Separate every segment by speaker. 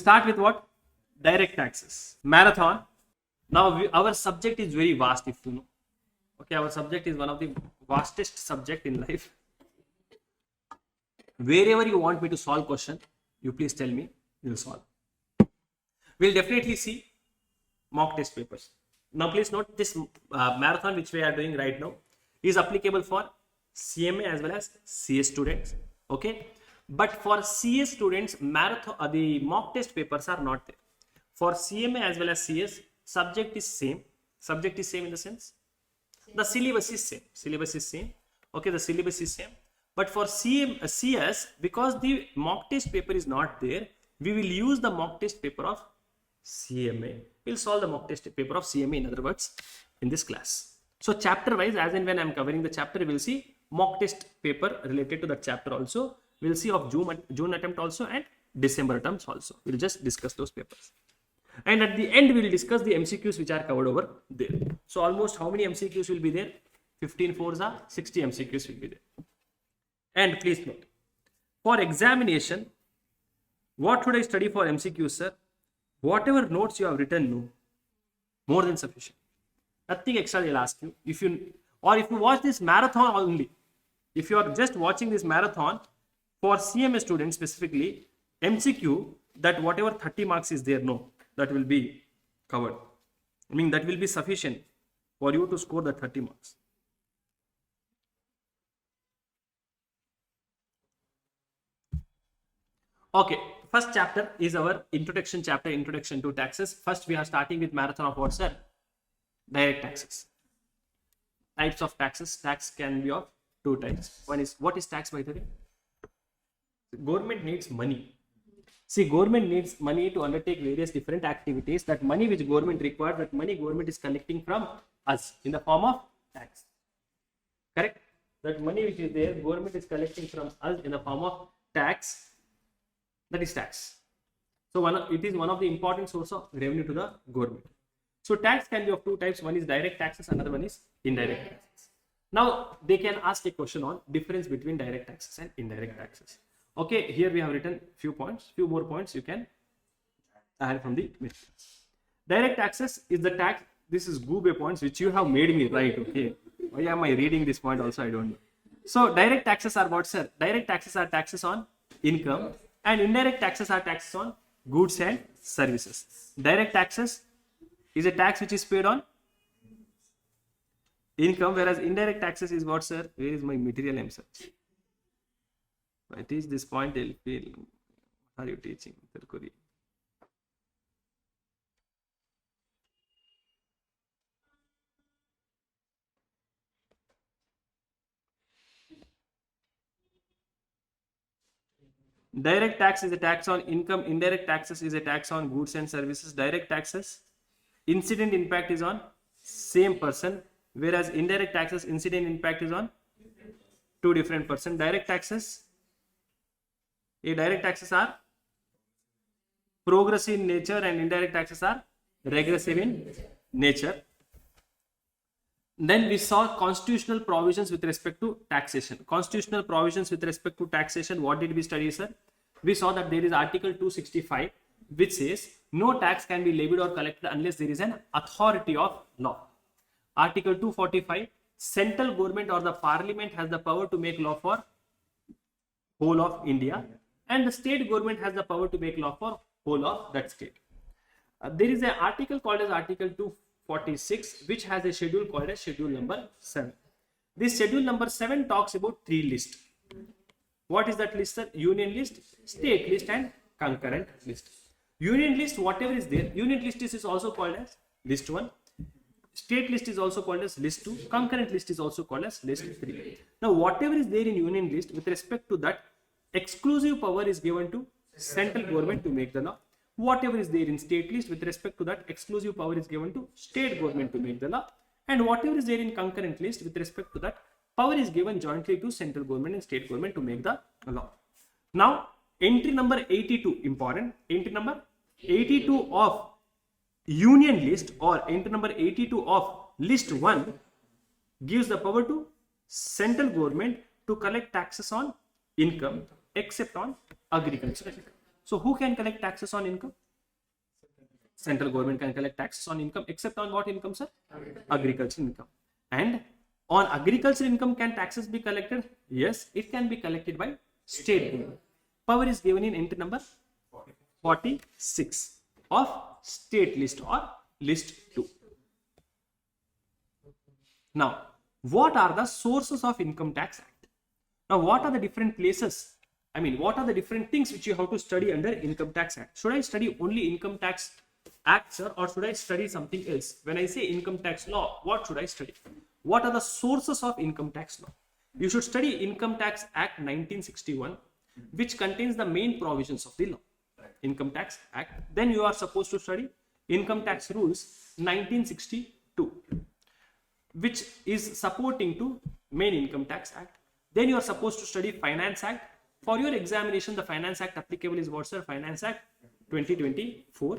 Speaker 1: start with what? Direct taxes. Marathon. Now our subject is very vast, if you know. Okay, our subject is one of the vastest subject in life. Wherever you want me to solve question, you please tell me, we'll solve. We'll definitely see mock test papers. Now please note this marathon which we are doing right now is applicable for CMA as well as CS students. Okay, but for CS students, marathon the mock test papers are not there. For CMA as well as CS, subject is same. Subject is same in the sense the syllabus is same. Syllabus is same. Okay, the syllabus is same. But for CS, because the mock test paper is not there, we will use the mock test paper of CMA. We'll solve the mock test paper of CMA, in other words, in this class. So chapter wise, as and when I'm covering the chapter, we'll see mock test paper related to that chapter also. We'll see of June attempt also and December attempts also. We'll just discuss those papers. And at the end, we'll discuss the MCQs which are covered over there. So almost how many MCQs will be there? 15 fours are 60 MCQs will be there. And please note, for examination, what should I study for MCQs, sir? Whatever notes you have written, no, more than sufficient. Nothing extra they'll ask you. If you watch this marathon only, if you are just watching this marathon for CMA students specifically, MCQ, that whatever 30 marks is there, no, that will be covered. I mean, that will be sufficient for you to score the 30 marks. Okay, first chapter is our introduction chapter, introduction to taxes. First, we are starting with marathon of what, sir? Direct taxes. Types of taxes. Tax can be of two types. One is, what is tax, by the way? Government needs money. See, government needs money to undertake various different activities. That money which government requires, that money government is collecting from us in the form of tax. Correct? That money which is there, government is collecting from us in the form of tax. That is tax. So it is one of the important source of revenue to the government. So tax can be of two types. One is direct taxes, another one is indirect taxes. Now they can ask a question on difference between direct taxes and indirect taxes. Okay, here we have written few more points you can add from the material. Direct taxes is the tax. This is Gube points which you have made me write. Okay, why am I reading this point also? I don't know. So direct taxes are what, sir? Direct taxes are taxes on income. And indirect taxes are taxes on goods and services. Direct taxes is a tax which is paid on income, whereas indirect taxes is what, sir? Where is my material I'm searching? I teach this point, they'll feel, what are you teaching? Direct tax is a tax on income. Indirect taxes is a tax on goods and services. Direct taxes, incident impact is on same person, whereas indirect taxes, incident impact is on two different person. Direct taxes are progressive in nature and indirect taxes are regressive in nature. Then we saw constitutional provisions with respect to taxation. Constitutional provisions with respect to taxation, what did we study, sir? We saw that there is Article 265 which says no tax can be levied or collected unless there is an authority of law. Article 245, central government or the parliament has the power to make law for whole of India, and the state government has the power to make law for whole of that state. There is an article called as Article 246 which has a schedule called as schedule number 7. This schedule number 7 talks about three lists. What is that list, sir? Union list, state list and concurrent list. Union list, whatever is there, union list is also called as list 1. State list is also called as list 2. Concurrent list is also called as list 3. Now whatever is there in union list, with respect to that, exclusive power is given to central government to make the law. Whatever is there in state list, with respect to that, exclusive power is given to state government to make the law. And whatever is there in concurrent list, with respect to that, power is given jointly to central government and state government to make the law. Now entry number 82, important. Entry number 82 of union list or entry number 82 of list 1 gives the power to central government to collect taxes on income except on agricultural income. So who can collect taxes on income? Central government can collect taxes on income, except on what income, sir? Agriculture income. And on agriculture income, can taxes be collected? Yes, it can be collected by state government. Power is given in enter number 46 of state list or list 2. Now, what are the sources of Income Tax Act? Now, what are the different places? I mean, what are the different things which you have to study under Income Tax Act? Should I study only Income Tax Act, sir, or should I study something else? When I say income tax law, what should I study? What are the sources of income tax law? You should study Income Tax Act 1961, which contains the main provisions of the law. Income Tax Act. Then you are supposed to study Income Tax Rules 1962, which is supporting to main Income Tax Act. Then you are supposed to study Finance Act. For your examination, the Finance Act applicable is what, sir? Finance Act 2024.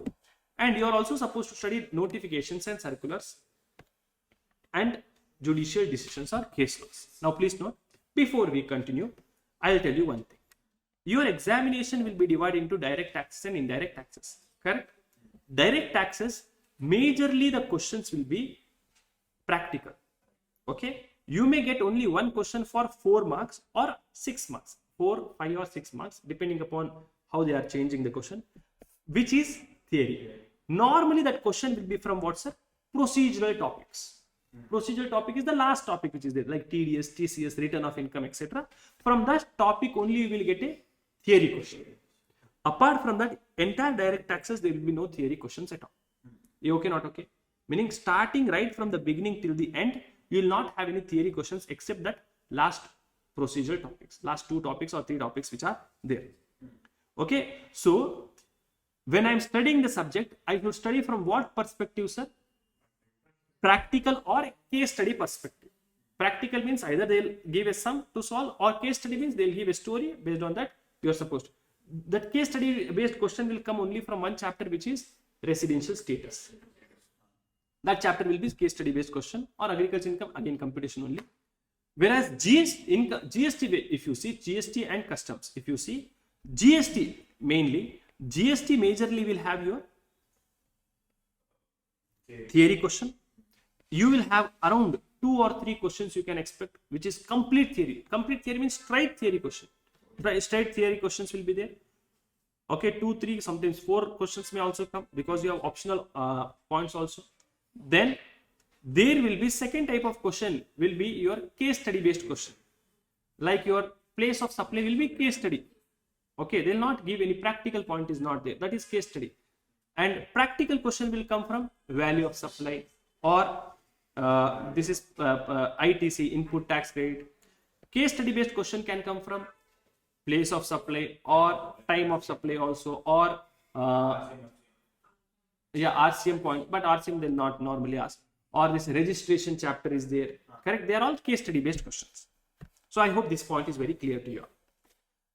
Speaker 1: And you are also supposed to study notifications and circulars and judicial decisions or case laws. Now, please note, before we continue, I will tell you one thing. Your examination will be divided into direct taxes and indirect taxes. Correct? Direct taxes, majorly the questions will be practical. Okay? You may get only one question for 4 marks or 6 marks. 4, 5 or 6 marks, depending upon how they are changing the question, which is theory. Normally that question will be from what, sir? Procedural topics. Procedural topic is the last topic which is there, like TDS, TCS, return of income, etc. From that topic only you will get a theory question. Apart from that, entire direct taxes, there will be no theory questions at all. You okay, not okay? Meaning starting right from the beginning till the end, you will not have any theory questions except that last procedural topics, last 2 topics or 3 topics which are there. Okay, so when I am studying the subject, I should study from what perspective, sir? Practical or case study perspective. Practical means either they'll give a sum to solve, or case study means they'll give a story. Based on that, you are supposed to. That case study based question will come only from one chapter, which is residential status. That chapter will be case study based question, or agriculture income, again computation only. Whereas GST, if you see GST and customs, if you see GST mainly, GST majorly will have your theory question. You will have around 2 or 3 questions you can expect, which is complete theory. Complete theory means straight theory question. Straight theory questions will be there. Okay, 2, 3, sometimes 4 questions may also come because you have optional points also. Then there will be second type of question will be your case study based question. Like your place of supply will be case study. Okay, they will not give any practical point is not there. That is case study. And practical question will come from value of supply, or this is ITC, input tax credit. Case study based question can come from place of supply or time of supply also, or RCM point, but RCM they will not normally ask, or this registration chapter is there. Correct? They are all case study based questions. So I hope this point is very clear to you.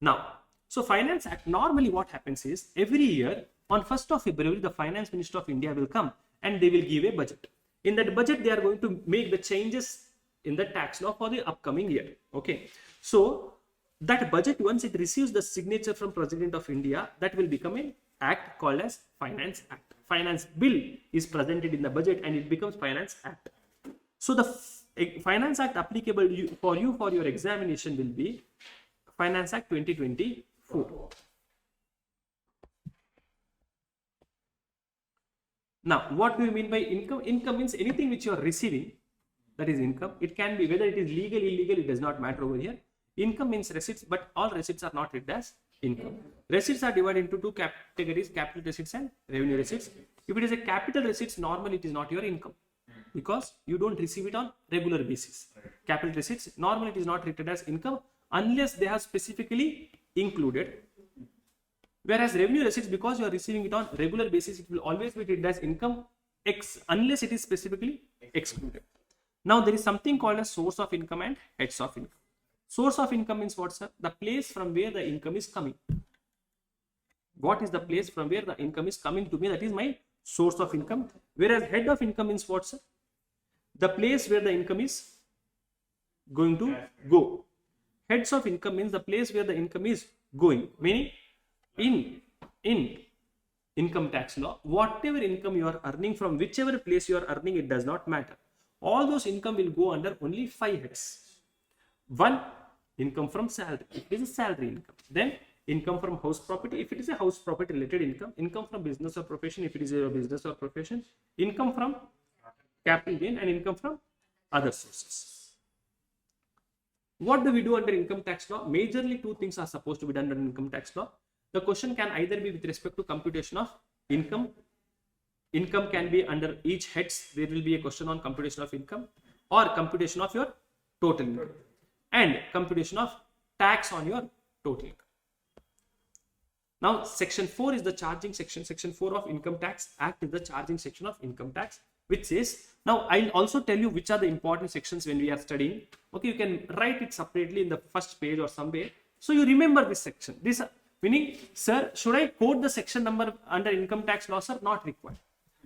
Speaker 1: Now, so Finance Act, normally what happens is every year on 1st of February, the Finance Minister of India will come and they will give a budget. In that budget, they are going to make the changes in the tax law for the upcoming year. Okay. So that budget, once it receives the signature from President of India, that will become an act called as Finance Act. Finance Bill is presented in the budget and it becomes Finance Act. So the Finance Act applicable for your examination will be Finance Act 2024. Now, what do you mean by income? Income means anything which you are receiving, that is income. It can be whether it is legal, illegal, it does not matter over here. Income means receipts, but all receipts are not treated as income. Receipts are divided into 2 categories, capital receipts and revenue receipts. If it is a capital receipts, normally it is not your income because you don't receive it on regular basis. Capital receipts, normally it is not treated as income unless they have specifically included. Whereas revenue receipts, because you are receiving it on regular basis, it will always be treated as income unless it is specifically excluded. Now there is something called as source of income and heads of income. Source of income means what, sir? The place from where the income is coming. What is the place from where the income is coming to me? That is my source of income. Whereas head of income means what, sir? The place where the income is going to go. Heads of income means the place where the income is going. Meaning, in in income tax law, whatever income you are earning from whichever place you are earning, it does not matter. All those income will go under only 5 heads. One, income from salary, if it is a salary income. Then income from house property, if it is a house property related income. Income from business or profession, if it is a business or profession. Income from capital gain, and income from other sources. What do we do under income tax law? Majorly 2 things are supposed to be done under income tax law. The question can either be with respect to computation of income. Income can be under each heads. There will be a question on computation of income, or computation of your total income, and computation of tax on your total income. Now, section 4 is the charging section. Section 4 of Income Tax Act is the charging section of income tax, which says, now I'll also tell you which are the important sections when we are studying. Okay, you can write it separately in the first page or somewhere, so you remember this section. This meaning, sir, should I quote the section number under income tax law, sir? Not required.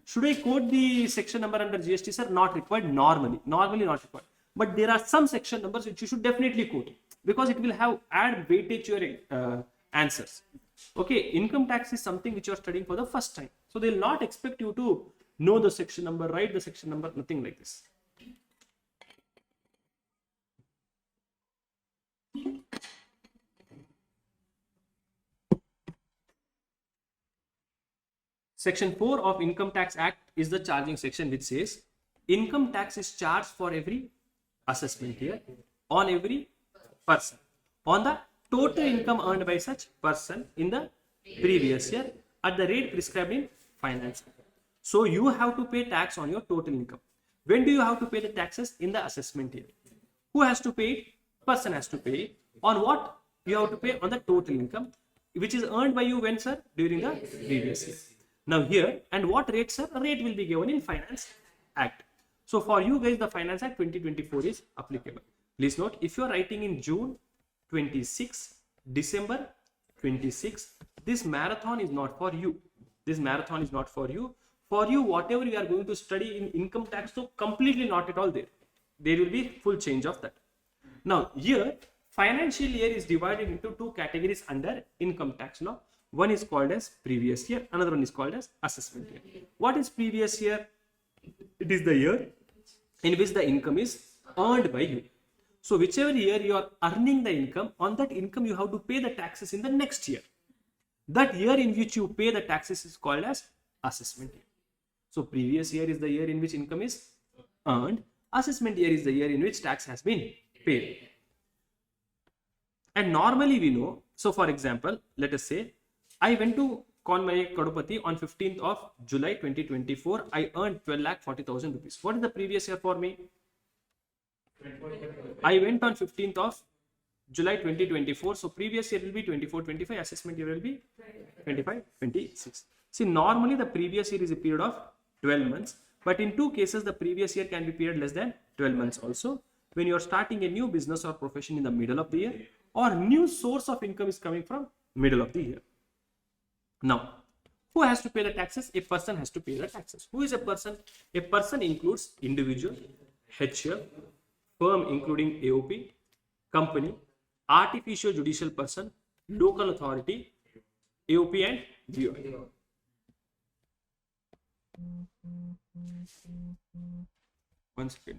Speaker 1: Should I quote the section number under GST, sir? Not required. Normally not required. But there are some section numbers which you should definitely quote, because it will have add weightage to your answers. Okay, income tax is something which you are studying for the first time, so they will not expect you to know the section number, write the section number, nothing like this. Section 4 of Income Tax Act is the charging section, which says income tax is charged for every assessment year on every person on the total income earned by such person in the previous year at the rate prescribed in finance. So you have to pay tax on your total income. When do you have to pay the taxes? In the assessment year. Who has to pay it? Person has to pay it. On what? You have to pay on the total income, which is earned by you when, sir? During the previous year. Now here, and what rate, sir? A rate will be given in Finance Act. So for you guys, the Finance Act 2024 is applicable. Please note, if you are writing in June 26, December 26, this marathon is not for you. This marathon is not for you. For you, whatever you are going to study in income tax, so completely not at all there. There will be full change of that. Now here, financial year is divided into 2 categories under income tax law. One is called as previous year, another one is called as assessment year. What is previous year? It is the year in which the income is earned by you. So whichever year you are earning the income, on that income you have to pay the taxes in the next year. That year in which you pay the taxes is called as assessment year. So previous year is the year in which income is earned. Assessment year is the year in which tax has been paid. And normally we know, so for example, let us say I went to Konmay Kadupati on 15th of July 2024. I earned 12,40,000 rupees. What is the previous year for me? I went on 15th of July 2024. So previous year will be 24-25. Assessment year will be 25-26. See, normally the previous year is a period of 12 months. But in 2 cases, the previous year can be period less than 12 months also. When you are starting a new business or profession in the middle of the year, or new source of income is coming from middle of the year. Now, who has to pay the taxes? A person has to pay the taxes. Who is a person? A person includes individual, HF, firm including AOP, company, artificial judicial person, local authority, AOP and GOI. One second.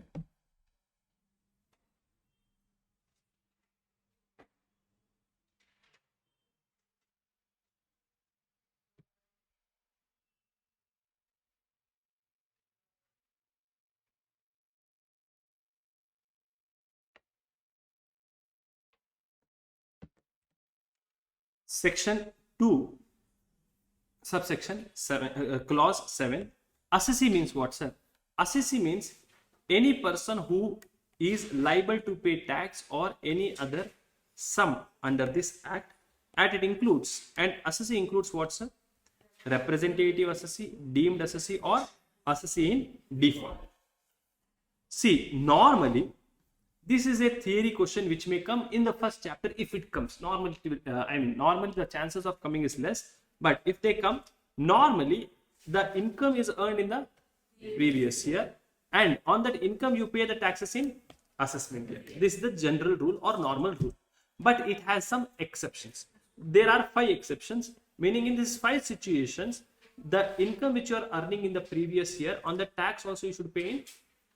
Speaker 1: Section 2, subsection 7, clause 7. Assessee means what, sir? Assessee means any person who is liable to pay tax or any other sum under this act, and it includes, and assessee includes what, sir? Representative assessee, deemed assessee, or assessee in default. See, normally this is a theory question which may come in the first chapter if it comes. Normally, normally the chances of coming is less, but if they come, normally the income is earned in the previous year, and on that income you pay the taxes in assessment year. This is the general rule or normal rule, but it has some exceptions. There are 5 exceptions. Meaning in these 5 situations, the income which you are earning in the previous year, on the tax also you should pay in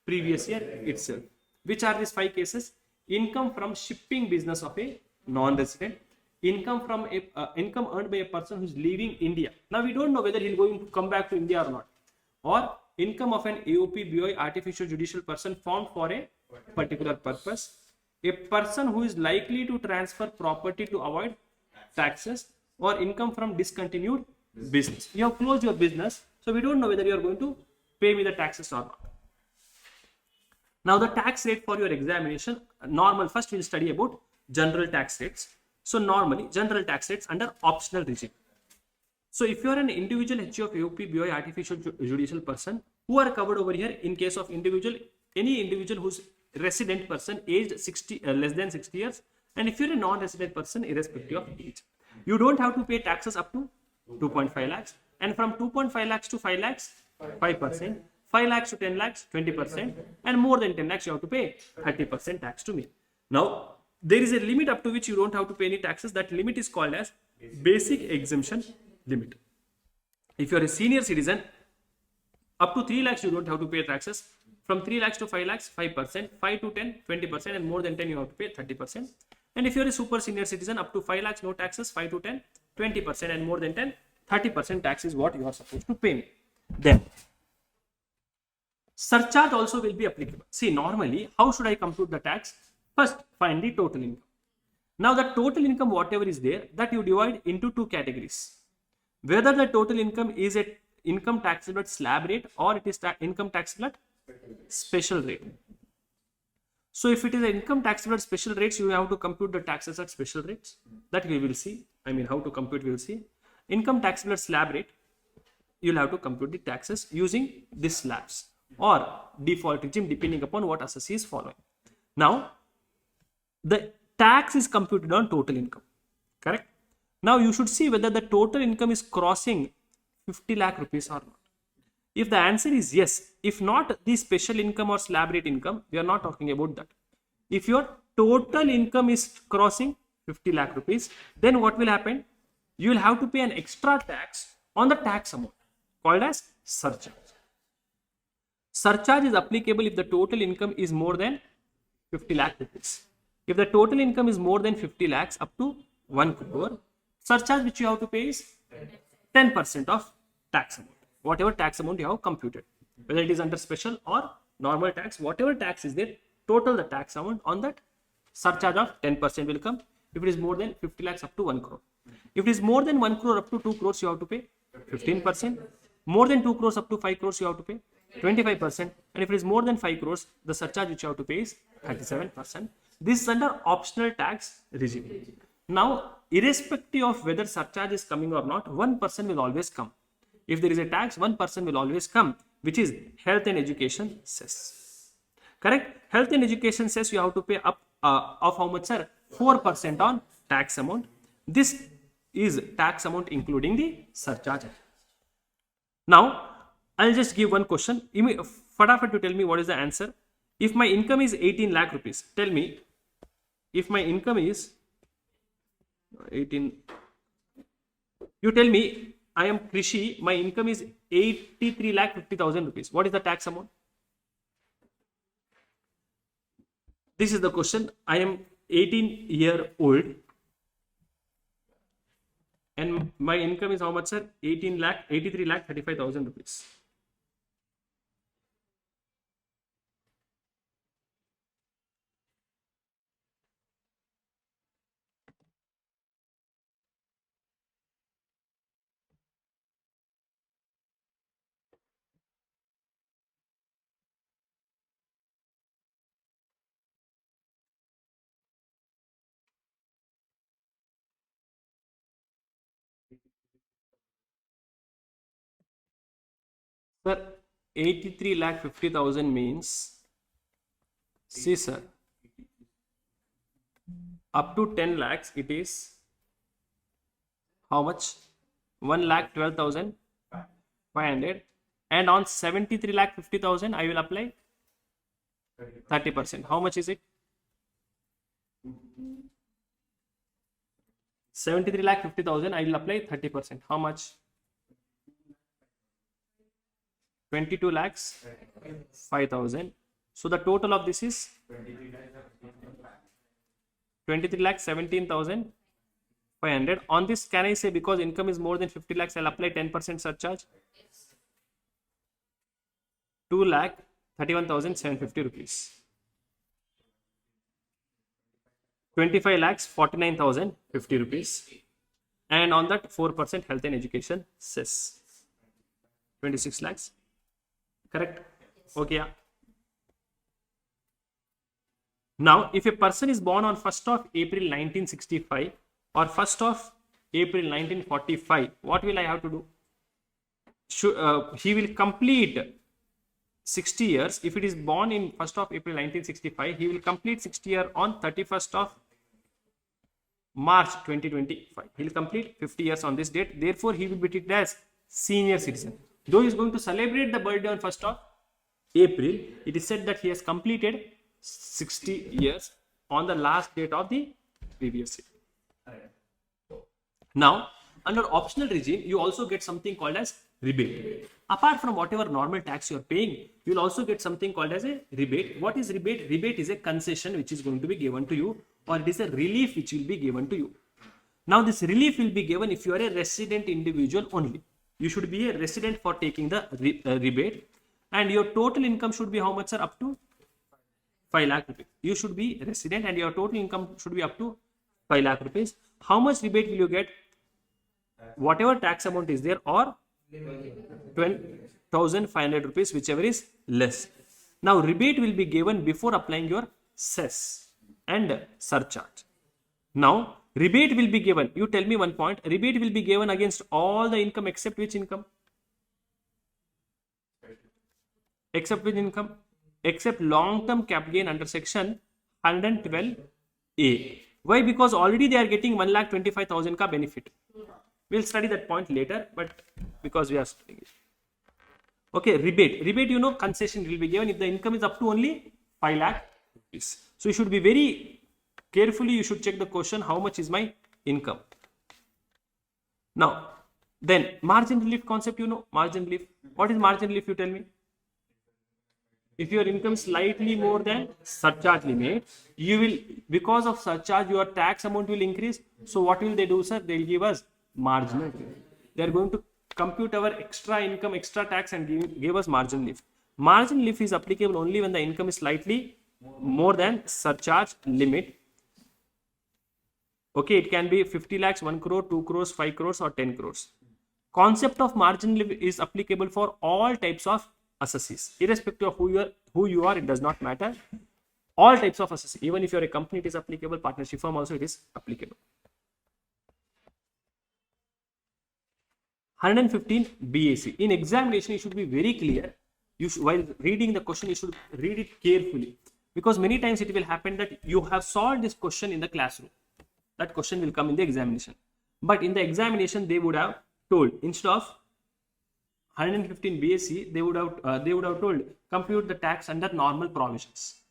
Speaker 1: previous year itself. Which are these 5 cases? Income from shipping business of a non-resident, income from a income earned by a person who is leaving India. Now we don't know whether he is going to come back to India or not. Or income of an AOP, BOI, artificial judicial person formed for a particular purpose. A person who is likely to transfer property to avoid taxes, or income from discontinued business. You have closed your business, so we don't know whether you are going to pay me the taxes or not. Now the tax rate for your examination, normal, first we will study about general tax rates. So normally general tax rates under optional regime. So if you are an individual HU of AOP, BOI, artificial judicial person, who are covered over here in case of individual, any individual who's resident person aged 60 less than 60 years, and if you're a non-resident person irrespective of age, you don't have to pay taxes up to 2.5 lakhs, and from 2.5 lakhs to 5 lakhs 5%, 5 lakhs to 10 lakhs 20%, and more than 10 lakhs you have to pay 30% tax to me. Now there is a limit up to which you don't have to pay any taxes. That limit is called as basic exemption limit. If you are a senior citizen, up to 3 lakhs you don't have to pay taxes. From 3 lakhs to 5 lakhs 5%, 5 to 10 20%, and more than 10 you have to pay 30%. And if you are a super senior citizen, up to 5 lakhs no taxes, 5 to 10 20%, and more than 10 30% tax is what you are supposed to pay me. Then surcharge also will be applicable. See, normally how should I compute the tax? First find the total income. Now the total income whatever is there, that you divide into 2 categories. Whether the total income is at income taxable at slab rate or it is income taxable at special rate. So if it is an income taxable at special rates, you have to compute the taxes at special rates. That we will see. I mean, how to compute we will see. Income taxable at slab rate, you will have to compute the taxes using these slabs or default regime depending upon what assessee is following. Now the tax is computed on total income, correct? Now you should see whether the total income is crossing 50 lakh rupees or not. If the answer is yes, if not the special income or slab rate income, we are not talking about that. If your total income is crossing 50 lakh rupees, then what will happen? You will have to pay an extra tax on the tax amount called as surcharge. Surcharge is applicable if the total income is more than 50 lakh rupees. If the total income is more than 50 lakhs up to 1 crore, surcharge which you have to pay is 10% of tax amount. Whatever tax amount you have computed, whether it is under special or normal tax, whatever tax is there, total the tax amount on that surcharge of 10% will come. If it is more than 50 lakhs up to 1 crore. If it is more than 1 crore up to 2 crores, you have to pay 15%. More than 2 crores up to 5 crores, you have to pay 25%. And if it is more than 5 crores, the surcharge which you have to pay is 37%. This is under optional tax regime. Now, irrespective of whether surcharge is coming or not, one person will always come. If there is a tax, one person will always come, which is health and education cess. Correct? Health and education cess you have to pay up of how much, sir? 4% on tax amount. This is tax amount including the surcharge. Now, I'll just give one question. Fadafat to tell me what is the answer. If my income is 18 lakh rupees, tell me if my income is 18, you tell me I am Krishi, my income is 83 lakh 50,000 rupees. What is the tax amount? This is the question. I am 18-year-old and my income is how much, sir? 83 lakh 35,000 rupees. Sir, 83 lakh 50,000 means, see sir, up to 10 lakhs it is how much? 1 lakh 12,500, and on 73 lakh 50,000 I will apply 30%. How much is it? 73,50,000. I will apply 30%. How much? 22 lakhs 5,000. So the total of this is 23 lakhs 17,500. On this, can I say because income is more than 50 lakhs, I'll apply 10% surcharge? 2 lakh 31,750 rupees. 25 lakhs 49,050 rupees. And on that 4% health and education cess. 26 lakhs. Correct? Okay, yeah. Now, if a person is born on 1st of April 1965 or 1st of April 1945, what will I have to do? He will complete 60 years. If it is born in 1st of April 1965, he will complete 60 years on 31st of March 2025. He will complete 50 years on this date. Therefore, he will be treated as senior citizen. Though he is going to celebrate the birthday on 1st of April, it is said that he has completed 60 years on the last date of the previous year. Now, under optional regime, you also get something called as rebate. Apart from whatever normal tax you are paying, you will also get something called as a rebate. What is rebate? Rebate is a concession which is going to be given to you, or it is a relief which will be given to you. Now, this relief will be given if you are a resident individual only. You should be a resident for taking the rebate, and your total income should be how much, sir? Up to 5 lakh rupees. You should be resident and your total income should be up to 5 lakh rupees. How much rebate will you get? Whatever tax amount is there, or 12,500 rupees, whichever is less. Now, rebate will be given before applying your cess and surcharge. Now, rebate will be given. You tell me one point. Rebate will be given against all the income except which income? Except which income? Except long-term cap gain under section 112A. Why? Because already they are getting 1,25,000 ka benefit. We'll study that point later, but because we are studying it. Okay, rebate. Rebate, you know, concession will be given if the income is up to only 5 lakh rupees. So you should be very carefully, you should check the question, how much is my income? Now, then margin relief concept, you know, margin relief. What is margin relief, you tell me? If your income slightly more than surcharge limit, you will, because of surcharge, your tax amount will increase. So what will they do, sir? They will give us marginal relief. They are going to compute our extra income, extra tax, and give us margin relief. Margin relief is applicable only when the income is slightly more than surcharge limit. Okay, it can be 50 lakhs, 1 crore, 2 crores, 5 crores, or 10 crores. Concept of margin relief is applicable for all types of assessees, irrespective of who you are, it does not matter. All types of assessee, even if you are a company, it is applicable. Partnership firm also, it is applicable. 115 BAC. In examination, you should be very clear. While reading the question, you should read it carefully, because many times it will happen that you have solved this question in the classroom. That question will come in the examination. But in the examination, they would have told, instead of 115 BAC, they would have told compute the tax under normal provisions,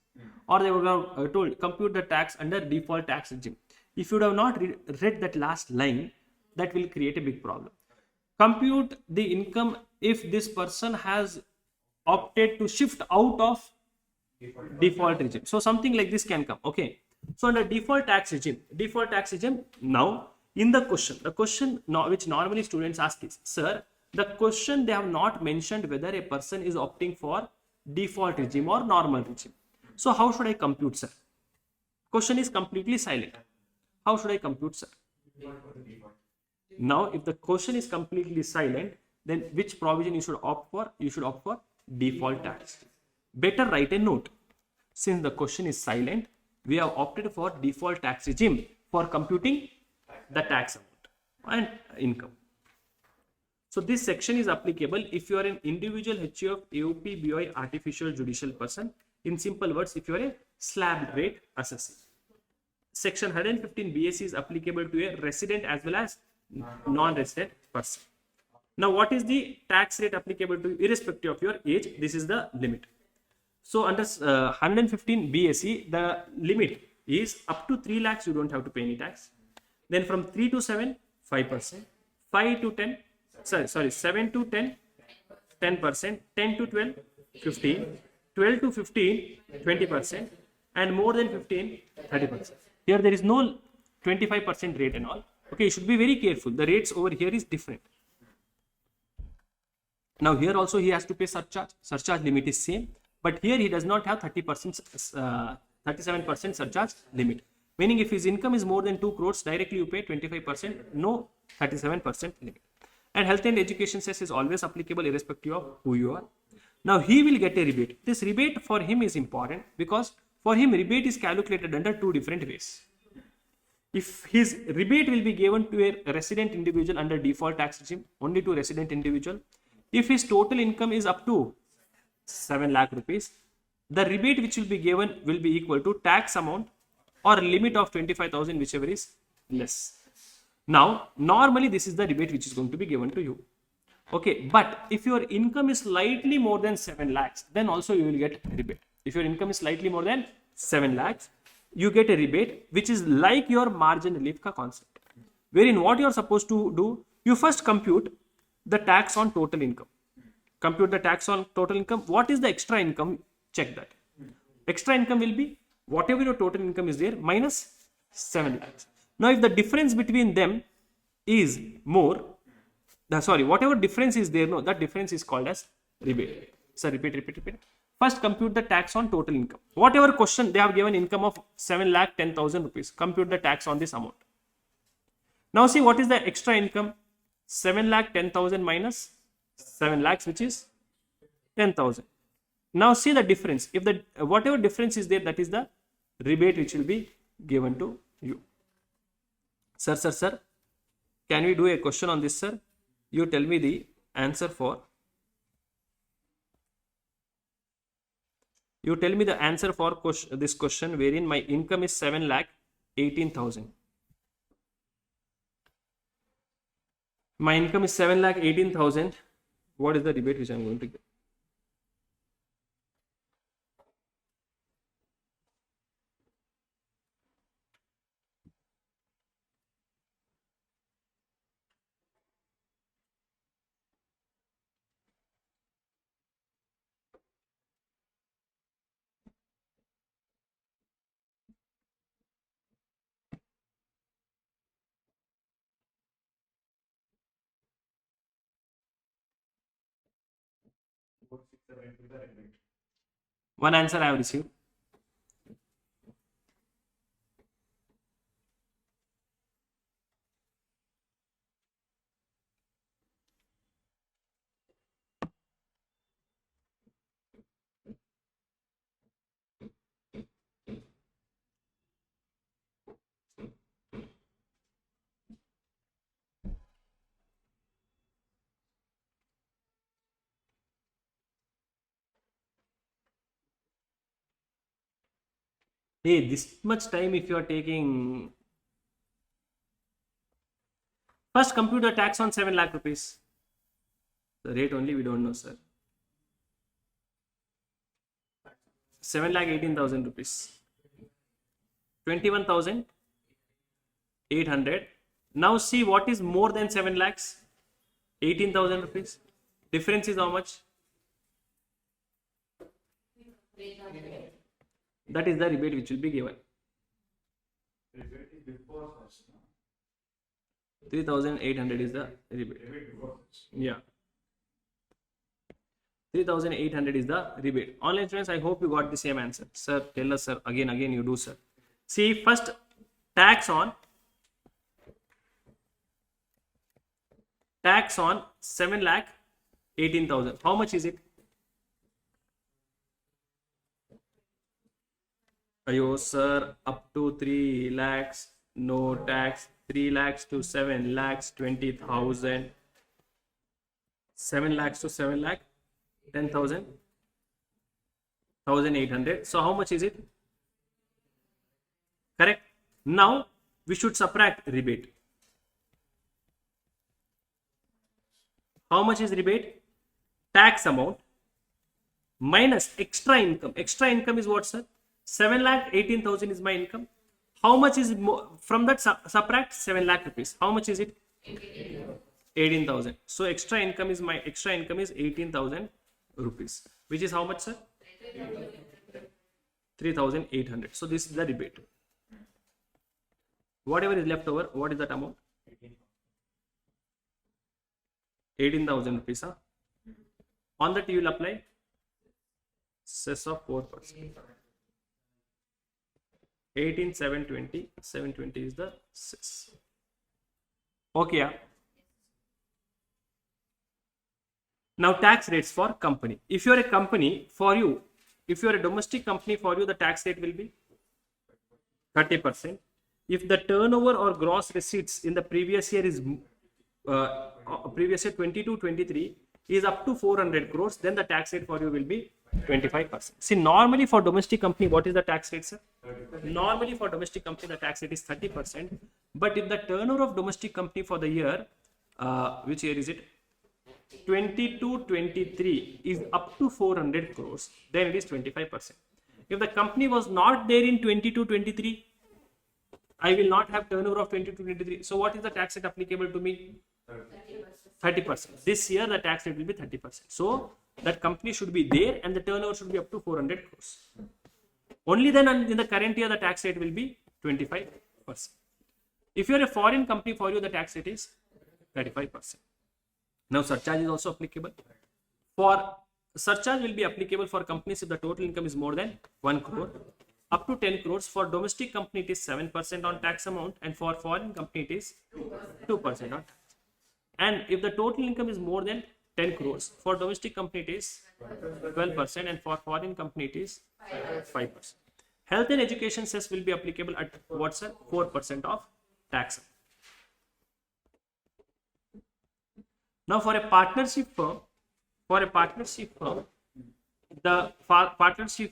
Speaker 1: or they would have told compute the tax under default tax regime. If you would have not read that last line, that will create a big problem. Compute the income if this person has opted to shift out of default regime. So something like this can come. Okay. So under default tax regime, now in the question which normally students ask is, sir, the question they have not mentioned whether a person is opting for default regime or normal regime. So how should I compute, sir? Question is completely silent. How should I compute, sir? Now, if the question is completely silent, then which provision you should opt for? You should opt for default tax. Better write a note. Since the question is silent, we have opted for default tax regime for computing the tax amount and income. So this section is applicable if you are an individual HUF, AOP, BOI, artificial judicial person. In simple words, if you are a slab rate assessee. Section 115 BAC is applicable to a resident as well as non-resident person. Now, what is the tax rate applicable to irrespective of your age? This is the limit. So under 115 BAC, the limit is up to 3 lakhs, you don't have to pay any tax. Then from 3 to 7, 5%. 5 to 10, sorry, 7 to 10, 10%. 10 to 12, 15. 12 to 15, 20%. And more than 15, 30%. Here there is no 25% rate and all. Okay, you should be very careful. The rates over here is different. Now here also he has to pay surcharge. Surcharge limit is same, but here he does not have 30%, 37% surcharge limit. Meaning if his income is more than 2 crores, directly you pay 25%, no 37% limit. And health and education cess is always applicable irrespective of who you are. Now he will get a rebate. This rebate for him is important because for him rebate is calculated under 2 different ways. If his rebate will be given to a resident individual under default tax regime, only to resident individual. If his total income is up to 7 lakh rupees, the rebate which will be given will be equal to tax amount or limit of 25,000, whichever is less. Now, normally this is the rebate which is going to be given to you. Okay, but if your income is slightly more than 7 lakhs, then also you will get a rebate. If your income is slightly more than 7 lakhs, you get a rebate which is like your margin relief ka concept. Wherein what you are supposed to do, you first compute the tax on total income. Compute the tax on total income. What is the extra income? Check that. Extra income will be whatever your total income is there minus 7 lakhs. Now, if the difference between them is more, whatever difference is there, no, that difference is called as rebate. So, repeat. First, compute the tax on total income. Whatever question they have given income of 7,10,000 rupees, compute the tax on this amount. Now, see what is the extra income? 7,10,000 minus 7 lakhs, which is 10,000. Now see the difference. If the whatever difference is there, that is the rebate which will be given to you. Sir, can we do a question on this, sir? You tell me the answer for. You tell me the answer for this question wherein my income is 7,18,000. My income is 7,18,000. What is the rebate which I am going to get? One answer I have received. Hey, this much time if you are taking. First, compute the tax on 7 lakh rupees. The rate only we don't know, sir. 7,18,000 rupees. 21,800. Now see what is more than 7 lakhs. 18,000 rupees. Difference is how much? That is the rebate which will be given. 3,800 is the rebate. Yeah. 3,800 is the rebate. Online students, I hope you got the same answer. Sir, tell us, sir. Again, you do, sir. See, first tax on 7,18,000. How much is it? Ayo, sir, up to 3 lakhs, no tax. 3 lakhs to 7 lakhs, 20,000. 7 lakhs to 7 lakh, 10,000. 1,800. So how much is it? Correct. Now we should subtract rebate. How much is rebate? Tax amount minus extra income. Extra income is what, sir? 7,18,000 is my income. How much is from that subtract 7 lakh rupees? How much is it? 18,000. So extra income is 18,000 rupees, which is how much, sir? 3,800. So this is the rebate. Whatever is left over, what is that amount? 18,000 rupees. Huh? On that you will apply cess of 4%. 18,720. 720 is the cess. Okay. Yeah. Now tax rates for company. If you are a company, for you, if you are a domestic company, for you the tax rate will be 30%. If the turnover or gross receipts in the previous year is previous year 22-23 is up to 400 crores, then the tax rate for you will be 25%. See, normally for domestic company, what is the tax rate, sir? 30%. Normally for domestic company, the tax rate is 30%. But if the turnover of domestic company for the year, which year is it? 22-23 is up to 400 crores, then it is 25%. If the company was not there in 22-23, I will not have turnover of 22-23. So what is the tax rate applicable to me? 30%. This year the tax rate will be 30%. So that company should be there and the turnover should be up to 400 crores. Only then in the current year the tax rate will be 25%. If you are a foreign company, for you the tax rate is 35%. Now surcharge is also applicable. For surcharge will be applicable for companies if the total income is more than 1 crore. Up to 10 crores. For domestic company it is 7% on tax amount, and for foreign company it is 2% on tax. And if the total income is more than 10 crores, for domestic company it is 12%, and for foreign company it is 5%. Health and education cess will be applicable at what, sir? 4% of tax. Now for a partnership firm, the partnership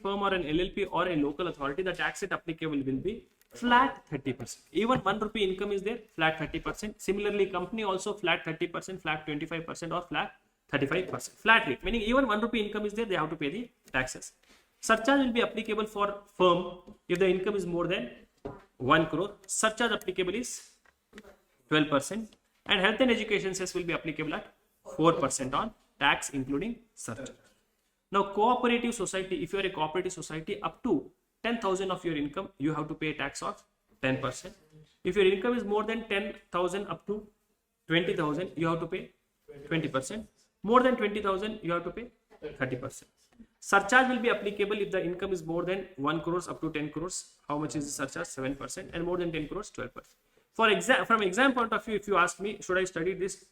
Speaker 1: firm or an LLP or a local authority, the tax rate applicable will be flat 30%. Even 1 rupee income is there, flat 30%. Similarly, company also flat 30%, flat 25%, or flat 35%. Flat rate, meaning even 1 rupee income is there, they have to pay the taxes. Surcharge will be applicable for firm if the income is more than 1 crore. Surcharge applicable is 12%. And health and education cess will be applicable at 4% on tax including surcharge. Now cooperative society, if you are a cooperative society, up to 10,000 of your income, you have to pay a tax of 10%. If your income is more than 10,000 up to 20,000, you have to pay 20%. More than 20,000, you have to pay 30%. Surcharge will be applicable if the income is more than 1 crores up to 10 crores. How much is the surcharge? 7%. And more than 10 crores, 12%. From exam point of view, if you ask me, should I study this?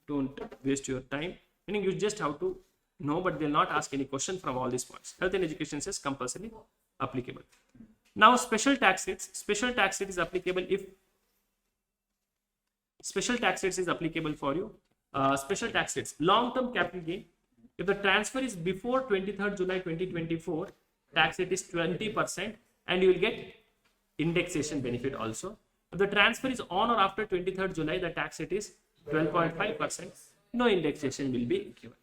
Speaker 1: Don't waste your time. Meaning you just have to know, but they'll not ask any question from all these points. Health and education says compulsory applicable. Now special tax rates. Special tax rate is applicable if special tax rates is applicable for you. Special tax rates. Long-term capital gain. If the transfer is before 23rd July 2024, tax rate is 20%, and you will get indexation benefit also. If the transfer is on or after 23rd July, the tax rate is 12.5%. No indexation will be given.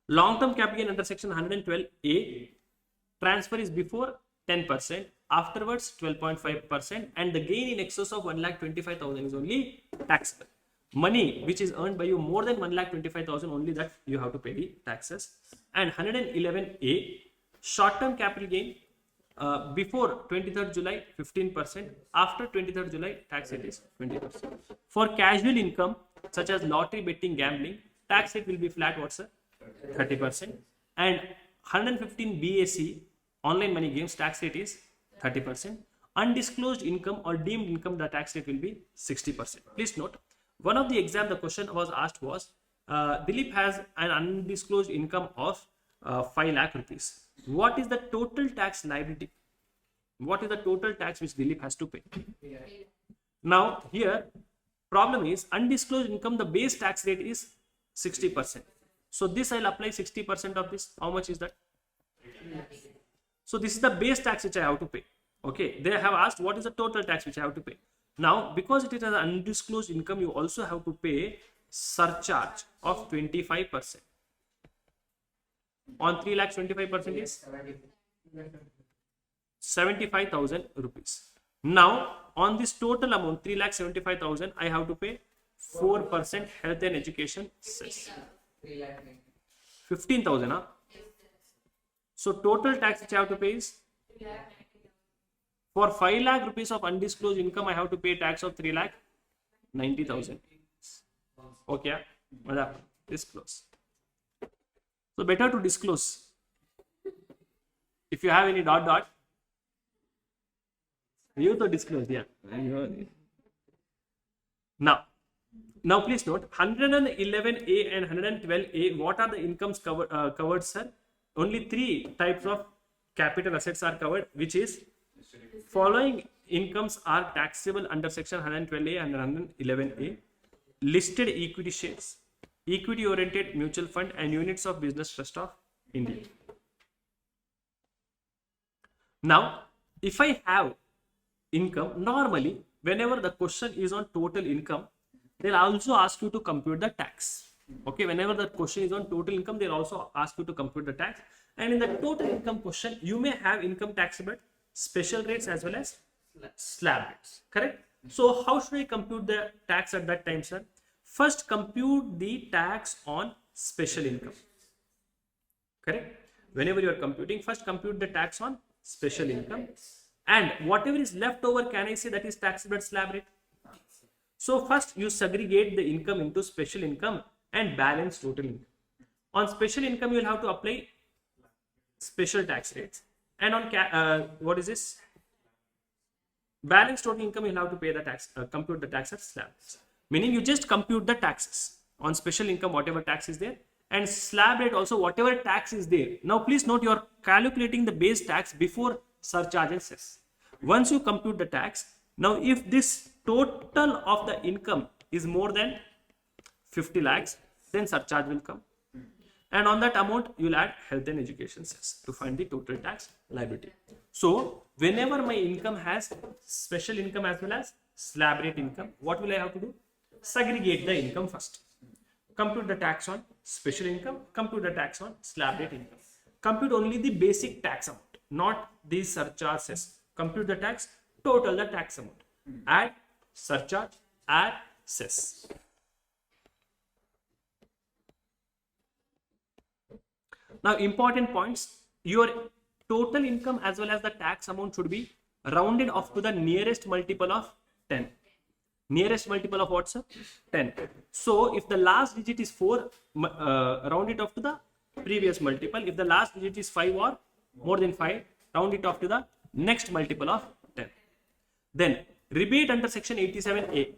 Speaker 1: Long-term capital gain under section 112A, transfer is before 10%, afterwards 12.5%, and the gain in excess of 1,25,000 is only taxable. Money which is earned by you more than 1,25,000, only that you have to pay the taxes. And 111A, short-term capital gain before 23rd July 15%, after 23rd July tax rate is 20%. For casual income such as lottery, betting, gambling, tax rate will be flat, what's sir? 30%. And 115 BAC, online money games, tax rate is 30%. Undisclosed income or deemed income, the tax rate will be 60%. Please note, one of the exam, the question was asked was, Dilip has an undisclosed income of 5 lakh rupees. What is the total tax liability? What is the total tax which Dilip has to pay? Yeah. Now here, problem is undisclosed income, the base tax rate is 60%. So this I'll apply 60% of this. How much is that? So this is the base tax which I have to pay. Okay, they have asked what is the total tax which I have to pay. Now because it is an undisclosed income, you also have to pay surcharge of 25%. On 3 lakhs 25% is 75,000 rupees. Now, on this total amount, 3,75,000, I have to pay 4% health and education cess. 15,000, huh? So, total tax which I have to pay is, for 5 lakh rupees of undisclosed income, I have to pay tax of 3,90,000. Okay, disclose. So, better to disclose. If you have any dot, you to disclose, yeah. Now please note 111A and 112A. What are the incomes covered, sir? Only 3 types of capital assets are covered, which is following incomes are taxable under section 112A and 111A: listed equity shares, equity oriented mutual fund, and units of business trust of India. Now, if I have income, normally whenever the question is on total income, they'll also ask you to compute the tax. Okay, whenever the question is on total income, they'll also ask you to compute the tax. And in the total income question, you may have income taxable special rates as well as slab rates. Correct? So how should I compute the tax at that time, sir? First, compute the tax on special income. Correct? Whenever you are computing, first compute the tax on special income, and whatever is left over, can I say that is taxable at slab rate? So first you segregate the income into special income and balance total income. On special income, you will have to apply special tax rates, and on what is this? Balance total income, you will have to pay the tax, compute the tax at slab rates. Meaning you just compute the taxes on special income, whatever tax is there, and slab rate also, whatever tax is there. Now please note, you are calculating the base tax before surcharge and cess. Once you compute the tax, now if this total of the income is more than 50 lakhs, then surcharge will come. And on that amount, you will add health and education cess to find the total tax liability. So whenever my income has special income as well as slab rate income, what will I have to do? Segregate the income first. Compute the tax on special income, compute the tax on slab rate income. Compute only the basic tax amount, not these surcharges. Compute the tax, total the tax amount. Add surcharge, add cess. Now, important points: your total income as well as the tax amount should be rounded off to the nearest multiple of 10. Nearest multiple of what, sir? 10. So if the last digit is 4, round it off to the previous multiple. If the last digit is 5 or more than 5, round it off to the next multiple of 10. Then rebate under section 87A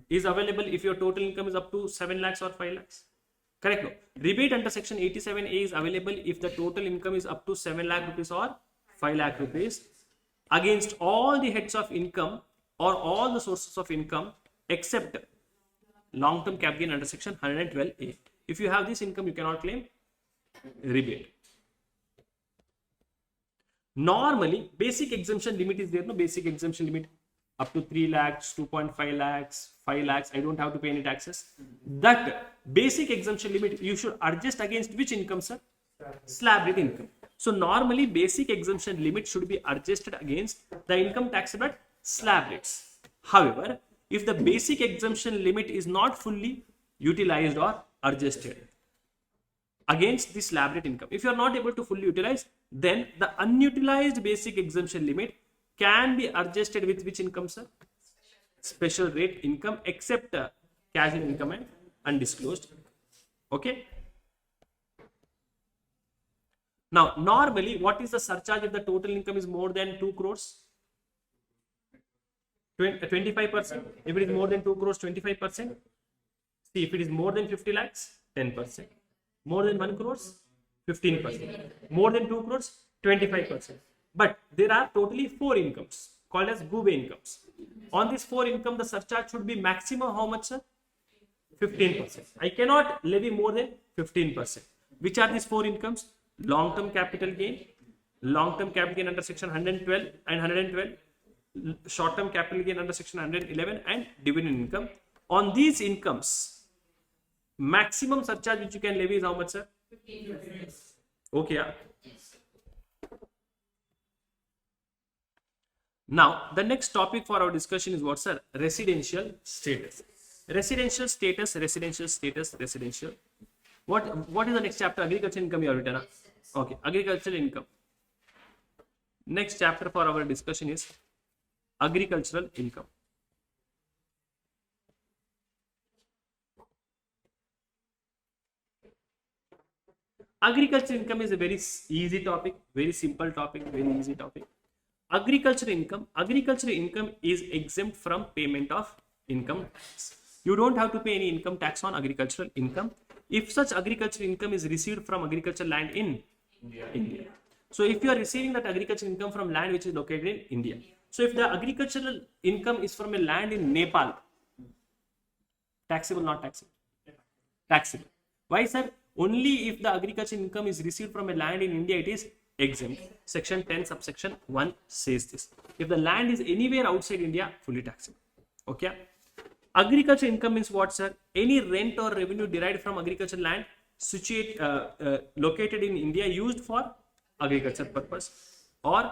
Speaker 1: is available if your total income is up to 7 lakhs or 5 lakhs. Correct? No. Rebate under section 87A is available if the total income is up to 7 lakh rupees or 5 lakh rupees against all the heads of income or all the sources of income except long-term cap gain under section 112A. If you have this income, you cannot claim rebate. Normally, basic exemption limit is there, no? Basic exemption limit up to 3 lakhs, 2.5 lakhs, 5 lakhs, I don't have to pay any taxes. That basic exemption limit, you should adjust against which income, sir? Slab rate income. So normally, basic exemption limit should be adjusted against the income taxable at slab rates. However, if the basic exemption limit is not fully utilized or adjusted against the slab rate income, if you are not able to fully utilize, then the unutilized basic exemption limit can be adjusted with which income, sir? Special rate income, except casual income and undisclosed. Okay. Now, normally, what is the surcharge if the total income is more than 2 crores? 25%. If it is more than 2 crores, 25%. See, if it is more than 50 lakhs, 10%. More than 1 crores, 15%. More than 2 crores, 25%. But there are totally 4 incomes called as GUBE incomes. On this 4 income, the surcharge should be maximum how much, sir? 15%. I cannot levy more than 15%. Which are these 4 incomes? Long-term capital gain under section 112 and 112, short-term capital gain under section 111, and dividend income. On these incomes, maximum surcharge which you can levy is how much, sir? 15%. Okay, yeah. Now, the next topic for our discussion is what's sir? Residential status. Residential status, residential status, residential. What is the next chapter? Agricultural income you have written. Okay, agricultural income. Next chapter for our discussion is agricultural income. Agricultural income is a very easy topic, very simple topic, very easy topic. Agricultural income is exempt from payment of income tax. You don't have to pay any income tax on agricultural income if such agricultural income is received from agricultural land in India. So if you are receiving that agricultural income from land which is located in India, so if the agricultural income is from a land in Nepal, taxable, not taxable? Taxable. Why, sir? Only if the agricultural income is received from a land in India, it is exempt. Section 10 subsection 1 says this. If the land is anywhere outside India, fully taxable. Okay. Agricultural income means what, sir? Any rent or revenue derived from agricultural land located in India used for agricultural purpose, or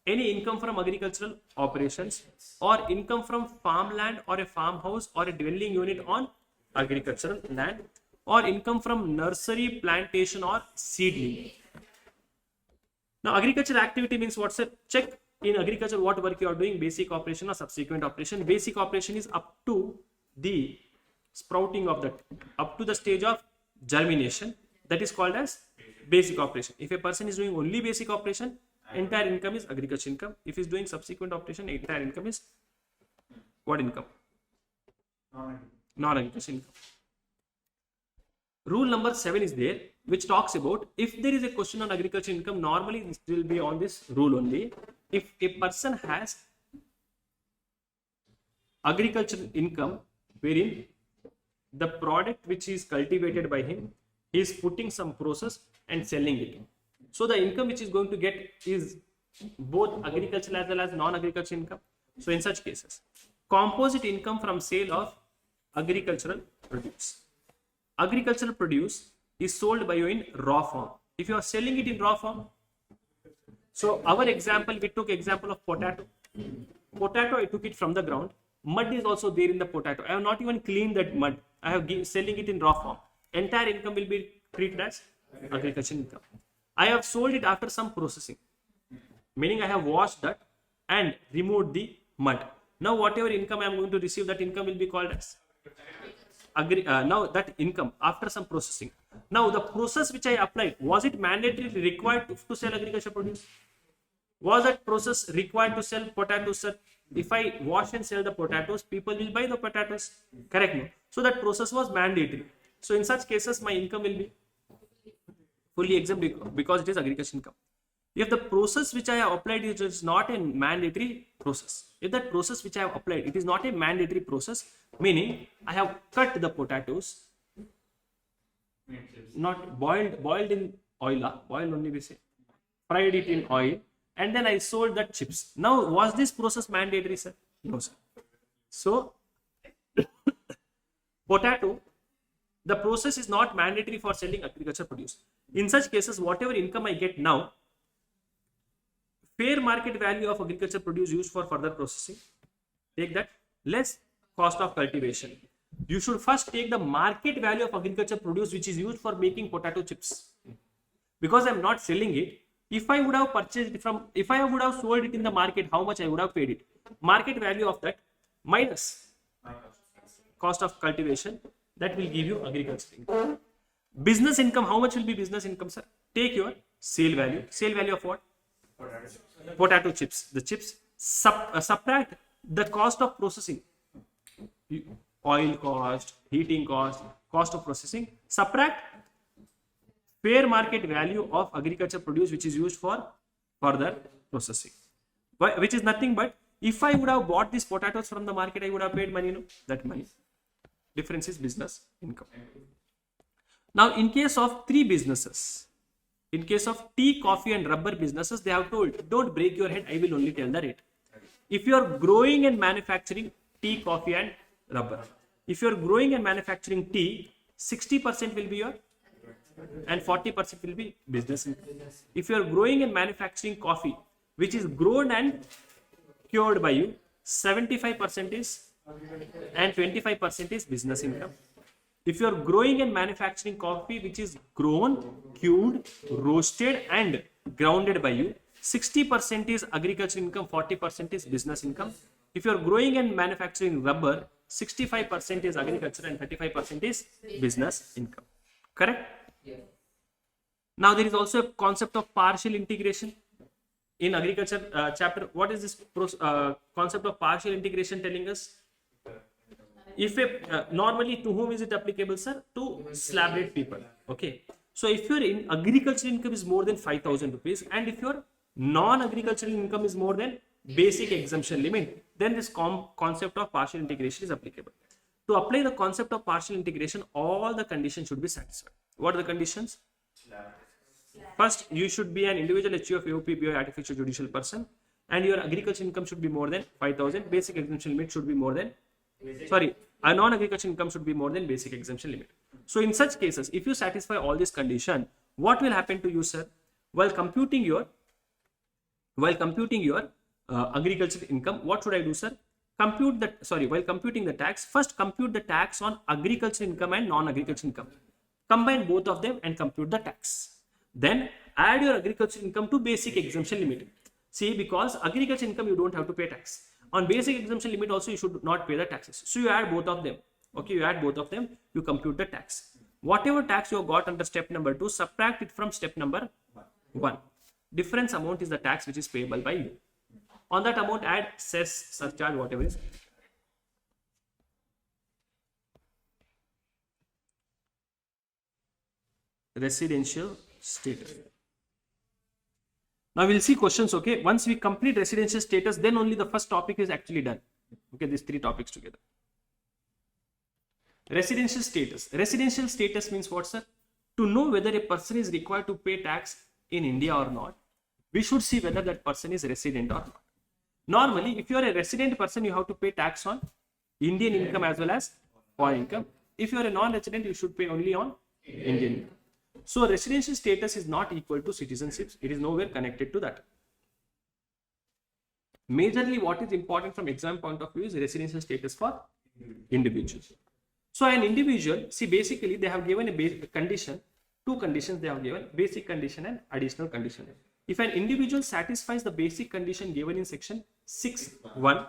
Speaker 1: any income from agricultural operations, or income from farmland or a farmhouse or a dwelling unit on agricultural land, or income from nursery, plantation or seedling. Now, agricultural activity means what, sir? Check in agriculture what work you are doing, basic operation or subsequent operation. Basic operation is up to the sprouting of that, up to the stage of germination. That is called as basic operation. If a person is doing only basic operation, entire income is agriculture income. If he is doing subsequent operation, entire income is what income? Non-agriculture income. Rule number 7 is there, which talks about if there is a question on agriculture income, normally this will be on this rule only. If a person has agricultural income wherein the product which is cultivated by him, he is putting some process and selling it. So the income which is going to get is both agricultural as well as non-agricultural income. So in such cases, composite income from sale of agricultural produce. Agricultural produce is sold by you in raw form. If you are selling it in raw form, so our example, we took example of potato. Potato, I took it from the ground. Mud is also there in the potato. I have not even cleaned that mud. I have selling it in raw form. Entire income will be treated as agricultural income. I have sold it after some processing, meaning I have washed that and removed the mud. Now whatever income I am going to receive, that income will be called as now that income after some processing. Now the process which I applied, was it mandatorily required to sell agricultural produce? Was that process required to sell potatoes, sir? If I wash and sell the potatoes, people will buy the potatoes. Correct me. So that process was mandatory. So in such cases, my income will be fully exempt because it is agricultural income. If the process which I have applied is not a mandatory process, if that process which I have applied, it is not a mandatory process, meaning I have cut the potatoes, not boiled in oil, boiled only we say, fried it in oil, and then I sold that chips. Now, was this process mandatory, sir? No, sir. So, potato, the process is not mandatory for selling agricultural produce. In such cases, whatever income I get now, fair market value of agriculture produce used for further processing, take that, less cost of cultivation. You should first take the market value of agriculture produce which is used for making potato chips. Because I am not selling it, if I would have purchased it from, if I would have sold it in the market, how much I would have paid it? Market value of that minus cost of cultivation, that will give you agriculture income. Business income, how much will be business income, sir? Take your sale value of what? Potato chips. The chips, subtract the cost of processing, oil cost, heating cost, cost of processing, subtract fair market value of agriculture produce which is used for further processing, which is nothing but if I would have bought these potatoes from the market, I would have paid money, no? That money. Difference is business income. Now, in case of three businesses, in case of tea, coffee and rubber businesses, they have told, don't break your head, I will only tell the rate. If you are growing and manufacturing tea, coffee and rubber, if you are growing and manufacturing tea, 60% will be your and 40% will be business income. If you are growing and manufacturing coffee, which is grown and procured by you, 75% is and 25% is business income. If you are growing and manufacturing coffee which is grown, queued, roasted and grounded by you, 60% is agriculture income, 40% is business income. If you are growing and manufacturing rubber, 65% is agriculture and 35% is business income. Correct? Yeah. Now there is also a concept of partial integration in agriculture chapter. What is this concept of partial integration telling us? If normally to whom is it applicable, sir? To slab rate people. Okay. So if your agricultural income is more than 5,000 rupees and if your non-agricultural income is more than basic exemption limit, then this concept of partial integration is applicable. To apply the concept of partial integration, all the conditions should be satisfied. What are the conditions? First, you should be an individual HU of AOP, BOI, artificial judicial person, and your agricultural income should be more than 5,000. Basic exemption limit should be more than, a non-agricultural income should be more than basic exemption limit. So in such cases, if you satisfy all these conditions, what will happen to you, sir? While computing your agricultural income, what should I do, sir? While computing the tax, first compute the tax on agricultural income and non-agricultural income. Combine both of them and compute the tax. Then add your agricultural income to basic exemption limit. See, because agricultural income you don't have to pay tax. On basic exemption limit also you should not pay the taxes. So you add both of them. Okay, you add both of them, you compute the tax. Whatever tax you have got under step number 2, subtract it from step number 1. Difference amount is the tax which is payable by you. On that amount add cess, surcharge, whatever is. Residential status. Now we'll see questions. Okay, once we complete residential status, then only the first topic is actually done. Okay, these 3 topics together. Residential status. Residential status means what, sir? To know whether a person is required to pay tax in India or not, we should see whether that person is resident or not. Normally, if you are a resident person, you have to pay tax on Indian income as well as foreign income. If you are a non-resident, you should pay only on Indian income. So residential status is not equal to citizenship. It is nowhere connected to that. Majorly what is important from exam point of view is residential status for individuals. So an individual, see, basically they have given a basic condition, 2 conditions they have given, basic condition and additional condition. If an individual satisfies the basic condition given in section 6(1),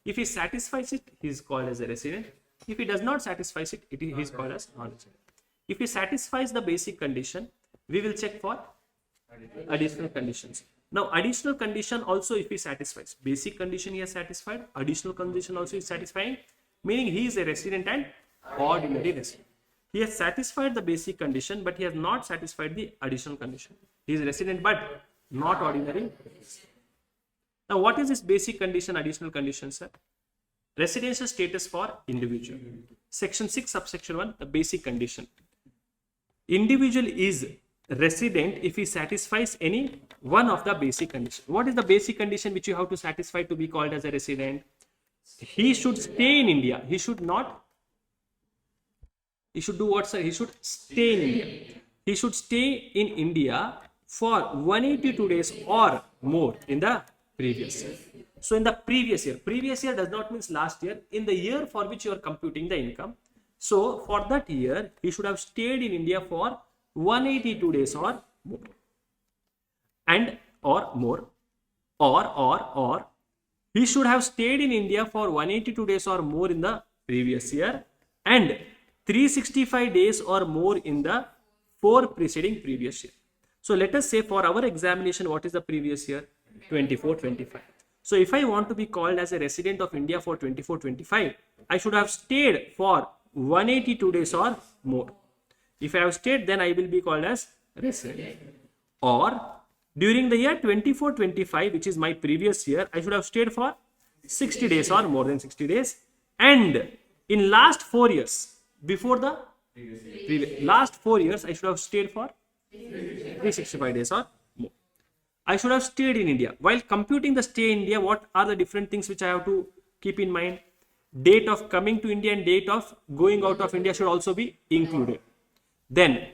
Speaker 1: if he satisfies it, he is called as a resident. If he does not satisfy it, he is called as non-resident. If he satisfies the basic condition, we will check for additional conditions. Now, additional condition also, if he satisfies basic condition, he has satisfied, additional condition also is satisfying, meaning he is a resident and ordinary resident. He has satisfied the basic condition, but he has not satisfied the additional condition. He is resident but not ordinary. Now, what is this basic condition, additional condition, sir? Residential status for individual. Section 6, subsection 1, the basic condition. Individual is resident if he satisfies any one of the basic conditions. What is the basic condition which you have to satisfy to be called as a resident? He should stay in India. He should not. He should do what, sir? He should stay in India. He should stay in India for 182 days or more in the previous year. So in the previous year does not mean last year, in the year for which you are computing the income. So for that year, he should have stayed in India for 182 days or more. And or more. Or he should have stayed in India for 182 days or more in the previous year and 365 days or more in the 4 preceding previous year. So let us say for our examination, what is the previous year? 24-25. So if I want to be called as a resident of India for 24-25, I should have stayed for 182 days or more. If I have stayed, then I will be called as resident. Or during the year 24-25, which is my previous year, I should have stayed for 60 days or more than 60 days. And in last 4 years, before the last 4 years, I should have stayed for 365 days or more. I should have stayed in India. While computing the stay in India, what are the different things which I have to keep in mind? Date of coming to India and date of going out of India should also be included. Then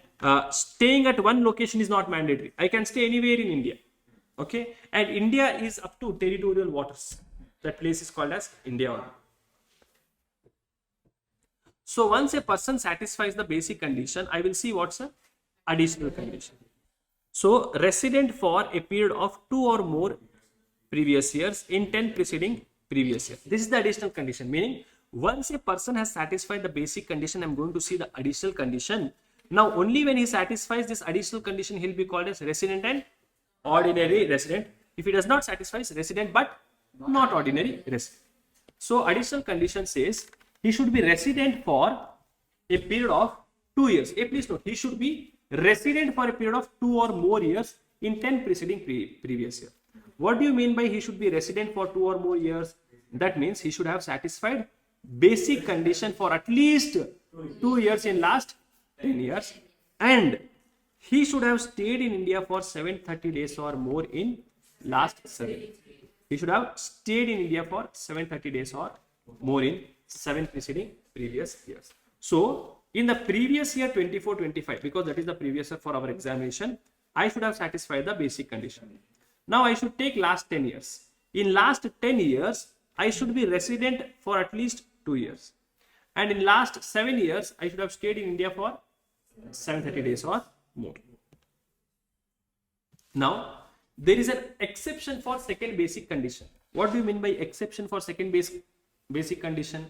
Speaker 1: staying at one location is not mandatory. I can stay anywhere in India. Okay, and India is up to territorial waters. That place is called as India only. So once a person satisfies the basic condition, I will see what's the additional condition. So resident for a period of 2 or more previous years in 10 preceding previous years. This is the additional condition, meaning once a person has satisfied the basic condition, I'm going to see the additional condition. Now only when he satisfies this additional condition, he'll be called as resident and ordinary resident. If he does not satisfy, resident but not ordinary resident. So additional condition says he should be resident for a period of 2 years. Please note, he should be resident for a period of 2 or more years in 10 preceding previous year. What do you mean by he should be resident for 2 or more years? That means he should have satisfied basic condition for at least 2 years in last 10 years, and he should have stayed in India for 730 days or more in last 7. He should have stayed in India for 730 days or more in 7 preceding previous years. So in the previous year 24-25, because that is the previous year for our examination, I should have satisfied the basic condition. Now I should take last 10 years. In last 10 years, I should be resident for at least 2 years. And in last 7 years, I should have stayed in India for 730 days or more. Now, there is an exception for second basic condition. What do you mean by exception for second basic condition?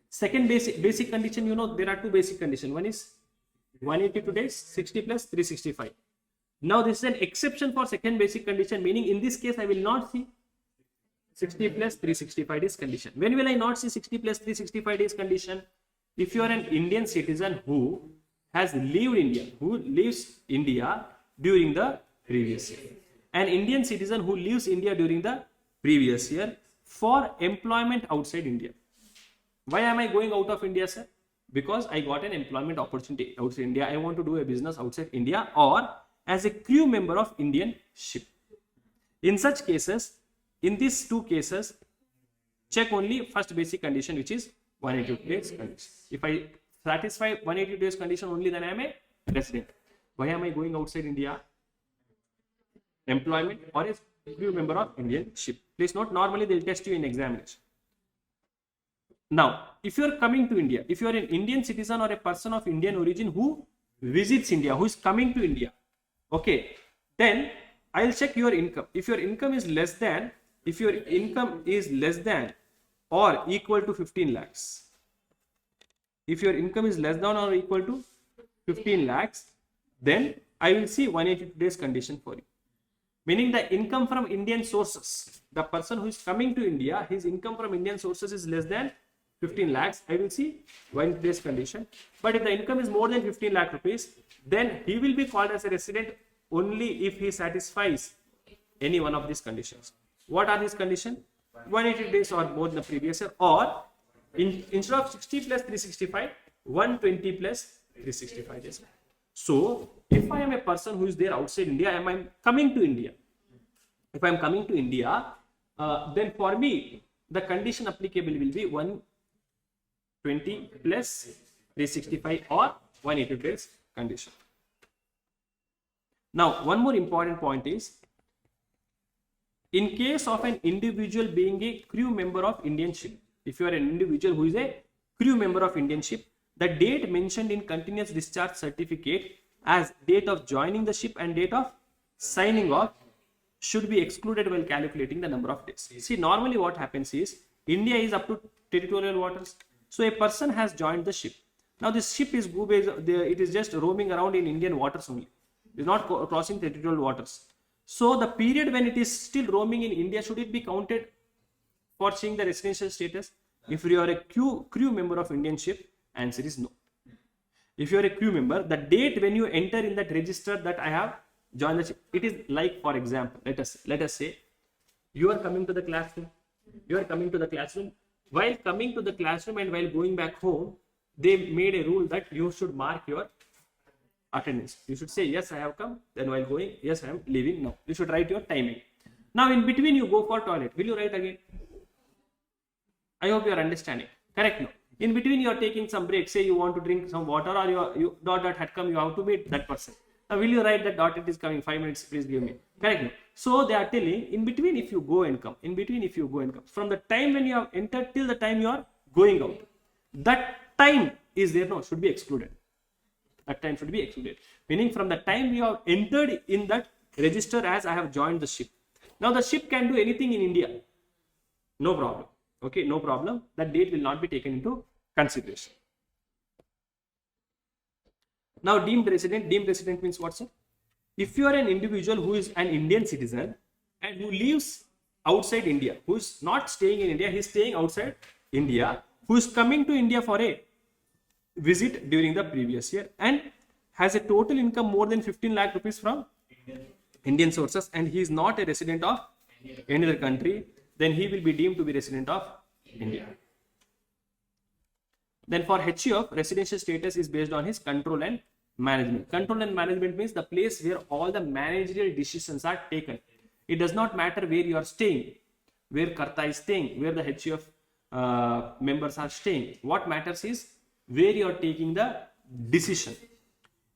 Speaker 1: Second basic condition, you know, there are 2 basic conditions. One is 182 days, 60 plus 365. Now, this is an exception for second basic condition, meaning in this case, I will not see 60 plus 365 days condition. When will I not see 60 plus 365 days condition? If you are an Indian citizen who has lives India during the previous year. An Indian citizen who leaves India during the previous year for employment outside India. Why am I going out of India, sir? Because I got an employment opportunity outside India. I want to do a business outside India, or as a crew member of Indian ship. In such cases, in these 2 cases, check only first basic condition, which is 182 days condition. If I satisfy 182 days condition only, then I am a resident. Why am I going outside India? Employment or a crew member of Indian ship. Please note, normally they will test you in examination. Now, if you are coming to India, if you are an Indian citizen or a person of Indian origin who visits India, who is coming to India, okay, then I will check your income. If your income is less than or equal to 15 lakhs, if your income is less than or equal to 15 lakhs, then I will see 182 days condition for you. Meaning the income from Indian sources, the person who is coming to India, his income from Indian sources is less than 15 lakhs, I will see 182 days condition. But if the income is more than 15 lakh rupees, then he will be called as a resident only if he satisfies any one of these conditions. What are these conditions? 180 days or more than the previous year, or instead of 60 plus 365, 120 plus 365 days. So, if I am a person who is there outside India, I am coming to India. If I am coming to India, then for me, the condition applicable will be 120 plus 365 or 180 days condition. Now, one more important point is, in case of an individual being a crew member of Indian ship, if you are an individual who is a crew member of Indian ship, the date mentioned in continuous discharge certificate as date of joining the ship and date of signing off should be excluded while calculating the number of days. See, normally what happens is, India is up to territorial waters. So a person has joined the ship. Now this ship is it is just roaming around in Indian waters only. It is not crossing territorial waters. So the period when it is still roaming in India, should it be counted for seeing the residential status? If you are a crew member of Indian ship, answer is no. If you are a crew member, the date when you enter in that register that I have joined the ship, it is like, for example, let us say you are coming to the classroom. While coming to the classroom and while going back home, they made a rule that you should mark your attendance. You should say, yes, I have come. Then while going, yes, I am leaving now. You should write your timing. Now in between you go for toilet. Will you write again? I hope you are understanding. Correct? No. In between you are taking some break. Say you want to drink some water, or you had come, you have to meet that person. Now, will you write that dot it is coming 5 minutes? Please give me. Correct me. So they are telling in between if you go and come, from the time when you have entered till the time you are going out, that time is there, no, should be excluded. That time should be excluded. Meaning from the time you have entered in that register as I have joined the ship. Now the ship can do anything in India. No problem. Okay, no problem. That date will not be taken into consideration. Now deemed resident means what, sir? If you are an individual who is an Indian citizen and who lives outside India, who is not staying in India, he is staying outside India, who is coming to India for a visit during the previous year and has a total income more than 15 lakh rupees from Indian sources, and he is not a resident of any other country, then he will be deemed to be resident of India. Then for HUF, residential status is based on his control and management. Control and management means the place where all the managerial decisions are taken. It does not matter where you are staying, where Karta is staying, where the HUF members are staying. What matters is where you are taking the decision.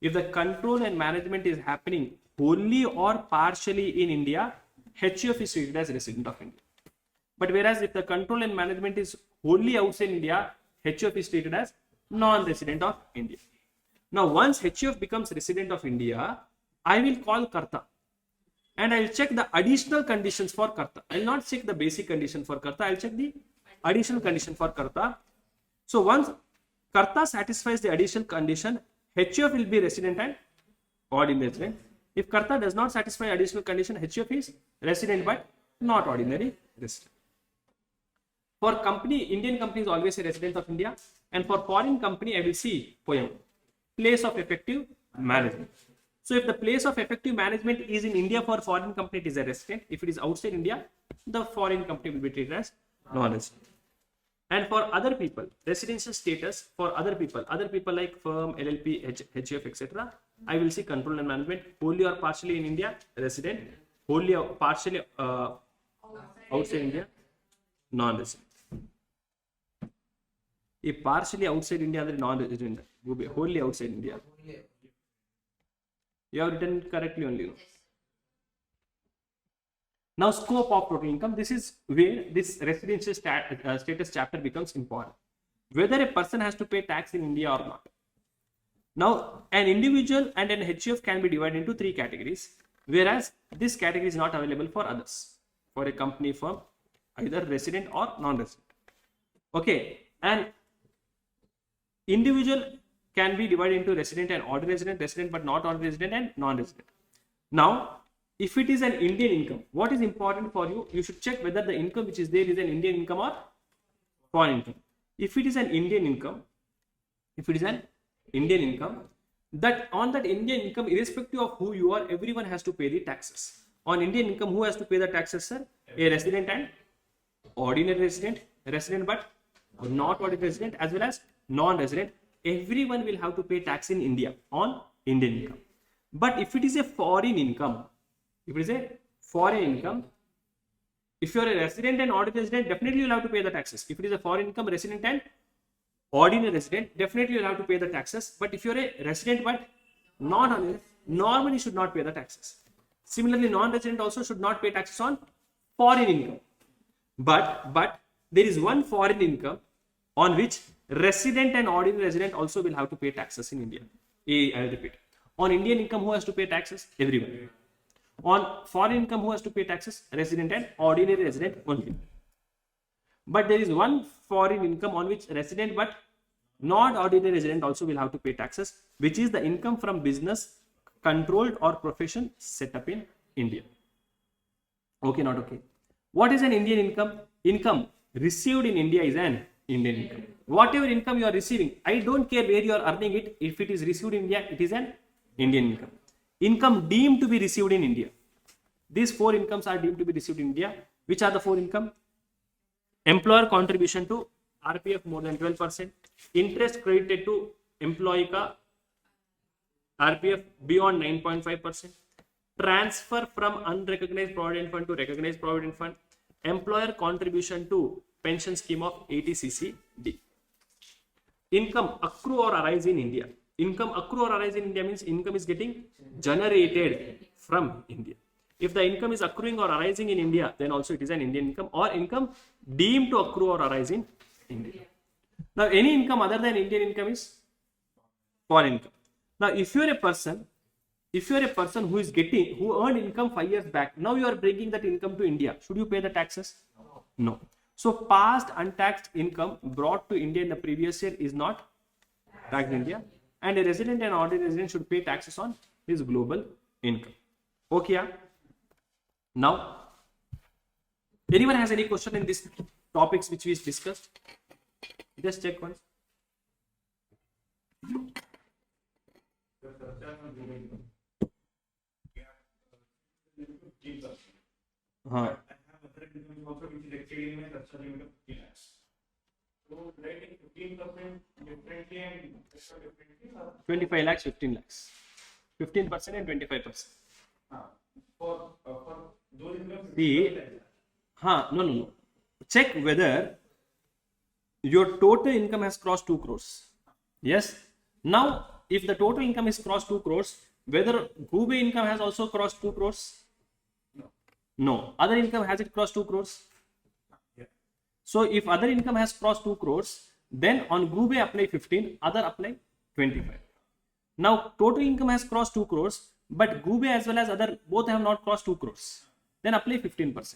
Speaker 1: If the control and management is happening wholly or partially in India, HUF is treated as resident of India. But whereas if the control and management is wholly outside India, HUF is treated as non-resident of India. Now once HUF becomes resident of India, I will call Karta and I will check the additional conditions for Karta. I will not check the basic condition for Karta, I will check the additional condition for Karta. So once Karta satisfies the additional condition, HUF will be resident and ordinary resident. If Karta does not satisfy additional condition, HUF is resident but not ordinary resident. For company, Indian company is always a resident of India, and for foreign company, I will see poem, place of effective management. So if the place of effective management is in India for foreign company, it is a resident. If it is outside India, the foreign company will be treated as non-resident. And for other people, residential status for other people like firm, LLP, HUF, etc. I will see control and management, wholly or partially in India, resident, wholly or partially outside India, non-resident. If partially outside India, then non-resident, wholly outside India. You have written correctly only. No? Now, scope of total income. This is where this residential status chapter becomes important. Whether a person has to pay tax in India or not. Now, an individual and an HUF can be divided into 3 categories, whereas this category is not available for others. For a company, firm, either resident or non-resident. Okay, and individual can be divided into resident and ordinary resident but not ordinary resident and non-resident. Now, if it is an Indian income, what is important for you? You should check whether the income which is there is an Indian income or foreign income. If it is an Indian income, that on that Indian income, irrespective of who you are, everyone has to pay the taxes. On Indian income, who has to pay the taxes, sir? A resident and ordinary resident but not ordinary resident, as well as non-resident. Everyone will have to pay tax in India on Indian income. But if it is a foreign income, if you are a resident and ordinary resident, definitely you will have to pay the taxes. If it is a foreign income, resident and ordinary resident, definitely you will have to pay the taxes. But if you are a resident but not ordinary, normally should not pay the taxes. Similarly, non-resident also should not pay taxes on foreign income. But there is one foreign income on which resident and ordinary resident also will have to pay taxes in India. I will repeat. On Indian income, who has to pay taxes? Everyone. On foreign income, who has to pay taxes? Resident and ordinary resident only. But there is one foreign income on which resident but not ordinary resident also will have to pay taxes, which is the income from business controlled or profession set up in India. Okay, not okay. What is an Indian income? Income received in India is an Indian income. Whatever income you are receiving, I don't care where you are earning it. If it is received in India, it is an Indian income. Income deemed to be received in India. These 4 incomes are deemed to be received in India. Which are the 4 income? Employer contribution to RPF more than 12%. Interest credited to employee ka RPF beyond 9.5%. Transfer from unrecognized provident fund to recognized provident fund. Employer contribution to pension scheme of 80cc D. Income accrue or arise in India. income accrue or arise in India means income is getting generated from India. If the income is accruing or arising in India, then also it is an Indian income or income deemed to accrue or arise in India. Now, any income other than Indian income is foreign income. Now, if you are a person who earned income 5 years back, now you are bringing that income to India, should you pay the taxes? No. So, past untaxed income brought to India in the previous year is not taxed in India, and a resident and ordinary resident should pay taxes on his global income. Okay, yeah? Now, anyone has any question in these topics which we discussed? Just check once. Huh. 25 lakhs, 15 lakhs. 15% and 25%. See, no. Check whether your total income has crossed 2 crores. Yes. Now, if the total income is crossed 2 crores, whether Gube income has also crossed 2 crores? No. Other income, has it crossed 2 crores? Yeah. So, if other income has crossed 2 crores, then on Gube apply 15, other apply 25. Now, total income has crossed 2 crores, but Gube as well as other both have not crossed 2 crores. Then apply 15%.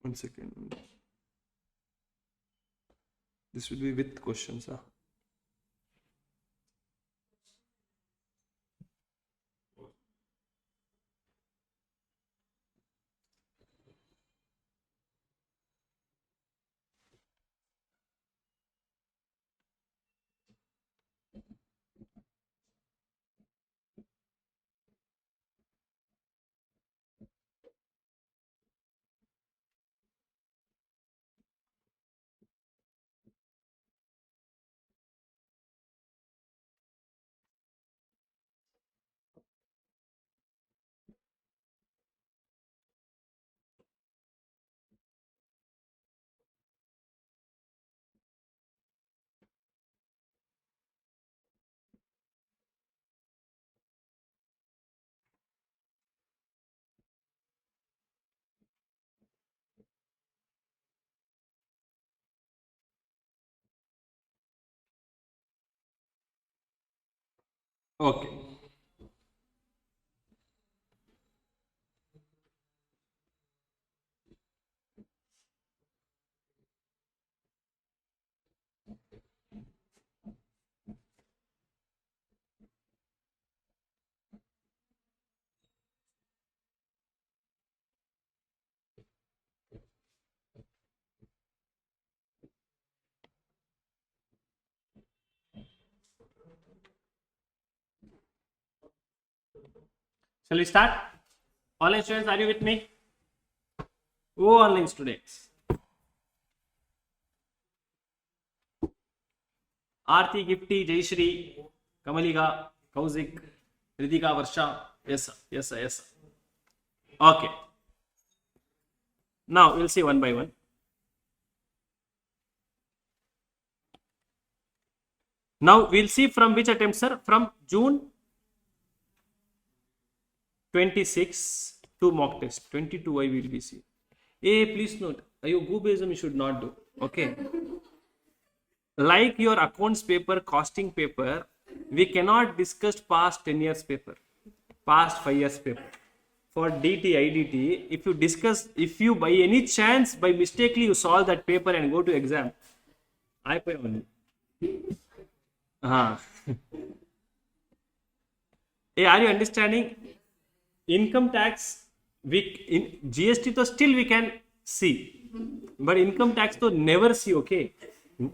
Speaker 1: One second. This will be with questions. Okay. Shall we start? Online students, are you with me? Oh, online students. Aarti, Gifty, Jayashri, Kamaliga, Kauzik, Ritika, Varsha. Yes, sir. Okay. Now, we'll see one by one. Now, we'll see from which attempt, sir? From June 26 to mock test. 22 I will be see. Please note, Goobism you should not do. Okay. Like your accounts paper, costing paper, we cannot discuss past 10 years paper, past 5 years paper. For DT, IDT, if you by any chance, by mistakenly you solve that paper and go to exam, I pay only. Are you understanding? Income tax, in GST to still we can see, but income tax to never see. Okay,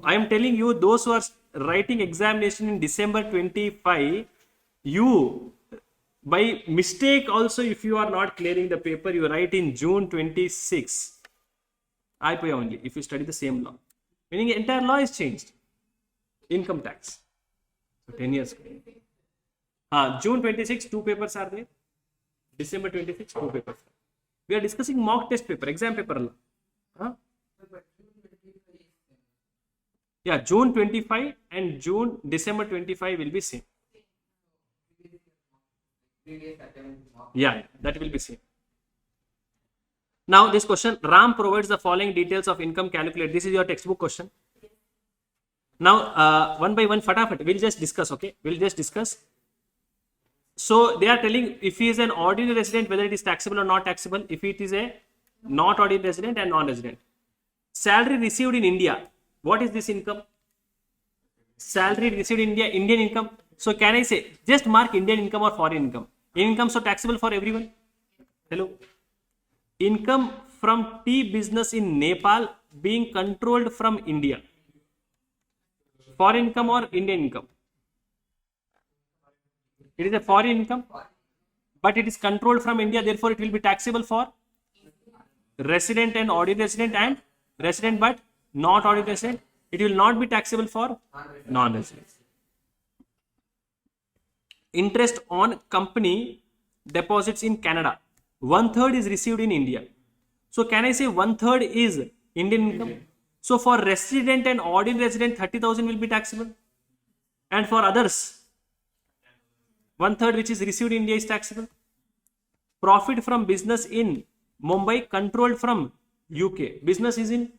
Speaker 1: I am telling you, those who are writing examination in December 25, you by mistake also, if you are not clearing the paper, you write in June 26. I pay only if you study the same law, meaning entire law is changed. income tax. So 10 years. June 26, 2 papers are there. December 26, 2 papers. We are discussing mock test paper, exam paper. Huh? Yeah, June 25 and December 25 will be same. Yeah, that will be same. Now this question, Ram provides the following details of income calculated. This is your textbook question. Now one by one, fatafat, we'll just discuss, okay? We'll just discuss. So they are telling if he is an ordinary resident, whether it is taxable or not taxable, if it is a not ordinary resident and non-resident. Salary received in India. What is this income? Salary received in India, Indian income. So can I say, just mark Indian income or foreign income? Income so taxable for everyone. Hello. Income from tea business in Nepal being controlled from India. Foreign income or Indian income? It is a foreign income, but it is controlled from India, therefore it will be taxable for resident and ordinary resident and resident but not ordinary resident. It will not be taxable for non-residents. Interest on company deposits in Canada. 1/3 is received in India. So can I say 1/3 is Indian income? So for resident and ordinary resident, 30,000 will be taxable. And for others, 1/3 which is received in India is taxable. Profit from business in Mumbai controlled from UK. Business is in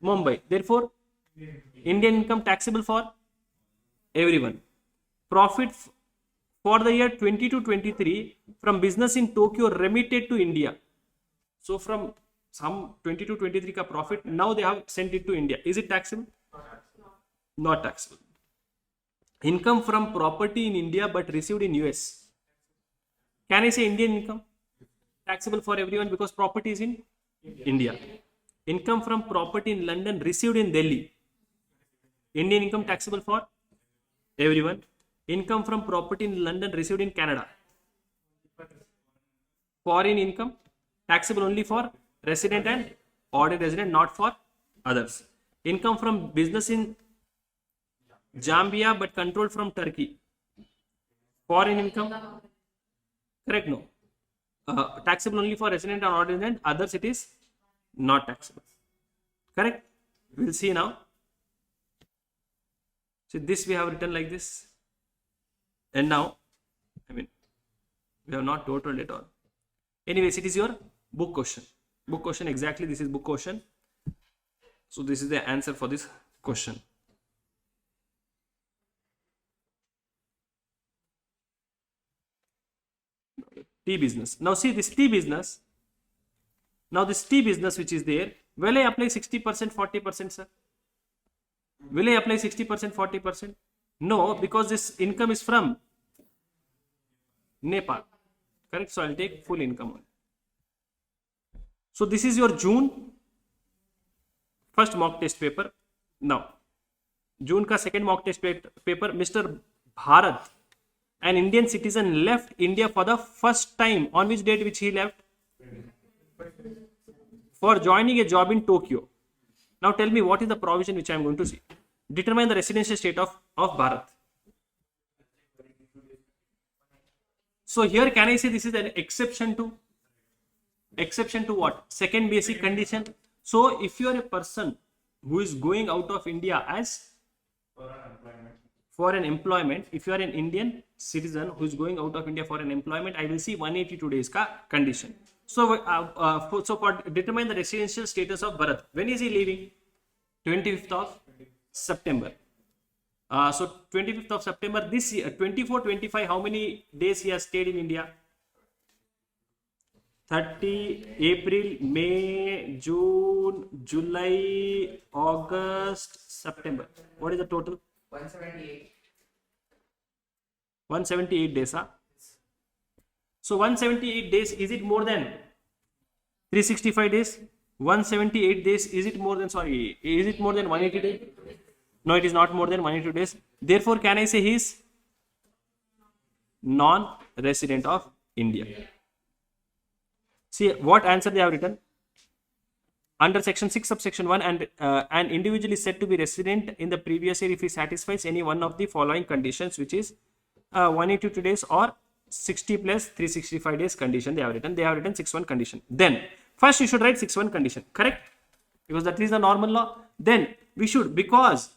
Speaker 1: Mumbai. Therefore, Indian income taxable for everyone. Profit for the year 22-23 from business in Tokyo remitted to India. So from some 22-23 ka profit, now they have sent it to India. Is it taxable? Not taxable. Income from property in India but received in US. Can I say Indian income? Taxable for everyone because property is in India. Income from property in London received in Delhi. Indian income taxable for everyone. Income from property in London received in Canada. Foreign income taxable only for resident and ordinary resident, not for others. Income from business in Zambia but controlled from Turkey. Foreign income, correct? No. Taxable only for resident and ordinary resident, others it is not taxable. Correct? We'll see now. So this we have written like this. And now, we have not totaled it all. Anyways, it is your book question. Book question, exactly this is book question. So this is the answer for this question. Tea business. Now see this tea business. Now this tea business which is there, will I apply 60%, 40%, sir? Will I apply 60%, 40%? No, because this income is from Nepal. Correct? So I'll take full income on. So this is your June first mock test paper. Now, June ka second mock test paper, Mr. Bharat, an Indian citizen, left India for the first time. On which date which he left? For joining a job in Tokyo. Now tell me what is the provision which I am going to see. Determine the residential state of Bharat. So here can I say this is an exception to what? Second basic condition. So if you are a person who is going out of India as for an employment, if you are an Indian citizen who is going out of India for an employment, I will see 182 days ka condition. So, for determine the residential status of Bharat. When is he leaving? 25th of September. So 25th of September this year, 24-25, how many days he has stayed in India? 30 April, May, June, July, August, September. What is the total?
Speaker 2: 178.
Speaker 1: 178 days, huh? So 178 days, is it more than 365 days? 178 days, is it more than 180 days? No, it is not more than 182 days. Therefore, can I say he is non-resident of India? See what answer they have written. under section 6 subsection 1, and an individual is said to be resident in the previous year if he satisfies any one of the following conditions, which is 182 days or 60 plus 365 days condition. They have written 6.1 condition. Then first you should write 6.1 condition, correct? Because that is the normal law. Then we should, because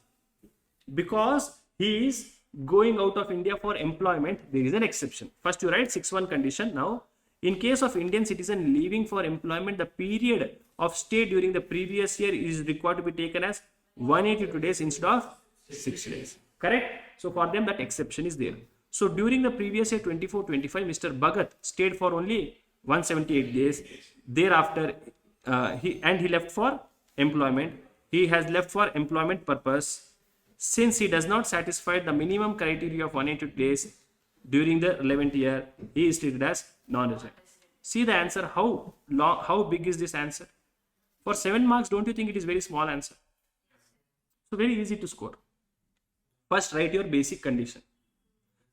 Speaker 1: he is going out of India for employment, there is an exception. First you write 6.1 condition. Now, in case of Indian citizen leaving for employment, the period of stay during the previous year is required to be taken as 182 days instead of 60 days. Correct? So for them that exception is there. So during the previous year 24-25, Mr. Bhagat stayed for only 178 days. Thereafter, he left for employment. He has left for employment purpose. Since he does not satisfy the minimum criteria of 182 days during the 11th year, he is treated as non-resident. See the answer, how big is this answer? For 7 marks, don't you think it is very small answer? So very easy to score. First write your basic condition.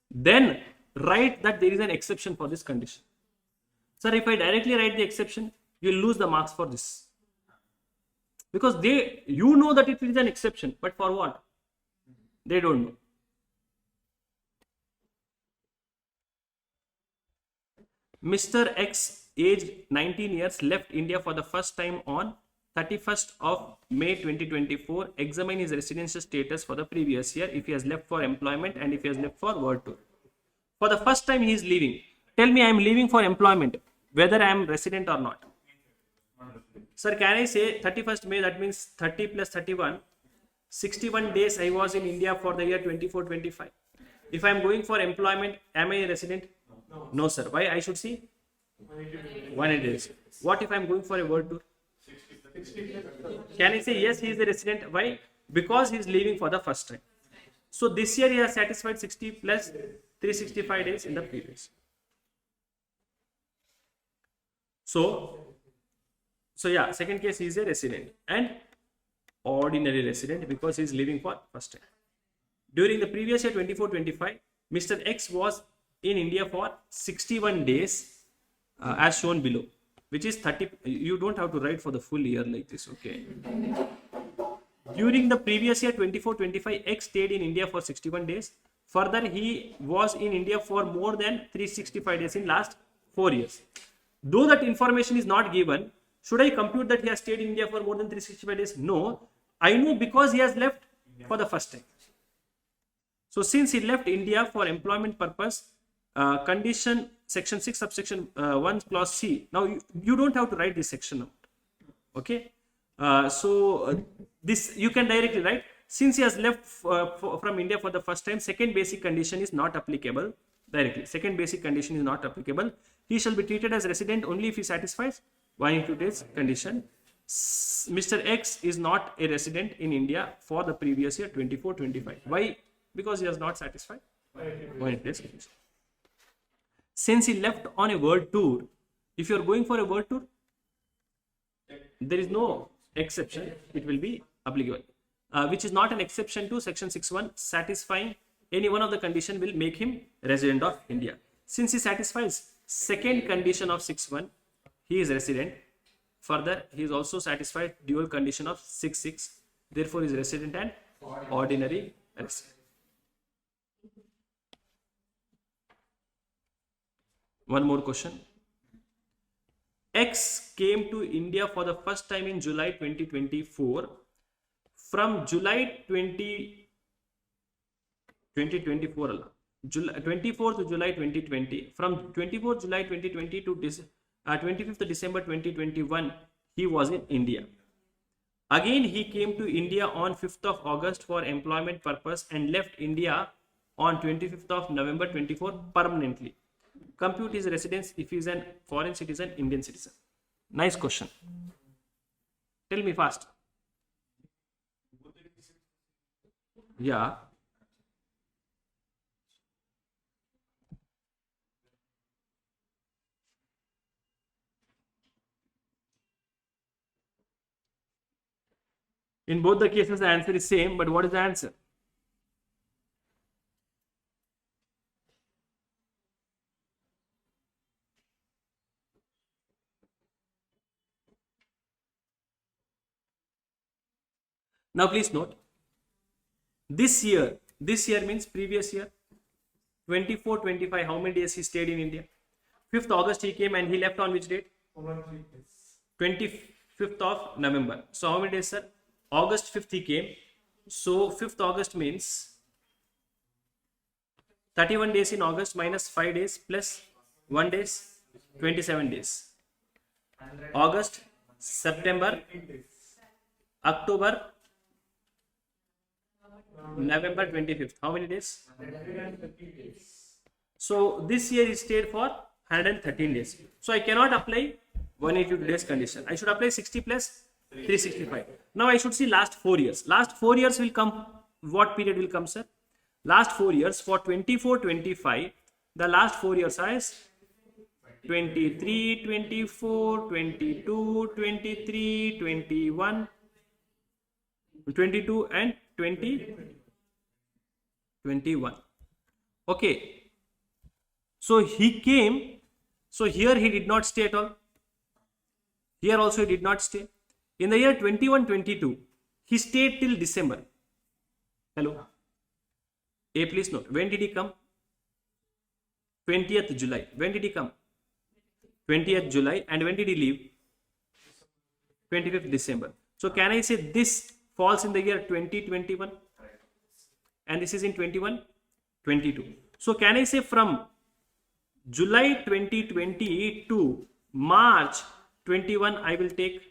Speaker 1: Then write that there is an exception for this condition. Sir, if I directly write the exception, you will lose the marks for this. Because you know that it is an exception, but for what? They don't know. Mr. X, aged 19 years, left India for the first time on 31st of May 2024. Examine his residential status for the previous year if he has left for employment and if he has left for work tour. For the first time he is leaving. Tell me I am leaving for employment, whether I am resident or not. Sir, can I say 31st May, that means 30 plus 31, 61 days I was in India for the year 24-25. If I am going for employment, am I a resident? No, sir. Why I should see? 180 days. What if I am going for a world tour? Can I say yes, he is a resident? Why? Because he is leaving for the first time. So this year he has satisfied 60 plus 365 days in the previous. So yeah, second case he is a resident and ordinary resident because he is leaving for first time. During the previous year 24-25, Mr. X was in India for 61 days as shown below, which is 30. You don't have to write for the full year like this, okay? During the previous year 24-25, X stayed in India for 61 days. Further, he was in India for more than 365 days in last 4 years. Though that information is not given, should I compute that he has stayed in India for more than 365 days? No, I know because he has left for the first time. So since he left India for employment purpose, condition section 6 subsection 1 clause C. Now you don't have to write this section out. Okay. This you can directly write. Since he has left from India for the first time, second basic condition is not applicable directly. Second basic condition is not applicable. He shall be treated as resident only if he satisfies 182 days condition. Mr. X is not a resident in India for the previous year 24-25. Why? Because he has not satisfied 182 days condition. Since he left on a world tour, if you are going for a world tour, there is no exception, it will be applicable, which is not an exception to section 6.1. Satisfying any one of the condition will make him resident of India. Since he satisfies second condition of 6.1, he is resident. Further, he is also satisfied dual condition of 6.6. Therefore, he is resident and ordinary resident. One more question. X came to India for the first time in July 2024. From July 2024, 24 to July 2020. From 24 July 2020 to 25th December 2021, he was in India. Again, he came to India on 5th of August for employment purpose and left India on 25th of November 24 permanently. Compute his residence if he is a foreign citizen, Indian citizen. Nice question. Tell me fast. Yeah. In both the cases, the answer is same, but what is the answer? Now please note, this year means previous year, 24-25, how many days he stayed in India? 5th August he came and he left on which date? 25th of November. So how many days, sir? August 5th he came. So 5th August means 31 days in August minus 5 days plus 1 days, 27 days. August, September, October, November 25th. How many days? So this year he stayed for 113 days. So I cannot apply 182 days condition. I should apply 60 plus 365. Now I should see last 4 years. Last 4 years will come. What period will come, sir? Last 4 years for 24-25. The last 4 years is 23, 24, 22, 23, 21, 22 and 20, 21. Okay. So he came. So here he did not stay at all. Here also he did not stay. In the year 21-22, he stayed till December. Hello. A, please note. When did he come? 20th July. When did he come? 20th July. And when did he leave? 25th December. So can I say this falls in the year 2021? And this is in 21-22. So can I say from July 2020 to March 21 I will take?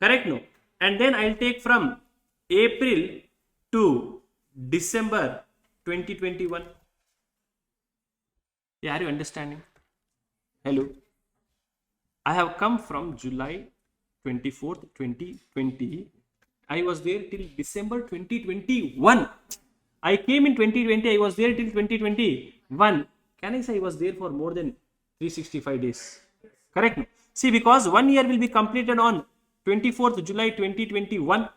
Speaker 1: Correct? No. And then I'll take from April to December 2021. Yeah, are you understanding? Hello. I have come from July 24th, 2020. I was there till December 2021. I came in 2020. I was there till 2021. Can I say I was there for more than 365 days? Correct? See, because 1 year will be completed on 24th July 2021.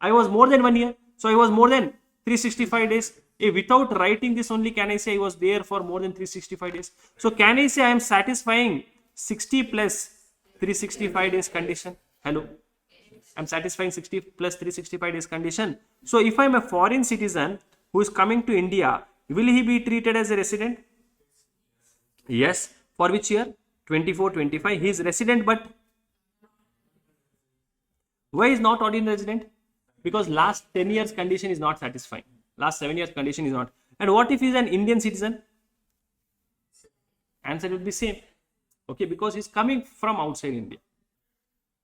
Speaker 1: I was more than 1 year. So I was more than 365 days. Without writing this only, can I say I was there for more than 365 days? So can I say I am satisfying 60 plus 365 days condition? Hello. I am satisfying 60 plus 365 days condition. So if I am a foreign citizen who is coming to India, will he be treated as a resident? Yes. For which year? 24-25. He is resident, but why is not ordinary resident? Because last 10 years condition is not satisfying. Last 7 years condition is not. And what if he is an Indian citizen? Answer would be same. Okay, because he is coming from outside India.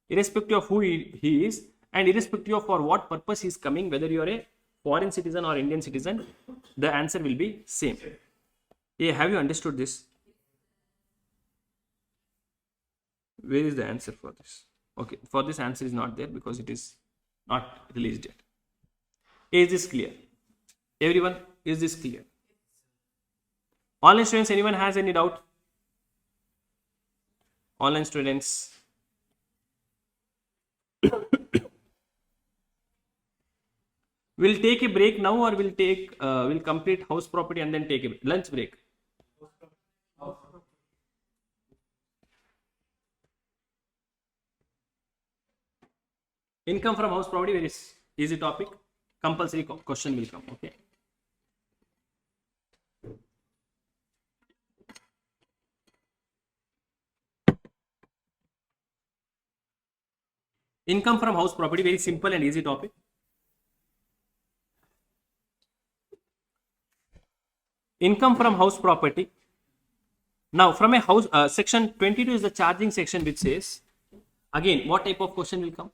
Speaker 1: Irrespective of who he is and irrespective of for what purpose he is coming, whether you are a foreign citizen or Indian citizen, the answer will be same. Have you understood this? Where is the answer for this? Okay, for this answer is not there because it is not released yet. Is this clear? Everyone, is this clear? Online students, anyone has any doubt? Online students. We'll take a break now, or we'll complete house property and then take a lunch break. Income from house property, very easy topic. Compulsory question will come. Okay. Income from house property, very simple and easy topic. Income from house property. Now, from a house, section 22 is the charging section, which says, again, what type of question will come?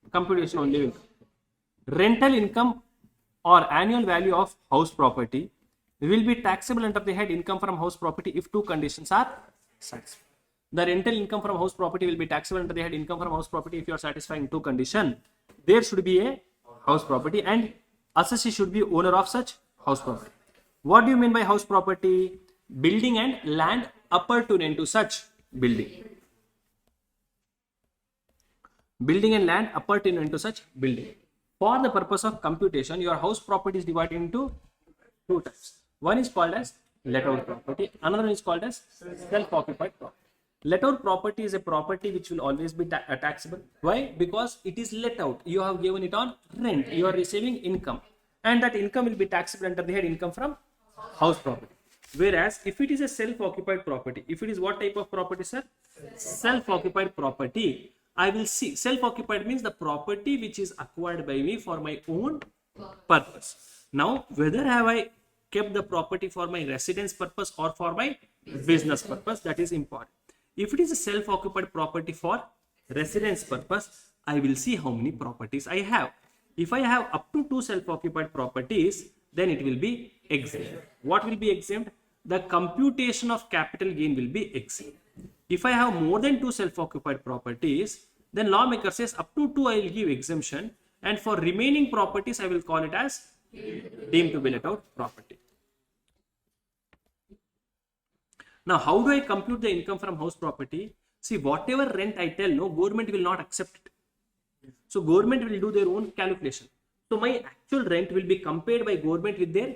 Speaker 1: Computation only will come. Rental income or annual value of house property will be taxable under the head income from house property if two conditions are satisfied. The rental income from house property will be taxable under the head income from house property if you are satisfying two conditions. There should be a house property and assessee should be owner of such house property. What do you mean by house property? Building and land appertaining to such building. Building and land appertaining to such building. For the purpose of computation, your house property is divided into two types. One is called as let out property, another one is called as self-occupied property. Let out property is a property which will always be taxable. Why? Because it is let out. You have given it on rent. You are receiving income. And that income will be taxable under the head income from house property. Whereas if it is a self-occupied property, if it is what type of property, sir? Self-occupied property. I will see. Self-occupied means the property which is acquired by me for my own purpose. Now, whether have I kept the property for my residence purpose or for my business purpose, that is important. If it is a self-occupied property for residence purpose, I will see how many properties I have. If I have up to 2 self-occupied properties, then it will be exempt. What will be exempt? The computation of capital gain will be exempt. If I have more than 2 self-occupied properties, then lawmaker says up to 2 I will give exemption, and for remaining properties I will call it as deemed to be let out property. Now, how do I compute the income from house property? See, whatever rent I tell, no, government will not accept it. So, government will do their own calculation. So, my actual rent will be compared by government with their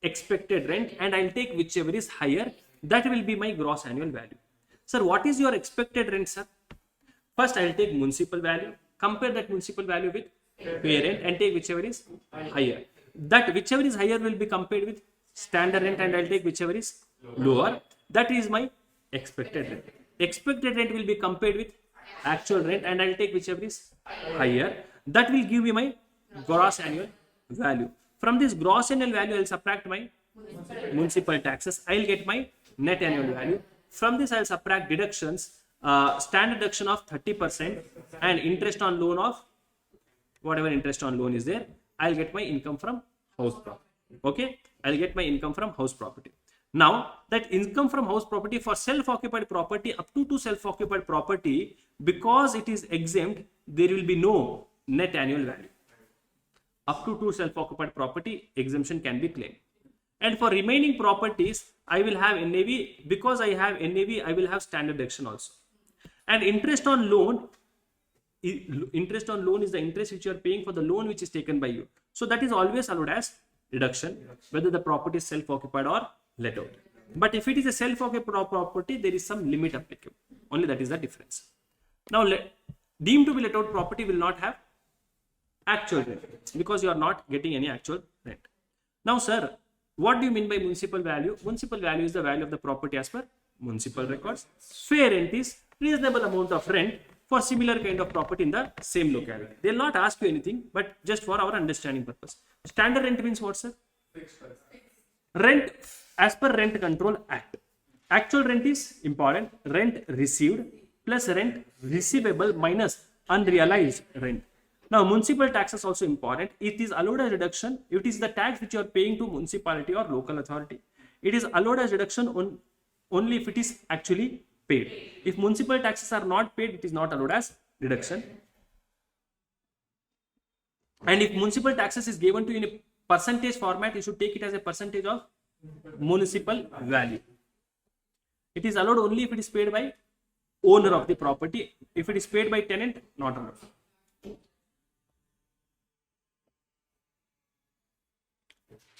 Speaker 1: expected rent, and I will take whichever is higher. That will be my gross annual value. Sir, what is your expected rent, sir? First, I will take municipal value, compare that municipal value with pay rent, and take whichever is higher. That whichever is higher will be compared with standard rent, and I will take whichever is lower. That is my expected rent. Expected rent will be compared with actual rent, and I will take whichever is higher. That will give me my gross annual value. From this gross annual value, I will subtract my municipal taxes. I will get my net annual value. From this, I will subtract deductions, standard deduction of 30% and interest on loan of whatever interest on loan is there. I will get my income from house property. Okay, I will get my income from house property. Now, that income from house property for self-occupied property up to self-occupied property, because it is exempt, there will be no net annual value. Up to self-occupied property, exemption can be claimed. And for remaining properties, I will have NAV. Because I have NAV, I will have standard deduction also. And interest on loan is the interest which you are paying for the loan which is taken by you. So that is always allowed as deduction, whether the property is self-occupied or let out. But if it is a self-occupied property, there is some limit applicable. Only that is the difference. Now, deemed to be let out property will not have actual rent because you are not getting any actual rent. Now, sir, what do you mean by municipal value? Municipal value is the value of the property as per municipal records. Fair rent is reasonable amount of rent for similar kind of property in the same locality. They will not ask you anything, but just for our understanding purpose. Standard rent means what, sir? Rent as per Rent Control Act. Actual rent is important. Rent received plus rent receivable minus unrealized rent. Now, municipal tax is also important. It is allowed as deduction. It is the tax which you are paying to municipality or local authority. It is allowed as deduction only if it is actually paid. If municipal taxes are not paid, it is not allowed as deduction. And if municipal taxes is given to you in a percentage format, you should take it as a percentage of municipal value. It is allowed only if it is paid by owner of the property. If it is paid by tenant, not allowed.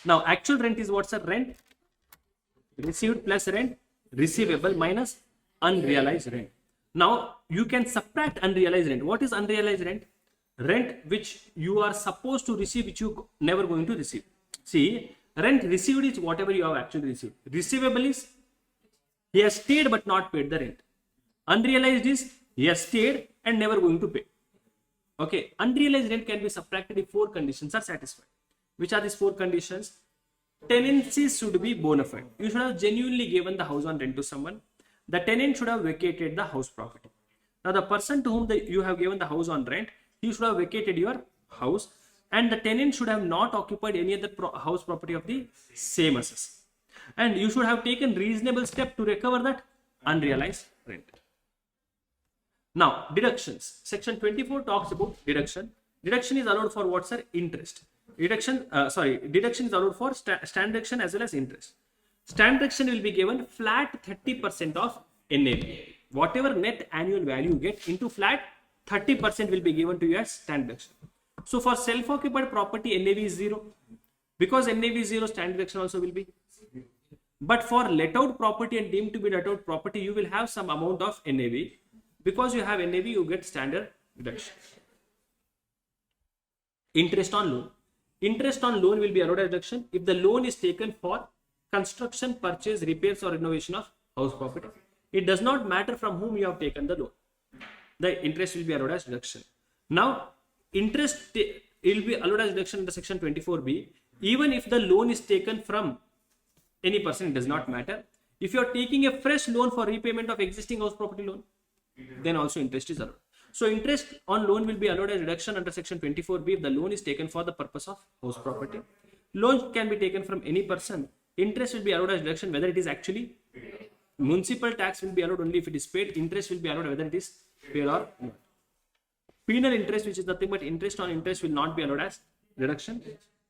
Speaker 1: Now, actual rent is what, sir? Rent received plus rent receivable minus unrealized rent. Now, you can subtract unrealized rent. What is unrealized rent? Rent which you are supposed to receive, which you never going to receive. See, rent received is whatever you have actually received. Receivable is he has stayed but not paid the rent. Unrealized is he has stayed and never going to pay. Okay, unrealized rent can be subtracted if 4 conditions are satisfied. Which are these 4 conditions? Tenancy should be bona fide. You should have genuinely given the house on rent to someone. The tenant should have vacated the house property. Now, the person to whom you have given the house on rent, he should have vacated your house, and the tenant should have not occupied any other house property of the same assess. And you should have taken reasonable step to recover that unrealized rent. Now, deductions. Section 24 talks about deduction. Deduction is allowed for what, sir? Interest. Deduction is allowed for standard deduction as well as interest. Standard deduction will be given flat 30% of NAV. Whatever net annual value you get into flat, 30% will be given to you as standard deduction. So, for self-occupied property, NAV is 0. Because NAV is 0, standard deduction also will be. But for let out property and deemed to be let out property, you will have some amount of NAV. Because you have NAV, you get standard deduction. Interest on loan. Interest on loan will be allowed as deduction if the loan is taken for construction, purchase, repairs or renovation of house property. It does not matter from whom you have taken the loan. The interest will be allowed as deduction. Now, interest will be allowed as deduction under section 24B. Even if the loan is taken from any person, it does not matter. If you are taking a fresh loan for repayment of existing house property loan, then also interest is allowed. So interest on loan will be allowed as deduction under section 24B if the loan is taken for the purpose of house property. Loan can be taken from any person. Interest will be allowed as deduction whether it is actually municipal tax will be allowed only if it is paid. Interest will be allowed whether it is paid or not. Penal interest, which is nothing but interest on interest, will not be allowed as deduction.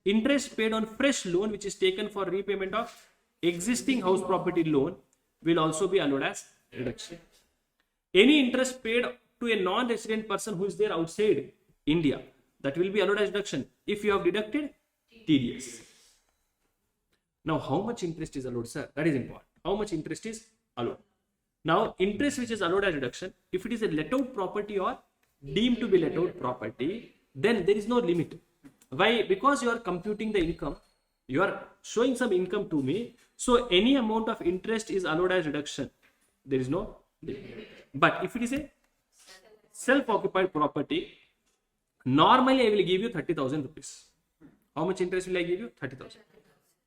Speaker 1: Interest paid on fresh loan which is taken for repayment of existing house property loan will also be allowed as deduction. Any interest paid to a non-resident person who is there outside India, that will be allowed as deduction if you have deducted TDS. Now, how much interest is allowed, sir? That is important. How much interest is allowed? Now, interest which is allowed as deduction, if it is a let out property or deemed to be let out property, then there is no limit. Why? Because you are computing the income, you are showing some income to me, so any amount of interest is allowed as deduction. There is no limit. But if it is a self-occupied property, normally I will give you 30,000 rupees. How much interest will I give you? 30,000.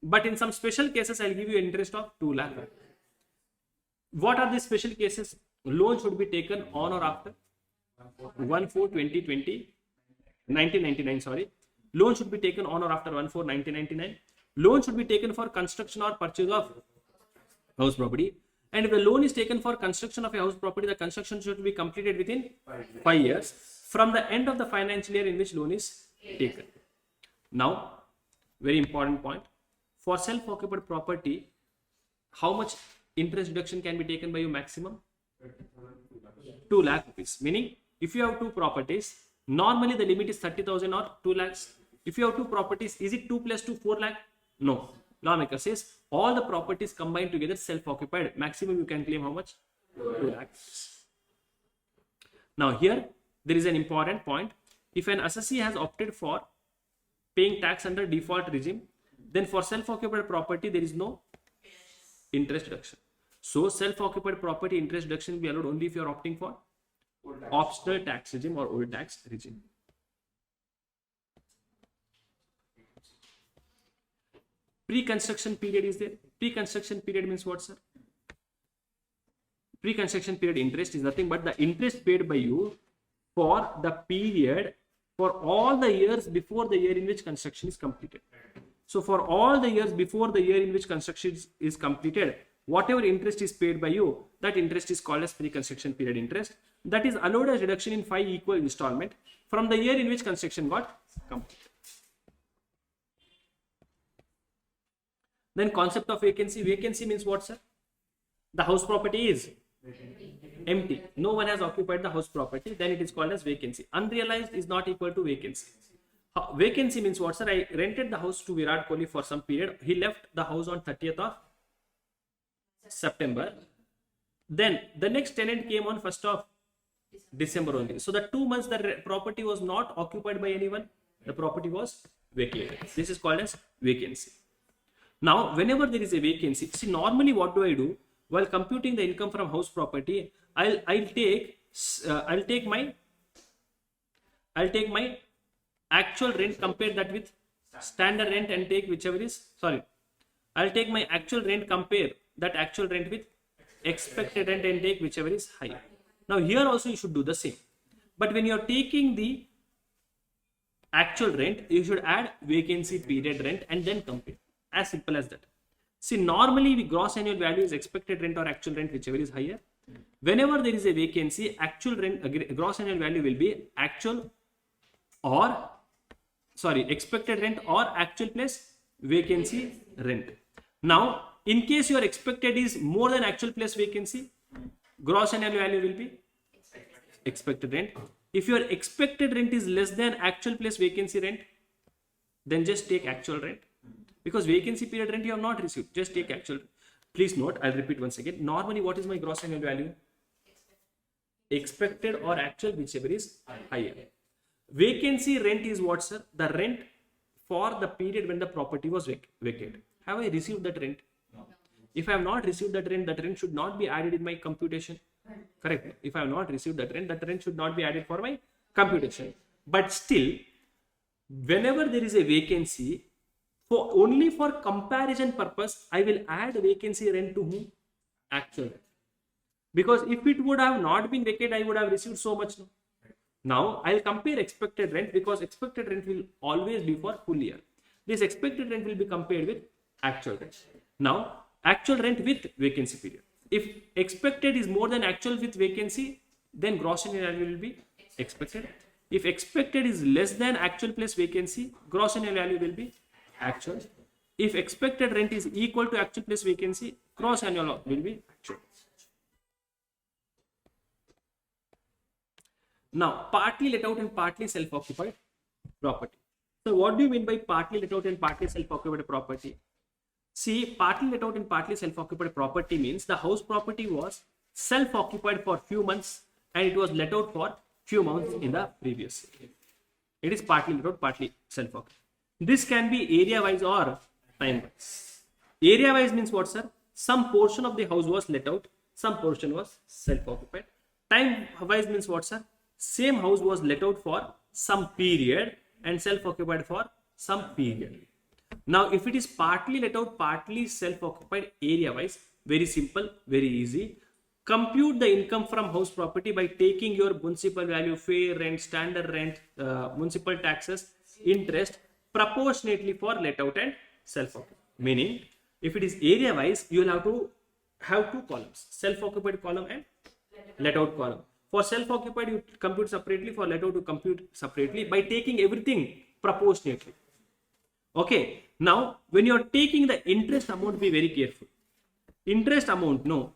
Speaker 1: But in some special cases, I will give you interest of 2 lakh. What are these special cases? Loan should be taken on or after 1/4/2020, 1999. Sorry, loan should be taken on or after 1/4/1999. Loan should be taken for construction or purchase of house property. And if the loan is taken for construction of a house property, the construction should be completed within 5 years from the end of the financial year in which loan is taken. Now, very important point. For self-occupied property, how much interest deduction can be taken by you maximum? 2 lakh rupees. Meaning, if you have 2 properties, normally the limit is 30,000 or 2 lakhs. If you have 2 properties, is it 2 plus 2 4 lakh? No. Lawmaker says all the properties combined together self-occupied. Maximum you can claim how much? 2 lakhs. Now here there is an important point. If an assessee has opted for paying tax under default regime, then for self-occupied property there is no interest deduction. So self-occupied property interest deduction will be allowed only if you are opting for optional tax regime or old tax regime. Pre-construction period is there. Pre-construction period means what, sir? Pre-construction period interest is nothing but the interest paid by you for the period for all the years before the year in which construction is completed. So for all the years before the year in which construction is completed, whatever interest is paid by you, that interest is called as pre-construction period interest. That is allowed as deduction in 5 equal installment from the year in which construction got completed. Then concept of vacancy. Vacancy means what, sir? The house property is empty. No one has occupied the house property. Then it is called as vacancy. Unrealized is not equal to vacancy. Vacancy means what, sir? I rented the house to Virat Kohli for some period. He left the house on 30th of September. Then the next tenant came on 1st of December only. So the 2 months the property was not occupied by anyone. The property was vacated. This is called as vacancy. Now, whenever there is a vacancy, see, normally what do I do? While computing the income from house property, I'll take my actual rent, compare that with standard rent and take whichever is, sorry, I'll take my actual rent, compare that actual rent with expected rent and take whichever is higher. Now here also you should do the same. But when you are taking the actual rent, you should add vacancy period rent and then compare. As simple as that. See, normally the gross annual value is expected rent or actual rent, whichever is higher. Whenever there is a vacancy, actual rent, gross annual value will be actual or, sorry, expected rent or actual plus vacancy rent. Now, in case your expected is more than actual plus vacancy, gross annual value will be expected rent. If your expected rent is less than actual plus vacancy rent, then just take actual rent. Because vacancy period rent you have not received, just take actual. Please note, I'll repeat once again. Normally, what is my gross annual value? Expected or actual, whichever is higher. Vacancy rent is what, sir? The rent for the period when the property was vacated. Have I received that rent? No. If I have not received that rent should not be added in my computation. Correct. If I have not received that rent should not be added for my computation. But still, whenever there is a vacancy, only for comparison purpose, I will add vacancy rent to whom? Actual rent. Because if it would have not been vacated, I would have received so much. No? Now, I'll compare expected rent because expected rent will always be for full year. This expected rent will be compared with actual rent. Now, actual rent with vacancy period. If expected is more than actual with vacancy, then gross annual value will be expected. If expected is less than actual plus vacancy, gross annual value will be actual. If expected rent is equal to actual plus vacancy, gross annual will be actual. Now, partly let out and partly self-occupied property. So, what do you mean by partly let out and partly self-occupied property? See, partly let out and partly self-occupied property means the house property was self-occupied for few months and it was let out for few months in the previous year. It is partly let out, partly self-occupied. This can be area-wise or time-wise. Area-wise means what, sir? Some portion of the house was let out, some portion was self-occupied. Time-wise means what, sir? Same house was let out for some period and self-occupied for some period. Now, if it is partly let out, partly self-occupied area-wise, very simple, very easy. Compute the income from house property by taking your municipal value, fair rent, standard rent, municipal taxes, interest proportionately for let out and self-occupied. Meaning, if it is area-wise, you will have to have two columns, self-occupied column and let out column. For self-occupied, you compute separately. For let out, you compute separately by taking everything proportionately. Okay. Now, when you are taking the interest amount, be very careful. Interest amount, no.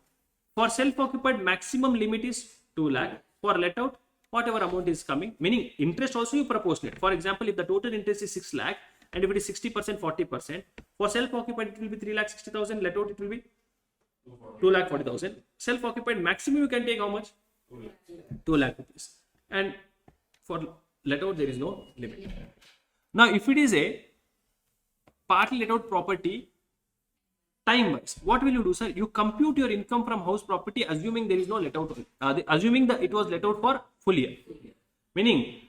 Speaker 1: For self-occupied, maximum limit is 2 lakh. For let out, whatever amount is coming, meaning interest also you proportionate. For example, if the total interest is 6 lakh and if it is 60%, 40%, for self-occupied, it will be 3,60,000. Let out, it will be 2,40,000. Self-occupied, maximum you can take how much? 2 lakh rupees. And for let out, there is no limit. Now, if it is a partly let out property, time wise, what will you do, sir? You compute your income from house property assuming there is no let out, assuming that it was let out for full year. Meaning,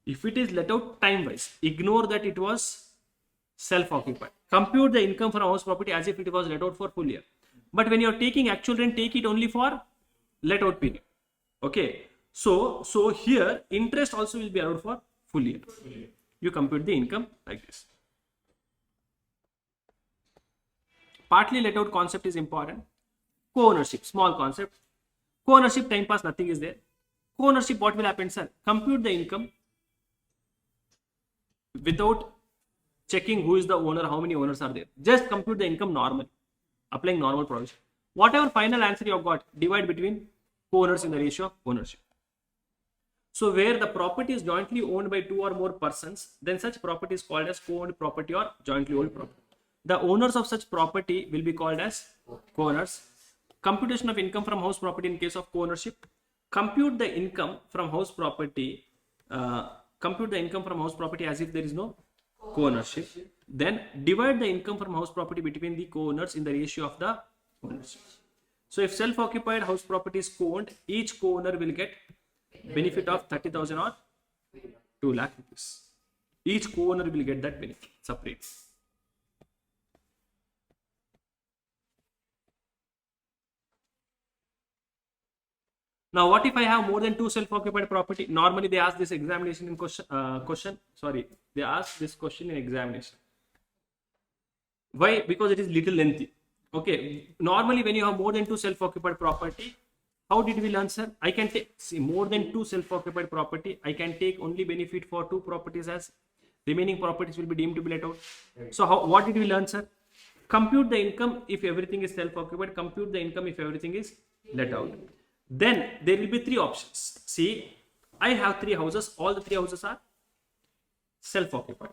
Speaker 1: if it is let out time wise, ignore that it was self-occupied. Compute the income from house property as if it was let out for full year. But when you are taking actual rent, take it only for let out period. Okay. So here interest also will be allowed for full year. You compute the income like this. Partly let out concept is important. Co-ownership, small concept. Co-ownership, time pass, nothing is there. Co-ownership, what will happen, sir? Compute the income without checking who is the owner, how many owners are there. Just compute the income normally, applying normal provision. Whatever final answer you have got, divide between co-owners in the ratio of ownership. So where the property is jointly owned by 2 or more persons, then such property is called as co-owned property or jointly owned property. The owners of such property will be called as co-owners. Computation of income from house property in case of co-ownership. Compute the income from house property. Compute the income from house property as if there is no co-ownership. Then divide the income from house property between the co-owners in the ratio of the ownership. So if self-occupied house property is co-owned, each co-owner will get benefit of 30,000 or 2 lakh rupees. Each co-owner will get that benefit separate. Now, what if I have more than 2 self-occupied property? Normally, they ask this examination in they ask this question in examination. Why? Because it is little lengthy. Okay. Normally, when you have more than 2 self-occupied property, how did we learn, sir? I can take more than 2 self-occupied property. I can take only benefit for 2 properties as remaining properties will be deemed to be let out. So, what did we learn, sir? Compute the income if everything is self-occupied. Compute the income if everything is let out. Then there will be 3 options. See, I have 3 houses. All the 3 houses are self-occupied.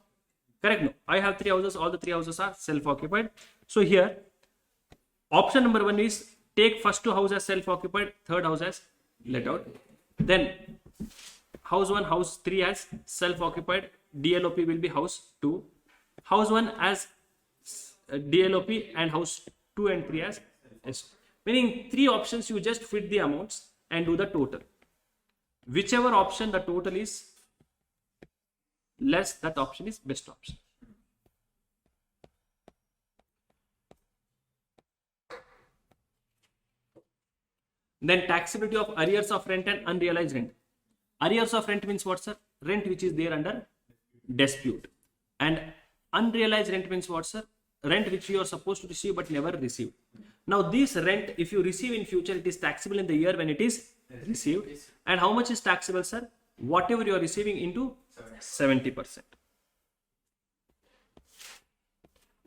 Speaker 1: Correct? No. I have 3 houses. All the 3 houses are self-occupied. So here, Option number 1 is take first two house as self-occupied, third house as let out. Then house 1, house 3 as self-occupied, DLOP will be house 2. House 1 as DLOP and house 2 and 3 as S. Meaning 3 options, you just fit the amounts and do the total. Whichever option the total is less, that option is best option. Then taxability of arrears of rent and unrealized rent. Arrears of rent means what, sir? Rent which is there under dispute. And unrealized rent means what, sir? Rent which you are supposed to receive but never received. Now this rent, if you receive in future, it is taxable in the year when it is received. And how much is taxable, sir? Whatever you are receiving into 70%.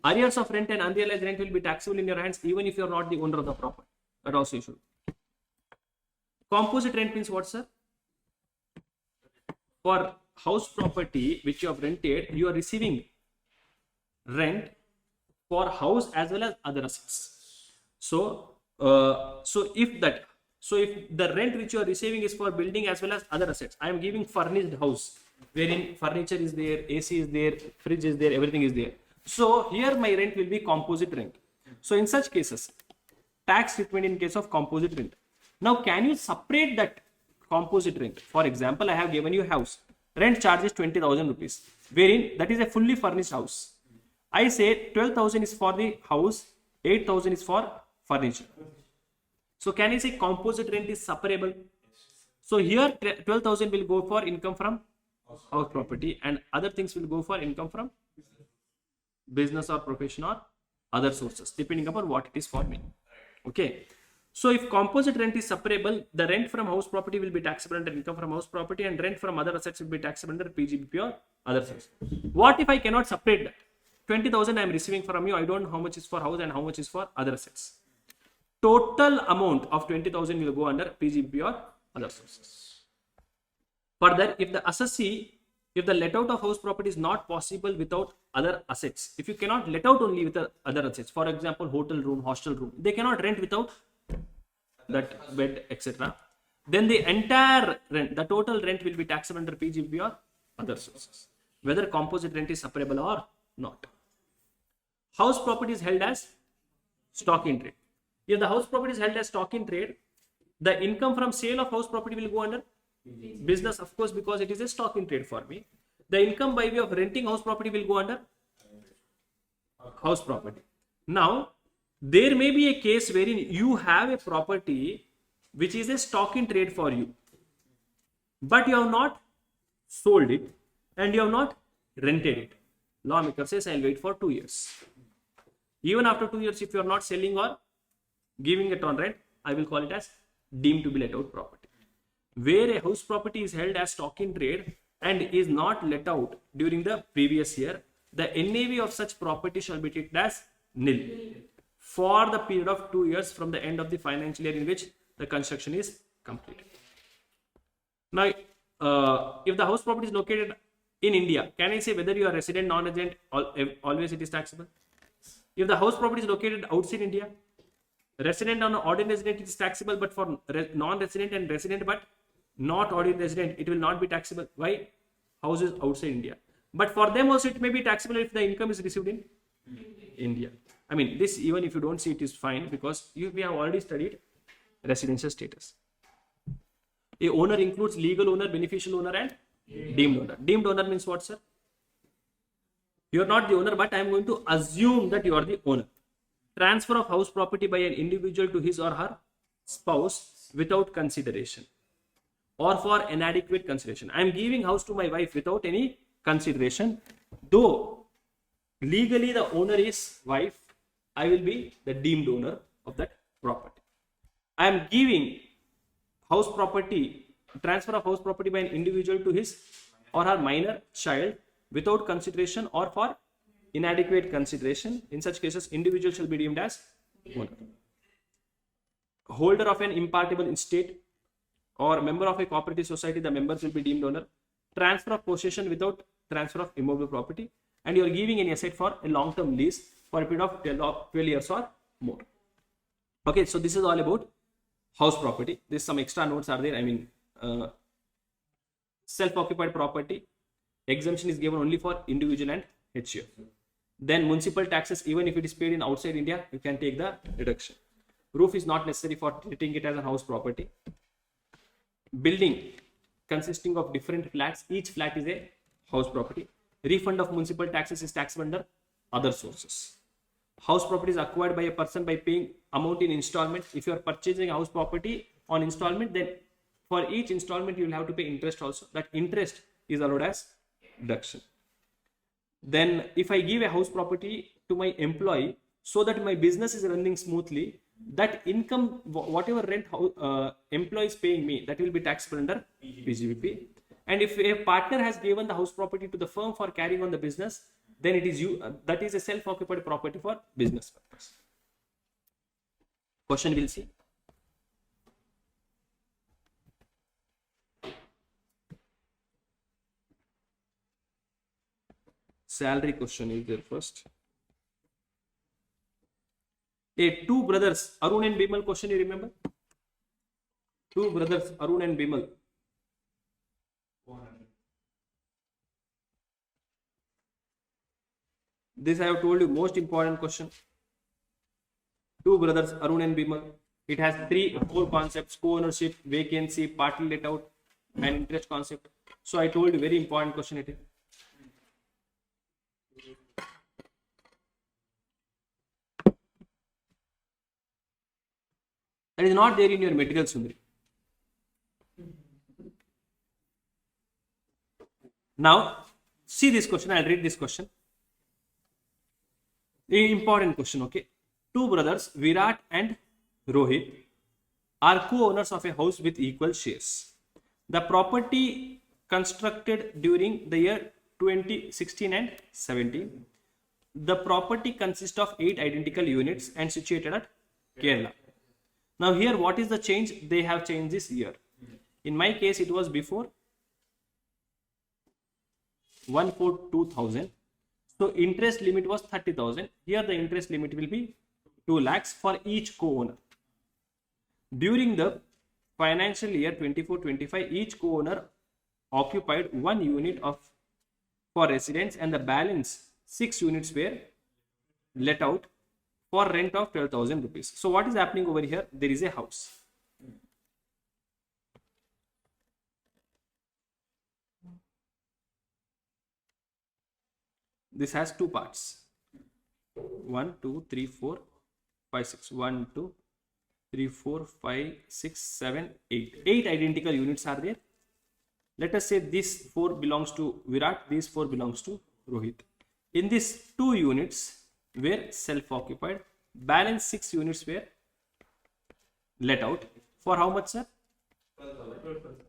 Speaker 1: Arrears of rent and unrealized rent will be taxable in your hands even if you are not the owner of the property. That also you should. Composite rent means what, sir? For house property which you have rented, you are receiving rent for house as well as other assets. So if the rent which you are receiving is for building as well as other assets, I am giving furnished house wherein furniture is there, AC is there, fridge is there, everything is there. So here my rent will be composite rent. So in such cases, tax treatment in case of composite rent. Now can you separate that composite rent? For example, I have given you a house. Rent charge is 20,000 rupees, wherein that is a fully furnished house. I say 12,000 is for the house, 8,000 is for furniture. So can you say composite rent is separable? So here 12,000 will go for income from house property and other things will go for income from business or profession or other sources, depending upon what it is for me. Okay. So if composite rent is separable, the rent from house property will be taxable under income from house property and rent from other assets will be taxable under PGBP or other sources. What if I cannot separate that? 20,000 I am receiving from you, I don't know how much is for house and how much is for other assets. Total amount of 20,000 will go under PGBP or other sources. Further, if the assessee, if the let out of house property is not possible without other assets, if you cannot let out only with the other assets, for example, hotel room, hostel room, they cannot rent without that bed, etc. Then the entire rent, the total rent will be taxable under PGBP or other sources, whether composite rent is separable or not. House property is held as stock in trade. If the house property is held as stock in trade, the income from sale of house property will go under business, of course, because it is a stock in trade for me. The income by way of renting house property will go under house property. Now, there may be a case wherein you have a property which is a stock in trade for you, but you have not sold it and you have not rented it. Lawmaker says I will wait for 2 years. Even after 2 years, if you are not selling or giving it on rent, I will call it as deemed to be let out property. Where a house property is held as stock in trade and is not let out during the previous year, the NAV of such property shall be treated as nil for the period of 2 years from the end of the financial year in which the construction is completed. Now, if the house property is located in India, can I say whether you are resident, non-resident, always it is taxable? If the house property is located outside India, resident or ordinary resident, it is taxable, but for non-resident and resident but not ordinary resident, it will not be taxable. Why? House is outside India. But for them also it may be taxable if the income is received in India. I mean, this even if you don't see it is fine because we have already studied residential status. A owner includes legal owner, beneficial owner and deemed owner. Deemed owner means what, sir? You are not the owner, but I am going to assume that you are the owner. Transfer of house property by an individual to his or her spouse without consideration or for inadequate consideration. I am giving house to my wife without any consideration. Though legally the owner is wife, I will be the deemed owner of that property. I am giving house property, transfer of house property by an individual to his or her minor child without consideration or for inadequate consideration. In such cases, individual shall be deemed as owner. Holder of an impartible estate or member of a cooperative society, the members will be deemed owner. Transfer of possession without transfer of immovable property, and you are giving an asset for a long-term lease for a period of 12 years or more. Okay, so this is all about house property. There's some extra notes are there. I mean, self-occupied property exemption is given only for individual and HUF. Then municipal taxes, even if it is paid in outside India, you can take the deduction. Roof is not necessary for treating it as a house property. Building consisting of different flats, each flat is a house property. Refund of municipal taxes is taxable under other sources. House property is acquired by a person by paying amount in installment. If you are purchasing a house property on installment, then for each installment you will have to pay interest also. That interest is allowed as deduction. Then if I give a house property to my employee so that my business is running smoothly, that income, whatever rent employee is paying me, that will be taxable under PGBP. And if a partner has given the house property to the firm for carrying on the business, then it is that is a self-occupied property for business purpose. Question we'll see. Salary question is there first. Two brothers, Arun and Bimal question, you remember? Two brothers, Arun and Bimal. This I have told you, most important question. Two brothers, Arun and Bimal. It has four concepts: co-ownership, vacancy, partly let out, and interest concept. So I told you, very important question it is. That is not there in your material, Sundari. Now, see this question. I'll read this question. Important question, okay. Two brothers, Virat and Rohit, are co-owners of a house with equal shares. The property constructed during the year 2016 and 17. The property consists of 8 identical units and situated at Kerala. Now here, what is the change? They have changed this year. In my case, it was before 142,000. So interest limit was 30,000. Here the interest limit will be 2 lakhs for each co-owner. During the financial year 24-25, each co-owner occupied 1 unit for residence, and the balance 6 units were let out for rent of 12,000 rupees. So what is happening over here? There is a house. This has 2 parts. 1, 2, 3, 4, 5, 6. 1, 2, 3, 4, 5, 6, 7, 8. 8 identical units are there. Let us say this 4 belongs to Virat, these 4 belongs to Rohit. In these 2 units were self-occupied. Balance 6 units were let out. For how much, sir?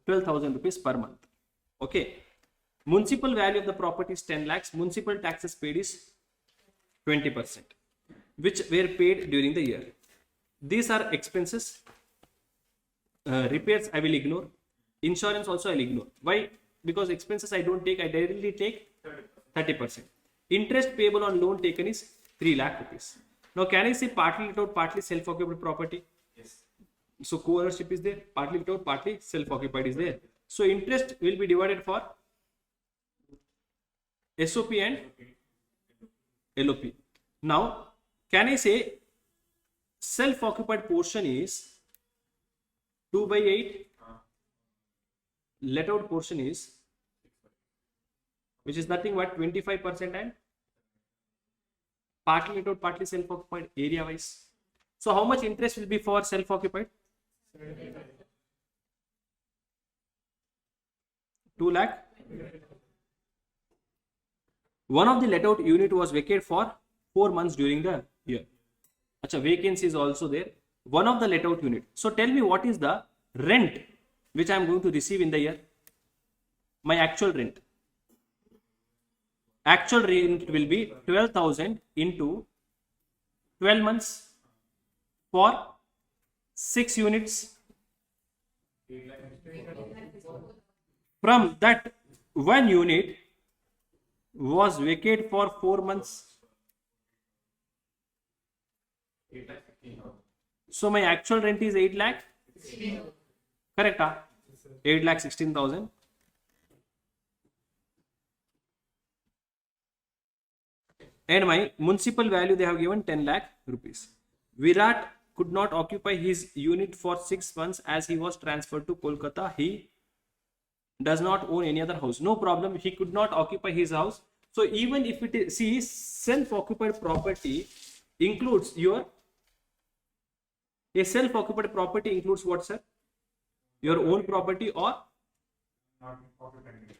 Speaker 1: 12,000 rupees per month. Okay. Municipal value of the property is 10 lakhs. Municipal taxes paid is 20%, which were paid during the year. These are expenses. Repairs I will ignore. Insurance also I will ignore. Why? Because expenses I don't take. I directly take 30%. Interest payable on loan taken is 3 lakh rupees. Now can I say partly let out, partly self-occupied property? Yes. So co-ownership is there. Partly let out, partly self-occupied is there. So interest will be divided for SOP and LOP. Now, can I say self-occupied portion is 2 by 8, let out portion is, which is nothing but 25%, and partly let out, partly self-occupied area wise. So how much interest will be for self-occupied? 2 lakh. One of the let out unit was vacated for 4 months during the year. Acha, vacancy is also there. One of the let out unit. So tell me, what is the rent which I am going to receive in the year? My actual rent. Actual rent will be 12,000 into 12 months for 6 units. From that, 1 unit was vacated for 4 months. So my actual rent is 8 lakh. Correct? 8,16,000. And my municipal value they have given 10 lakh rupees. Virat could not occupy his unit for 6 months as he was transferred to Kolkata. He does not own any other house. No problem. He could not occupy his house. So even if it is, see, self-occupied property includes a self-occupied property includes what, sir? Your own property, or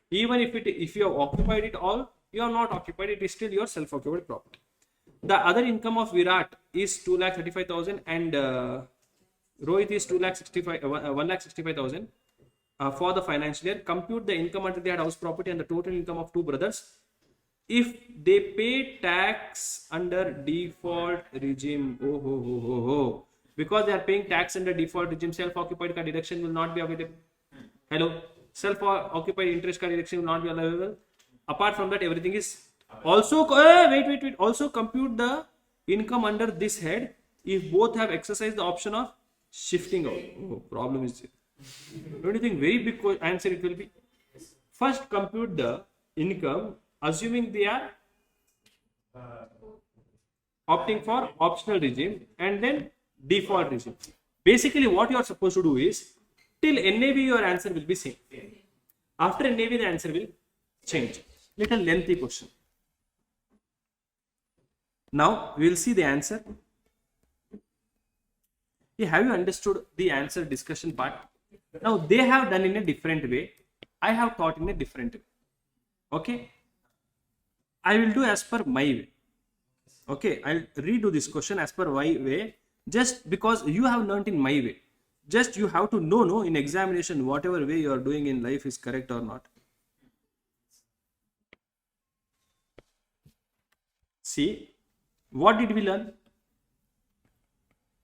Speaker 1: even if you have occupied it all, you are not occupied, it is still your self-occupied property. The other income of Virat is 2,35,000 and Rohit is 1,65,000 for the financial year. Compute the income under their house property and the total income of two brothers if they pay tax under default regime. Because they are paying tax under default regime, self-occupied car deduction will not be available. Hello, self-occupied interest car deduction will not be available. Apart from that, everything is also wait. Also compute the income under this head if both have exercised the option of shifting out. Problem is, don't you think very big answer it will be? First, compute the income assuming they are opting for optional regime and then default regime. Basically, what you are supposed to do is till NAV your answer will be same. After NAV the answer will change. Little lengthy question. Now we will see the answer. Have you understood the answer discussion part? Now they have done in a different way. I have taught in a different way. Okay. I will do as per my way. Okay. I'll redo this question as per my way. Just because you have learnt in my way. Just you have to know in examination whatever way you are doing in life is correct or not. See, what did we learn?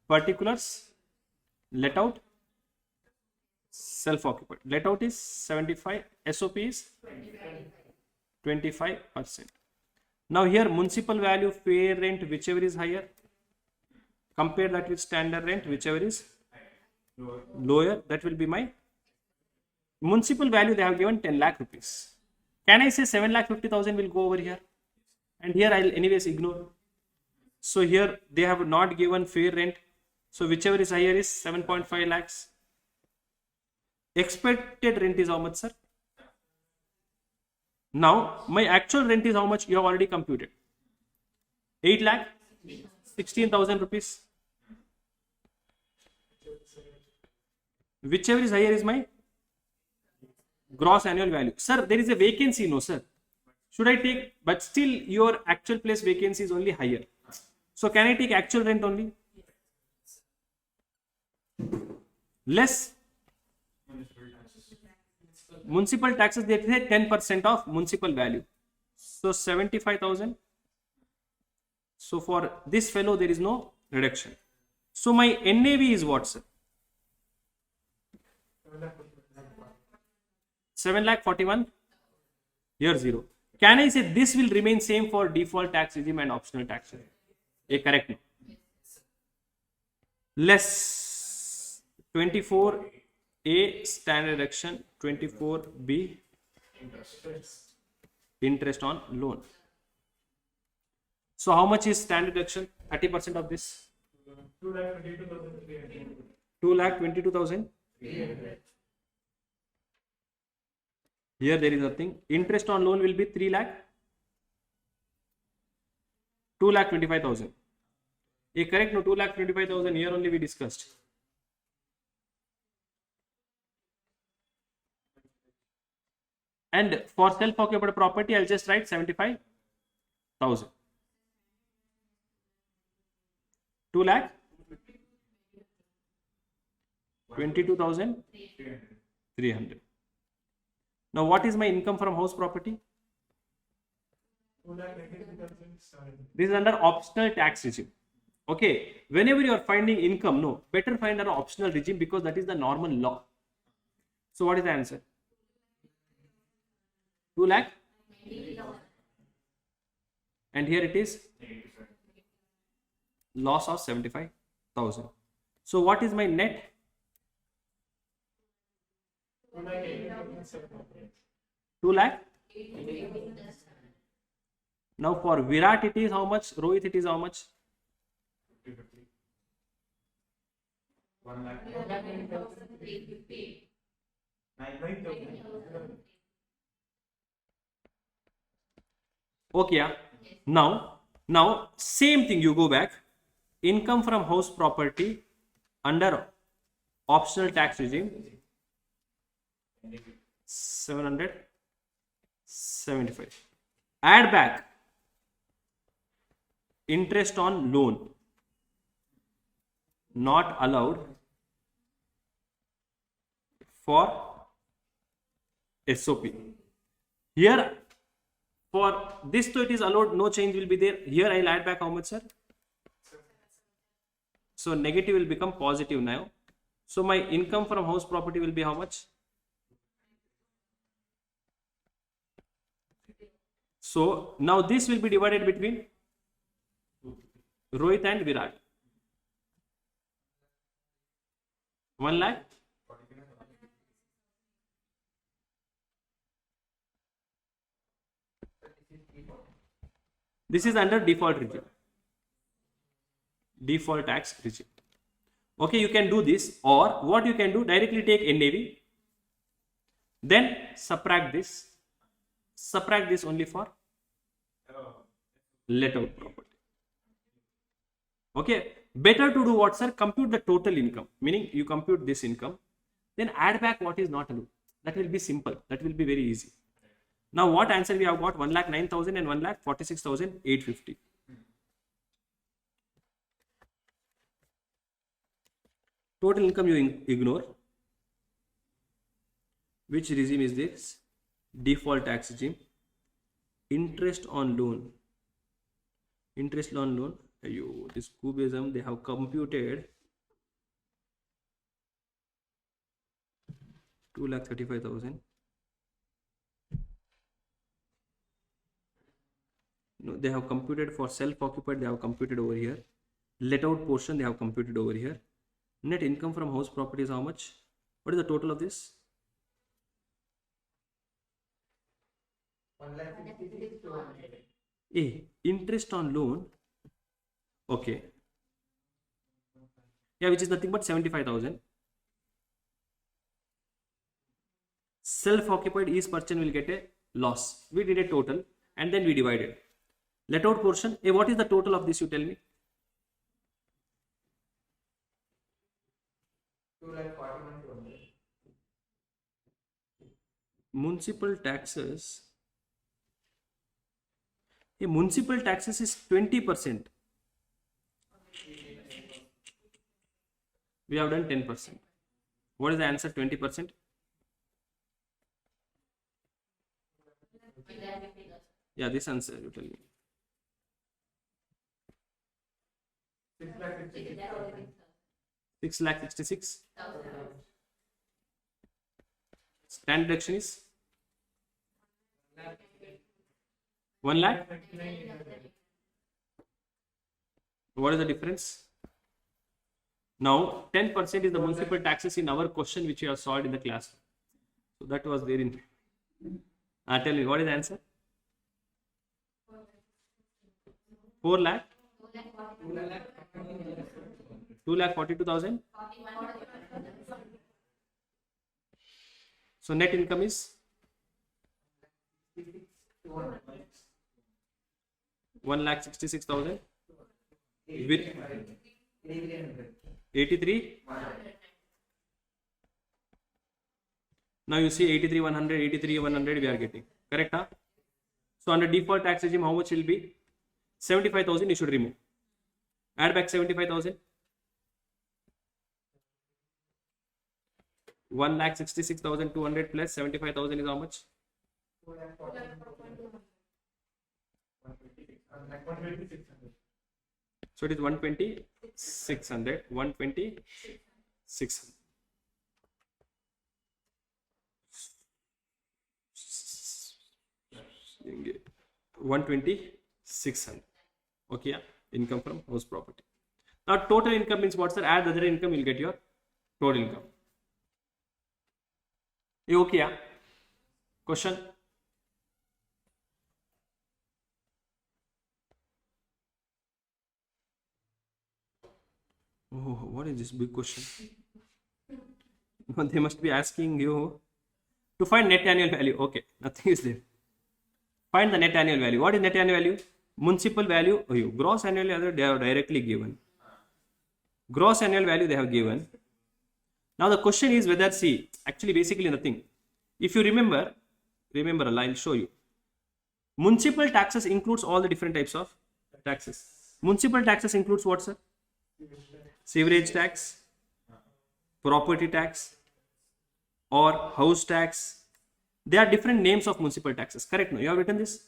Speaker 1: Particulars, let out, self-occupied. Let out is 75, SOP is 25%. Now here municipal value, fair rent, whichever is higher. Compare that with standard rent, whichever is lower. That will be my municipal value. They have given 10 lakh rupees. Can I say 7,50,000 will go over here? And here I'll anyways ignore. So here they have not given fair rent. So whichever is higher is 7.5 lakhs. Expected rent is how much, sir? Now my actual rent is how much? You have already computed. 8 lakh 16,000 rupees. Whichever is higher is my gross annual value. Sir, there is a vacancy, no sir? Should I take, but still your actual place vacancy is only higher. So can I take actual rent only? Less municipal taxes, they say 10% of municipal value. So 75,000. So for this fellow there is no reduction. So my NAV is what, sir? 7,41,000. Here 0. Can I say this will remain same for default tax regime and optional tax regime? Correct. No. Less 24A standard deduction, 24B interest on loan. So how much is standard deduction? 30% of this? 2,22,300. Here there is nothing. Interest on loan will be 3 lakh. 2,25,000. Correct? No, 2,25,000 here only we discussed. And for self-occupied property, I'll just write 75,000. 2 lakh 22,300. Now, what is my income from house property? This is under optional tax regime. Okay, whenever you are finding income, no, better find an optional regime because that is the normal law. So, what is the answer? 2 lakh. And here it is loss of 75,000. So what is my net? 2 lakh. Now for Virat it is how much? Rohit it is how much?
Speaker 2: 1 lakh.
Speaker 1: Okay, yeah. Now same thing, you go back. Income from house property under optional tax regime 775. Add back interest on loan not allowed for SOP. Here for this, so it is allowed, no change will be there. Here I'll add back how much, sir? So negative will become positive now. So my income from house property will be how much? So now this will be divided between Rohit and Virat. 1 lakh. This is under default regime. Default tax regime. Okay, you can do this, or what you can do, directly take NAV, then subtract this only for let out property. Okay, better to do what, sir? Compute the total income, meaning you compute this income, then add back what is not allowed. That will be simple, that will be very easy. Now what answer we have got? 1,09,000 and 1,46,850. Total income you ignore. Which regime is this? Default tax regime. Interest on loan. Interest on loan. This cubism, they have computed 2,35,000. No, they have computed for self-occupied, they have computed over here. Let out portion, they have computed over here. Net income from house property is how much? What is the total of this?
Speaker 2: 1,66,200.
Speaker 1: Interest on loan. Okay. Yeah, which is nothing but 75,000. Self-occupied each person will get a loss. We did a total and then we divided. Let out portion. What is the total of this? You tell me.
Speaker 2: 2,41,200.
Speaker 1: Municipal taxes. Municipal taxes is 20%. We have done 10%. What is the answer? 20%. Yeah, this answer you tell me. 6,66,000. Stand deduction is 1 lakh. What is the difference? Now 10% is the municipal taxes in our question which we have solved in the class. So that was there in. Tell me, what is the answer? 4 lakh. 2,42,000. So net income is 1,66,000 with 83. Now you see 83,100, 83,100 we are getting. Correct, huh? So under default tax regime, how much will be? 75,000 you should remove. Add back 75,000. 1,66,200 plus 75,000 is how much?
Speaker 2: 1,26,600.
Speaker 1: So it is 120,600. 120,600. $120,600. Okay, yeah. Income from house property. Now total income means what, sir? Add other income, you'll get your total income. You okay? Yeah? Question? Oh, what is this big question? They must be asking you to find net annual value. Okay, nothing is there. Find the net annual value. What is net annual value? Municipal value. Oh, you gross annual value they have directly given. Gross annual value they have given. Now the question is whether, see, actually basically nothing. If you remember, I'll show you. Municipal taxes includes all the different types of taxes. Municipal taxes includes what, sir? Sewerage tax, property tax, or house tax. There are different names of municipal taxes. Correct? No, you have written this.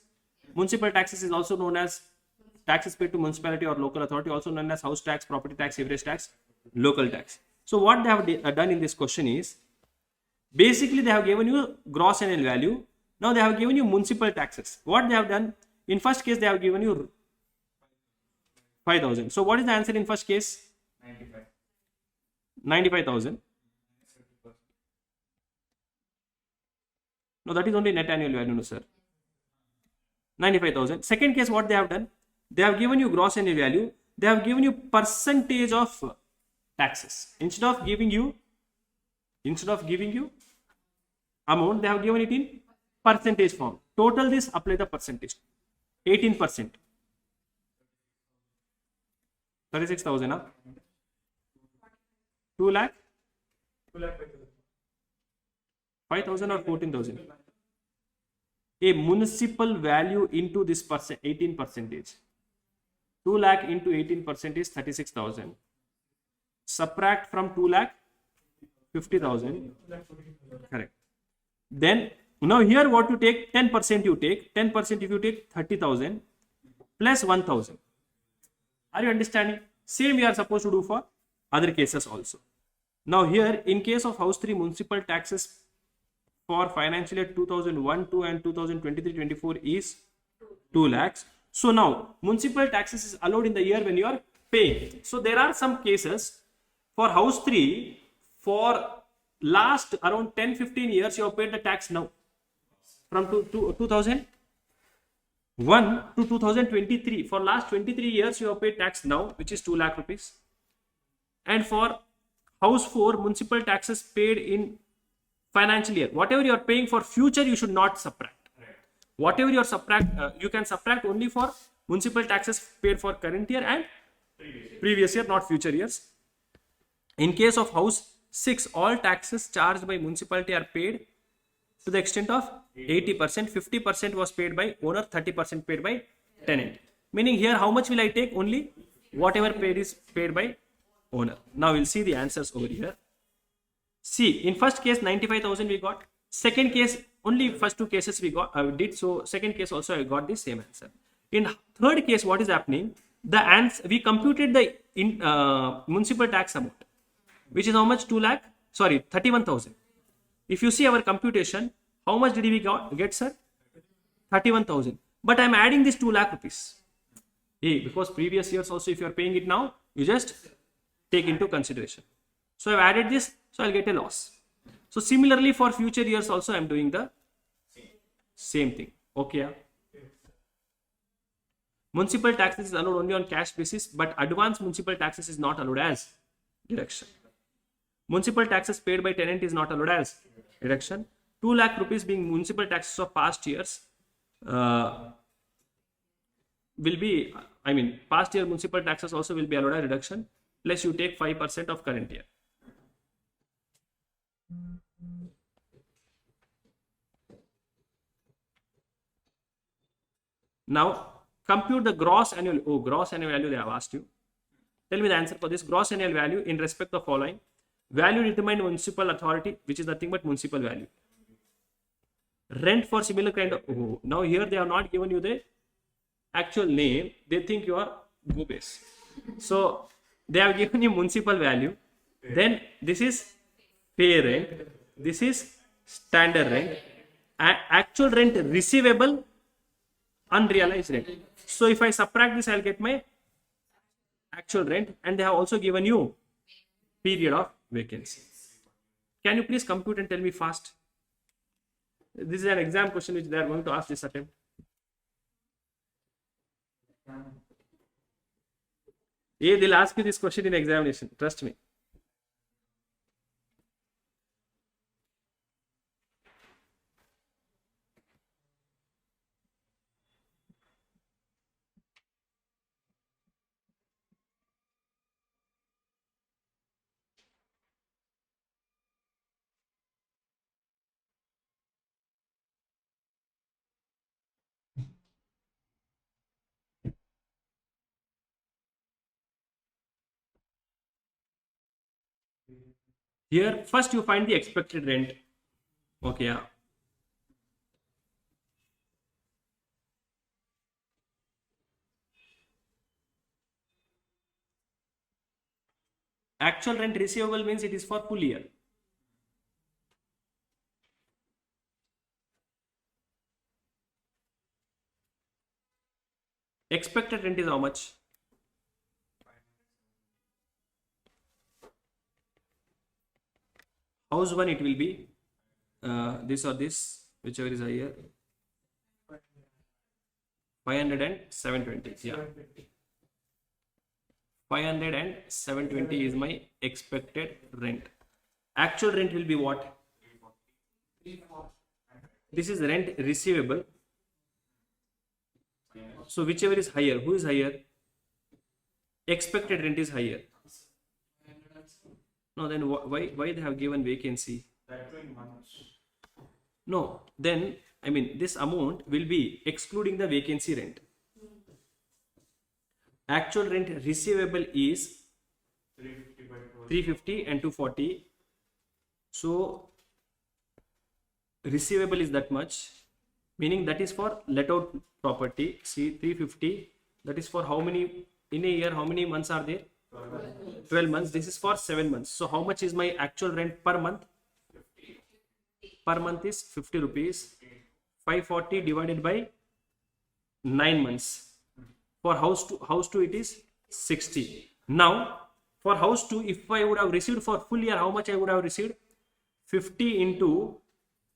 Speaker 1: Municipal taxes is also known as taxes paid to municipality or local authority, also known as house tax, property tax, sewerage tax, local tax. So what they have done in this question is, basically they have given you gross annual value. Now they have given you municipal taxes. What they have done, in first case they have given you 5,000. So what is the answer in first case? 95,000. No, that is only net annual value, no sir. 95,000. Second case, what they have done? They have given you gross annual value. They have given you percentage of taxes. Instead of giving you amount, they have given it in percentage form. Total this, apply the percentage. 18%. 36,000. Huh? 2 lakh? 5,000 or 14,000? A municipal value into this 18%. 2 lakh into 18% is 36,000. Subtract from 2 lakh 50,000. Correct. Then now here what you take, 10% you take. 10% if you take 30,000 plus 1,000. Are you understanding? Same we are supposed to do for other cases also. Now here in case of house 3, municipal taxes for financial year 2001-2 and 2023-24 is 2 lakhs. So now municipal taxes is allowed in the year when you are paying. So there are some cases for house 3, for last around 10-15 years you have paid the tax now. From 2001 to 2023, for last 23 years you have paid tax now, which is 2 lakh rupees. And for house 4, municipal taxes paid in financial year, whatever you are paying for future, you should not subtract. Whatever you are you can subtract only for municipal taxes paid for current year and previous year, not future years. In case of house 6, all taxes charged by municipality are paid to the extent of 80%. 50% was paid by owner, 30% paid by tenant. Meaning here, how much will I take? Only whatever paid is paid by owner. Now we'll see the answers over here. See, in first case 95,000 we got. Second case, only first 2 cases we did. So second case also I got the same answer. In third case, what is happening? The answer, we computed the municipal tax amount, which is how much? 31,000. If you see our computation, how much did we get, sir? 31,000. But I am adding this 2 lakh rupees. Hey, because previous years also, if you are paying it now, you just take into consideration. So I have added this, so I'll get a loss. So similarly for future years also, I am doing the same thing. Okay. Municipal taxes is allowed only on cash basis, but advance municipal taxes is not allowed as deduction. Municipal taxes paid by tenant is not allowed as deduction. 2 lakh rupees being municipal taxes of past years will be, past year municipal taxes also will be allowed as reduction, plus you take 5% of current year. Now compute the gross annual value they have asked you. Tell me the answer for this. Gross annual value in respect of following: value determined municipal authority, which is nothing but municipal value. Rent for similar kind of, now here they have not given you the actual name, they think you are go base. So they have given you municipal value, then this is pay rent, this is standard rent, actual rent receivable, unrealized rent. So if I subtract this, I'll get my actual rent, and they have also given you period of vacancy. Can you please compute and tell me fast? This is an exam question which they are going to ask this attempt. Yeah, they'll ask you this question in examination. Trust me. Here, first you find the expected rent. Okay, yeah. Actual rent receivable means it is for full year. Expected rent is how much? House one it will be this or this, whichever is higher. 500 and 720. Yeah. 500 and 720 is my expected rent. Actual rent will be what? This is rent receivable. So whichever is higher, who is higher? Expected rent is higher. No, then why they have given vacancy? No, then I mean this amount will be excluding the vacancy rent. Actual rent receivable is 350 and 240. So receivable is that much, meaning that is for let out property. See, 350, that is for how many in a year? How many months are there? 12 months. This is for 7 months. So how much is my actual rent per month? Per month is 50 rupees. 540 divided by 9 months. For house 2 it is 60. Now for house 2, if I would have received for full year, how much I would have received? 50 into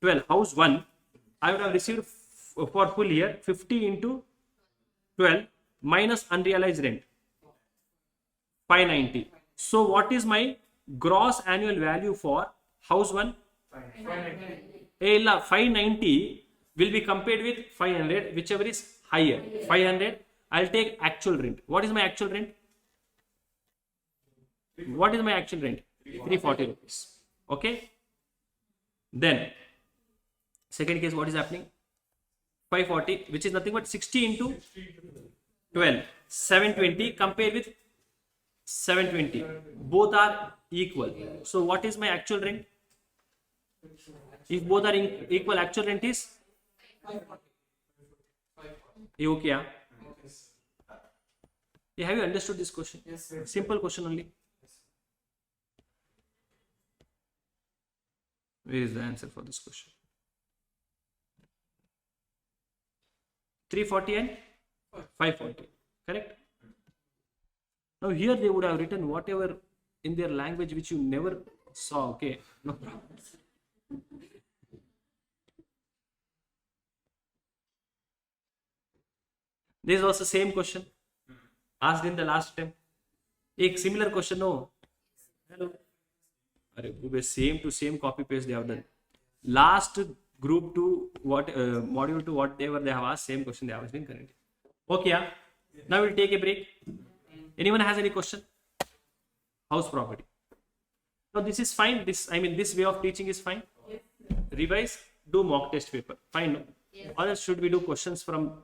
Speaker 1: 12. House 1, I would have received for full year 50 into 12 minus unrealized rent 590. So what is my gross annual value for house 1? 590 will be compared with 500, whichever is higher. 500, I'll take actual rent. What is my actual rent? What is my actual rent? 340 rupees. Okay. Then second case, what is happening? 540, which is nothing but 60 into 12, 720 compared with 720. Both are equal. So what is my actual rent? If both are equal, actual rent is okay. Yeah? Yeah, have you understood this question? Yes, sir. Simple question only. Where is the answer for this question? 340 and 540. Correct? Now here they would have written whatever in their language which you never saw. Okay, no problem. This is also same question asked in the last time. A similar question, no? Hello. Same to same copy paste they have done. Last group to what module to whatever they have asked, same question they have been correct. Okay, yeah. Now we'll take a break. Anyone has any question? House property. Now this is fine. This way of teaching is fine. Yes. Revise, do mock test paper. Fine, no? Yes. Or else should we do questions from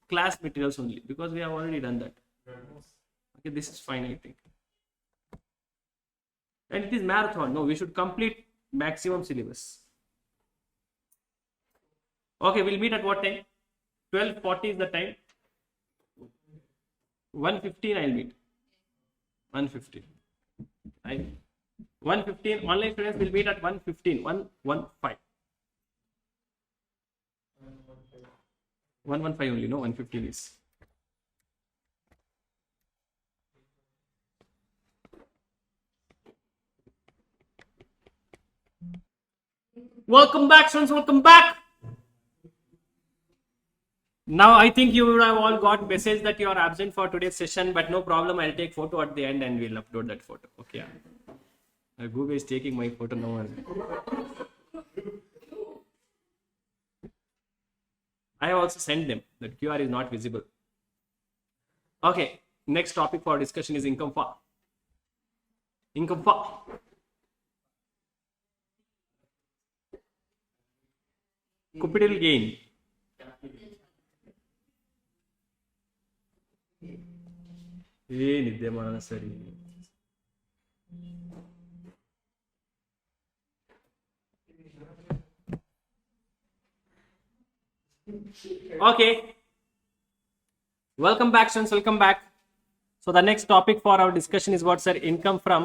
Speaker 1: class materials only, because we have already done that. Okay, this is fine, I think. And it is marathon. No, we should complete maximum syllabus. Okay, we'll meet at what time? 12:40 is the time. 1:15 I'll meet. 1:15. 1:15. Online students will meet at 1:15. 1:15. 1:15 only. No, 1:15 is. Welcome back, students. Welcome back. Now, I think you would have all got message that you are absent for today's session, but no problem. I'll take photo at the end and we'll upload that photo. Okay. Google is taking my photo now. I have also sent them that QR is not visible. Okay. Next topic for discussion is income for. Income for. Capital gain. ಏನಿದೆ ಮಾಡೋಣ ಸರಿ. Okay. Welcome back, students. Welcome back. So the next topic for our discussion is what, sir? Income from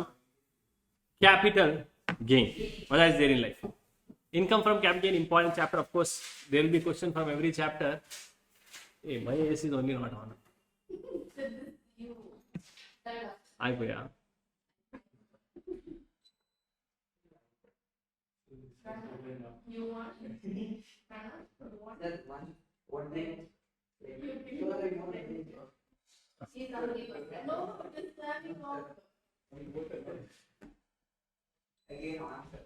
Speaker 1: capital gain. What is there in life? Income from capital gain, important chapter. Of course, there will be question from every chapter. Hey, my AC is only not on. I go, yeah.
Speaker 3: You want
Speaker 2: That one day.
Speaker 3: She's already no, just standing on.
Speaker 2: Again, answer.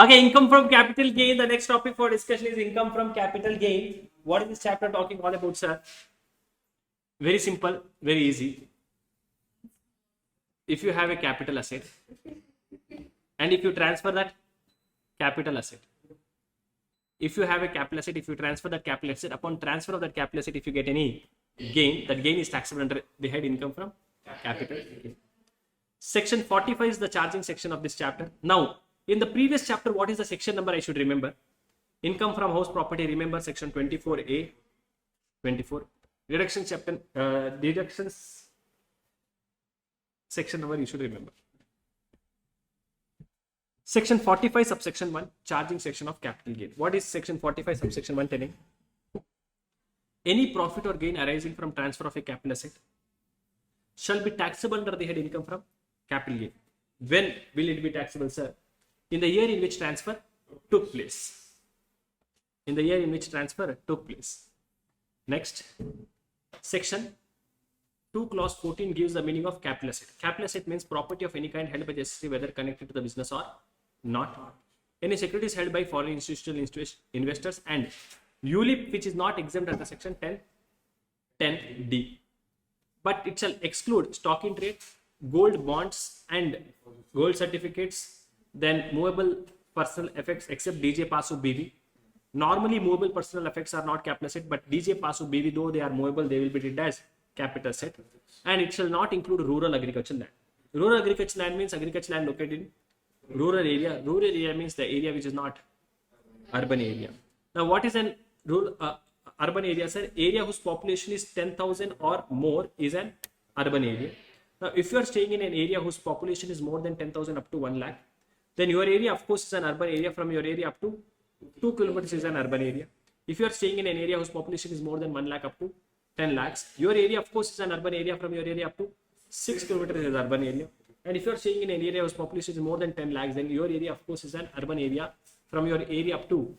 Speaker 1: Okay, income from capital gain. The next topic for discussion is income from capital gain. What is this chapter talking all about, sir? Very simple, very easy. If you have a capital asset and if you transfer that capital asset, if you have a capital asset, if you transfer that capital asset, upon transfer of that capital asset, if you get any gain, that gain is taxable under the head income from capital gain. Section 45 is the charging section of this chapter. Now, in the previous chapter, what is the section number I should remember? Income from house property, remember section 24A, 24. Deductions chapter, deductions section number you should remember. Section 45 subsection 1, charging section of capital gain. What is section 45 subsection 1 telling? Any profit or gain arising from transfer of a capital asset shall be taxable under the head income from capital gain. When will it be taxable, sir? In the year in which transfer took place. In the year in which transfer took place. Next, section 2 clause 14 gives the meaning of capital asset. Capital asset means property of any kind held by the SSC, whether connected to the business or not. Any securities held by foreign institutional investors, and ULIP which is not exempt under section 10D. But it shall exclude stock in trade, gold bonds and gold certificates, then movable personal effects except DJ Pasu BV. Normally movable personal effects are not capital asset, but DJ Pasu BV, though they are movable, they will be treated as capital asset. And it shall not include rural agricultural land. Rural agricultural land means agricultural land located in rural area. Rural area means the area which is not urban area. Now, what is an rural urban area, sir? Area whose population is 10,000 or more is an urban area. Now, if you are staying in an area whose population is more than 10,000 up to 1 lakh, then your area, of course, is an urban area. From your area up to 2 kilometers is an urban area. If you are staying in an area whose population is more than 1 lakh up to 10 lakhs, your area, of course, is an urban area. From your area up to 6 kilometers is urban area. And if you are staying in an area whose population is more than 10 lakhs, then your area, of course, is an urban area. From your area up to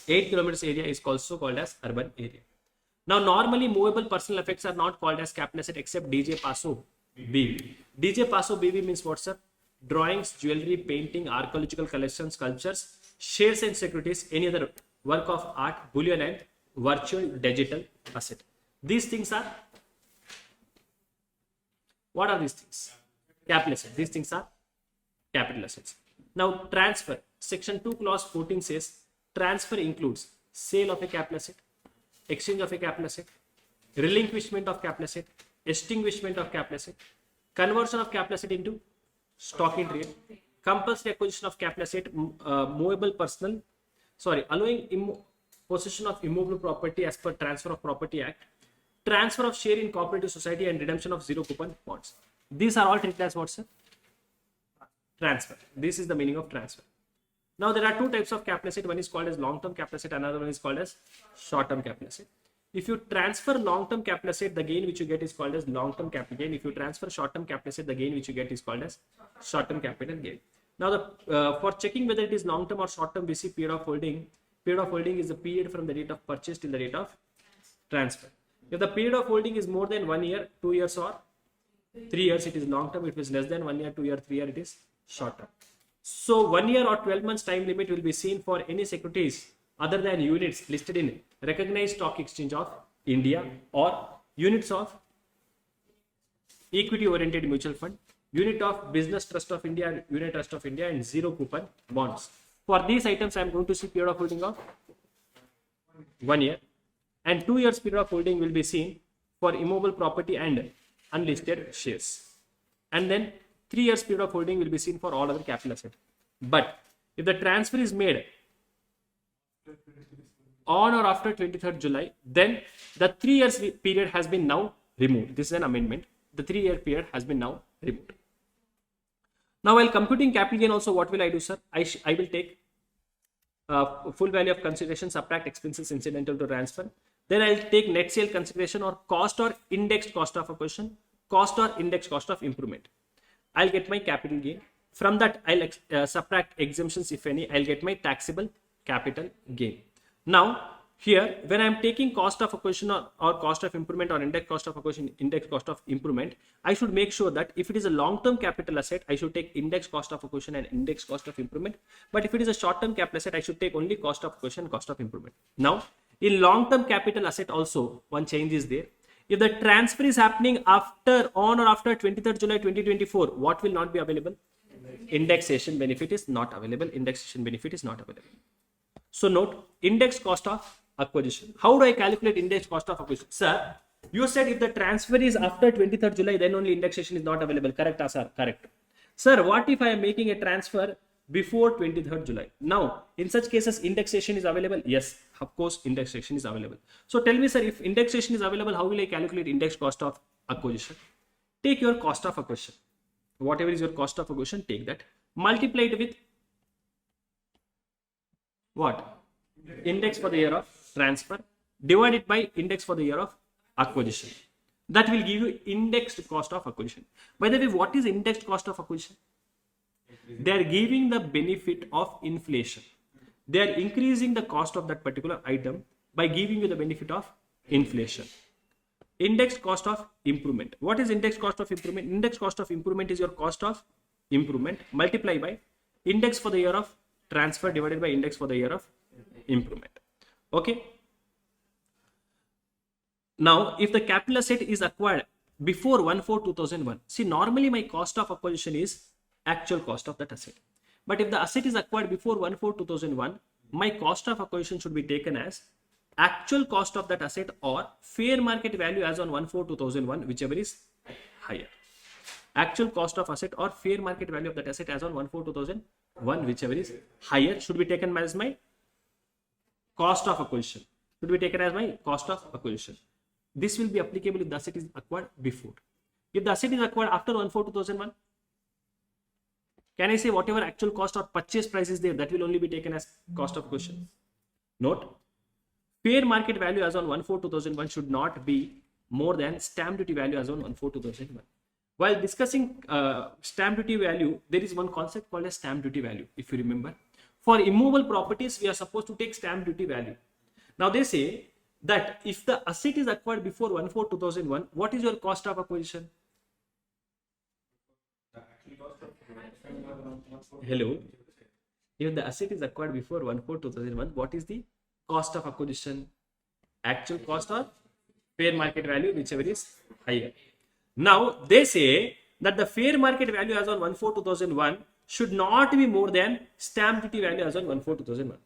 Speaker 1: 8 kilometers area is also called as urban area. Now, normally movable personal effects are not called as capital asset except DJ Paso BV. DJ Paso BV means what, sir? Drawings, jewelry, painting, archaeological collections, sculptures, shares and securities, any other work of art, bullion and virtual digital asset. These things are, what are these things? Capital assets. These things are capital assets. Now, transfer. Section 2 clause 14 says transfer includes sale of a capital asset, exchange of a capital asset, relinquishment of capital asset, extinguishment of capital asset, conversion of capital asset into stock in trade, compulsory acquisition of capital asset, allowing possession of immovable property as per Transfer of Property Act, transfer of share in cooperative society and redemption of zero coupon bonds. These are all treated as what, sir? Transfer. This is the meaning of transfer. Now, there are two types of capital asset. One is called as long-term capital asset, another one is called as short-term capital asset. If you transfer long-term capital asset, the gain which you get is called as long-term capital gain. If you transfer short-term capital asset, the gain which you get is called as short-term capital gain. Now, for checking whether it is long-term or short-term, we see period of holding. Period of holding is the period from the date of purchase till the date of transfer. If the period of holding is more than 1 year, 2 years or 3 years, it is long-term. If it is less than 1 year, 2 year, 3 year, it is short-term. So 1 year or 12 months time limit will be seen for any securities other than units listed in recognized stock exchange of India or units of equity oriented mutual fund, unit of business trust of India, unit trust of India, and zero coupon bonds. For these items, I am going to see period of holding of 1 year, and 2 years period of holding will be seen for immovable property and unlisted shares, and then 3 years period of holding will be seen for all other capital asset. But if the transfer is made on or after 23rd July, then the 3 years period has been now removed. This is an amendment. The 3 year period has been now removed. Now, while computing capital gain also, what will I do, sir? I will take full value of consideration, subtract expenses incidental to transfer. Then I'll take net sale consideration or cost or indexed cost of acquisition, cost or indexed cost of improvement. I'll get my capital gain. From that, I'll subtract exemptions if any. I'll get my taxable capital gain. Now, here, when I'm taking cost of acquisition or cost of improvement or index cost of acquisition, index cost of improvement, I should make sure that if it is a long-term capital asset, I should take index cost of acquisition and index cost of improvement. But if it is a short-term capital asset, I should take only cost of acquisition, cost of improvement. Now, in long-term capital asset also, one change is there. If the transfer is happening on or after 23rd July 2024, what will not be available? Indexation benefit is not available. Indexation benefit is not available. So note, index cost of acquisition. How do I calculate index cost of acquisition? Sir, you said if the transfer is after 23rd July, then only indexation is not available. Correct, sir? Correct. Sir, what if I am making a transfer before 23rd July? Now, in such cases, indexation is available? Yes, of course, indexation is available. So tell me, sir, if indexation is available, how will I calculate index cost of acquisition? Take your cost of acquisition. Whatever is your cost of acquisition, take that. Multiply it with what? Index for the year of transfer, divided by index for the year of acquisition. That will give you indexed cost of acquisition. By the way, what is indexed cost of acquisition? They are giving the benefit of inflation. They are increasing the cost of that particular item by giving you the benefit of inflation. Index cost of improvement. What is index cost of improvement? Index cost of improvement is your cost of improvement multiplied by index for the year of transfer divided by index for the year of improvement. Okay. Now, if the capital asset is acquired before 1/4/2001, see, normally my cost of acquisition is actual cost of that asset. But if the asset is acquired before 1/4/2001, my cost of acquisition should be taken as actual cost of that asset or fair market value as on 1/4/2001, whichever is higher. Actual cost of asset or fair market value of that asset as on 1/4/2001, whichever is higher, should be taken as my cost of acquisition. Should be taken as my cost of acquisition. This will be applicable if the asset is acquired before. If the asset is acquired after 1/4/2001, can I say whatever actual cost or purchase price is there, that will only be taken as cost of acquisition? Note, fair market value as on 1/4/2001 should not be more than stamp duty value as on 1/4/2001. While discussing stamp duty value, there is one concept called as stamp duty value. If you remember, for immovable properties, we are supposed to take stamp duty value. Now they say that if the asset is acquired before 1/4/2001, what is your cost of acquisition? Hello. If the asset is acquired before 1/4/2001, what is the cost of acquisition? Actual cost or fair market value, whichever is higher. Now they say that the fair market value as on 1/4/2001 should not be more than stamp duty value as on 1/4/2001.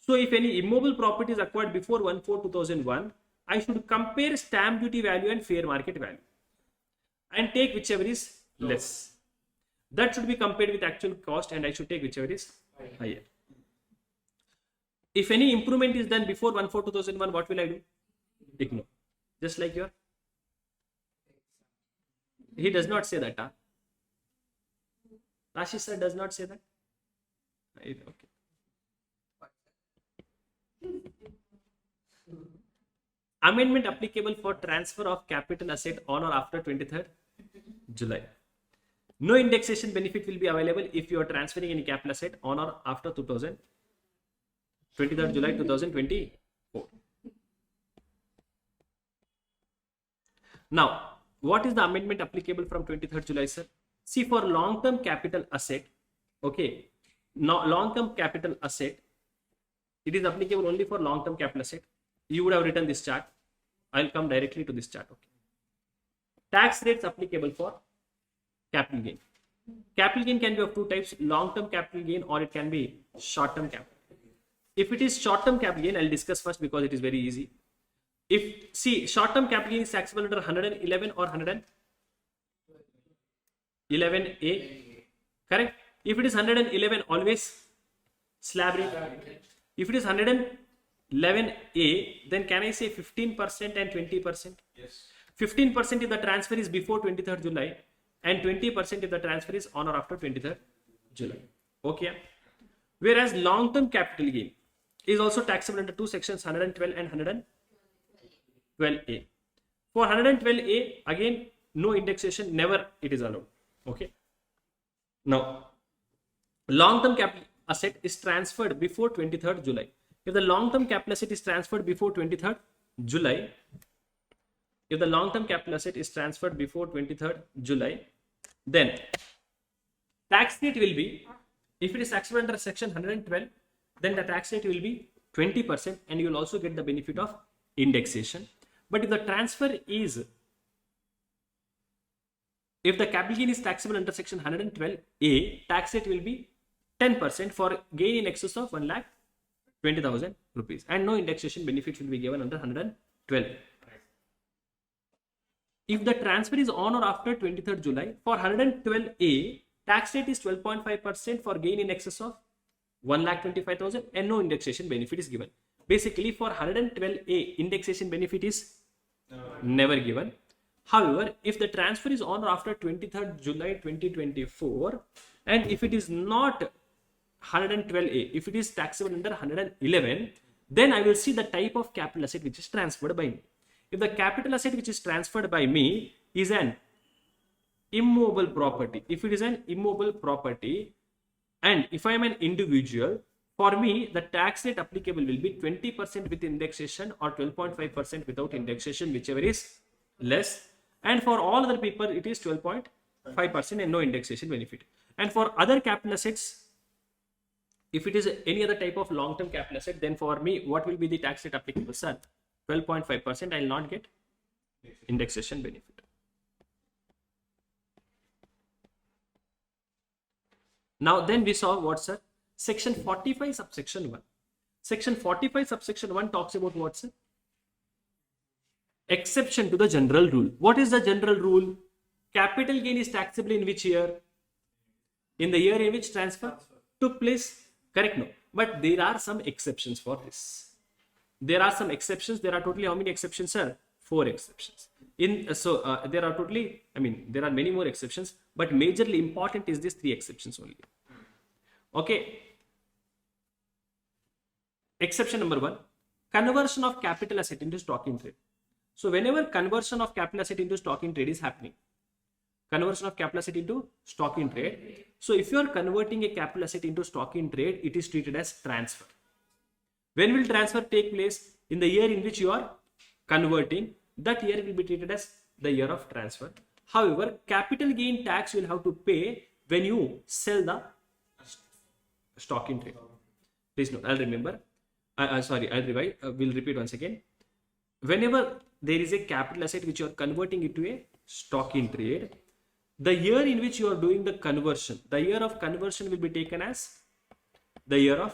Speaker 1: So if any immovable property is acquired before 1/4/2001, I should compare stamp duty value and fair market value and take whichever is less. That should be compared with actual cost, and I should take whichever is higher. If any improvement is done before 1/4/2001, what will I do? Ignore. Just like your. He does not say that. Ashish sir does not say that. Okay. Amendment applicable for transfer of capital asset on or after 23rd July. No indexation benefit will be available if you are transferring any capital asset on or after 23rd July 2024. Now, what is the amendment applicable from 23rd July, sir? See, for long-term capital asset, okay, now long-term capital asset, it is applicable only for long-term capital asset. You would have written this chart. I'll come directly to this chart. Okay. Tax rates applicable for capital gain. Capital gain can be of two types: long-term capital gain, or it can be short-term capital gain. If it is short-term capital gain, I'll discuss first because it is very easy. If, see, short-term capital gain is taxable under 111 or 111A, correct? If it is 111, always slab rate. If it is 111A, then can I say 15% and 20%?
Speaker 4: Yes.
Speaker 1: 15% if the transfer is before 23rd July and 20% if the transfer is on or after 23rd July. Okay. Whereas long-term capital gain is also taxable under two sections, 112 and 112A. For 112A, again, no indexation, never it is allowed. Okay. Now, long-term capital asset is transferred before 23rd July. If the long-term capital asset is transferred before 23rd July, if the long-term capital asset is transferred before 23rd July, then tax rate will be, if it is taxable under section 112, then the tax rate will be 20% and you will also get the benefit of indexation. But if the transfer is, if the capital gain is taxable under section 112A, tax rate will be 10% for gain in excess of 1,20,000 rupees, and no indexation benefit will be given under 112. If the transfer is on or after 23rd July, for 112A, tax rate is 12.5% for gain in excess of 1,25,000 and no indexation benefit is given. Basically, for 112A, indexation benefit is never given. However, if the transfer is on or after 23rd July 2024, and if it is not 112A, if it is taxable under 111, then I will see the type of capital asset which is transferred by me. If the capital asset which is transferred by me is an immovable property, if it is an immovable property, and if I am an individual, for me the tax rate applicable will be 20% with indexation or 12.5% without indexation, whichever is less. And for all other people, it is 12.5% and no indexation benefit. And for other capital assets, if it is any other type of long-term capital asset, then for me, what will be the tax rate applicable, sir? 12.5%. I will not get indexation benefit. Now, then we saw what, sir? Section 45 subsection 1. Section 45 subsection 1 talks about what, sir? Exception to the general rule. What is the general rule? Capital gain is taxable in which year? In the year in which transfer took place. Correct? No. But there are some exceptions for this. There are some exceptions. There are totally how many exceptions, sir? 4 exceptions. There are totally, there are many more exceptions, but majorly important is these 3 exceptions only. Okay. Exception number 1, conversion of capital asset into stock in trade. So whenever conversion of capital asset into stock in trade is happening, conversion of capital asset into stock in trade. So if you are converting a capital asset into stock in trade, it is treated as transfer. When will transfer take place? In the year in which you are converting, that year will be treated as the year of transfer. However, capital gain tax you will have to pay when you sell the stock in trade. Please note, I'll remember. I'll revise. We'll repeat once again. Whenever there is a capital asset which you are converting into a stock in trade, the year in which you are doing the conversion, the year of conversion will be taken as the year of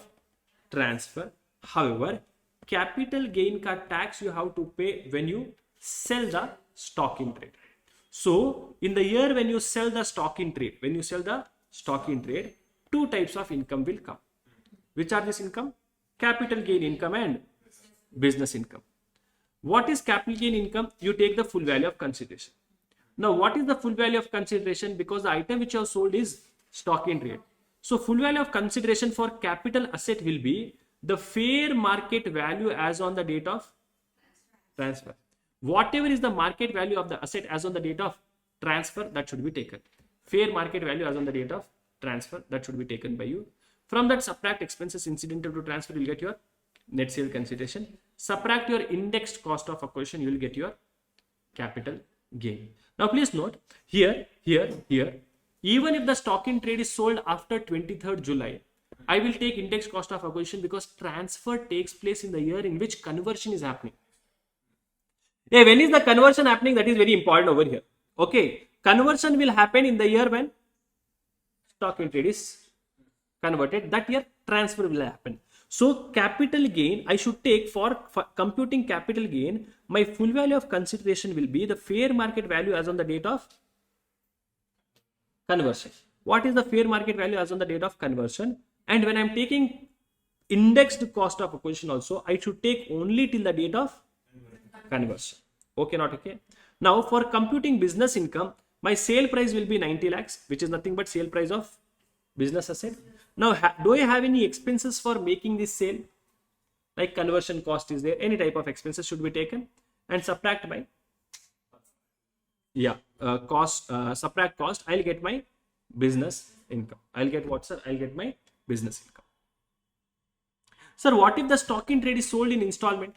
Speaker 1: transfer. However, capital gain tax you have to pay when you sell the stock in trade. So, in the year when you sell the stock in trade, 2 types of income will come. Which are this income? Capital gain income and business income. What is capital gain income? You take the full value of consideration. Now, what is the full value of consideration? Because the item which you have sold is stock in trade. So, full value of consideration for capital asset will be the fair market value as on the date of transfer. Whatever is the market value of the asset as on the date of transfer, that should be taken. Fair market value as on the date of transfer, that should be taken by you. From that, subtract expenses incidental to transfer, you'll get your net sale consideration. Subtract your indexed cost of acquisition, you will get your capital gain. Now please note, here, even if the stock in trade is sold after 23rd July, I will take index cost of acquisition because transfer takes place in the year in which conversion is happening. Hey, when is the conversion happening? That is very important over here. Okay, conversion will happen in the year when stock in trade is converted. That year transfer will happen. So capital gain, I should take for computing capital gain, my full value of consideration will be the fair market value as on the date of conversion. What is the fair market value as on the date of conversion? And when I am taking indexed cost of acquisition also, I should take only till the date of conversion. Okay, not okay? Now for computing business income, my sale price will be 90 lakhs, which is nothing but sale price of business asset. Now, do I have any expenses for making this sale? Like conversion cost is there, any type of expenses should be taken and subtract by, subtract cost, I'll get my business income. I'll get what, sir? I'll get my business income. Sir, what if the stock in trade is sold in installment?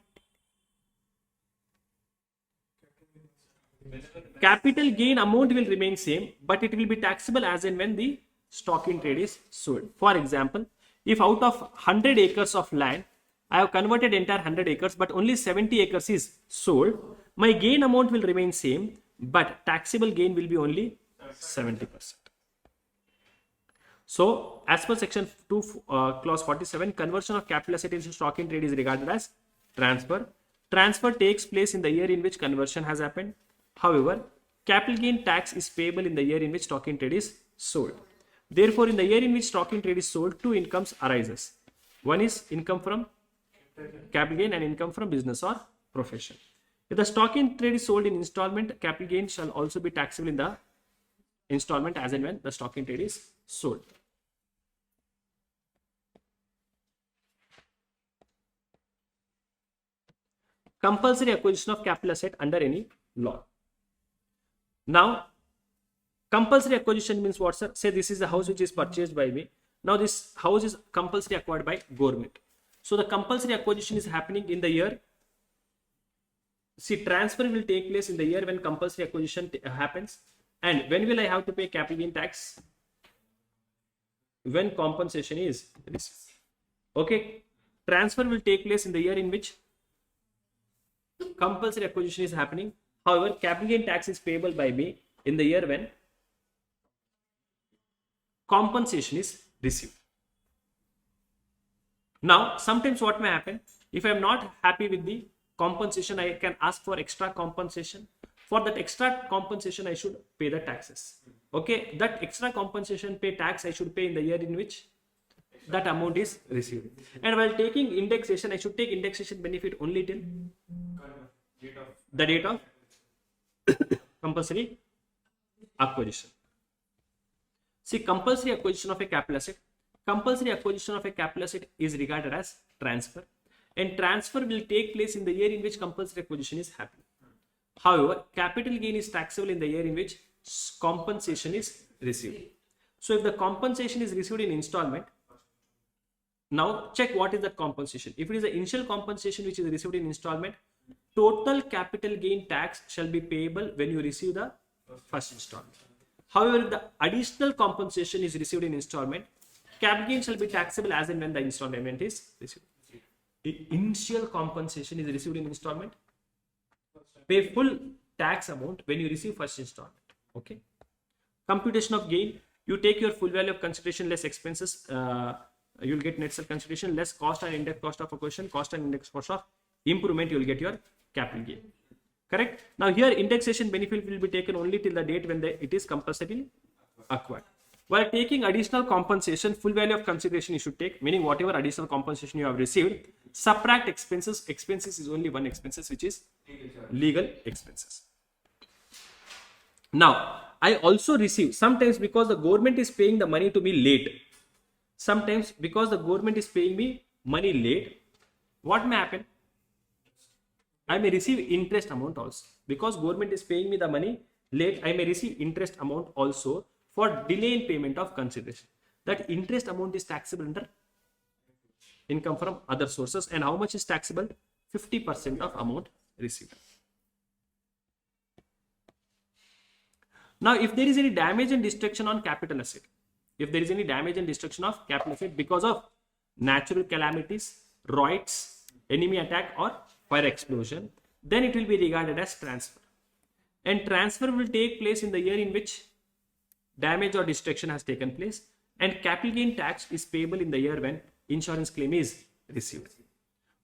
Speaker 1: Capital gain amount will remain same, but it will be taxable as and when the stock in trade is sold. For example, if out of 100 acres of land, I have converted entire 100 acres, but only 70 acres is sold, my gain amount will remain same, but taxable gain will be only 70%. So, as per section 2, clause 47, conversion of capital asset into stock in trade is regarded as transfer. Transfer takes place in the year in which conversion has happened. However, capital gain tax is payable in the year in which stock in trade is sold. Therefore, in the year in which stock in trade is sold, two incomes arises. One is income from capital gain and income from business or profession. If the stock in trade is sold in installment, capital gain shall also be taxable in the installment as and when the stock in trade is sold. Compulsory acquisition of capital asset under any law. Now, compulsory acquisition means what, sir? Say this is a house which is purchased by me. Now this house is compulsory acquired by government. So the compulsory acquisition is happening in the year. See, transfer will take place in the year when compulsory acquisition happens. And when will I have to pay capital gain tax? When compensation is received. Okay. Transfer will take place in the year in which compulsory acquisition is happening. However, capital gain tax is payable by me in the year when compensation is received. Now, sometimes what may happen, if I am not happy with the compensation, I can ask for extra compensation. For that extra compensation, I should pay the taxes. Okay, that extra compensation pay tax I should pay in the year in which that amount is received. And while taking indexation, I should take indexation benefit only till the date of compulsory acquisition. See, compulsory acquisition of a capital asset. Compulsory acquisition of a capital asset is regarded as transfer, and transfer will take place in the year in which compulsory acquisition is happening. However, capital gain is taxable in the year in which compensation is received. So if the compensation is received in installment, now check what is that compensation. If it is the initial compensation which is received in installment, total capital gain tax shall be payable when you receive the first installment. However, if the additional compensation is received in installment, capital gain shall be taxable as and when the installment is received. The initial compensation is received in installment, pay full tax amount when you receive first installment. Okay. Computation of gain, you take your full value of consideration less expenses, you will get net sale consideration less cost and index cost of acquisition, cost and index cost of improvement, you will get your capital gain. Correct. Now here indexation benefit will be taken only till the date when it is compulsorily acquired. While taking additional compensation, full value of consideration you should take, meaning whatever additional compensation you have received, subtract expenses. Expenses is only one expenses, which is legal expenses. Now, I also receive sometimes because the government is paying the money to me late. Sometimes because the government is paying me money late, what may happen? I may receive interest amount also. Because government is paying me the money late, I may receive interest amount also for delay in payment of consideration. That interest amount is taxable under income from other sources. And how much is taxable? 50% of amount received. Now, if there is any damage and destruction on capital asset, if there is any damage and destruction of capital asset because of natural calamities, riots, enemy attack or fire explosion, then it will be regarded as transfer. And transfer will take place in the year in which damage or destruction has taken place, and capital gain tax is payable in the year when insurance claim is received.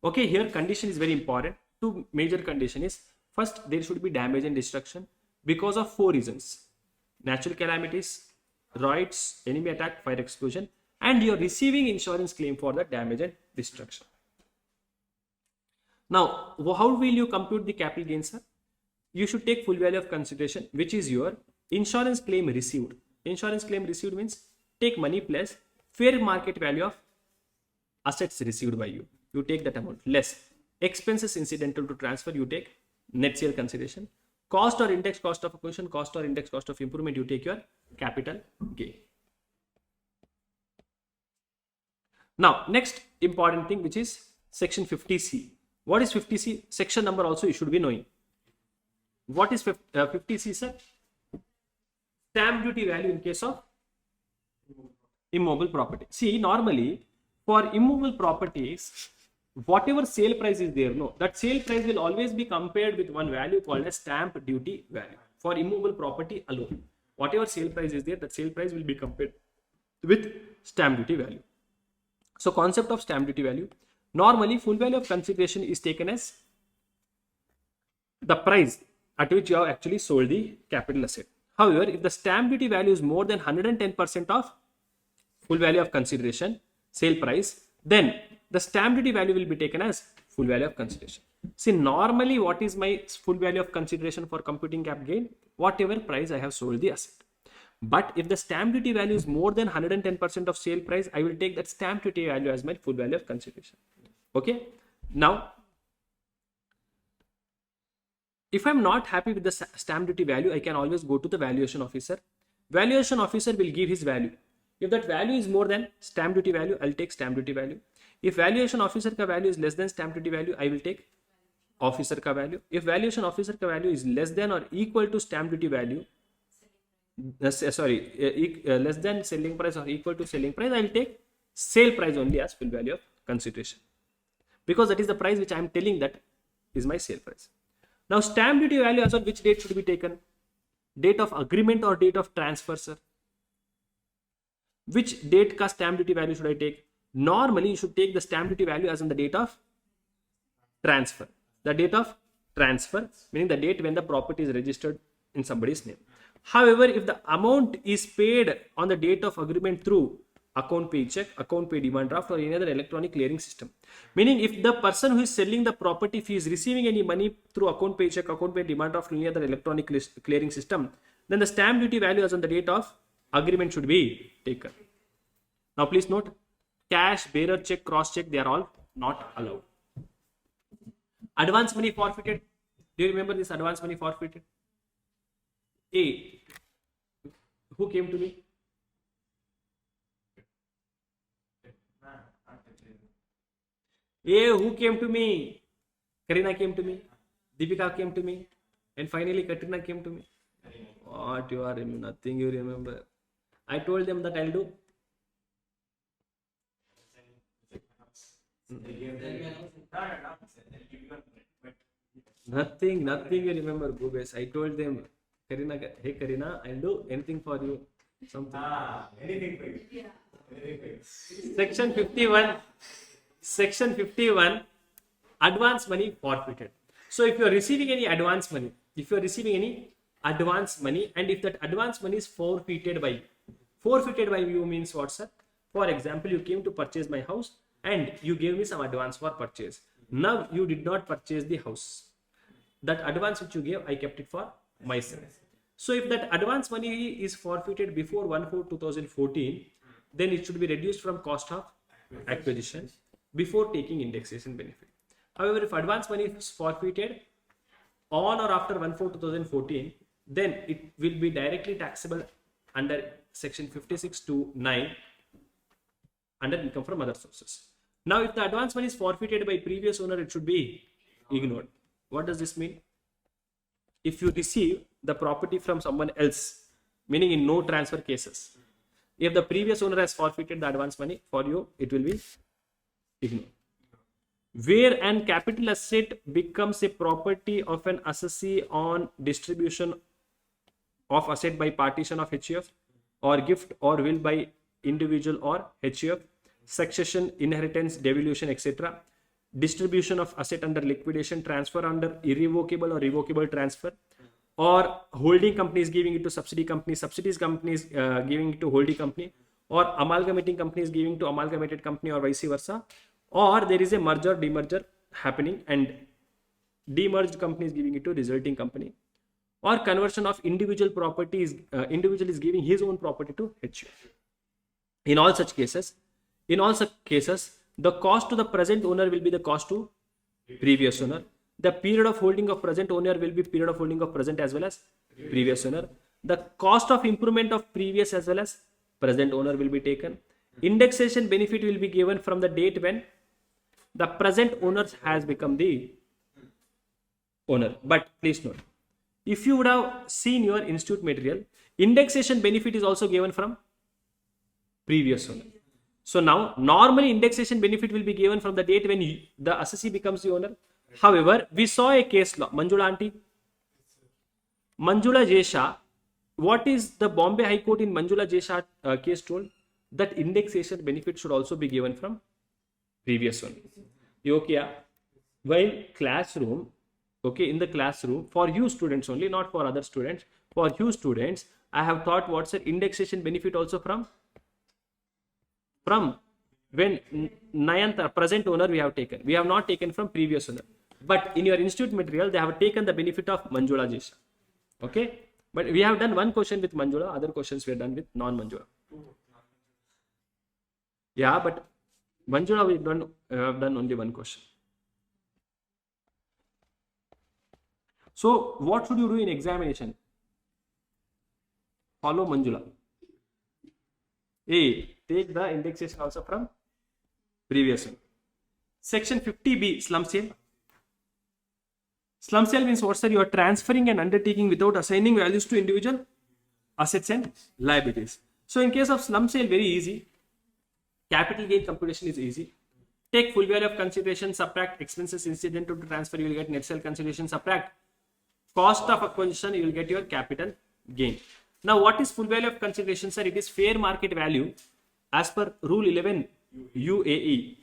Speaker 1: Okay, here condition is very important. Two major condition is, first, there should be damage and destruction because of 4 reasons: natural calamities, riots, enemy attack, fire explosion, and you are receiving insurance claim for the damage and destruction. Now, how will you compute the capital gain, sir? You should take full value of consideration, which is your insurance claim received. Insurance claim received means take money plus fair market value of assets received by you. You take that amount less expenses incidental to transfer. You take net sale consideration. Cost or index cost of acquisition, cost or index cost of improvement. You take your capital gain. Now, next important thing, which is section 50C. What is 50C? Section number also you should be knowing. What is 50C, sir? Stamp duty value in case of immobile property. See, normally for immobile properties, whatever sale price is there, no, that sale price will always be compared with one value called as stamp duty value. For immobile property alone, whatever sale price is there, that sale price will be compared with stamp duty value. So, concept of stamp duty value. Normally, full value of consideration is taken as the price at which you have actually sold the capital asset. However, if the stamp duty value is more than 110% of full value of consideration, sale price, then the stamp duty value will be taken as full value of consideration. See, normally what is my full value of consideration for computing cap gain? Whatever price I have sold the asset. But if the stamp duty value is more than 110% of sale price, I will take that stamp duty value as my full value of consideration. Okay. Now, if I'm not happy with the stamp duty value, I can always go to the valuation officer. Valuation officer will give his value. If that value is more than stamp duty value, I'll take stamp duty value. If valuation officer ka value is less than stamp duty value, I will take officer ka value. If valuation officer ka value is less than or equal to stamp duty value, less than selling price or equal to selling price, I will take sale price only as full value of consideration, because that is the price which I am telling that is my sale price. Now, stamp duty value as on which date should be taken? Date of agreement or date of transfer, sir? Which date ka stamp duty value should I take? Normally, you should take the stamp duty value as on the date of transfer. The date of transfer, meaning the date when the property is registered in somebody's name. However, if the amount is paid on the date of agreement through account pay check, account pay demand draft, or any other electronic clearing system, meaning if the person who is selling the property, if he is receiving any money through account pay check, account pay demand draft, or any other electronic clearing system, then the stamp duty value as on the date of agreement should be taken. Now, please note, cash, bearer check, cross check, they are all not allowed. Advance money forfeited. Do you remember this advance money forfeited? A. Who came to me? A. Who came to me? Karina came to me. Deepika came to me. And finally, Katrina came to me. What you are, nothing you remember. I told them that I'll do. Nothing you remember, Bhubesh. I told them, Karina, hey Karina, I'll do anything for you. Something.
Speaker 4: Anything for you.
Speaker 3: Yeah.
Speaker 1: Section 51, advance money forfeited. So if you are receiving any advance money, and if that advance money is forfeited by you means what, sir? For example, you came to purchase my house and you gave me some advance for purchase. Now you did not purchase the house. That advance which you gave, I kept it for myself. So if that advance money is forfeited before 1/4/2014, then it should be reduced from cost of acquisition before taking indexation benefit. However, if advance money is forfeited on or after 1/4/2014, then it will be directly taxable under section 56(2)(9) under income from other sources. Now, if the advance money is forfeited by previous owner, it should be ignored. What does this mean? If you receive the property from someone else, meaning in no transfer cases, if the previous owner has forfeited the advance money, for you, it will be ignored. Where an capital asset becomes a property of an assessee on distribution of asset by partition of HUF, or gift or will by individual or HUF, succession, inheritance, devolution, etc., distribution of asset under liquidation, transfer under irrevocable or revocable transfer, or holding companies giving it to subsidy companies, subsidies companies giving it to holding company, or amalgamating companies giving to amalgamated company, or vice versa, or there is a merger demerger happening and demerged companies giving it to resulting company, or conversion of individual properties, individual is giving his own property to HUF. In all such cases, the cost to the present owner will be the cost to previous owner. The period of holding of present owner will be period of holding of present as well as previous owner. The cost of improvement of previous as well as present owner will be taken. Indexation benefit will be given from the date when the present owner has become the owner. But please note, if you would have seen your institute material, indexation benefit is also given from previous owner. So now, normally indexation benefit will be given from the date when the assessee becomes the owner. However, we saw a case law, Manjula auntie, Manjula Jesha. What is the Bombay High Court in Manjula Jesha case told? That indexation benefit should also be given from previous one. Okay, while classroom, okay, in the classroom, for you students only, not for other students, for you students, I have thought what's an indexation benefit also from when Nayantara, present owner, we have taken. We have not taken from previous owner. But in your institute material, they have taken the benefit of Manjula Jesha. Okay? But we have done one question with Manjula, other questions we have done with non-Manjula. Yeah, but Manjula we have done only one question. So, what should you do in examination? Follow Manjula. A. Take the indexation also from previous one. Section 50B, slum sale. Slum sale means what, sir? You are transferring an undertaking without assigning values to individual assets and liabilities. So in case of slum sale, very easy. Capital gain computation is easy. Take full value of consideration, subtract expenses incident to transfer, you will get net sale consideration, subtract cost of acquisition, you will get your capital gain. Now, what is full value of consideration, sir? It is fair market value as per Rule 11 UAE.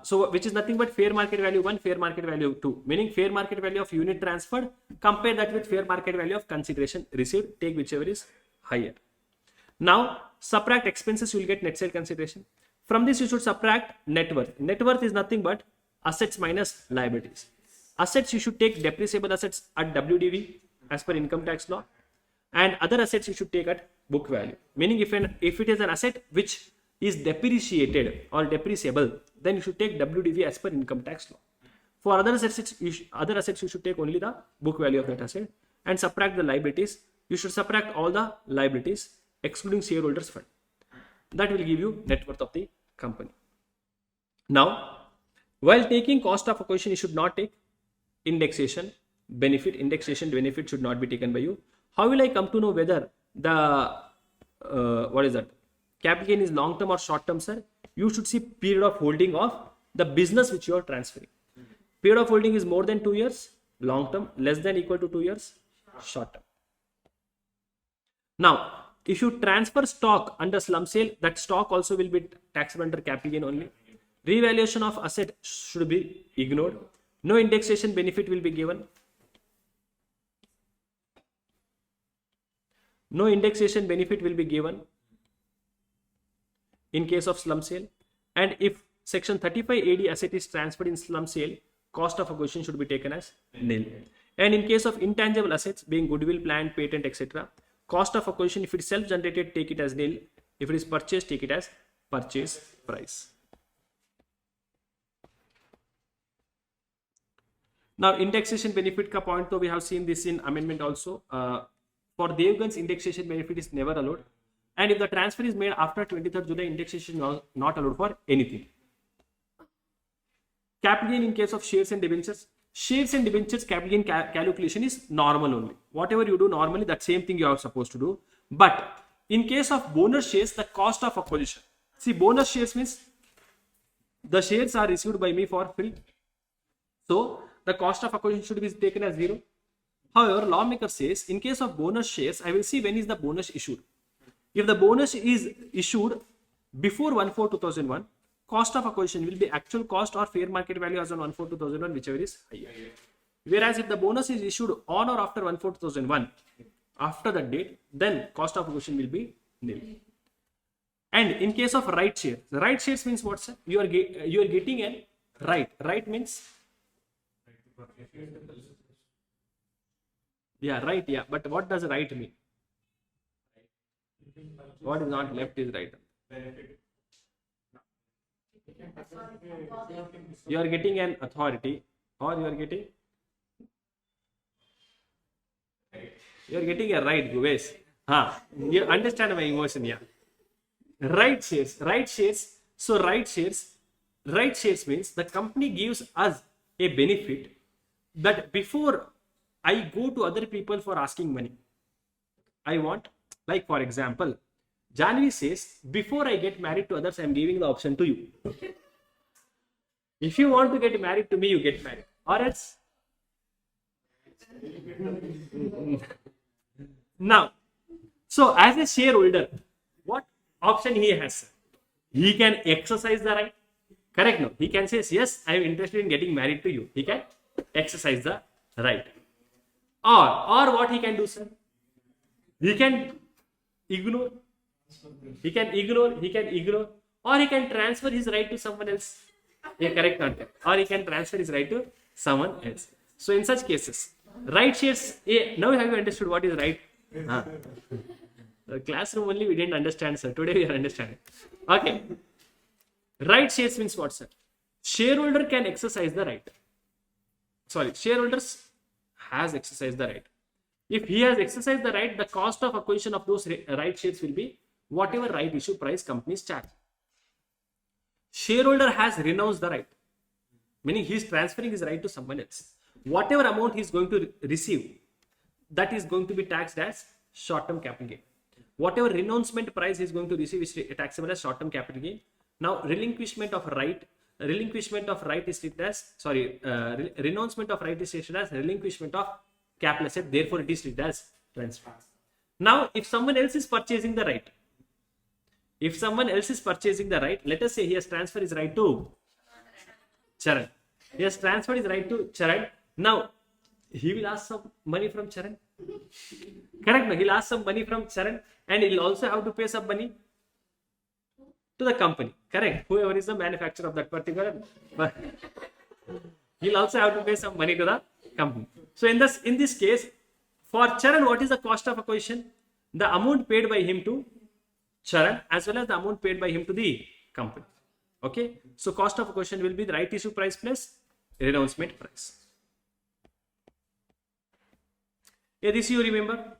Speaker 1: So, which is nothing but fair market value 1, fair market value 2, meaning fair market value of unit transferred, compare that with fair market value of consideration received, take whichever is higher. Now, subtract expenses, you will get net sale consideration. From this, you should subtract net worth. Net worth is nothing but assets minus liabilities. Assets, you should take depreciable assets at WDV as per income tax law, and other assets you should take at book value. Meaning, if it is an asset which is depreciated or depreciable, then you should take WDV as per income tax law. For other assets, you should take only the book value of that asset and subtract the liabilities. You should subtract all the liabilities excluding shareholders fund. That will give you net worth of the company. Now, while taking cost of acquisition, you should not take indexation benefit. Indexation benefit should not be taken by you. How will I come to know whether the capital gain is long term or short term, sir? You should see period of holding of the business which you are transferring. Period of holding is more than 2 years, long term, less than equal to 2 years, short term. Now, if you transfer stock under slum sale, that stock also will be taxable under capital gain only. Revaluation of asset should be ignored. No indexation benefit will be given. No indexation benefit will be given in case of slum sale. And if section 35 AD asset is transferred in slum sale, cost of acquisition should be taken as nil. And in case of intangible assets being goodwill, plant, patent, etc., cost of acquisition, if it is self-generated, take it as nil. If it is purchased, take it as purchase price. Now, indexation benefit ka point, though we have seen this in amendment also. For Devgan's indexation benefit is never allowed. And if the transfer is made after 23rd July, indexation is not allowed for anything. Capital gain in case of shares and debentures. Shares and debentures capital gain calculation is normal only. Whatever you do normally, that same thing you are supposed to do. But in case of bonus shares, the cost of acquisition. See, bonus shares means the shares are received by me for free. So the cost of acquisition should be taken as 0. However, lawmaker says in case of bonus shares, I will see when is the bonus issued. If the bonus is issued before 1/4/2001, cost of acquisition will be actual cost or fair market value as on 1/4/2001, whichever is higher. Whereas if the bonus is issued on or after 1/4/2001, after that date, then cost of acquisition will be nil. And in case of right shares, right shares means what, sir? You are getting a right. Right means right. Yeah, but what does right mean? What is not left is right. You are getting an authority, or you are getting a right, Guves. You understand my emotion, yeah. Right shares. So right shares means the company gives us a benefit that before I go to other people for asking money, I want, like for example, Janvi says, before I get married to others, I am giving the option to you. If you want to get married to me, you get married. Or else. Now, so as a shareholder, what option he has? He can exercise the right. Correct? No. He can say, yes, I am interested in getting married to you. He can exercise the right. Or what he can do, sir? He can ignore. He can ignore, or he can transfer his right to someone else. Yeah, correct, not correct. Or he can transfer his right to someone else. So in such cases, right shares. Now have you understood what is right? The classroom only we didn't understand, sir. Today we are understanding. Okay. Right shares means what, sir? Shareholder can exercise the right. Shareholders has exercised the right. If he has exercised the right, the cost of acquisition of those right shares will be whatever right issue price companies charge. Shareholder has renounced the right, meaning he is transferring his right to someone else. Whatever amount he is going to receive, that is going to be taxed as short-term capital gain. Whatever renouncement price he is going to receive is taxable as short-term capital gain. Now, renouncement of right is treated as renouncement of right is treated as relinquishment of capital asset. Therefore, it is treated as transfer. Now, if someone else is purchasing the right, let us say he has transferred his right to Charan. He has transferred his right to Charan. Now, he will ask some money from Charan. Correct? No? He'll ask some money from Charan, and he'll also have to pay some money to the company. Correct? Whoever is the manufacturer of that particular, he'll also have to pay some money to the company. So in this case, for Charan, what is the cost of acquisition? The amount paid by him to Charan as well as the amount paid by him to the company. Okay. So cost of acquisition will be the right issue price plus renouncement price. Yeah, this you remember.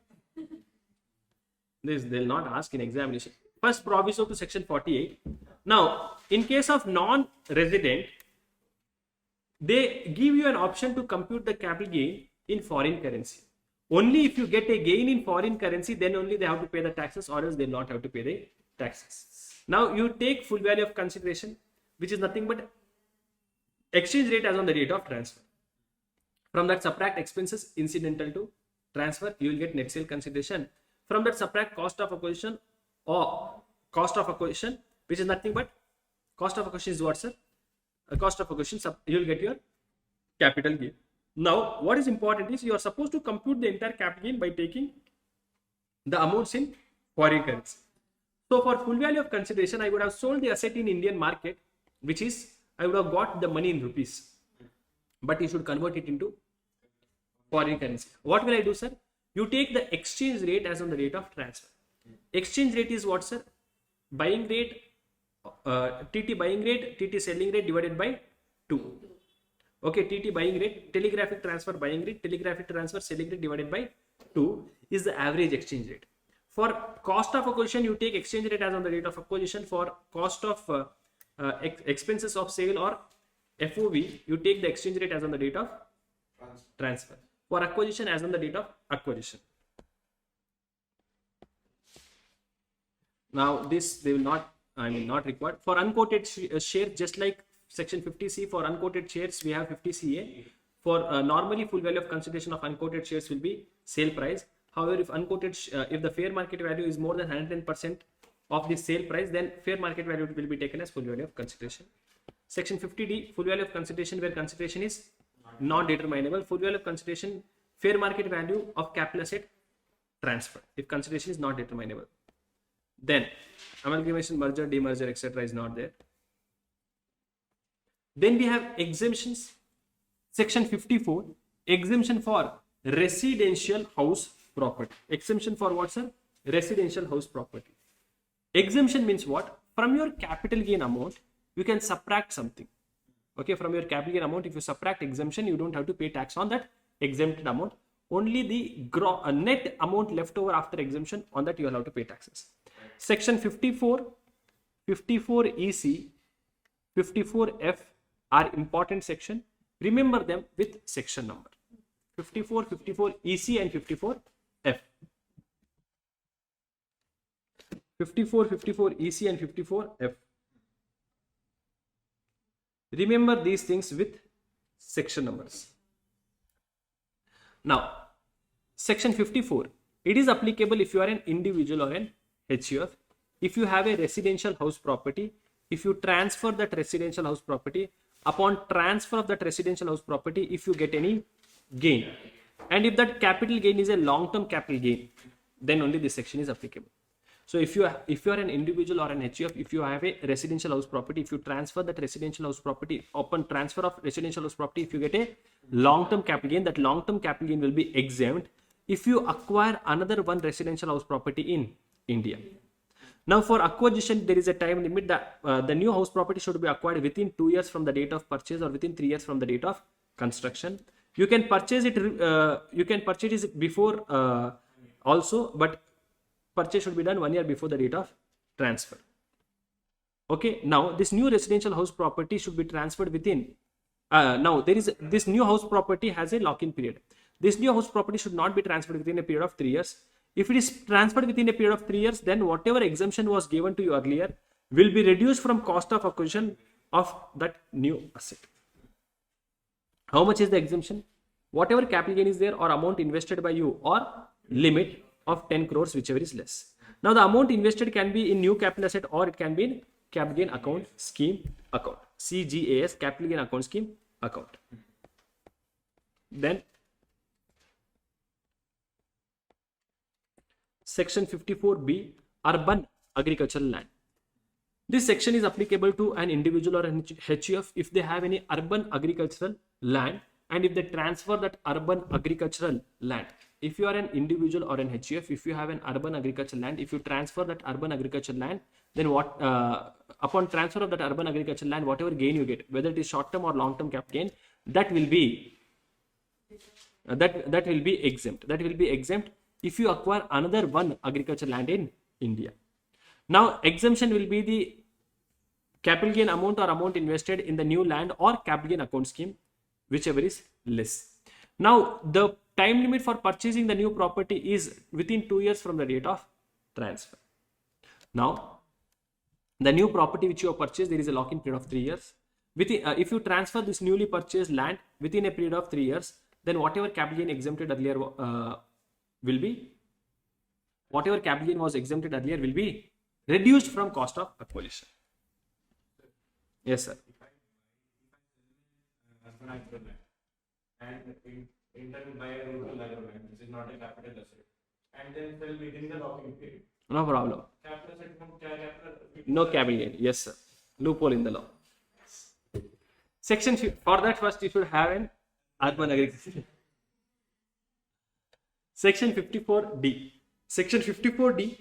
Speaker 1: This they'll not ask in examination. First proviso to section 48. Now, in case of non-resident, they give you an option to compute the capital gain in foreign currency. Only if you get a gain in foreign currency, then only they have to pay the taxes, or else they will not have to pay the taxes. Now, you take full value of consideration, which is nothing but exchange rate as on the date of transfer. From that, subtract expenses incidental to transfer, you will get net sale consideration. From that, subtract cost of acquisition, which is nothing but cost of acquisition is what, sir? Cost of acquisition, you will get your capital gain. Now, what is important is you are supposed to compute the entire capital gain by taking the amounts in foreign currency. So, for full value of consideration, I would have sold the asset in Indian market, which is I would have got the money in rupees, but you should convert it into foreign currency. What will I do, sir? You take the exchange rate as on the date of transfer. Exchange rate is what, sir? Buying rate, TT buying rate, TT selling rate divided by 2. Okay, TT buying rate, telegraphic transfer buying rate, telegraphic transfer selling rate divided by 2 is the average exchange rate. For cost of acquisition, you take exchange rate as on the date of acquisition. For cost of expenses of sale or FOV, you take the exchange rate as on the date of transfer. For acquisition, as on the date of acquisition. Now this they will not, not required. For unquoted shares, just like section 50C, for unquoted shares we have 50CA. For normally full value of consideration of unquoted shares will be sale price. However, if unquoted, if the fair market value is more than 110% of the sale price, then fair market value will be taken as full value of consideration. Section 50D, full value of consideration, where consideration is non-determinable. Full value of consideration, fair market value of capital asset transfer, if consideration is not determinable. Then amalgamation, merger, demerger, etc. is not there. Then we have exemptions. Section 54, exemption for residential house property. Exemption for what, sir? Residential house property. Exemption means what? From your capital gain amount, you can subtract something. Okay, from your capital gain amount, if you subtract exemption, you don't have to pay tax on that exempted amount. Only the net amount left over after exemption, on that you will have to pay taxes. Section 54, 54 EC, 54F are important section. Remember them with section number. 54, 54 EC and 54F. 54, 54 EC and 54F. Remember these things with section numbers. Now, section 54. It is applicable if you are an individual or an HUF. If you have a residential house property, if you transfer that residential house property, upon transfer of that residential house property, if you get any gain, and if that capital gain is a long-term capital gain, then only this section is applicable. So if you are an individual or an HUF, if you have a residential house property, if you transfer that residential house property, upon transfer of residential house property, if you get a long-term capital gain, that long-term capital gain will be exempt if you acquire another one residential house property in India. Now for acquisition, there is a time limit that the new house property should be acquired within 2 years from the date of purchase or within 3 years from the date of construction. You can purchase it before also, but purchase should be done 1 year before the date of transfer. Okay, now this new residential house property should be transferred within, now there is this new house property has a lock-in period. This new house property should not be transferred within a period of 3 years. If it is transferred within a period of 3 years, then whatever exemption was given to you earlier will be reduced from cost of acquisition of that new asset. How much is the exemption? Whatever capital gain is there or amount invested by you, or limit of 10 crores, whichever is less. Now the amount invested can be in new capital asset or it can be in capital gain account scheme account. CGAS, capital gain account scheme account. Then section 54B, urban agricultural land. This section is applicable to an individual or an HUF if they have any urban agricultural land, and if they transfer that urban agricultural land. If you are an individual or an HUF, if you have an urban agricultural land, if you transfer that urban agricultural land, then what, upon transfer of that urban agricultural land, whatever gain you get, whether it is short term or long term cap gain, that will be that will be exempt. That will be exempt if you acquire another one agricultural land in India. Now exemption will be the capital gain amount or amount invested in the new land or capital gain account scheme, whichever is less. Now the time limit for purchasing the new property is within 2 years from the date of transfer. Now the new property which you have purchased, there is a lock-in period of 3 years. If you transfer this newly purchased land within a period of 3 years, then whatever capital gain exempted earlier will be, whatever capital gain was exempted earlier will be reduced from cost of acquisition. Yes, sir.
Speaker 4: And Inter will buy a rural land, which is not a capital asset, and then sell within the lock-in period.
Speaker 1: No problem.
Speaker 4: Capital asset from capital.
Speaker 1: No capital gain. Yes, sir. Loophole in the law. Section for that, first you should have an urban agriculture. Section 54D. Section 54D.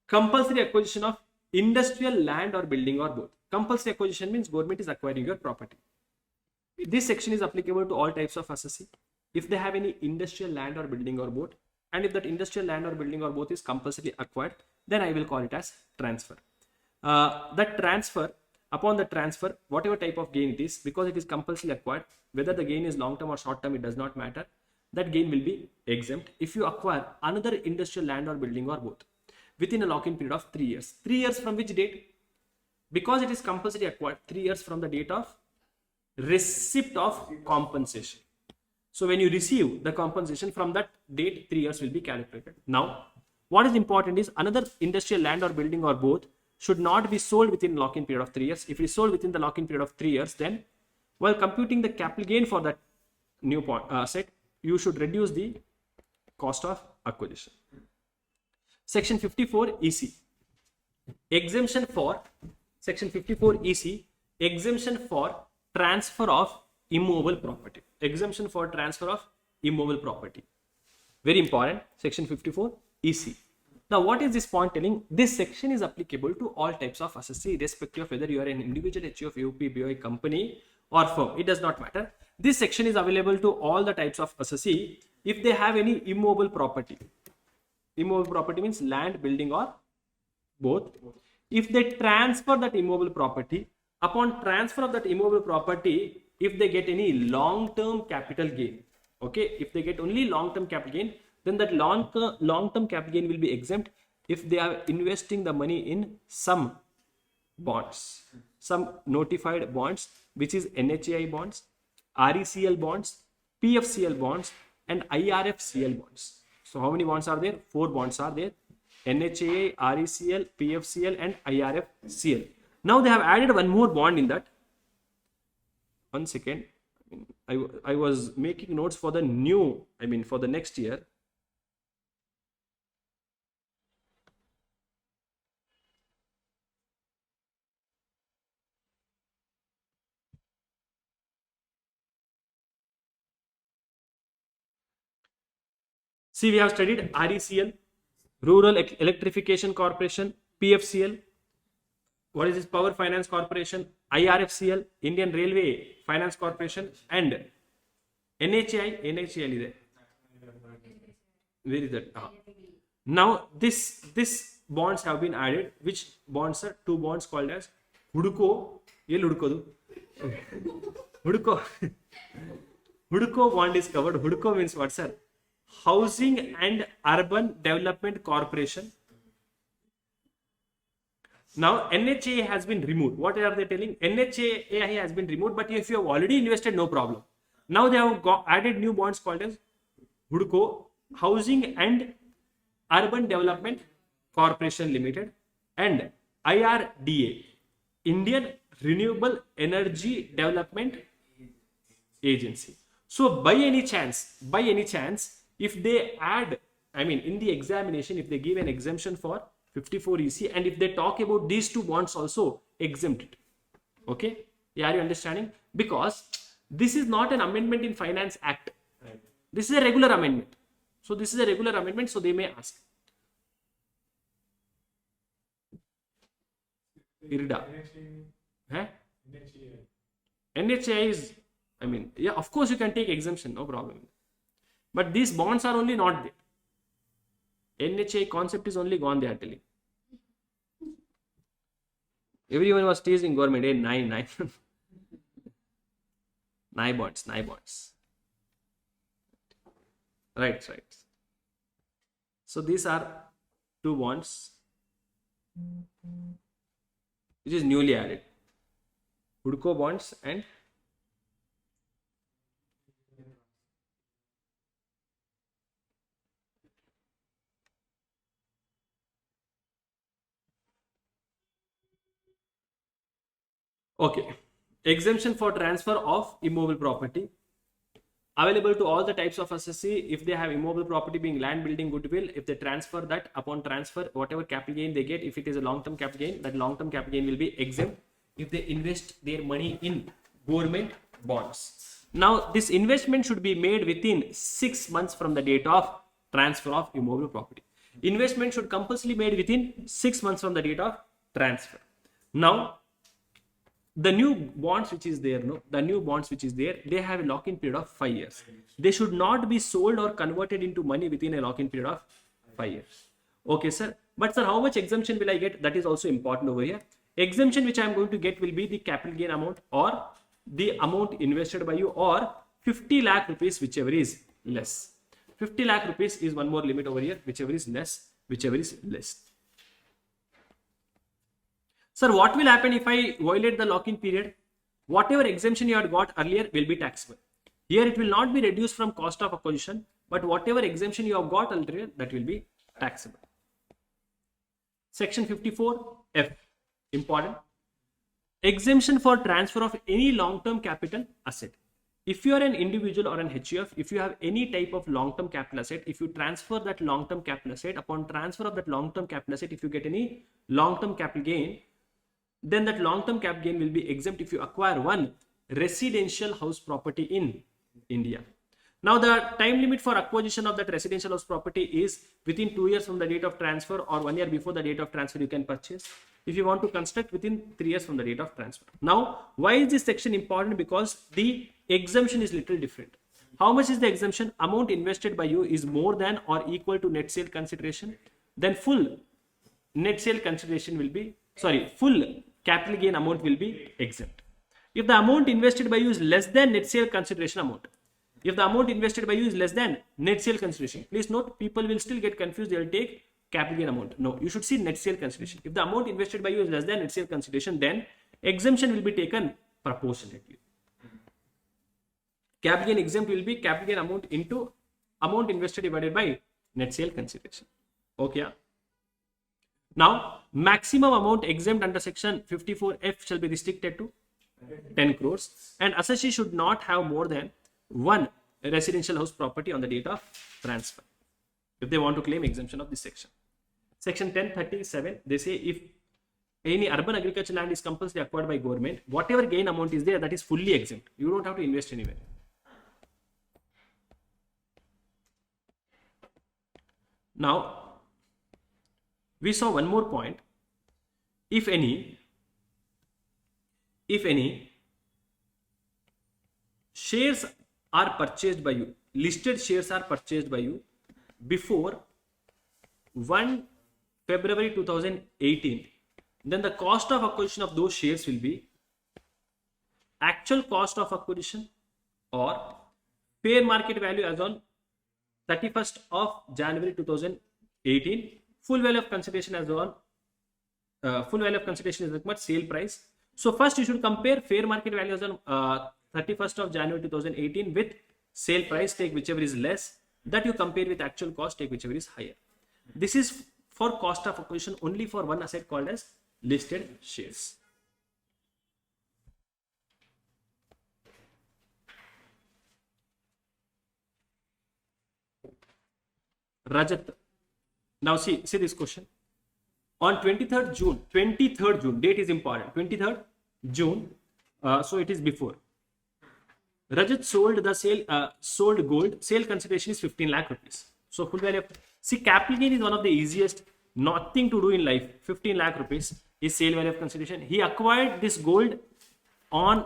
Speaker 1: Compulsory acquisition of industrial land or building or both. Compulsory acquisition means government is acquiring your property. This section is applicable to all types of assessee if they have any industrial land or building or both, and if that industrial land or building or both is compulsory acquired, then I will call it as transfer. That transfer, upon the transfer, whatever type of gain it is, because it is compulsory acquired, whether the gain is long term or short term, it does not matter. That gain will be exempt if you acquire another industrial land or building or both within a lock-in period of 3 years. 3 years from which date? Because it is compulsory acquired, 3 years from the date of receipt of compensation. So when you receive the compensation, from that date 3 years will be calculated. Now, what is important is another industrial land or building or both should not be sold within lock-in period of 3 years. If it is sold within the lock-in period of 3 years, then while computing the capital gain for that new asset, you should reduce the cost of acquisition. Section 54 EC. Exemption for Section 54 EC. Exemption for transfer of immovable property. Exemption for transfer of immovable property. Very important. Section 54 EC. Now, what is this point telling? This section is applicable to all types of assessee, irrespective of whether you are an individual HUF, AOP, BOI company or firm. It does not matter. This section is available to all the types of assessee if they have any immovable property. Immovable property means land, building or both. If they transfer that immovable property, upon transfer of that immovable property, if they get any long-term capital gain, okay, if they get only long-term capital gain, then that long-term capital gain will be exempt if they are investing the money in some bonds, some notified bonds, which is NHAI bonds, RECL bonds, PFCL bonds and IRFCL bonds. So how many bonds are there? 4 bonds are there. NHAI, RECL, PFCL and IRFCL. Now they have added one more bond in that. One second. I was making notes for the new, for the next year. See, we have studied RECL, Rural Electrification Corporation, PFCL. What is this? Power Finance Corporation, IRFCL, Indian Railway Finance Corporation, and NHAI. NHAI is there. Where is that? Now this bonds have been added. Which bonds are? 2 bonds called as Huduko. Huduko. Huduko bond is covered. Huduko means what, sir? Housing and Urban Development Corporation. Now NHAI has been removed. What are they telling? NHAI has been removed, but if you have already invested, no problem. Now they have added new bonds called as Huduko, Housing and Urban Development Corporation Limited, and IRDA, Indian Renewable Energy Development Agency. So by any chance, if they add, in the examination, if they give an exemption for 54 EC, and if they talk about these 2 bonds also, exempt it. Okay? Yeah, are you understanding? Because this is not an amendment in Finance Act.
Speaker 4: Right.
Speaker 1: This is a regular amendment. So this is a regular amendment, so they may ask. IRDA. NHAI is, yeah, of course you can take exemption, no problem. But these bonds are only not there. NHAI concept is only gone, they are telling. Everyone was teasing government, hey, nine bonds. Right. So these are 2 bonds which is newly added. Huduko bonds and okay. Exemption for transfer of immovable property. Available to all the types of assessee if they have immovable property being land, building, goodwill. If they transfer that, upon transfer, whatever capital gain they get, if it is a long-term capital gain, that long-term capital gain will be exempt if they invest their money in government bonds. Now, this investment should be made within 6 months from the date of transfer of immovable property. Investment should compulsory made within 6 months from the date of transfer. Now, the new bonds which is there, no, the new bonds which is there, they have a lock-in period of 5 years. They should not be sold or converted into money within a lock-in period of 5 years. Okay, sir. But sir, how much exemption will I get? That is also important over here. Exemption which I am going to get will be the capital gain amount or the amount invested by you, or 50 lakh rupees, whichever is less. 50 lakh rupees is one more limit over here, whichever is less, whichever is less. Sir, what will happen if I violate the lock-in period? Whatever exemption you had got earlier will be taxable. Here it will not be reduced from cost of acquisition, but whatever exemption you have got earlier, that will be taxable. Section 54F, important. Exemption for transfer of any long-term capital asset. If you are an individual or an HUF, if you have any type of long-term capital asset, if you transfer that long-term capital asset, upon transfer of that long-term capital asset, if you get any long-term capital gain, then that long-term cap gain will be exempt if you acquire one residential house property in India. Now the time limit for acquisition of that residential house property is within 2 years from the date of transfer, or 1 year before the date of transfer you can purchase. If you want to construct, within 3 years from the date of transfer. Now, why is this section important? Because the exemption is little different. How much is the exemption? Amount invested by you is more than or equal to net sale consideration. Then full net sale consideration will be, full capital gain amount will be exempt. If the amount invested by you is less than net sale consideration amount, if the amount invested by you is less than net sale consideration, please note, people will still get confused. They will take capital gain amount. No, you should see net sale consideration. If the amount invested by you is less than net sale consideration, then exemption will be taken proportionately. Capital gain exempt will be capital gain amount into amount invested divided by net sale consideration. Okay. Now, maximum amount exempt under section 54F shall be restricted to 10 crores, and assessee should not have more than one residential house property on the date of transfer if they want to claim exemption of this section. Section 1037, they say if any urban agricultural land is compulsory acquired by government, whatever gain amount is there, that is fully exempt. You don't have to invest anywhere. Now, we saw one more point. If any shares are purchased by you, listed shares are purchased by you before 1 February 2018, then the cost of acquisition of those shares will be actual cost of acquisition or fair market value as on 31st of January 2018, full value of consideration as on full value of consideration is required, sale price. So first you should compare fair market value as on 31st of January 2018 with sale price, take whichever is less. That you compare with actual cost, take whichever is higher. This is for cost of acquisition only for one asset called as listed shares. Rajat. Now see this question. On 23rd June, date is important. 23rd June, so it is before. Rajat sold gold. Sale consideration is 15 lakh rupees. So full value of, see, capital gain is one of the easiest, nothing to do in life. 15 lakh rupees is sale value of consideration. He acquired this gold on,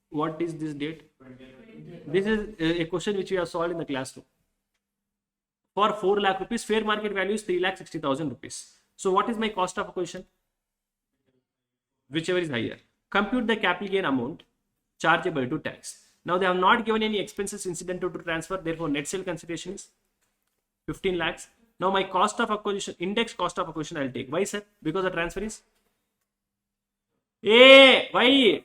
Speaker 1: what is this date? This is a question which we have solved in the classroom. For 4 lakh rupees, fair market value is 3,60,000 rupees. So what is my cost of acquisition? Whichever is higher. Compute the capital gain amount chargeable to tax. Now they have not given any expenses incidental to transfer, therefore net sale consideration is 15 lakhs. Now my cost of acquisition, index cost of acquisition I will take. Why, sir? Because the transfer is why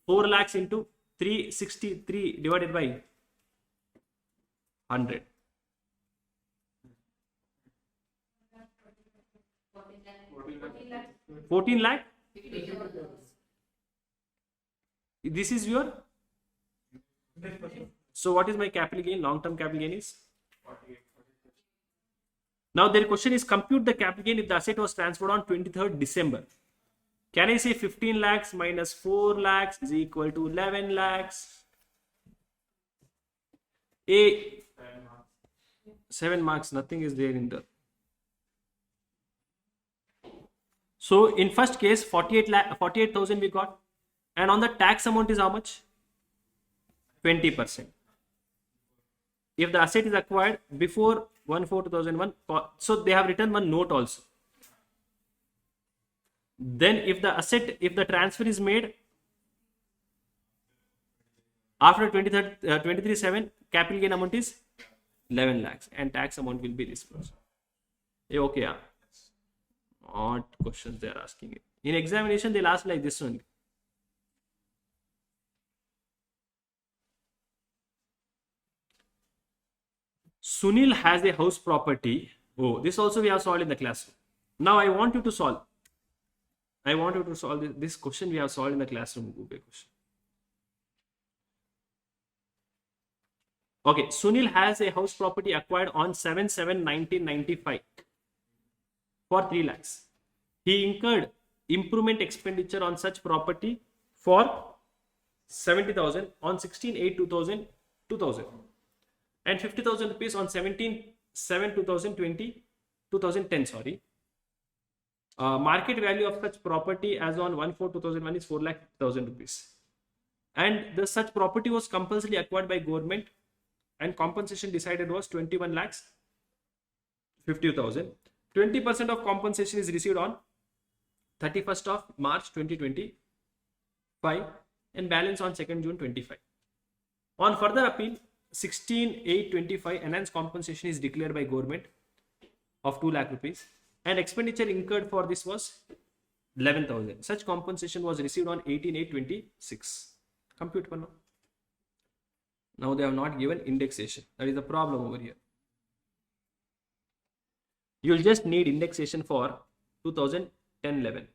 Speaker 1: 4 lakhs into 363 divided by 100. 14 lakh. This is your. So what is my capital gain? Long-term capital gain is 48. Now their question is compute the capital gain if the asset was transferred on 23rd December. Can I say 15 lakhs minus 4 lakhs is equal to 11 lakhs? 7 marks, nothing is there in the. So in first case 48,000 we got. And on the tax amount is how much? 20%. If the asset is acquired before 1/4/2001, so they have written one note also. Then if the transfer is made after 23/7, capital gain amount is 11 lakhs and tax amount will be disbursed. Okay, yeah. Odd questions they are asking. In examination, they'll ask like this only. Sunil has a house property. Oh, this also we have solved in the classroom. Now I want you to solve. I want you to solve this question we have solved in the classroom. Question. Okay, Sunil has a house property acquired on 7/7/1995 for 3 lakhs. He incurred improvement expenditure on such property for 70,000 on 16/8/2000 and 50,000 rupees on 17/7/2010. Sorry. Market value of such property as on 1/4/2001 is 4,50,000 rupees. And the such property was compulsorily acquired by government and compensation decided was 21,50,000. 20% of compensation is received on 31st of March 2025 and balance on 2nd June 25. On further appeal, 16/8/25 enhanced compensation is declared by government of 2 lakh rupees and expenditure incurred for this was 11,000. Such compensation was received on 18/8/26. Compute for now. Now they have not given indexation. That is the problem over here. You'll just need indexation for 2010-11.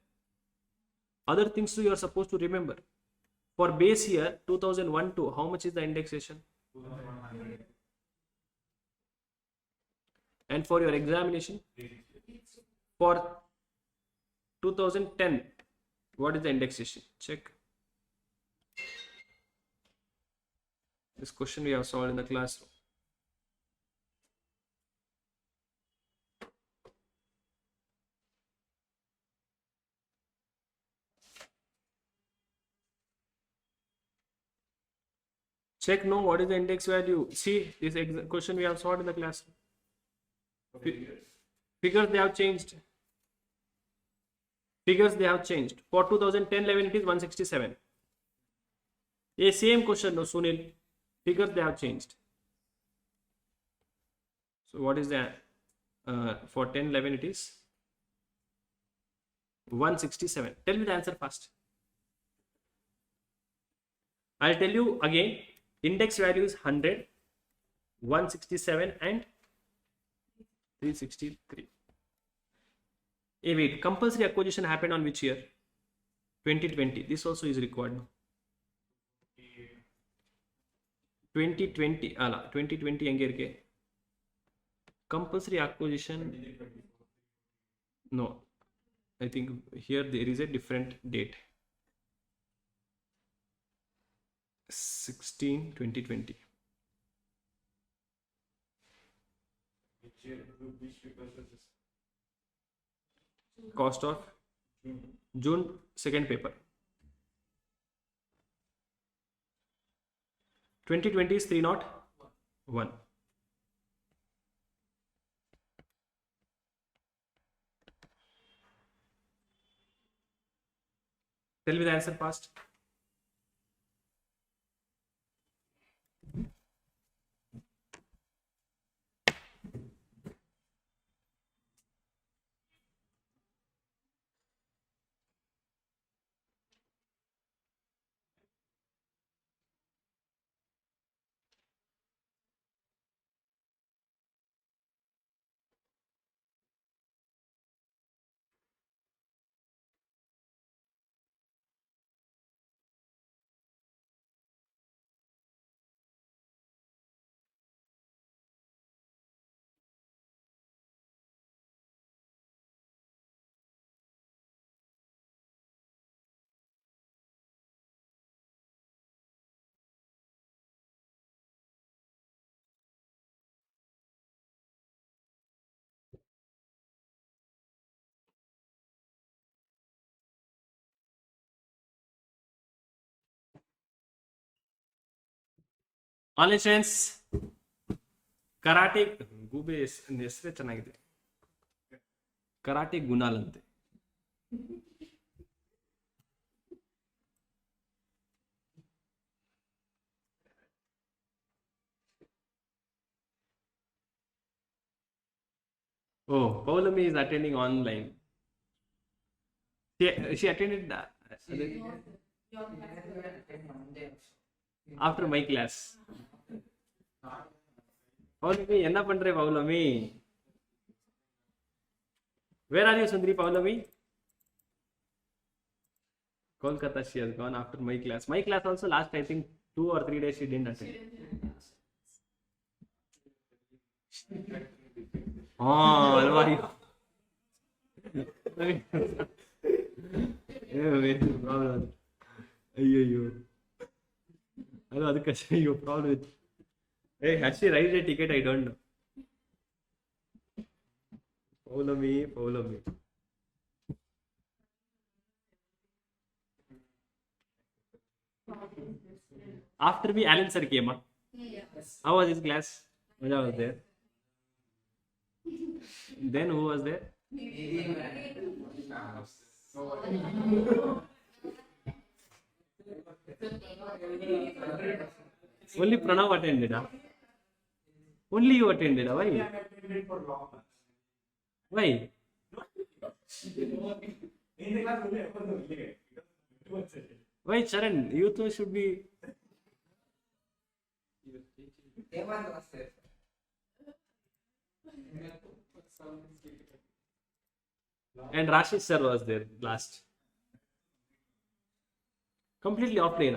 Speaker 1: Other things too you are supposed to remember. For base year 2001-2, how much is the indexation?
Speaker 4: 2,100.
Speaker 1: And for your examination? For 2010, what is the indexation? Check. This question we have solved in the classroom. Check no, what is the index value? See, this question we have solved in the classroom. Figures they have changed. For 2010-11 it is 167. A same question, no Sunil. Figures they have changed. So what is the for 10-11 it is 167. Tell me the answer first. I'll tell you again. Index value is 100, 167 and 363. Hey, wait, compulsory acquisition happened on which year? 2020. This also is required. 2020. 2020 engage. Compulsory acquisition. No, I think here there is a different date. 16/2020.
Speaker 4: Which papers was this?
Speaker 1: Cost of June second paper. 2020 is 301. Tell me the answer fast. Online students karate ಗೂಬೆ ಹೆಸರೇ ಚೆನ್ನಾಗಿದೆ. Karate Gunal ಅಂತೆ. Oh, Paulami is attending online. She attended after my class. Paulami, enna pandre Paulami? Where are you, Sundri Paulami? Kolkata, she has gone after my class. My class also last, I think, 2 or 3 days she didn't attend. Oh, how are you? ಅಯ್ಯಯ್ಯೋ ಅದು ಅದಕ್ಕೆ ಅಯ್ಯೋ problem ಇತ್ತು. has she raised a ticket? I don't know. Paulami. After me, Alan sir came. How was his class? Maja was there. Then who was there? Only Pranav attended. Only you attended. Why? Why? Why, Charan? You too should be. And Rashish sir was there last. Completely offline.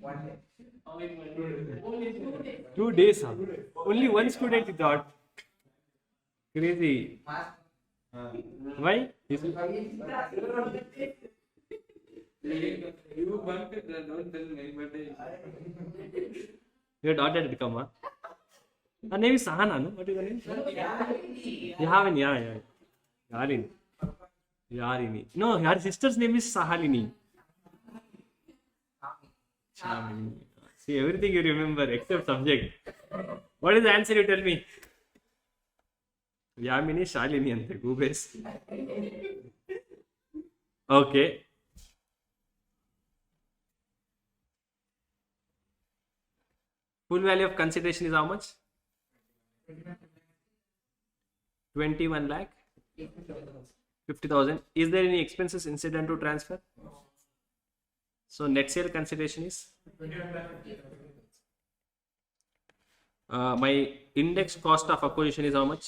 Speaker 2: One day.
Speaker 1: 2 days. Huh? Only one student thought. Crazy. Why?
Speaker 4: You bunked, don't tell me, but
Speaker 1: Your daughter did come, huh? Her name is Sahana, no? What is her name? Yahavini, yeah. Yarini. No, her sister's name is Sahalini. Shamini. See, everything you remember except subject. What is the answer, you tell me? Yamini, Shalini ante, Goobes. Okay. Full value of consideration is how much? 21 lakh 50,000. Is there any expenses incident to transfer? So net sale consideration is my index cost of acquisition is how much?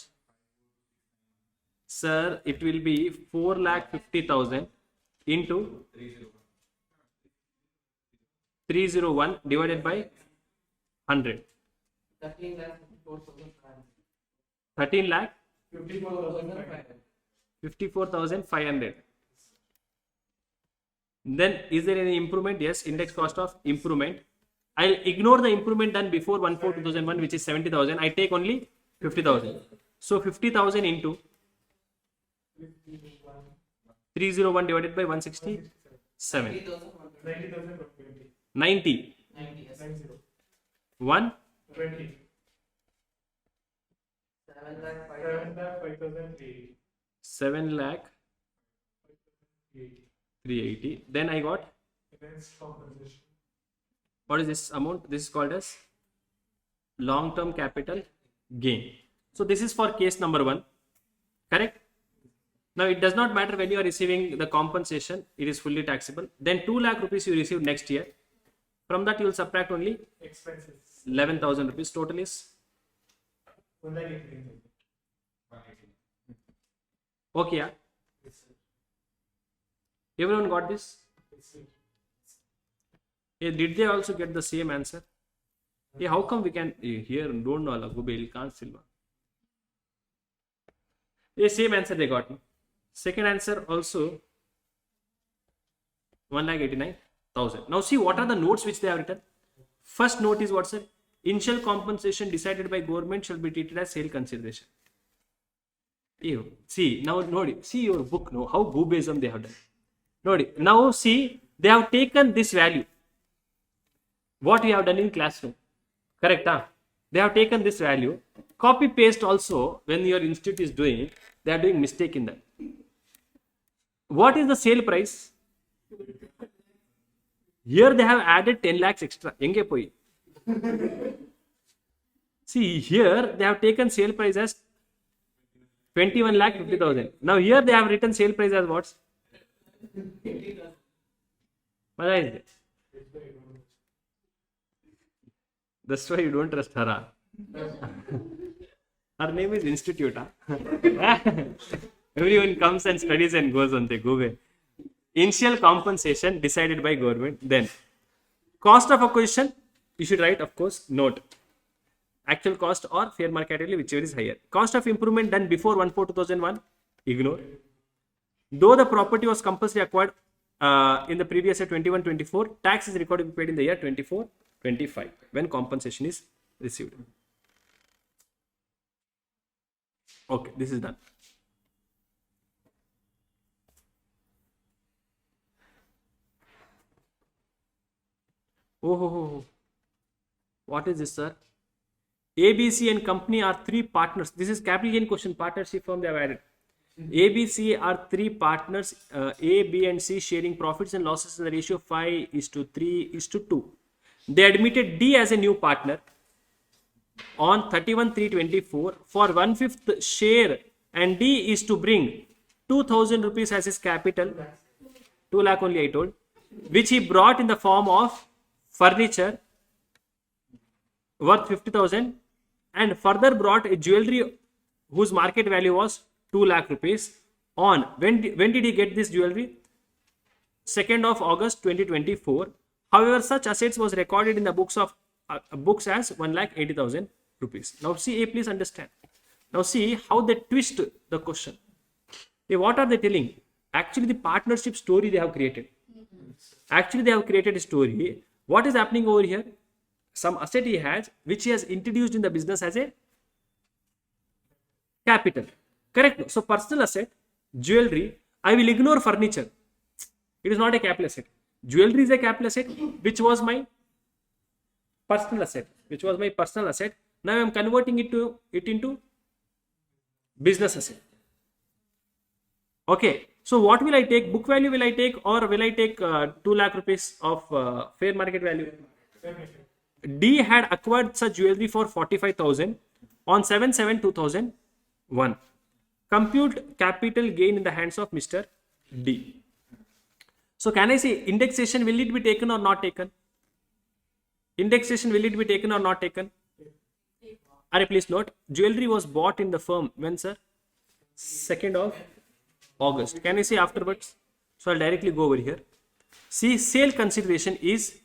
Speaker 1: Sir, it will be 4,50,000 into 301 divided by 100. 13 lakh 54,500. Then is there any improvement? Yes, index cost of improvement. I'll ignore the improvement done before 1/4/2001, which is 70,000. I take only 50,000. So 50,000 into 301 divided by 167. 90. 1. 7 lakh 380. Then I got, what is this amount? This is called as long-term capital gain. So this is for case number 1. Correct? Now it does not matter when you are receiving the compensation, it is fully taxable. Then 2 lakh rupees you receive next year. From that you will subtract only
Speaker 4: expenses.
Speaker 1: 11,000 rupees. Total is okay. Yeah? Everyone got this? Hey, did they also get the same answer? Hey, how come we can here don't know Gubel can't silva? The same answer they got. Second answer also 1,89,000. Now see what are the notes which they have written. First note is what, sir? Initial compensation decided by government shall be treated as sale consideration. Ew. See, now nodi, see your book, no, how goobism they have done. Nodi, now see, they have taken this value. What we have done in classroom. Correct, huh? They have taken this value. Copy paste also, when your institute is doing, they are doing mistake in that. What is the sale price? Here they have added 10 lakhs extra. Enge poi. See, here they have taken sale price as 21 lakh 50,000. Now here they have written sale price as what? What is it? That's why you don't trust her. Her name is Institute. Everyone comes and studies and goes on. They go away. Initial compensation decided by government. Then cost of acquisition, you should write, of course, note. Actual cost or fair market value, whichever is higher. Cost of improvement done before 1/4/2001, ignore. Though the property was compulsory acquired in the previous year 21-24, tax is recorded to be paid in the year 24-25 when compensation is received. Okay, this is done. Oh, what is this, sir? ABC and company are three partners. This is capital gain question, partnership firm they have added. ABC are three partners, A, B and C sharing profits and losses in the ratio 5:3:2. They admitted D as a new partner on 31/3/24 for 1/5 share, and D is to bring 2,000 rupees as his capital, 2 lakh only I told, which he brought in the form of furniture worth 50,000 and further brought a jewelry whose market value was 2 lakh rupees on when did he get this jewelry? 2nd of August 2024. However, such assets was recorded in the books as 1,80,000 rupees. Now see, please understand. Now see how they twist the question. What are they telling? Actually, the partnership story they have created. Actually, they have created a story. What is happening over here? Some asset he has, which he has introduced in the business as a capital. Correct? So personal asset, jewelry, I will ignore furniture. It is not a capital asset. Jewelry is a capital asset, which was my personal asset. Now I am converting it into business asset. Okay. So what will I take? Book value will I take, or will I take 2 lakh rupees of fair market value? D had acquired such jewelry for 45,000 on 7/7/2001. Compute capital gain in the hands of Mr. D. So can I say indexation, will it be taken or not taken? Indexation, will it be taken or not taken? Please note, jewelry was bought in the firm when, sir? 2nd of August. Can I say afterwards? So I'll directly go over here. See, sale consideration is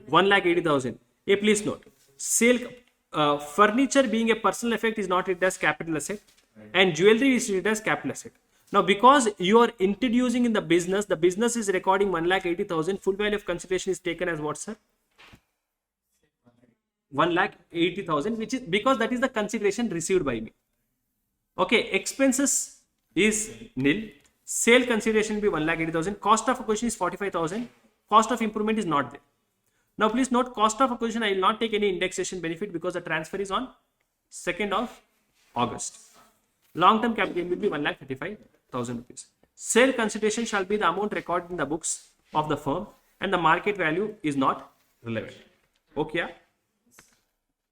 Speaker 1: 1,80,000. Please note, sale furniture being a personal effect is not treated as capital asset, and jewelry is treated as capital asset. Now, because you are introducing in the business is recording 1,80,000. Full value of consideration is taken as what, sir? 1,80,000, which is because that is the consideration received by me. Okay, expenses is nil. Sale consideration will be 1,80,000. Cost of acquisition is 45,000. Cost of improvement is not there. Now, please note, cost of acquisition, I will not take any indexation benefit because the transfer is on 2nd of August. Long-term capital gain will be 1,35,000 rupees. Sale consideration shall be the amount recorded in the books of the firm, and the market value is not relevant. Okay?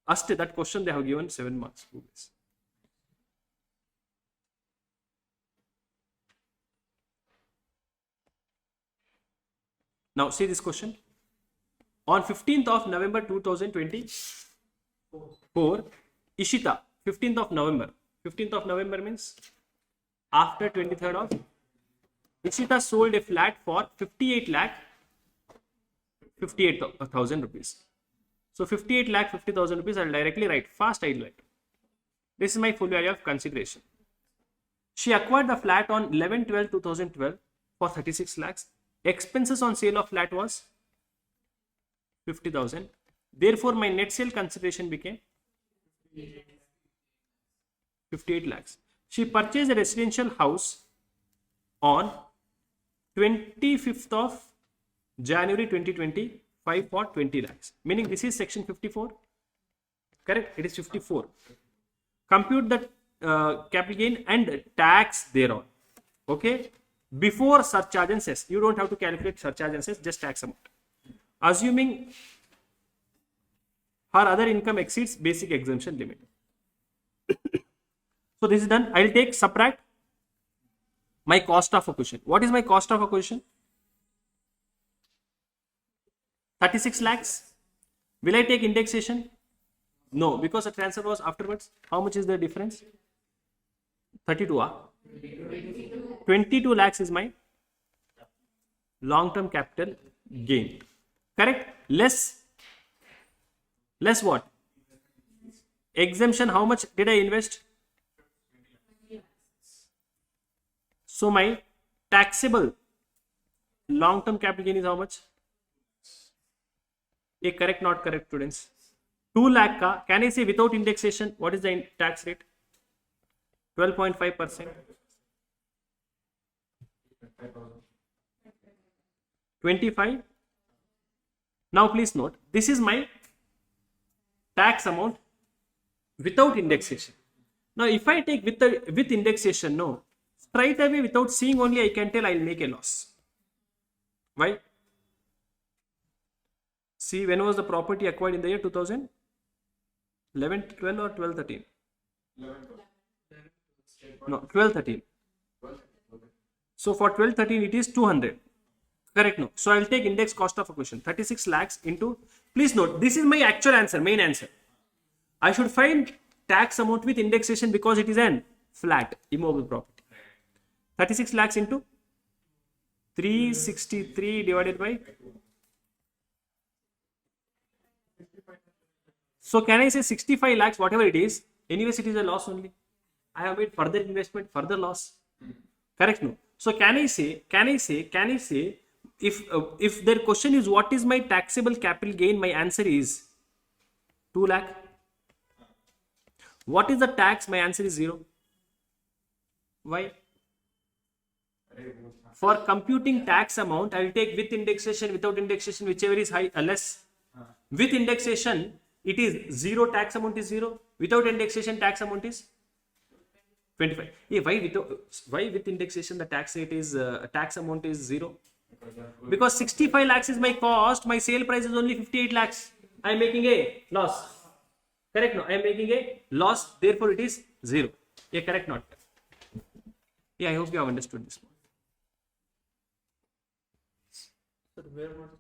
Speaker 1: Asked that question, they have given 7 marks. Now, see this question. On 15th of November 2024, Ishita, 15th of November. 15th of November means after 23rd of. Ishita sold a flat for 58,000 rupees. So 58,50,000 rupees, I will directly write. Fast I will write. This is my full value of consideration. She acquired the flat on 11/12/2012 for 36 lakhs. Expenses on sale of flat was 50,000. Therefore, my net sale consideration became 58 lakhs. She purchased a residential house on 25th of January 2025 for 20 lakhs. Meaning this is section 54. Correct? It is 54. Compute the capital gain and tax thereon. Okay? Before surcharge and cess. You don't have to calculate surcharge and cess, just tax amount. Assuming her other income exceeds basic exemption limit. So this is done. I will take subtract my cost of acquisition. What is my cost of acquisition? 36 lakhs. Will I take indexation? No, because the transfer was afterwards. How much is the difference? 32. 22 lakhs is my long-term capital gain. Correct? Less what? Exemption, how much did I invest? So my taxable long-term capital gain is how much? Correct, not correct, students? 2 lakh ka, can I say without indexation, what is the tax rate? 12.5%. 25. Now please note, this is my tax amount without indexation. Now if I take with indexation, no, straight away without seeing only I can tell I will make a loss. Why? See, when was the property acquired in the year 2011, 12 or 12, 13? No, 12, 13. So for 12, 13 it is 200. Correct, no. So I will take index cost of acquisition 36 lakhs into, please note, this is my actual answer, main answer. I should find tax amount with indexation because it is an flat immobile property. 36 lakhs into 363 divided by. So can I say 65 lakhs, whatever it is, anyways it is a loss only. I have made further investment, further loss. Correct, no. So can I say, if their question is what is my taxable capital gain, my answer is 2 lakh. What is the tax? My answer is 0. Why? For computing tax amount, I will take with indexation, without indexation, whichever is high, less. With indexation, it is 0, tax amount is 0. Without indexation, tax amount is 25. Why with indexation the tax rate is tax amount is 0? Because 65 lakhs is my cost, my sale price is only 58 lakhs. I am making a loss. Correct? No, I am making a loss, therefore it is 0. Correct? Not. I hope you have understood this one.
Speaker 4: Sir, where was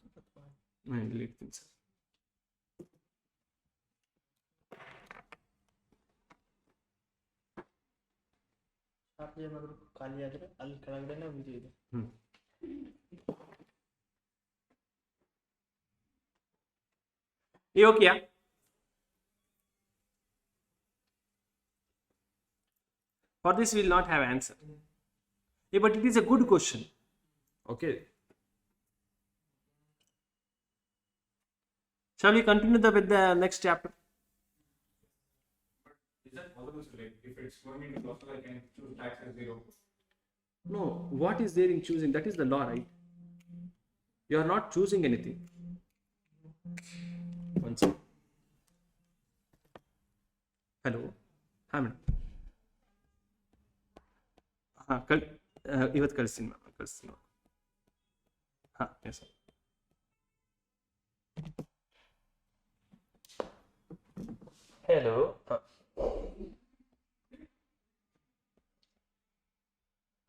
Speaker 1: I delete things.
Speaker 4: आप ये मतलब खाली आ जाए अल कलगड़े ना मुझे
Speaker 1: ये okay, yeah? For this we will not have answer. But it is a good question. Okay. Shall we continue with the next chapter?
Speaker 4: Is that possible to select? If it's going into loss, I can choose tax as 0.
Speaker 1: No, what is there in choosing? That is the law, right? You are not choosing anything. One second. Hello. Hi, madam. ಇವತ್ತು ಕಳಿಸ್ತೀನಿ ma'am ಕಳಿಸ್ತೀನಿ yes sir hello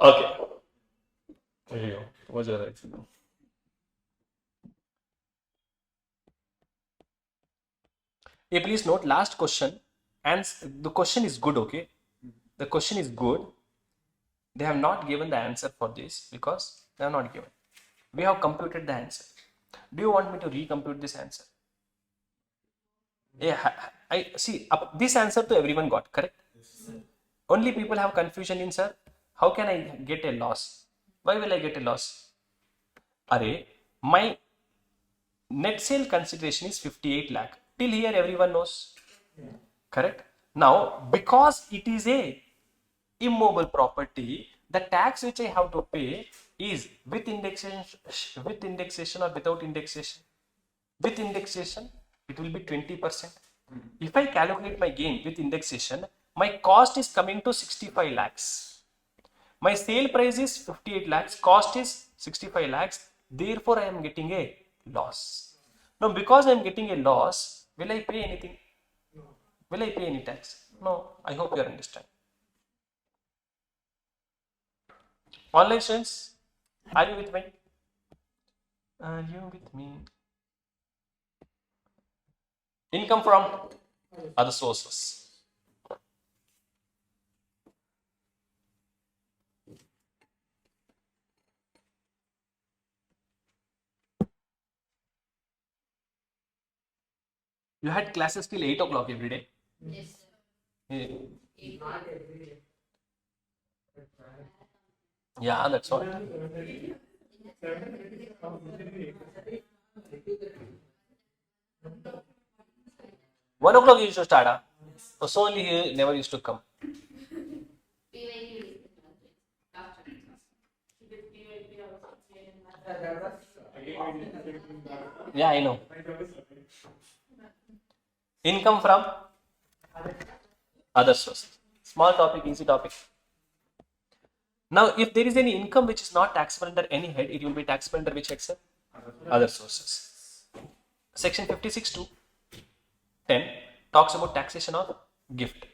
Speaker 1: okay ಅಯ್ಯೋ ವಜಾ ಆಯ್ತು please note last question, and the question is good. Okay, the question is good. They have not given the answer for this because they have not given. We have computed the answer. Do you want me to recompute this answer? I see this answer to everyone got correct. Only people have confusion in, sir, how can I get a loss? Why will I get a loss? My Net sale consideration is 58 lakh. Till here everyone knows. Correct? Now, because it is a immobile property, the tax which I have to pay is with indexation or without indexation. With indexation, it will be 20%. If I calculate my gain with indexation, my cost is coming to 65 lakhs. My sale price is 58 lakhs, cost is 65 lakhs. Therefore, I am getting a loss. Now, because I am getting a loss, will I pay anything? Will I pay any tax? No. I hope you understand. Online students, are you with me? Are you with me? Income from other sources. You had classes till 8 o'clock every day.
Speaker 3: Yes.
Speaker 1: Yeah.
Speaker 2: Not every day.
Speaker 1: Yeah, that's all. 1 o'clock you used to start. Huh? So only he never used to come. Yeah, I know. Income from other sources. Small topic, easy topic. Now, if there is any income which is not taxable under any head, it will be taxable under which head, sir? Other sources. Section 56 to 10 talks about taxation of gift.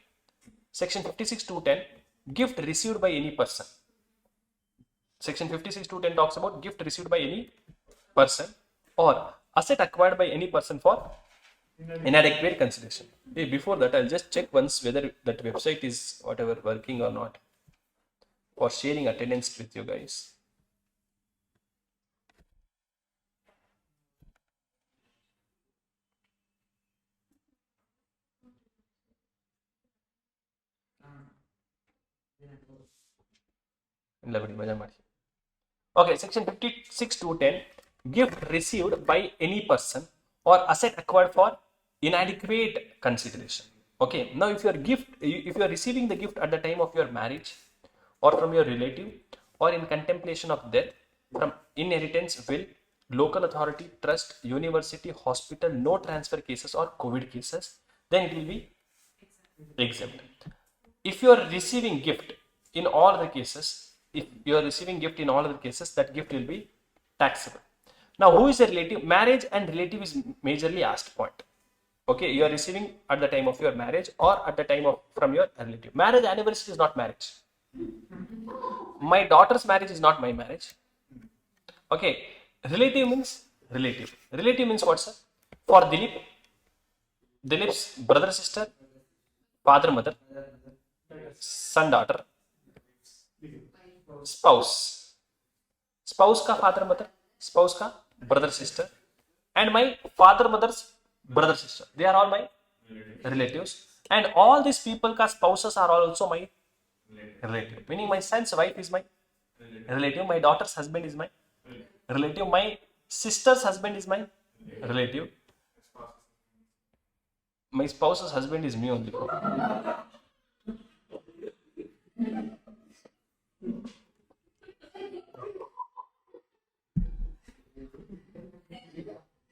Speaker 1: Section 56 to 10, gift received by any person. Section 56 to 10 talks about gift received by any person or asset acquired by any person for inadequate consideration. Hey, before that, I'll just check once whether that website is whatever working or not for sharing attendance with you guys. Okay, section 56 to 10, gift received by any person or asset acquired for inadequate consideration. Okay, now if you are receiving the gift at the time of your marriage or from your relative or in contemplation of death, from inheritance, will, local authority, trust, university, hospital, no transfer cases or COVID cases, then it will be exempt. If you are receiving gift in all the cases, that gift will be taxable. Now, who is a relative? Marriage and relative is majorly asked point. Okay, you are receiving at the time of your marriage or at the time of from your relative. Marriage anniversary is not marriage. My daughter's marriage is not my marriage. Okay, relative means relative. Relative means what, sir? For Dilip's brother, sister, father, mother, son, daughter, spouse का father, mother, spouse का brother, sister, and my father, mother's brother, sister. They are all my relatives, and all these people का spouses are also my relative. Meaning my son's wife is my relative, my daughter's husband is my relative, my sister's husband is my relative, my spouse's husband is me only.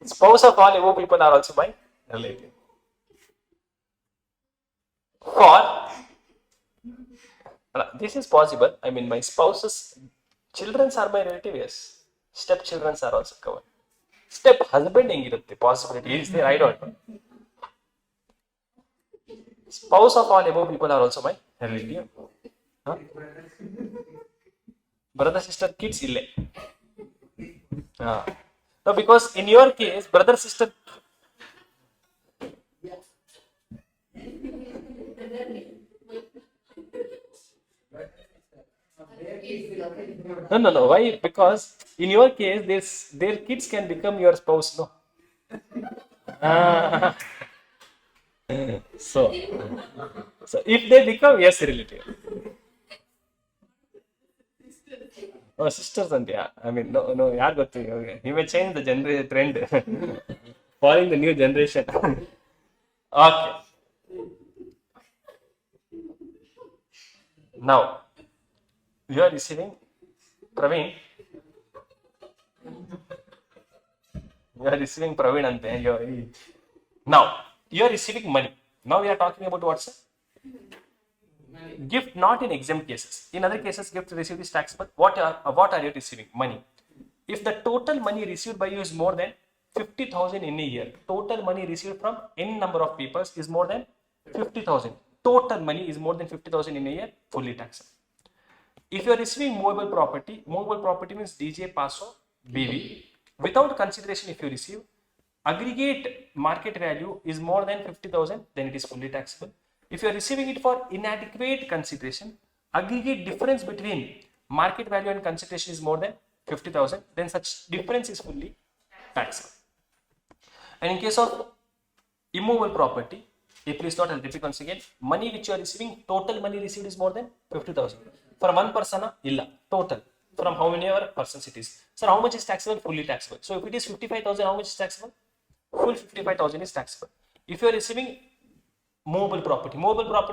Speaker 1: Spouse of all above people are also my relative. For this is possible. I mean, my spouse's children are my relative. Yes, step children are also covered. Step husband ಹೆಂಗಿರುತ್ತೆ possibility is there? I don't know. Spouse of all above people are also my relative. Huh? Brother, sister, kids ille. No, because in your case, brother, sister. No. Why? Because in your case, their kids can become your spouse. No. So if they become, yes, relative. sisters and yeah, I mean no yaar gottu, he may change the trend following the new generation. Okay, now you are receiving, Praveen, you are receiving Praveen ante, now you are receiving money. Now we are talking about what's gift not in exempt cases. In other cases, gift received is taxable. What are you receiving? Money. If the total money received by you is more than 50,000 in a year, total money received from any number of people is more than 50,000. Total money is more than 50,000 in a year, fully taxable. If you are receiving movable property means DJ, Paso, BV, without consideration if you receive, aggregate market value is more than 50,000, then it is fully taxable. If you are receiving it for inadequate consideration, aggregate difference between market value and consideration is more than 50,000, then such difference is fully taxable. And in case of immovable property, please note, I'll repeat once again, money which you are receiving, total money received is more than 50,000. For one person, illa, total. From how many other persons it is. Sir, how much is taxable? Fully taxable. So if it is 55,000, how much is taxable? Full 55,000 is taxable. If you are receiving movable property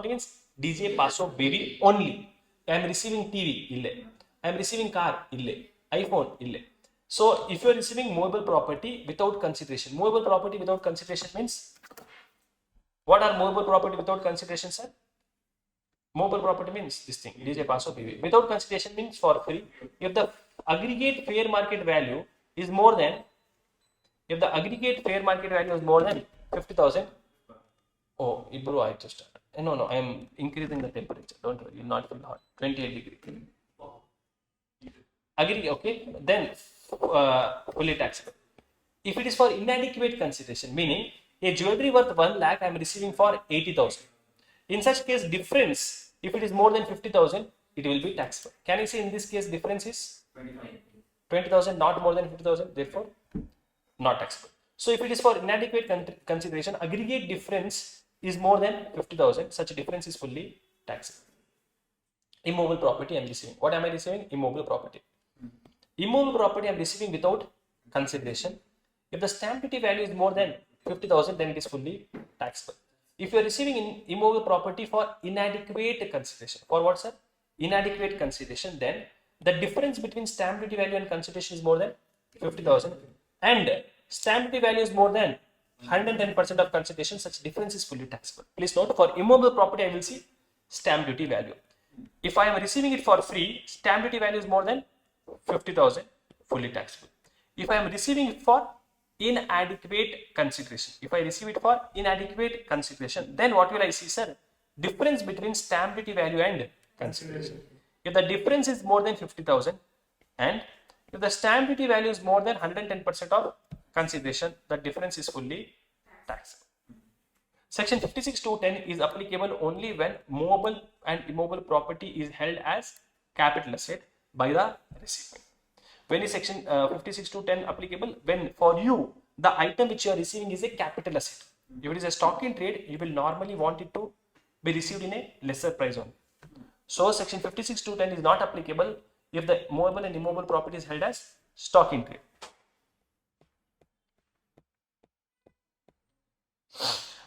Speaker 1: means DJ, Paso, BV only. I am receiving TV, ille. I am receiving car, ille. iPhone, ille. So if you are receiving movable property without consideration, movable property without consideration means, what are movable property without consideration, sir? Movable property means this thing, DJ, Paso, BV. Without consideration means for free. If the aggregate fair market value is more than, 50,000, oh, Ibro, I just start. No, I am increasing the temperature. Don't worry, you'll not feel hot. 28 degree. Aggregate, okay, then fully taxable. If it is for inadequate consideration, meaning a jewelry worth 1 lakh, I am receiving for 80,000. In such case, difference, if it is more than 50,000, it will be taxable. Can I say in this case, difference is 20,000, not more than 50,000, therefore not taxable. So if it is for inadequate consideration, aggregate difference is more than 50,000, such a difference is fully taxable. Immovable property I am receiving. What am I receiving? Immovable property. Immovable property I am receiving without consideration. If the stamp duty value is more than 50,000, then it is fully taxable. If you are receiving immovable property for inadequate consideration, for what, sir? Inadequate consideration, then the difference between stamp duty value and consideration is more than 50,000, and stamp duty value is more than 110% of consideration, such difference is fully taxable. Please note, for immovable property, I will see stamp duty value. If I am receiving it for free, stamp duty value is more than 50,000, fully taxable. If I am receiving it for inadequate consideration, then what will I see, sir? Difference between stamp duty value and consideration. If the difference is more than 50,000 and if the stamp duty value is more than 110% of consideration, the difference is fully taxable. Section 56(2)(10) is applicable only when movable and immovable property is held as capital asset by the recipient. When is section 56(2)(10) applicable? When for you the item which you are receiving is a capital asset. If it is a stock in trade, you will normally want it to be received in a lesser price only. So section 56(2)(10) is not applicable if the movable and immovable property is held as stock in trade.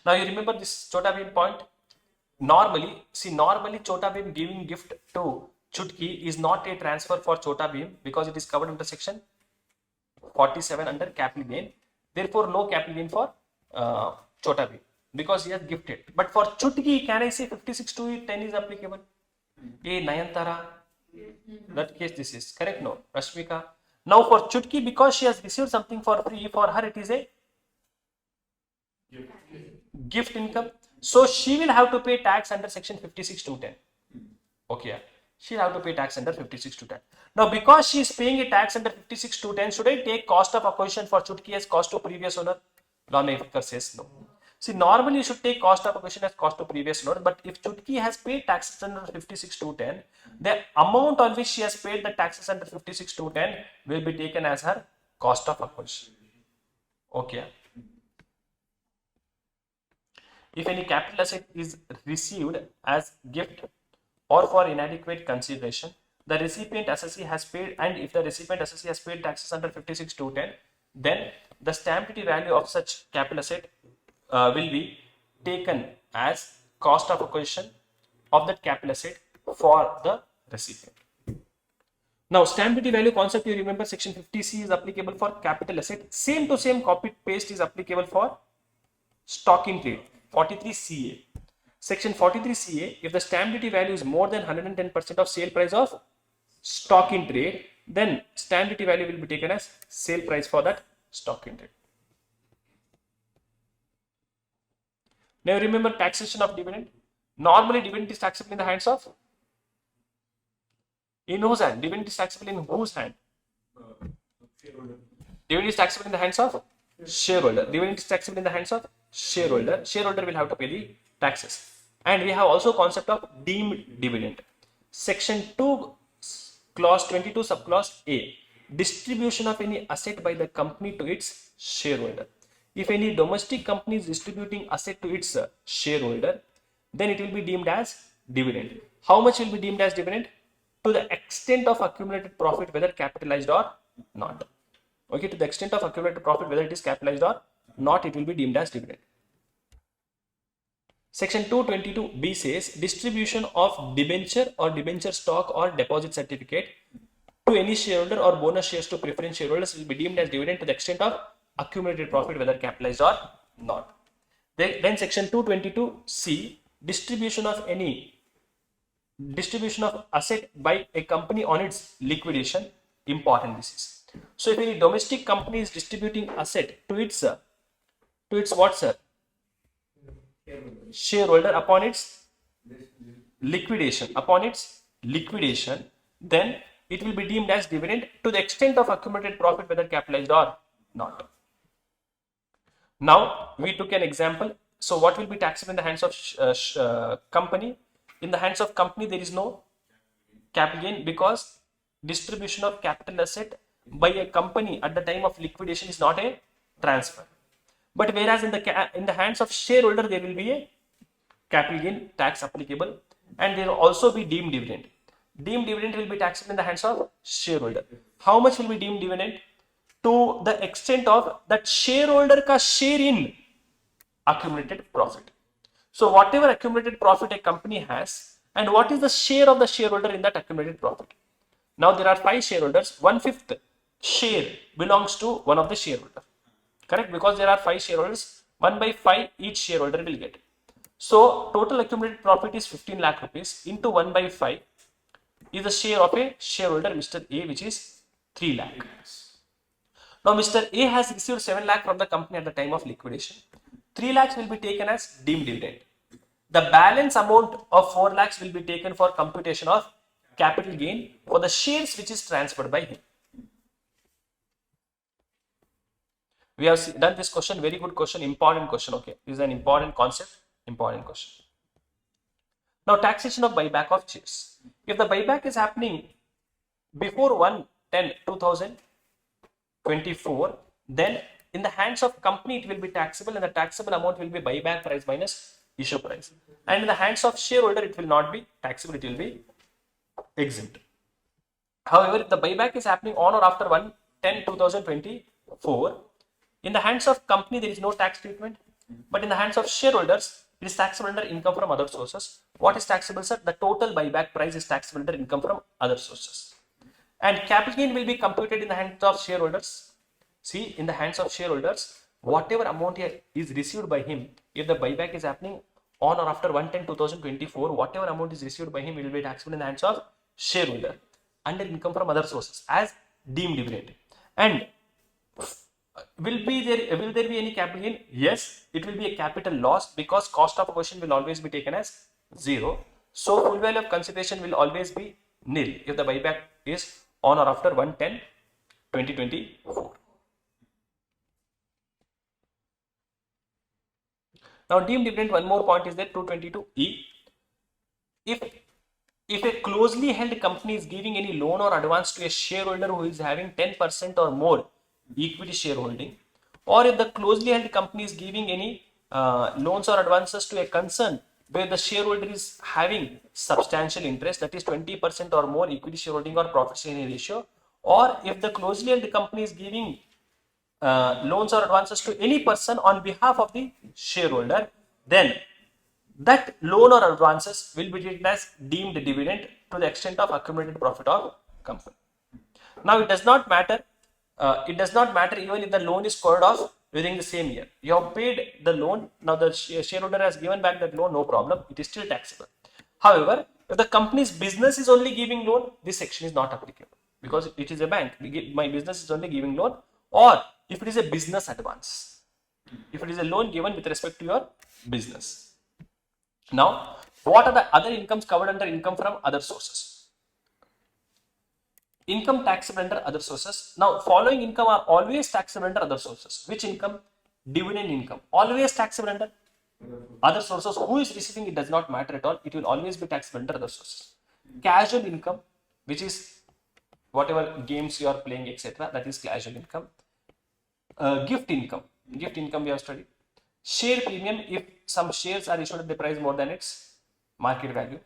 Speaker 1: Now you remember this Chota Bhim point? Normally Chota Bhim giving gift to Chutki is not a transfer for Chota Bhim because it is covered under section 47 under capital gain. Therefore, no capital gain for Chota Bhim because he has gifted. But for Chutki, can I say 56(2)(10) is applicable? A Nayantara, that case this is correct. No, Rashmika. Now for Chutki, because she has received something for free, for her it is a gift income. So she will have to pay tax under section 56(2)(10). Okay, she will have to pay tax under 56(2)(10). Now because she is paying a tax under 56(2)(10), should I take cost of acquisition for Chutki as cost to previous owner? Lawmaker says no. See, normally you should take cost of acquisition as cost to previous owner, but if Chutki has paid taxes under 56(2)(10), the amount on which she has paid the taxes under 56(2)(10) will be taken as her cost of acquisition. Okay. If any capital asset is received as gift or for inadequate consideration, the recipient assessee has paid, and if the recipient assessee has paid taxes under 56(2)(10), then the stamp duty value of such capital asset will be taken as cost of acquisition of that capital asset for the recipient. Now, stamp duty value concept, you remember section 50C is applicable for capital asset. Same to same copy paste is applicable for stock in trade, 43CA. Section 43CA, if the stamp duty value is more than 110% of sale price of stock in trade, then stamp duty value will be taken as sale price for that stock in trade. Now remember taxation of dividend. Normally dividend is taxable in the hands of, in whose hand? Dividend is taxable in whose hand?
Speaker 4: Shareholder.
Speaker 1: Dividend is taxable in the hands of shareholder. Dividend is taxable in the hands of shareholder. Shareholder will have to pay the taxes. And we have also concept of deemed dividend. Section 2, clause 22, subclause A. Distribution of any asset by the company to its shareholder. If any domestic company is distributing asset to its shareholder, then it will be deemed as dividend. How much will be deemed as dividend? To the extent of accumulated profit, whether capitalized or not. Okay, to the extent of accumulated profit, whether it is capitalized or not, it will be deemed as dividend. Section 222B says distribution of debenture or debenture stock or deposit certificate to any shareholder or bonus shares to preference shareholders will be deemed as dividend to the extent of accumulated profit, whether capitalized or not. Then section 222C, distribution of asset by a company on its liquidation. Important this is. So if any domestic company is distributing asset to its what, sir? Shareholder upon its liquidation, then it will be deemed as dividend to the extent of accumulated profit, whether capitalized or not. Now we took an example. So what will be taxable in the hands of company? In the hands of company, there is no capital gain because distribution of capital asset by a company at the time of liquidation is not a transfer. But whereas in the hands of shareholder, there will be a capital gain tax applicable, and there will also be deemed dividend. Deemed dividend will be taxable in the hands of shareholder. How much will be deemed dividend? To the extent of that shareholder ka share in accumulated profit. So whatever accumulated profit a company has, and what is the share of the shareholder in that accumulated profit. Now there are 5 shareholders, 1/5 share belongs to one of the shareholder. Correct? Because there are 5 shareholders, 1/5 each shareholder will get. So total accumulated profit is 15 lakh rupees into 1/5 is the share of a shareholder, Mr. A, which is 3 lakh. Now Mr. A has received 7 lakh from the company at the time of liquidation. 3 lakhs will be taken as deemed dividend. The balance amount of 4 lakhs will be taken for computation of capital gain for the shares which is transferred by him. We have done this question, very good question, important question. Okay, this is an important concept, important question. Now taxation of buyback of shares. If the buyback is happening before 1/10/2024, then in the hands of company it will be taxable, and the taxable amount will be buyback price minus issue price. And in the hands of shareholder it will not be taxable, it will be exempt. However, if the buyback is happening on or after 1/10/2024, in the hands of company there is no tax treatment, but in the hands of shareholders it is taxable under income from other sources. What is taxable, sir? The total buyback price is taxable under income from other sources. And capital gain will be computed in the hands of shareholders. See, in the hands of shareholders, whatever amount is received by him, if the buyback is happening on or after 1/10/2024, whatever amount is received by him will be taxable in the hands of shareholder under income from other sources as deemed dividend. And will there be any capital gain? Yes, it will be a capital loss because cost of acquisition will always be taken as 0. So full value of consideration will always be nil if the buyback is on or after 1/10/2024. Now deemed dividend, one more point is there, 222E. If a closely held company is giving any loan or advance to a shareholder who is having 10% or more equity shareholding, or if the closely held company is giving any loans or advances to a concern where the shareholder is having substantial interest, that is 20% or more equity shareholding or profit sharing ratio, or if the closely held company is giving loans or advances to any person on behalf of the shareholder, then that loan or advances will be treated as deemed dividend to the extent of accumulated profit of company. Now it does not matter. It does not matter even if the loan is called off during the same year. You have paid the loan. Now the shareholder has given back that loan. No problem. It is still taxable. However, if the company's business is only giving loan, this section is not applicable because it is a bank. My business is only giving loan, or if it is a business advance, if it is a loan given with respect to your business. Now, what are the other incomes covered under income from other sources? Income taxable under other sources. Now, following income are always taxable under other sources. Which income? Dividend income. Always taxable under other sources. Who is receiving it does not matter at all. It will always be taxable under other sources. Casual income, which is whatever games you are playing, etc. That is casual income. Gift income. Gift income we have studied. Share premium if some shares are issued at the price more than its market value.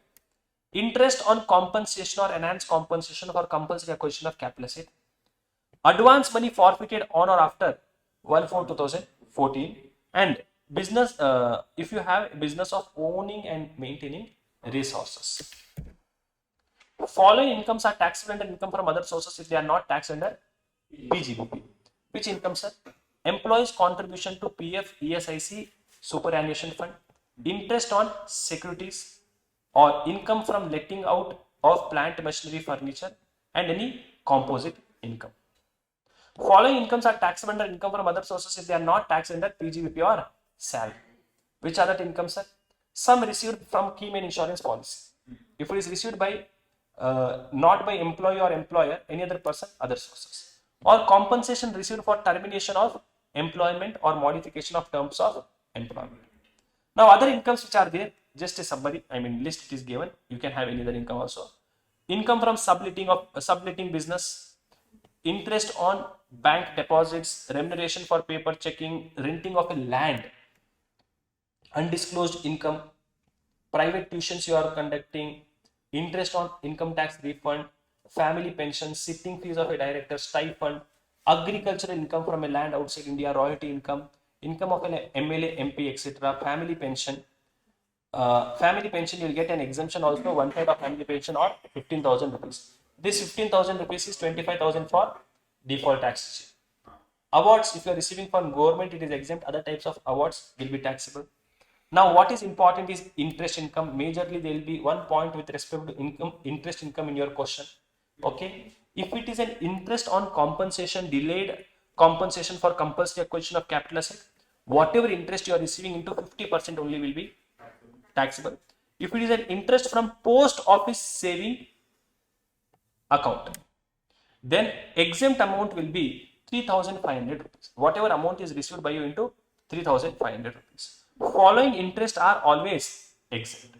Speaker 1: Interest on compensation or enhanced compensation for compulsory acquisition of capital asset. Advance money forfeited on or after 1/4/2014. And business, if you have a business of owning and maintaining resources. Following incomes are taxable under income from other sources if they are not taxed under PGBP. Which incomes are? Employees' contribution to PF, ESIC, superannuation fund, interest on securities, or income from letting out of plant, machinery, furniture, and any composite income. Following incomes are taxable under income from other sources if they are not taxed under PGBP or salary. Which other incomes are? Some received from key main insurance policy. If it is received by not by employee or employer, any other person, other sources. Or compensation received for termination of employment or modification of terms of employment. Now other incomes which are there, just a summary, list it is given. You can have any other income also. Income from subletting business, interest on bank deposits, remuneration for paper checking, renting of a land, undisclosed income, private tuitions you are conducting, interest on income tax refund, family pension, sitting fees of a director, stipend, agricultural income from a land outside India, royalty income, income of an MLA, MP, etc., family pension. Family pension, you will get an exemption also, 1/3 of family pension or 15,000 rupees. This 15,000 rupees is 25,000 for default taxation. Awards, if you are receiving from government, it is exempt. Other types of awards will be taxable. Now, what is important is interest income. Majorly, there will be one point with respect to interest income in your question. Okay. If it is an interest on compensation, delayed compensation for compulsory acquisition of capital asset, whatever interest you are receiving into 50% only will be taxable. If it is an interest from post office saving account, then exempt amount will be 3,500 rupees. Whatever amount is received by you into 3,500 rupees. Following interest are always exempt.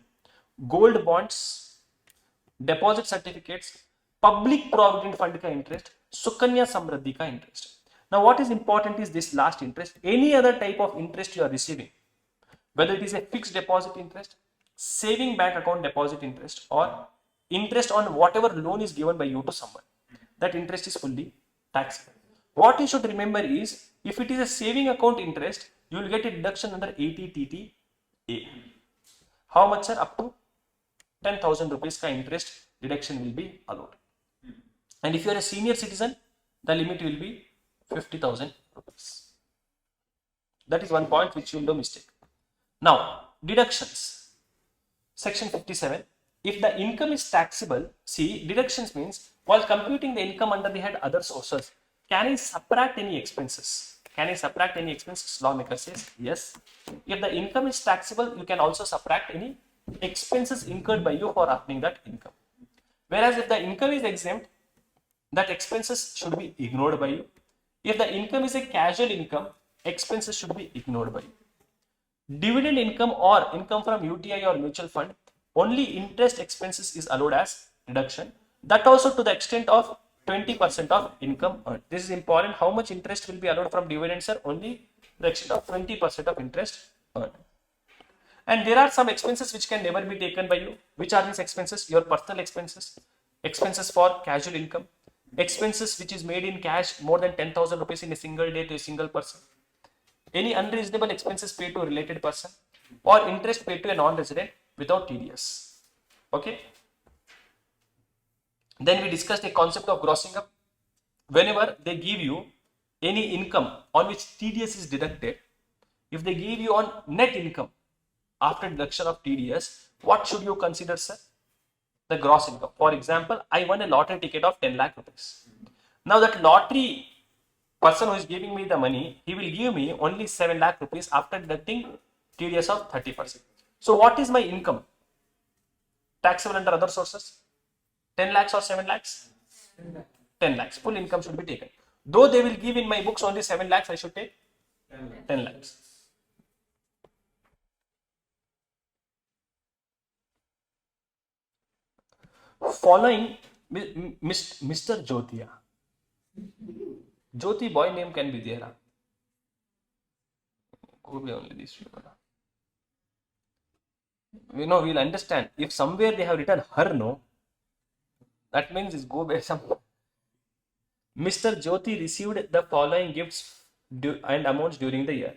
Speaker 1: Gold bonds, deposit certificates, public provident fund ka interest, Sukanya Samriddhi ka interest. Now what is important is this last interest. Any other type of interest you are receiving, whether it is a fixed deposit interest, saving bank account deposit interest, or interest on whatever loan is given by you to someone, that interest is fully taxable. What you should remember is, if it is a saving account interest, you will get a deduction under 80TTA. How much, sir? Up to 10,000 rupees ka interest deduction will be allowed. And if you are a senior citizen, the limit will be 50,000 rupees. That is one point which you will do mistake. Now, deductions. Section 57. If the income is taxable, see, deductions means while computing the income under the head other sources, can I subtract any expenses? Can I subtract any expenses? Lawmaker says yes. If the income is taxable, you can also subtract any expenses incurred by you for earning that income. Whereas if the income is exempt, that expenses should be ignored by you. If the income is a casual income, expenses should be ignored by you. Dividend income or income from UTI or mutual fund, only interest expenses is allowed as deduction. That also to the extent of 20% of income earned. This is important. How much interest will be allowed from dividends, sir? Only the extent of 20% of interest earned. And there are some expenses which can never be taken by you. Which are these expenses? Your personal expenses, expenses for casual income, expenses which is made in cash more than 10,000 rupees in a single day to a single person, any unreasonable expenses paid to a related person, or interest paid to a non-resident without TDS. Okay. Then we discussed a concept of grossing up. Whenever they give you any income on which TDS is deducted, if they give you on net income after deduction of TDS, what should you consider, sir? The gross income. For example, I won a lottery ticket of 10 lakh rupees. Now that lottery person who is giving me the money, he will give me only 7 lakh rupees after deducting TDS of 30%. So what is my income? Taxable under other sources? 10 lakhs or 7 lakhs? 10 lakhs. Full income should be taken. Though they will give in my books only 7 lakhs, I should take 10 lakhs. Following Mr. Jyotia. Jyoti boy name can be there. Could be only these people. We'll understand. If somewhere they have written her, no, that means it's go by some. Mr. Jyoti received the following gifts and amounts during the year.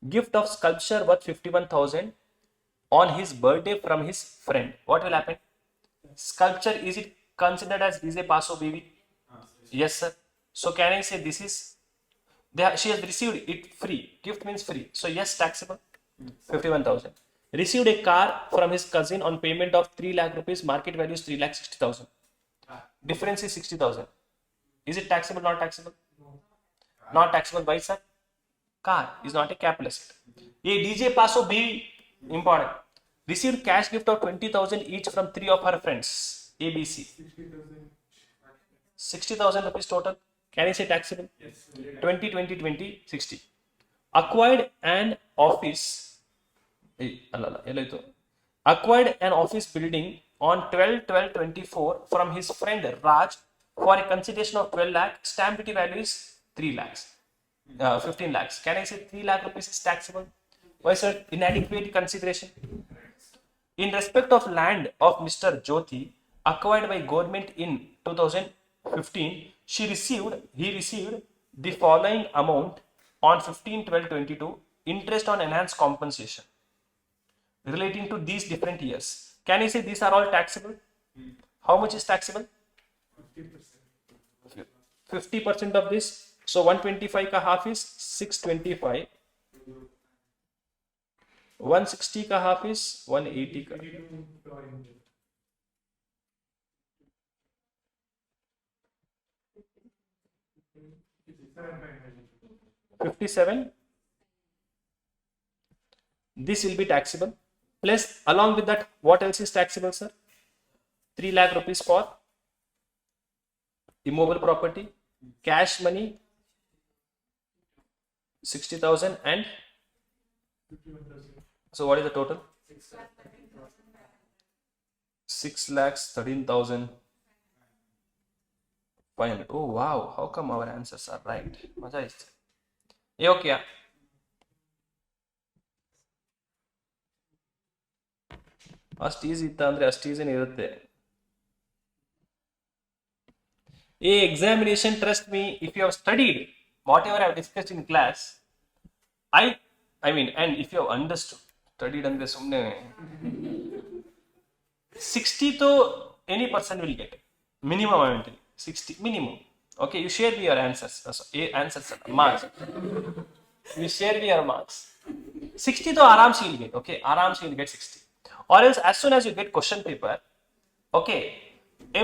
Speaker 1: Gift of sculpture worth 51,000 on his birthday from his friend. What will happen? Sculpture, is it considered as DJ Paso BV? Yes, sir. So can I say this is, she has received it free. Gift means free. So yes, taxable. 51,000. Received a car from his cousin on payment of 3 lakh rupees. Market value is 3,60,000. Difference is 60,000. Is it taxable, not taxable? Not taxable. Why, sir? Car is not a capital asset. A DJ Paso BV, important. Received cash gift of 20,000 each from 3 of her friends. ABC. 60,000 rupees total. Can I say taxable?
Speaker 4: Yes.
Speaker 1: 20, 20, 20, 60. Acquired an office. Acquired an office building on 12/12/24 from his friend Raj for a consideration of 12 lakh. Stamp duty value is 3 lakhs. 15 lakhs. Can I say 3 lakh rupees is taxable? Why, sir? Inadequate consideration. In respect of land of Mr. Jyoti acquired by government in 2015, he received the following amount on 15/12/22, interest on enhanced compensation relating to these different years. Can I say these are all taxable? How much is taxable? 50% of this. So 125 ka half is 625. 160 ka half is 180 ka. 57. This will be taxable. Plus, along with that, what else is taxable, sir? 3 lakh rupees for immobile property, cash money, 60,000, and so what is the total? 6 lakhs 13,500. Oh wow, how come our answers are right? Maja is okay. ಅಷ್ಟು easy ಇತ್ತ ಅಂದ್ರೆ ಅಷ್ಟು ಈಸಿನೇ ಇರುತ್ತೆ. A examination, trust me, if you have studied whatever I have discussed in class, I mean, and if you have understood, studied ಅಂದ್ರೆ ಸುಮ್ಮನೆ 60 to any person will get minimum. I mean 60 minimum. Okay, you share me your answers. Answers marks. You share me your marks. 60 to aram se you'll get. Okay, aram se you'll get 60. Or else, as soon as you get question paper, okay,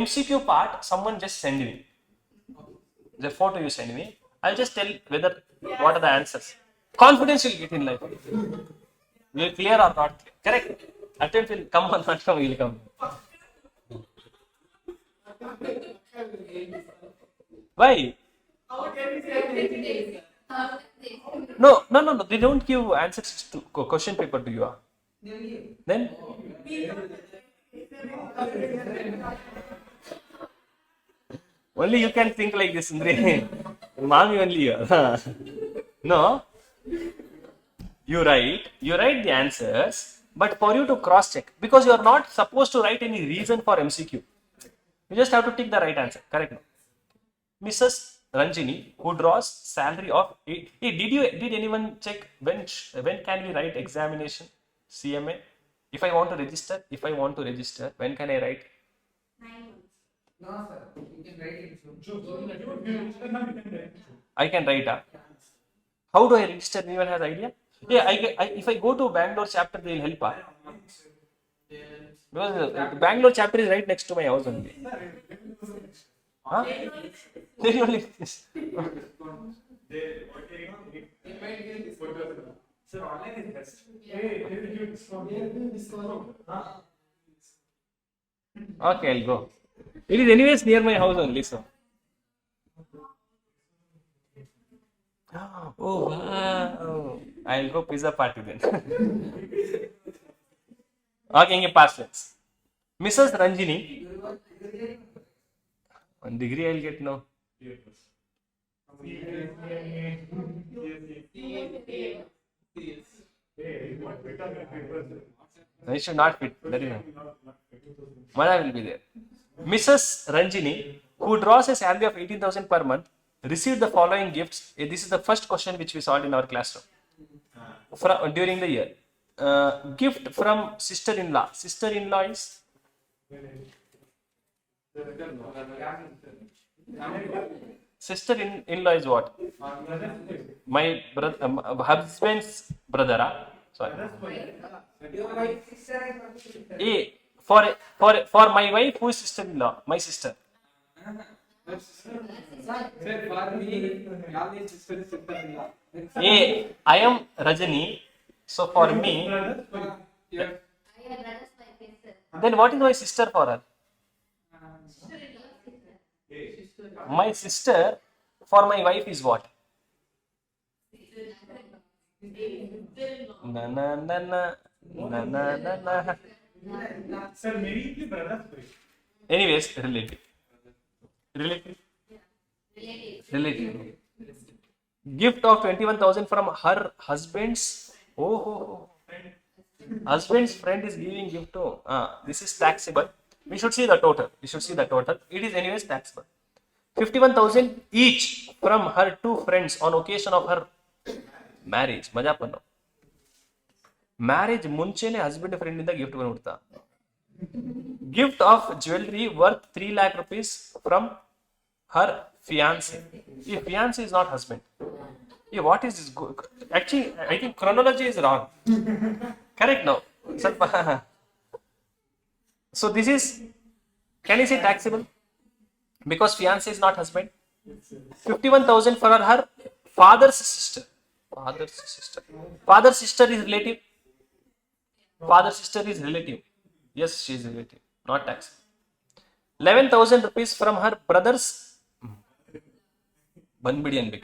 Speaker 1: MCQ part, someone just send me the photo you send me. I'll just tell whether what are the answers. Confidence you'll get in life. Will clear or not clear? Correct. Attempt will come or not come. Will come. Why? No. They don't give answers to question paper to you. Then only you can think like this, Andre. Mommy only you. No. You write the answers. But for you to cross check, because you are not supposed to write any reason for MCQ, you just have to tick the right answer. Correct? Mrs. Ranjini, who draws salary of did anyone check when can we write examination CMA? If I want to register, when can I write?
Speaker 3: 9 months.
Speaker 2: No, sir. You can write it in June.
Speaker 1: I can write. How do I register? Anyone has idea? Yeah, if I go to Bangalore chapter, they will help. Because the Bangalore chapter is right next to my house only. Huh? They only
Speaker 4: Sir, online is best.
Speaker 1: Okay, I'll go. It is anyways near my house only, so. Oh wow! I'll go pizza party then. Okay, past tense. Mrs. Ranjini. One degree I'll get now. I should not fit. That is Mana will be there. Mrs. Ranjini, who draws a salary of 18,000 per month, received the following gifts. This is the first question which we solved in our classroom during the year. Gift from sister-in-law. Sister-in-law is sister-in-law is what? My brother, husband's brother. Sorry. A for my wife, who is sister-in-law? My sister. A, I am Rajani. So for me,
Speaker 3: I have brothers, my sister.
Speaker 1: then what is my sister for her? My sister for my wife is what? Na na na na na na na na.
Speaker 4: Sir, maybe the brothers.
Speaker 1: Anyways, relative. Relative. Relative. Gift of 21,000 from her husband's. Oh. Husband's friend is giving gift to. This is taxable. We should see the total. It is anyways taxable. 51,000 each from her two friends on occasion of her marriage. ಮಜಾ Pannu. Marriage ಮುಂಚೆನೆ husband friend ಇಂದ gift ಬಂದ್ಬಿಡ್ತಾ. Gift of jewelry worth 3 lakh rupees from her fiance. If fiance is not husband. What is this? Actually, I think chronology is wrong. Correct now. So this is, can you say taxable? Because fiance is not husband. 51,000 for her father's sister. Father's sister is relative. Yes, she is relative, not tax. 11,000 rupees from her brother's. Banbidi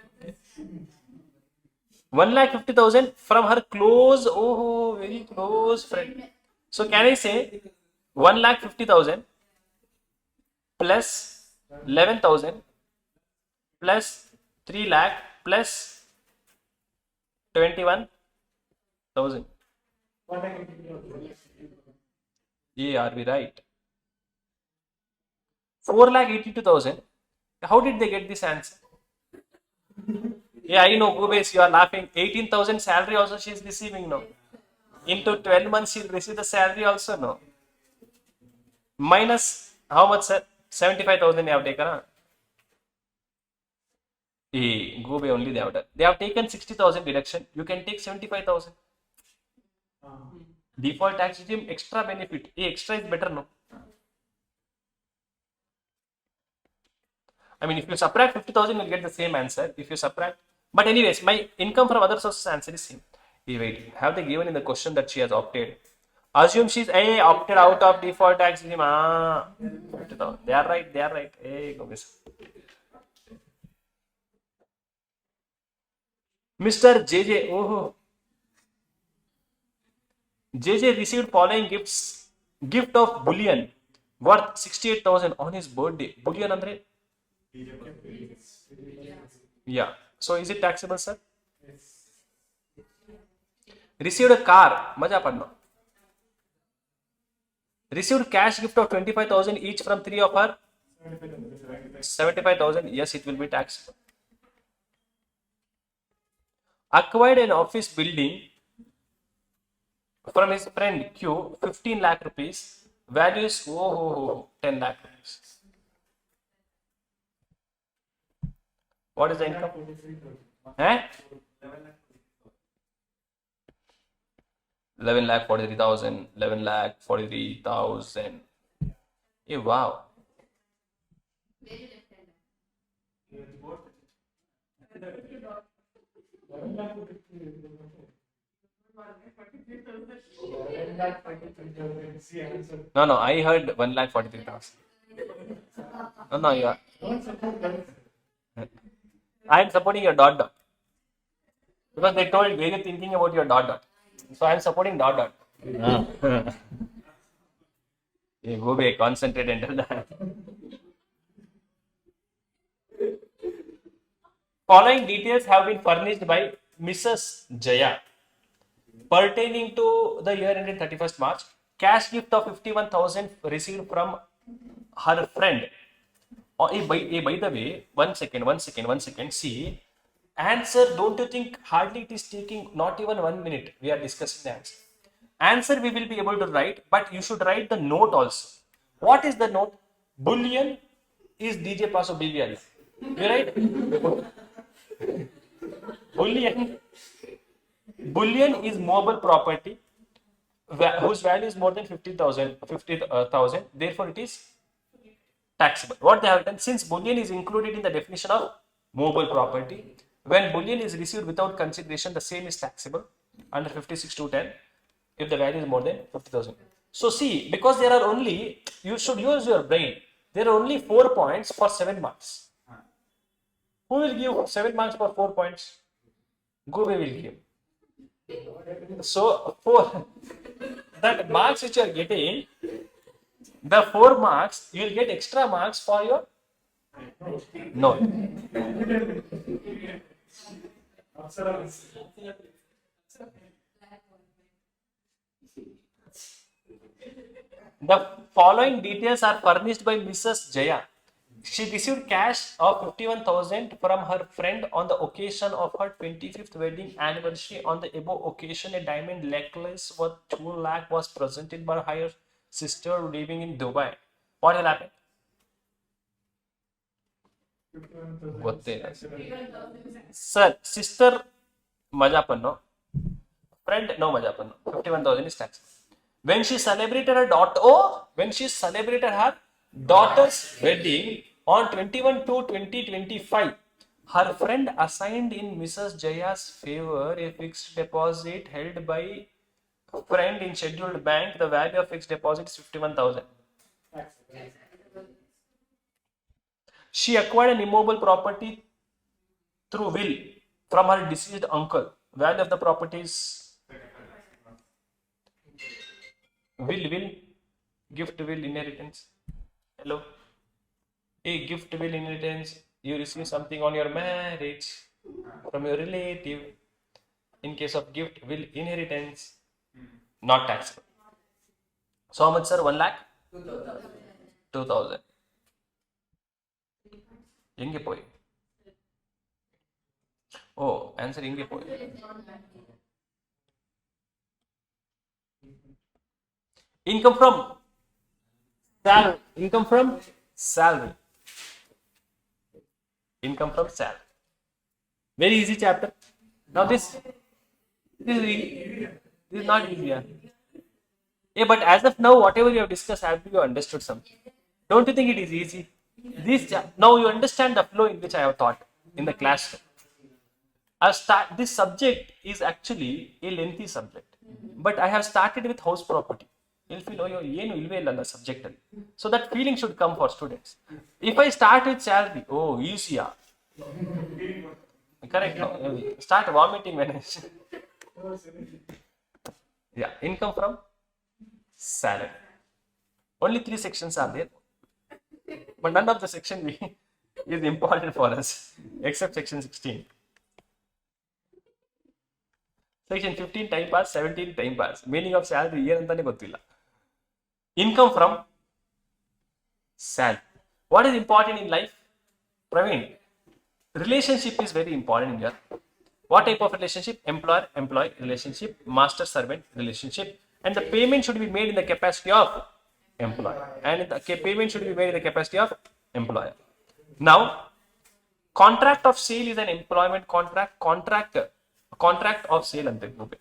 Speaker 1: 1,50,000 from her close, very close friend. So can I say 1,50,000 plus 11,000 plus 3 lakh plus 21,000. Yeah, are we right? 4,82,000. How did they get this answer? Yeah, I know, Gubes, you are laughing. 18,000 salary also she is receiving now. Into 12 months she will receive the salary also now. Minus how much, sir? 75,000 you have taken. Gube only they have done. They have taken 60,000 deduction. You can take 75,000. Default tax regime, extra benefit. Extra is better, no? I mean, if you subtract 50,000, you'll get the same answer. If you subtract, but anyways, my income from other sources answer is same. Wait, have they given in the question that she has opted? Assume she's opted out of default tax regime. They are right. Hey, go miss. Mr. JJ, JJ received following gifts. Gift of bullion worth 68,000 on his birthday. Bullion andre? Yeah. So is it taxable, sir? Received a car. Maja padno. Received cash gift of 25,000 each from three of her 75,000. Yes, it will be taxable. Acquired an office building from his friend Q, 15 lakh rupees. Value is 10 lakh rupees. What is the income? Eh? 11 lakh 43,000. 11 lakh 43,000. Hey, wow. No, I heard 1 lakh 43,000. No, you are. I am supporting your dot. Because they told were you thinking about your dot. So I am supporting dot. Hey, go back, concentrate and tell that. Following details have been furnished by Mrs. Jaya pertaining to the year ended 31st March. Cash gift of 51,000 received from her friend. Oh, by the way, one second. See, answer, don't you think hardly it is taking not even 1 minute? We are discussing the answer. Answer we will be able to write, but you should write the note also. What is the note? Bullion is DJ Paso Billion. You write? Bullion is mobile property whose value is more than 50,000. Therefore, it is taxable. What they have done, since bullion is included in the definition of mobile property, when bullion is received without consideration, the same is taxable under 56(2)(10) if the value is more than 50,000. So see, because there are only, you should use your brain. There are only 4 points for 7 marks. Who will give 7 marks for 4 points? Gobe will give. So for that marks which you are getting, the 4 marks, you will get extra marks for your note. The following details are furnished by Mrs. Jaya. She received cash of 51,000 from her friend on the occasion of her 25th wedding anniversary. On the above occasion, a diamond necklace worth 2 lakh was presented by her sister living in Dubai. What will happen? Sir, sister Majapanno, friend no Majapanno. 51,000 is tax. When she celebrated her daughter's wedding on 21/2/2025, her friend assigned in Mrs. Jaya's favor a fixed deposit held by friend in scheduled bank. The value of fixed deposit is 51,000. She acquired an immobile property through will from her deceased uncle. Value of the property is will, gift will, inheritance. Hello. A gift will, inheritance. You receive something on your marriage from your relative. In case of gift, will, inheritance, not taxable. So how much, sir? 1 lakh? 2,000. Inge poi. Oh, answer inge poi. Income from salary. Income from salary. Very easy chapter. Now this is not easy. Yeah, but as of now, whatever you have discussed, have you understood something? Don't you think it is easy? Now you understand the flow in which I have taught in the class. This subject is actually a lengthy subject, but I have started with house property. Subject. So that feeling should come for students. If I start with salary, easy. Correct. No? Start vomiting when I income from salary. Only 3 sections are there, but none of the section is important for us except section 16. Section 15 time pass, 17 time pass. Meaning of salary year antane gottilla. Income from salary. What is important in life? Praveen, relationship is very important in your. What type of relationship? Employer-employee relationship, master-servant relationship, and the payment should be made in the capacity of employer, and the payment should be made in the capacity of employer. Now, contract of sale is an employment contract. Contract of sale ante group.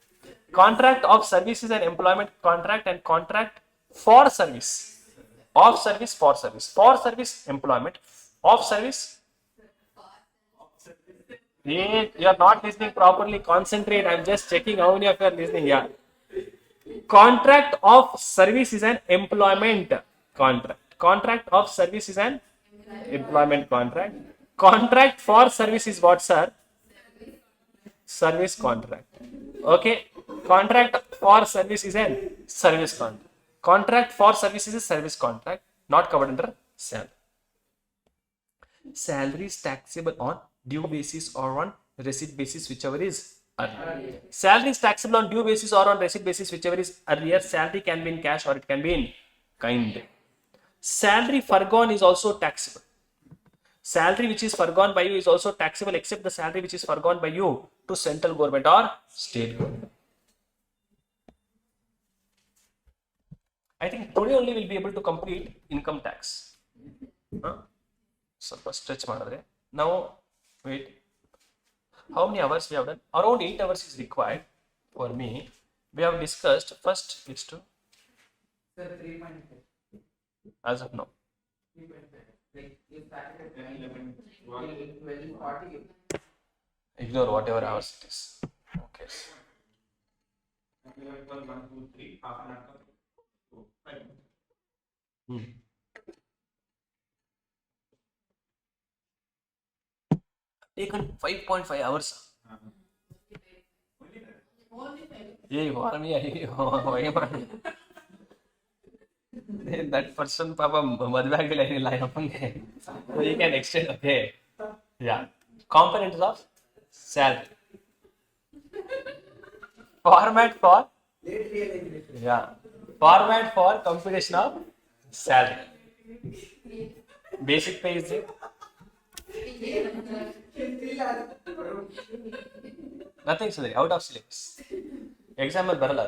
Speaker 1: Contract of service is an employment contract, and contract for service, of service, for service employment, of service. Hey, you are not listening properly. Concentrate. I'm just checking how many of you are listening. Yeah. Contract of service is an employment contract. Contract of service is an employment contract. Contract for service is what, sir? Service contract. Okay. Contract for service is an service contract. Contract for service is a service contract, not covered under salary. Salary is taxable on due basis or on receipt basis, whichever is earlier. Salary is taxable on due basis or on receipt basis, whichever is earlier. Salary can be in cash or it can be in kind. Salary forgone is also taxable. Salary which is forgone by you is also taxable, except the salary which is forgone by you to central government or state government. I think today only we'll be able to complete income tax. ಸ್ವಲ್ಪ stretch ಮಾಡಿದ್ರೆ. Now, wait. How many hours we have done? Around 8 hours is required for me. We have discussed first is to
Speaker 2: Sir, 3.5.
Speaker 1: as of now.
Speaker 2: 3.5. Like, you started at 10, 11, 12, 40.
Speaker 1: Ignore whatever hours it is. Okay.
Speaker 4: 1, 2, 3, half an hour. 5.
Speaker 1: Taken 5.5 hours. Hey, for me, that person, Papa, so you can extend. Okay. Yeah. Components of salary. Format for. Yeah. Format for computation of salary. Basic pay is there. Nothing, Sudhir, out of syllabus. Example barala.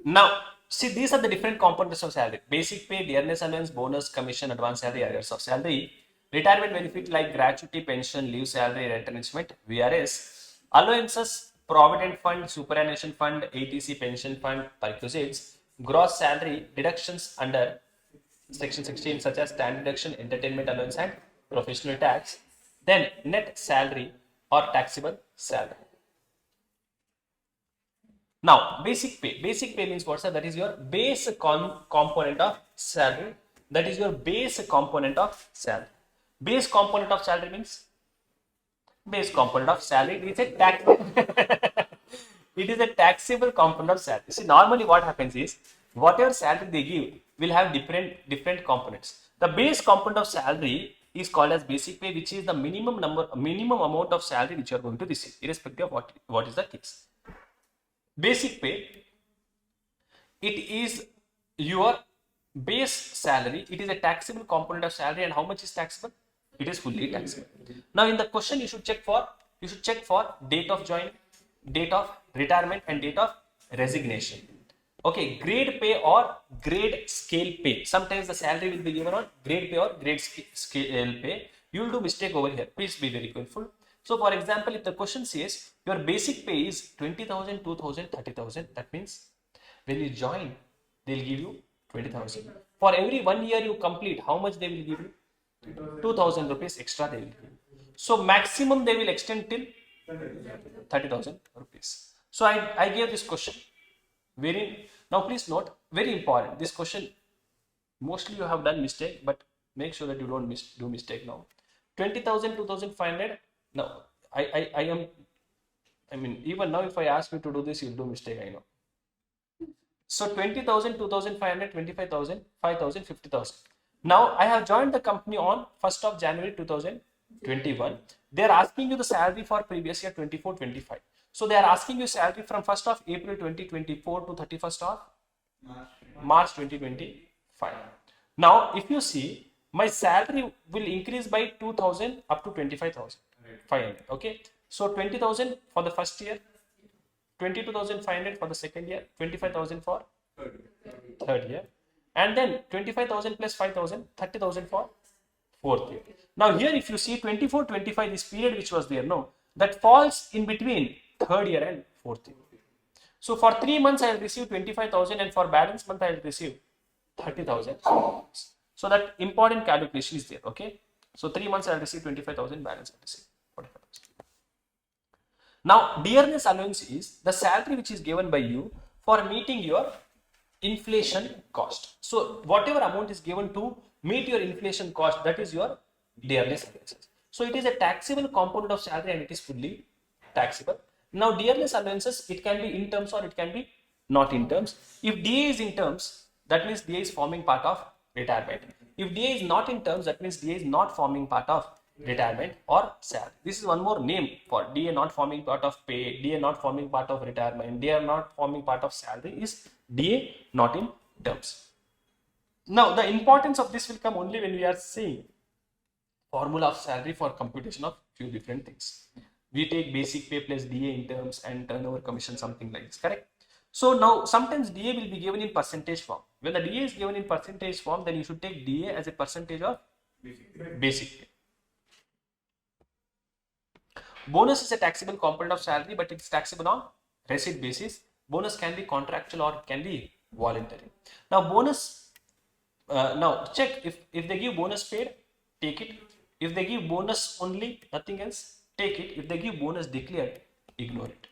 Speaker 1: Now, see, these are the different components of salary: basic pay, dearness allowance, bonus, commission, advance salary, arrears of salary, retirement benefit like gratuity, pension, leave salary, retrenchment, VRS, allowances, provident fund, superannuation fund, ATC, pension fund, perquisites, gross salary, deductions under section 16 such as standard deduction, entertainment allowance, and professional tax. Then net salary or taxable salary. Now, basic pay. Basic pay means what, sir? That is your base component of salary. That is your base component of salary. Base component of salary means base component of salary. It is a tax. It is a taxable component of salary. See, normally what happens is whatever salary they give will have different components. The base component of salary is called as basic pay, which is the minimum amount of salary which you are going to receive, irrespective of what is the case. Basic pay, it is your base salary. It is a taxable component of salary, and how much is taxable? It is fully taxable. Now, in the question, you should check for date of joining, date of retirement, and date of resignation. Okay, grade pay or grade scale pay. Sometimes the salary will be given on grade pay or grade scale pay. You will do mistake over here. Please be very careful. So, for example, if the question says your basic pay is 20,000, 2,000, 30,000, that means when you join, they will give you 20,000. For every 1 year you complete, how much they will give you? 2,000 rupees extra they will give you. So, maximum they will extend till 30,000 rupees. So, I gave this question. Now, please note, very important. This question, mostly you have done mistake, but make sure that you don't do mistake now. 20,000, 2,500. Now, I mean, even now, if I ask you to do this, you'll do mistake, I know. So, 20,000, 2,500, 25,000, 5,000, 50,000. Now, I have joined the company on 1st of January 2021. They are asking you the salary for previous year 24-25. So, they are asking you salary from 1st of April 2024 to 31st of March 2025. Now, if you see, my salary will increase by 2,000 up to 25,500. Okay. So 20,000 for the first year, 22,500 for the second year, 25,000 for third year, and then 25,000 plus 5,000, 30,000 for fourth year. Now here, if you see 24-25, this period which was there, no, that falls in between third year and fourth year. So for 3 months I will receive 25,000, and for balance month I will receive 30,000. So that important calculation is there. Okay. So 3 months I will receive 25,000, balance I will receive 45,000. Now, dearness allowance is the salary which is given by you for meeting your inflation cost. So whatever amount is given to meet your inflation cost, that is your dearness allowances. So it is a taxable component of salary and it is fully taxable. Now, dearness allowances, it can be in terms or it can be not in terms. If DA is in terms, that means DA is forming part of retirement. If DA is not in terms, that means DA is not forming part of retirement or salary. This is one more name for DA not forming part of pay, DA not forming part of retirement, DA not forming part of salary is DA not in terms. Now, the importance of this will come only when we are seeing formula of salary for computation of few different things. We take basic pay plus DA in terms and turnover commission, something like this, correct? So now sometimes DA will be given in percentage form. When the DA is given in percentage form, then you should take DA as a percentage of basic pay. Bonus is a taxable component of salary, but it's taxable on receipt basis. Bonus can be contractual or it can be voluntary. Now bonus, now check if they give bonus paid, take it. If they give bonus only, nothing else, take it. If they give bonus declared, ignore it.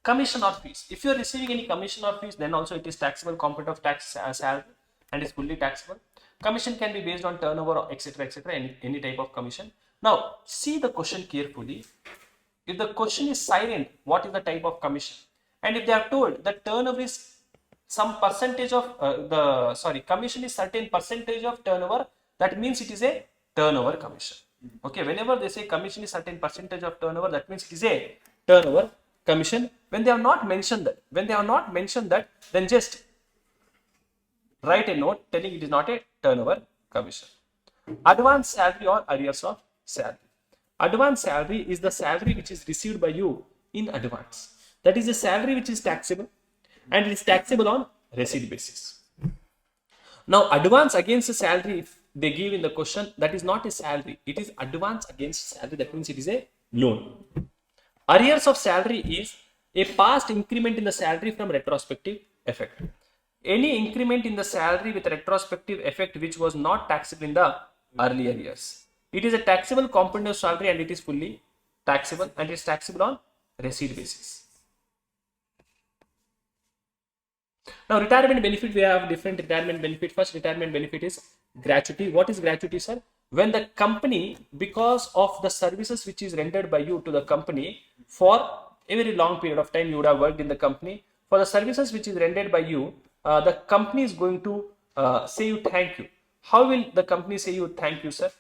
Speaker 1: Commission or fees. If you are receiving any commission or fees, then also it is taxable component of tax salary and is fully taxable. Commission can be based on turnover, etc., any type of commission. Now, see the question carefully. If the question is silent, what is the type of commission? And if they are told that turnover is some percentage of commission is certain percentage of turnover, that means it is a turnover commission. Okay, whenever they say commission is certain percentage of turnover, that means it is a turnover commission. When they have not mentioned that, then just write a note telling it is not a turnover commission. Advance salary or arrears of salary. Advance salary is the salary which is received by you in advance. That is a salary which is taxable and it is taxable on receipt basis. Now, advance against the salary, if they give in the question, that is not a salary. It is advance against salary. That means it is a loan. Arrears of salary is a past increment in the salary from retrospective effect. Any increment in the salary with retrospective effect which was not taxable in the earlier years. It is a taxable component of salary and it is fully taxable and it is taxable on receipt basis. Now, retirement benefit, we have different retirement benefit. First retirement benefit is gratuity. What is gratuity, sir? When the company, because of the services which is rendered by you to the company for a very long period of time, you would have worked in the company, for the services which is rendered by you, the company is going to say you thank you. How will the company say you thank you, sir?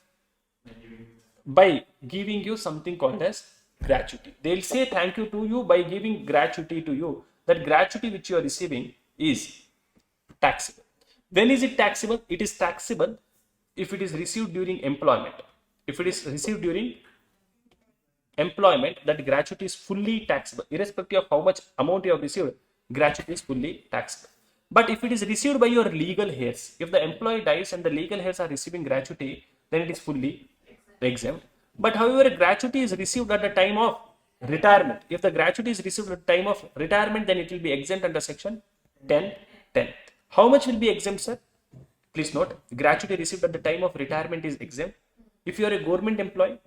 Speaker 1: By giving you something called as gratuity. They will say thank you to you by giving gratuity to you. That gratuity which you are receiving is taxable. When is it taxable? It is taxable if it is received during employment. If it is received during employment, that gratuity is fully taxable. Irrespective of how much amount you have received, gratuity is fully taxable. But if it is received by your legal heirs, if the employee dies and the legal heirs are receiving gratuity, then it is fully exempt. But however, gratuity is received at the time of retirement. If the gratuity is received at the time of retirement, then it will be exempt under section 10(10). How much will be exempt, sir? Please note, gratuity received at the time of retirement is exempt. If you are a government employee,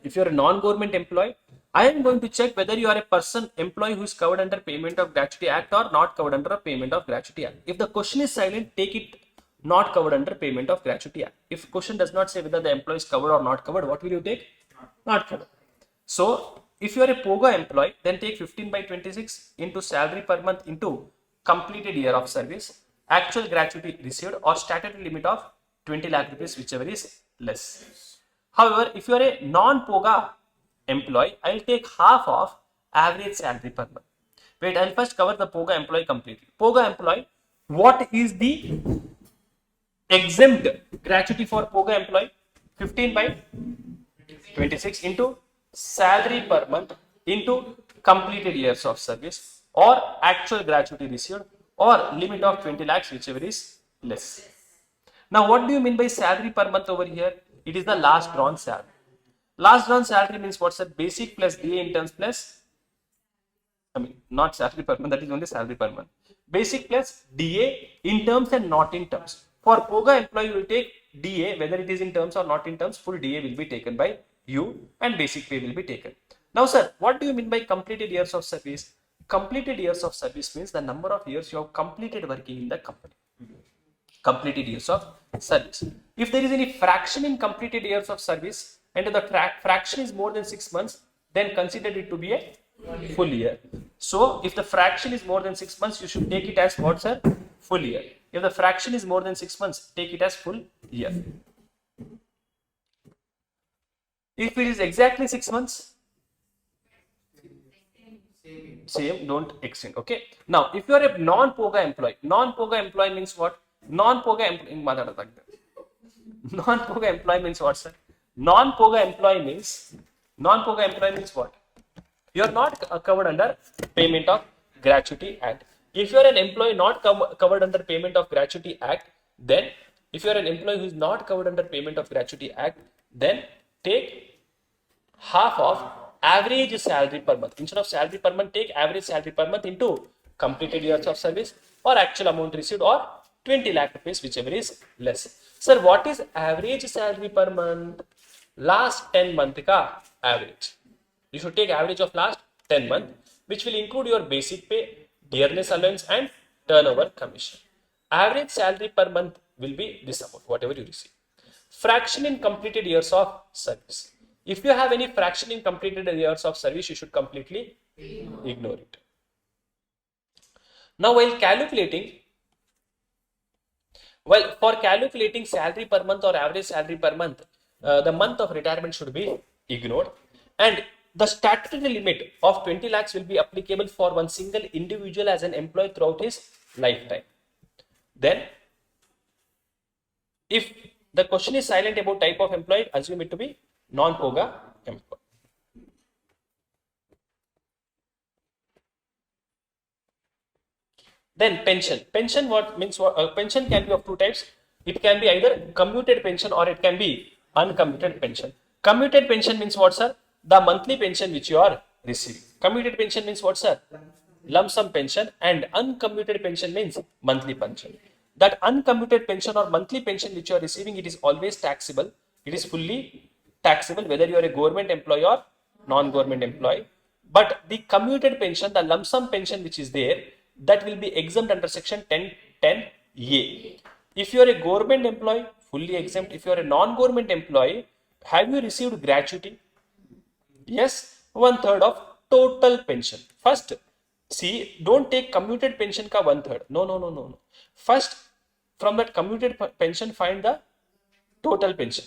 Speaker 1: if you are a non-government employee, I am going to check whether you are a person employee who is covered under Payment of Gratuity Act or not covered under a Payment of Gratuity Act. If the question is silent, take it not covered under Payment of Gratuity Act. If question does not say whether the employee is covered or not covered, what will you take? Not covered. So, if you are a POGA employee, then take 15/26 into salary per month into completed year of service, actual gratuity received or statutory limit of 20 lakh rupees, whichever is less. However, if you are a non-POGA employee, I will take half of average salary per month. Wait, I'll first cover the POGA employee completely. POGA employee, what is the exempt gratuity for POGA employee? 15 by 26 into salary per month into completed years of service or actual gratuity received or limit of 20 lakhs, whichever is less. Now, what do you mean by salary per month over here? It is the last drawn salary. Last drawn salary means what's that? Basic plus DA interns plus, not salary per month, that is only salary per month. Basic plus DA in terms and not in terms. For POGA employee, you will take DA, whether it is in terms or not in terms, full DA will be taken by you and basic pay will be taken. Now, sir, what do you mean by completed years of service? Completed years of service means the number of years you have completed working in the company. Completed years of service. If there is any fraction in completed years of service and the fraction is more than 6 months, then consider it to be a full year. So, if the fraction is more than 6 months, you should take it as what, sir? Full year. If the fraction is more than 6 months, take it as full year. If it is exactly 6 months, same, don't extend. Okay. Now, if you are a non-POGA employee means what? Non-POGA employee means what, sir? Non-POGA employee means what? You are not covered under Payment of Gratuity Act. If you are an employee not covered under Payment of Gratuity Act, then if you are an employee who is not covered under Payment of Gratuity Act, then take half of average salary per month. Instead of salary per month, take average salary per month into completed years of service or actual amount received or 20 lakh rupees, whichever is less. Sir, what is average salary per month? Last 10 month ka average. You should take average of last 10 months, which will include your basic pay, dearness allowance and turnover commission. Average salary per month will be this amount, whatever you receive. Fraction in completed years of service. If you have any fraction in completed years of service, you should completely ignore it. Now, for calculating salary per month or average salary per month, the month of retirement should be ignored, and the statutory limit of 20 lakhs will be applicable for one single individual as an employee throughout his lifetime. Then, if the question is silent about type of employee, assume it to be non-POGA employee. Then pension. Pension pension can be of two types. It can be either commuted pension or it can be uncommuted pension. Commuted pension means what, sir? The monthly pension which you are receiving. Commuted pension means what, sir? Lump sum pension, and uncommuted pension means monthly pension. That uncommuted pension or monthly pension which you are receiving, it is always taxable. It is fully taxable whether you are a government employee or non-government employee. But the commuted pension, the lump sum pension which is there, that will be exempt under section 10(a). If you are a government employee, fully exempt. If you are a non-government employee, have you received gratuity? Yes, 1/3 of total pension. First, see, don't take commuted pension ka 1/3. No. First, from that commuted pension, find the total pension.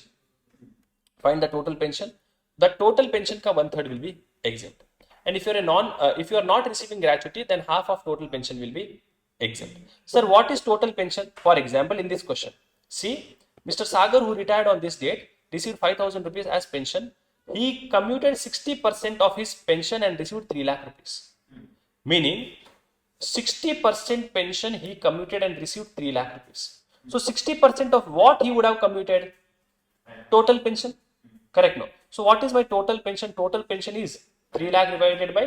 Speaker 1: Find the total pension. The total pension ka 1/3 will be exempt. And if you are not receiving gratuity, then half of total pension will be exempt. Sir, what is total pension? For example, in this question, see, Mr. Sagar, who retired on this date, received 5,000 rupees as pension. He commuted 60% of his pension and received 3 lakh rupees. Meaning, 60% pension he commuted and received 3 lakh rupees. So, 60% of what he would have commuted? Total pension. Correct, no? So, what is my total pension? Total pension is 3 lakh divided by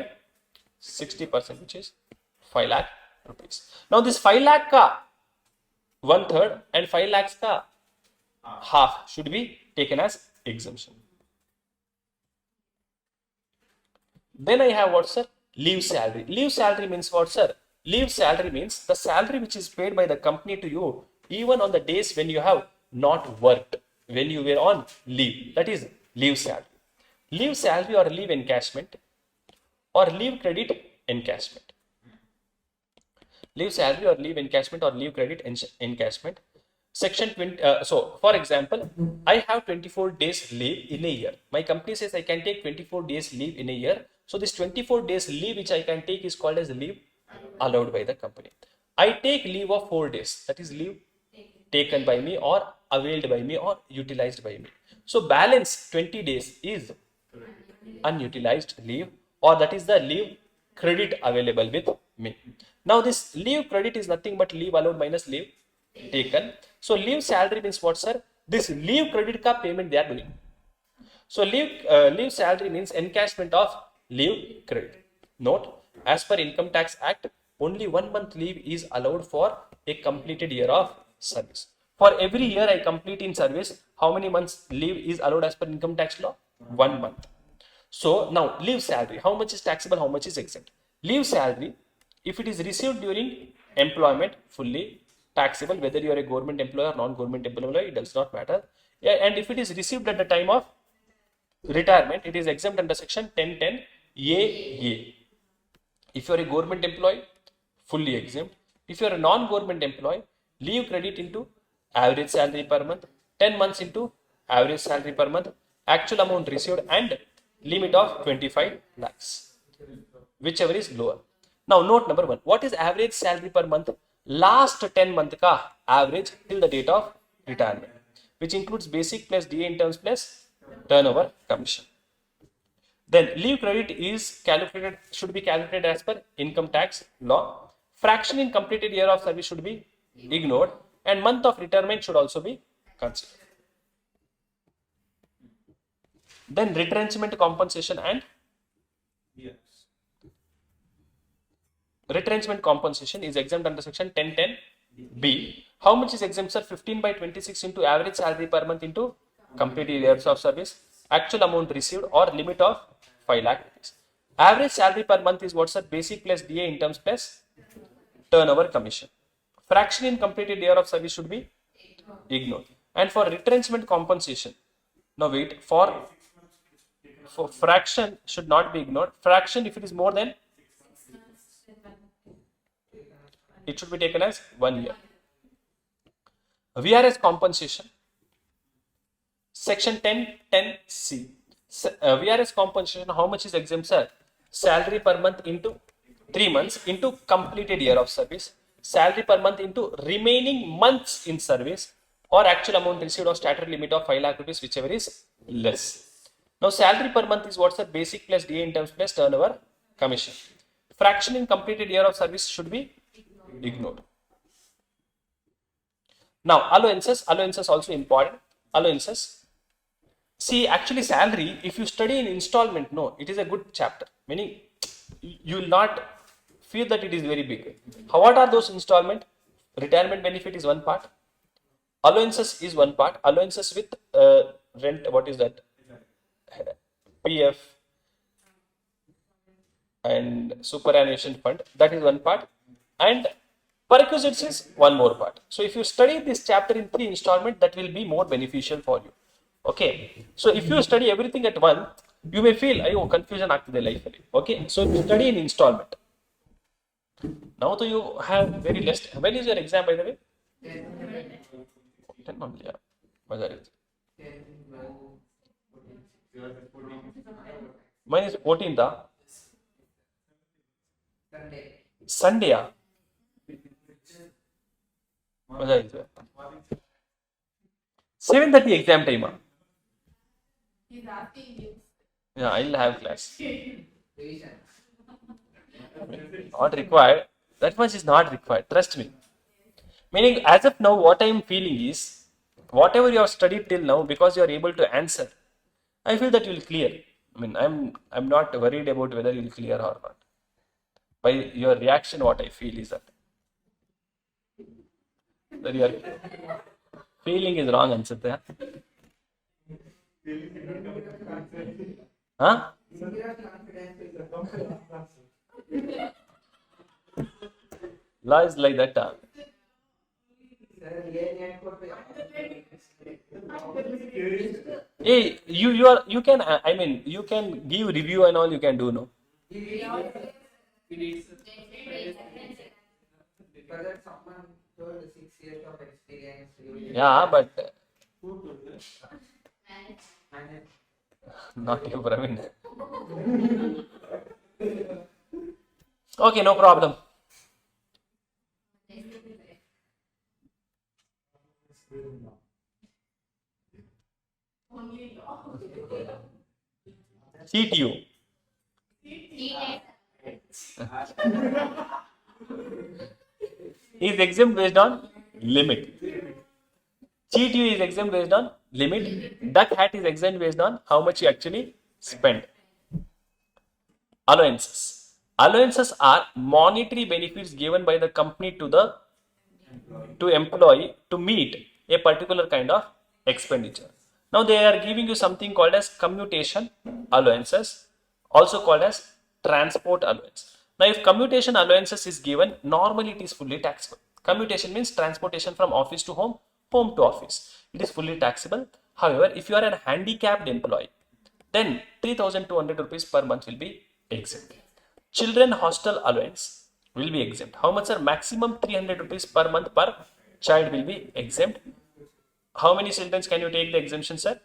Speaker 1: 60%, which is 5 lakh rupees. Now, this 5 lakh ka 1/3 and 5 lakhs ka half should be taken as exemption. Then I have what, sir? Leave salary. Leave salary means what, sir? Leave salary means the salary which is paid by the company to you even on the days when you have not worked, when you were on leave. That is leave salary. Leave salary or leave encashment or leave credit encashment. Leave salary or leave encashment or leave credit encashment. Section 20, so for example, I have 24 days leave in a year. My company says I can take 24 days leave in a year. So this 24 days leave which I can take is called as leave allowed by the company. I take leave of 4 days. That is leave taken by me or availed by me or utilized by me. So balance 20 days is unutilized leave, or that is the leave credit available with me. Now this leave credit is nothing but leave allowed minus leave taken. So leave salary means what, sir? This leave credit ka payment they are doing. So leave salary means encashment of leave credit. Note, as per Income Tax Act, only 1 month leave is allowed for a completed year of service. For every year I complete in service, how many months leave is allowed as per income tax law? 1 month. So now leave salary, how much is taxable, how much is exempt? Leave salary, if it is received during employment, fully taxable, whether you are a government employee or non-government employee, it does not matter. Yeah, and if it is received at the time of retirement, it is exempt under section 1010 AA. If you are a government employee, fully exempt. If you are a non-government employee, leave credit into average salary per month, 10 months into average salary per month, actual amount received and limit of 25 lakhs, whichever is lower. Now note number 1, what is average salary per month? Last 10 month ka average till the date of retirement, which includes basic plus DA interns plus turnover commission. Then leave credit is calculated, should be calculated as per income tax law. Fraction in completed year of service should be ignored, and month of retirement should also be considered. Then retrenchment compensation and
Speaker 4: Yes.
Speaker 1: retrenchment compensation is exempt under section 1010B. How much is exempt, sir? 15/26 into average salary per month into completed years of service, actual amount received or limit of 5 lakh rupees. Average salary per month is what, sir? Basic plus DA in terms plus turnover commission. Fraction in completed year of service should be ignored. And for retrenchment compensation, now wait, for fraction should not be ignored. Fraction, if it is more than, it should be taken as 1 year. VRS compensation, section 1010C. VRS compensation, how much is exempt, sir? Salary per month into 3 months into completed year of service, salary per month into remaining months in service, or actual amount received or statutory limit of 5 lakh rupees, whichever is less. Now salary per month is what's the basic plus DA in terms plus turnover commission. Fraction in completed year of service should be ignored. Now allowances also important. Allowances. See, actually salary, if you study in installment, no, it is a good chapter. Meaning you will not feel that it is very big. What are those installment? Retirement benefit is one part. Allowances is one part. Allowances with rent, what is that? PF and superannuation fund, that is one part, and perquisites is one more part. So if you study this chapter in 3 installment, that will be more beneficial for you. Okay, so if you study everything at one, you may feel confusion ಆಗ್ತಿದೆ life ಅಲ್ಲಿ. Okay, so if you study in installment, now do you have very less. When is your exam, by the way? 10 only, yeah. Mine is 14th. Sunday. ಮಜಾ ಇತ್ತು. 7:30 exam time.
Speaker 3: He's asking you.
Speaker 1: Yeah, I'll have class. Not required. That much is not required. Trust me. Meaning, as of now, what I am feeling is, whatever you have studied till now, because you are able to answer, I feel that you will clear. I mean, I'm not worried about whether you will clear or not. By your reaction, what I feel is that your feeling is wrong, answer. Huh? Law is like that. Hey, you can, I mean, you can give review and all, you can do, no?
Speaker 2: told 6 years of experience.
Speaker 1: Yeah, but
Speaker 2: Manage.
Speaker 1: not you, Praveen. Okay, no problem.
Speaker 3: Only law.
Speaker 1: Cheat you. Is exempt based on limit. Cheat you is exempt based on limit. Duck hat is exempt based on how much you actually spend. Allowances. Allowances are monetary benefits given by the company to employee to meet a particular kind of expenditure. Now they are giving you something called as commutation allowances, also called as transport allowance. Now if commutation allowances is given, normally it is fully taxable. Commutation means transportation from office to home, home to office. It is fully taxable. However, if you are a handicapped employee, then 3,200 rupees per month will be exempt. Children hostel allowance will be exempt. How much, sir? Maximum 300 rupees per month per child will be exempt. How many children can you take the exemption, sir?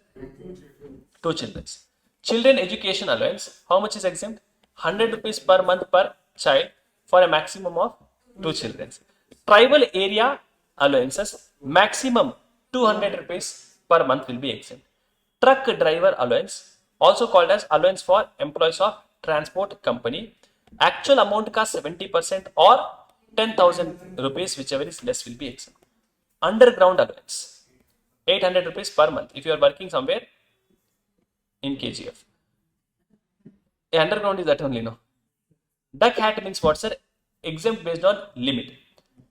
Speaker 1: 2 children. Children education allowance, how much is exempt? 100 rupees per month per child for a maximum of 2 children. Tribal area allowances, maximum 200 rupees per month will be exempt. Truck driver allowance, also called as allowance for employees of transport company, actual amount cost 70% or 10,000 rupees, whichever is less, will be exempt. Underground allowance, 800 rupees per month if you are working somewhere in KGF. Underground is that only, no. Duck hat means what, sir? Exempt based on limit.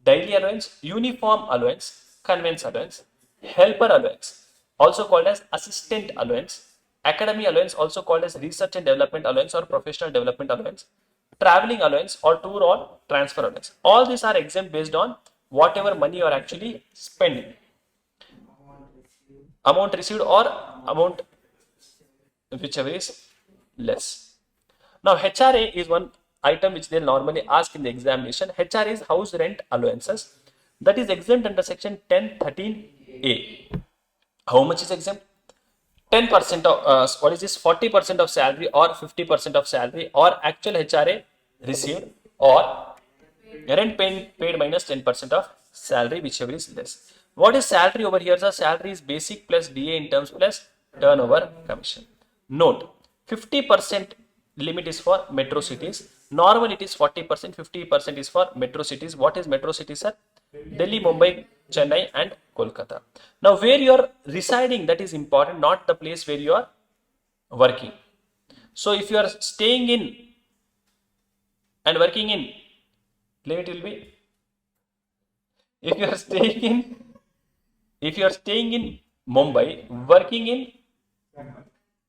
Speaker 1: Daily allowance, uniform allowance, conveyance allowance, helper allowance, also called as assistant allowance, academy allowance, also called as research and development allowance or professional development allowance, traveling allowance or tour or transfer allowance. All these are exempt based on whatever money you are actually spending. Amount received or amount whichever is less. Now HRA is one item which they normally ask in the examination. HRA is house rent allowances, that is exempt under section 1013A. How much is exempt? 10% of what is this? 40% of salary or 50% of salary or actual HRA received or rent paid minus 10% of salary, whichever is less. What is salary over here? The salary is basic plus DA in terms plus turnover commission. Note, 50% limit is for metro cities. Normally it is 40%, 50% is for metro cities. What is metro cities, sir? Delhi, Mumbai, Chennai and Kolkata. Now where you are residing, that is important, not the place where you are working. So if you are staying in and working in, limit will be, if you are staying in Mumbai, working in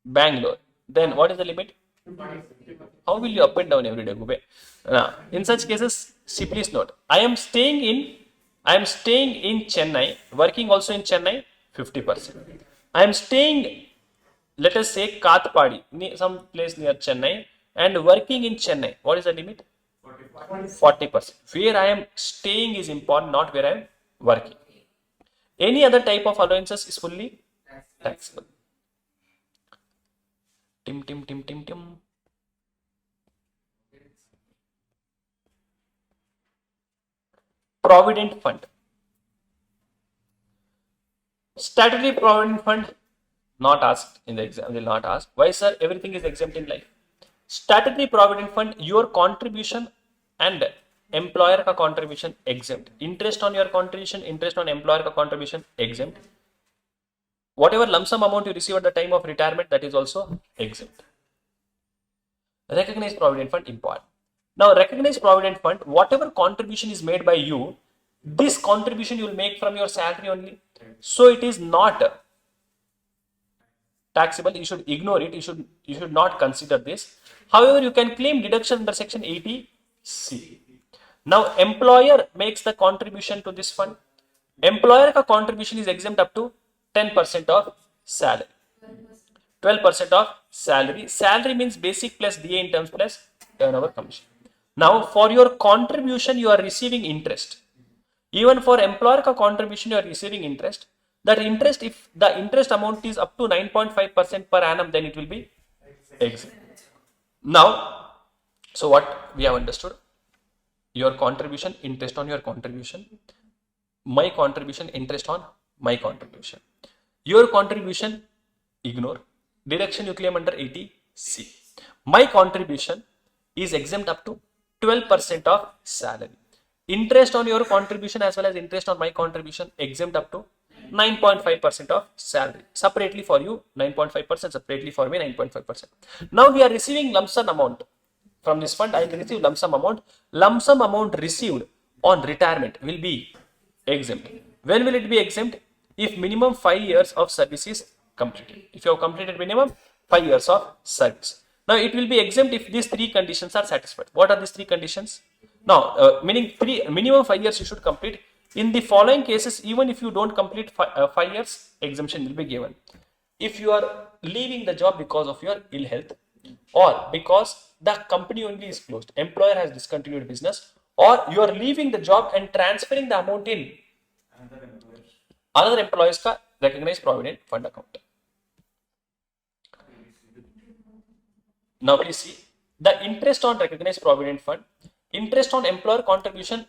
Speaker 1: Bangalore, then what is the limit? How will you up and down every day, Gube? In such cases, please note, I am staying in Chennai, working also in Chennai, 50%. I am staying, let us say, Kathpadi, some place near Chennai, and working in Chennai. What is the limit? 40%. Where I am staying is important, not where I am working. Any other type of allowances is fully taxable. Tim. Provident fund. Statutory provident fund, not asked in the exam, will not ask. Why, sir? Everything is exempt in life. Statutory provident fund, your contribution and employer ka contribution exempt. Interest on your contribution, interest on employer ka contribution exempt. Whatever lump sum amount you receive at the time of retirement, that is also exempt. Recognized provident fund, important. Now, recognized provident fund, whatever contribution is made by you, this contribution you will make from your salary only. So it is not taxable. You should ignore it. You should not consider this. However, you can claim deduction under section 80C. Now, employer makes the contribution to this fund. Employer ka contribution is exempt up to 10% of salary. 12% of salary. Salary means basic plus DA in terms plus turnover commission. Now, for your contribution, you are receiving interest. Even for employer ka contribution, you are receiving interest. That interest, if the interest amount is up to 9.5% per annum, then it will be exempt. Now, so what we have understood? Your contribution, interest on your contribution. My contribution, interest on my contribution. Your contribution, ignore. Deduction you claim under 80C. My contribution is exempt up to 12% of salary. Interest on your contribution as well as interest on my contribution exempt up to 9.5% of salary. Separately for you 9.5%, separately for me 9.5%. Now we are receiving lump sum amount. From this fund I will receive lump sum amount. Lump sum amount received on retirement will be exempt. When will it be exempt? If minimum 5 years of service is completed. If you have completed minimum 5 years of service. Now it will be exempt if these 3 conditions are satisfied. What are these 3 conditions? Now, meaning minimum 5 years you should complete. In the following cases, even if you don't complete 5 years, exemption will be given. If you are leaving the job because of your ill health, or because the company only is closed, employer has discontinued business, or you are leaving the job and transferring the amount in another employer's ka recognized provident fund account. Now please see the interest on recognized provident fund. Interest on employer contribution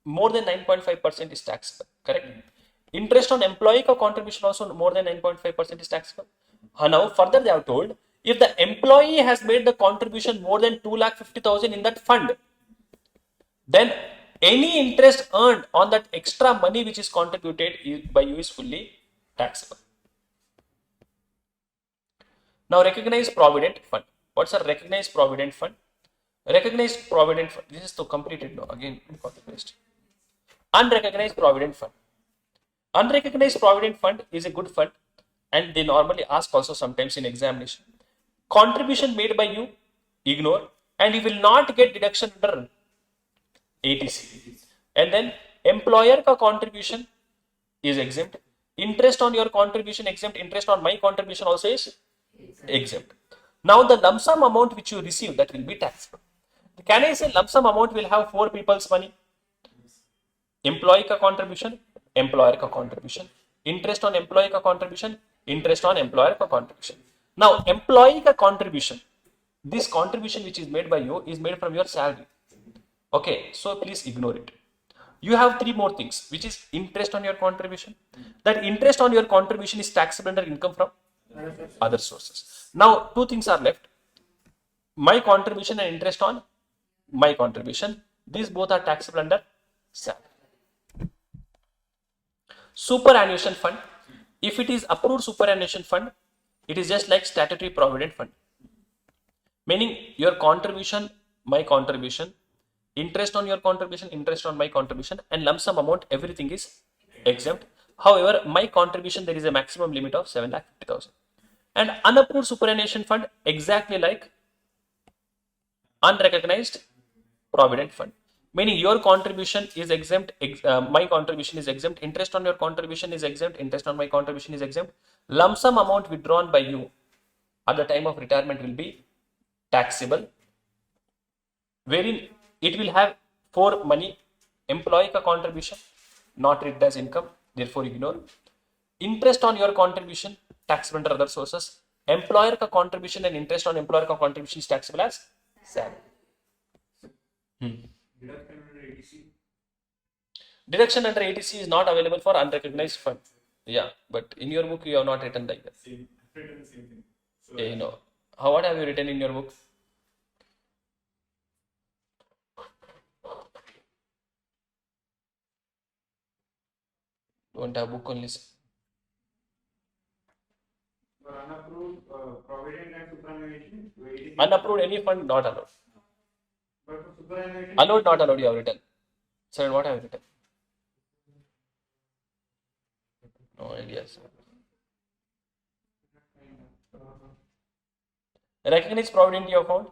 Speaker 1: more than 9.5% is taxable, correct? Interest on employee contribution also more than 9.5% is taxable. Now further they have told, if the employee has made the contribution more than 2,50,000 in that fund, then any interest earned on that extra money which is contributed by you is fully taxable. Now recognized provident fund. What's a recognized provident fund? Recognized provident fund. This is to completed now. Again, copy paste. Unrecognized provident fund. Unrecognized provident fund is a good fund, and they normally ask also sometimes in examination. Contribution made by you, ignore, and you will not get deduction under 80C. And then employer ka contribution is exempt. Interest on your contribution exempt. Interest on my contribution also is exempt. Now the lump sum amount which you receive, that will be taxable. Can I say lump sum amount will have 4 people's money? Employee ka contribution, employer ka contribution, interest on employee ka contribution, interest on employer ka contribution. Now employee ka contribution, this contribution which is made by you is made from your salary. Okay, so please ignore it. You have 3 more things, which is interest on your contribution. That interest on your contribution is taxable under income from other sources. Now 2 things are left. My contribution and interest on my contribution. These both are taxable under salary. Superannuation fund. If it is approved superannuation fund, it is just like statutory provident fund. Meaning your contribution, my contribution, interest on your contribution, interest on my contribution, and lump sum amount, everything is exempt. However, my contribution, there is a maximum limit of 7,50,000. And unapproved superannuation fund, exactly like unrecognized provident fund. Meaning your contribution is exempt, my contribution is exempt, interest on your contribution is exempt, interest on my contribution is exempt. Lump sum amount withdrawn by you at the time of retirement will be taxable, wherein it will have 4 money. Employee ka contribution, not treated as income, therefore ignore. Interest on your contribution, taxable under other sources. Employer ka contribution and interest on employer ka contribution is taxable as salary.
Speaker 4: Deduction under 80C.
Speaker 1: Deduction under 80C is not available for unrecognized fund. Yeah, but in your book you have not written like that.
Speaker 4: Same, written the same thing. So
Speaker 1: You know, what have you written in your book? Don't have book only.
Speaker 4: for unapproved provident and superannuation, 80C.
Speaker 1: Unapproved any fund not allowed.
Speaker 4: But for superannuation,
Speaker 1: Allowed, not allowed, you have written. Sir, what have you written? No idea, sir. Recognized provident you have found.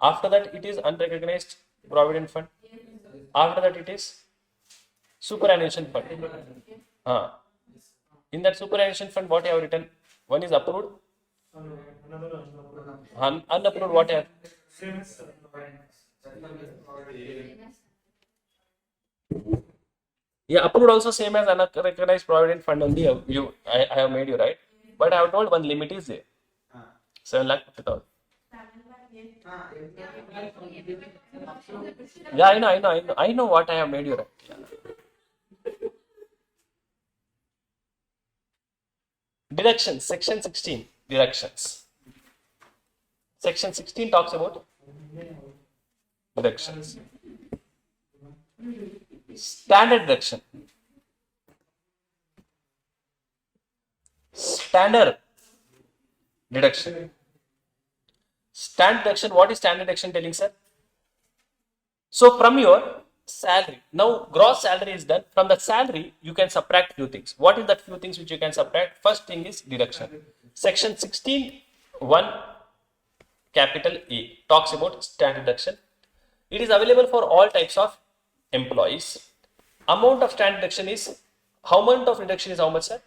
Speaker 1: After that, it is unrecognized provident fund. After that, it is superannuation fund. In that superannuation fund, what you have written? One is approved.
Speaker 4: another
Speaker 1: Unapproved, what you have?
Speaker 4: same as
Speaker 1: Yeah, approved also same as unrecognized provident fund only. I have made you right, but I have told one limit is there. 7,50,000. Yeah, I know what I have made you right. Yeah. Deductions, section 16. Deductions. Section 16 talks about deductions. Standard deduction. Standard deduction. Standard deduction. What is standard deduction telling, sir? So from your salary, now gross salary is done. From the salary, you can subtract few things. What is that few things which you can subtract? First thing is deduction. Section 16(1) capital A talks about standard deduction. It is available for all types of employees. Amount of standard deduction is, how much of reduction is how much, sir?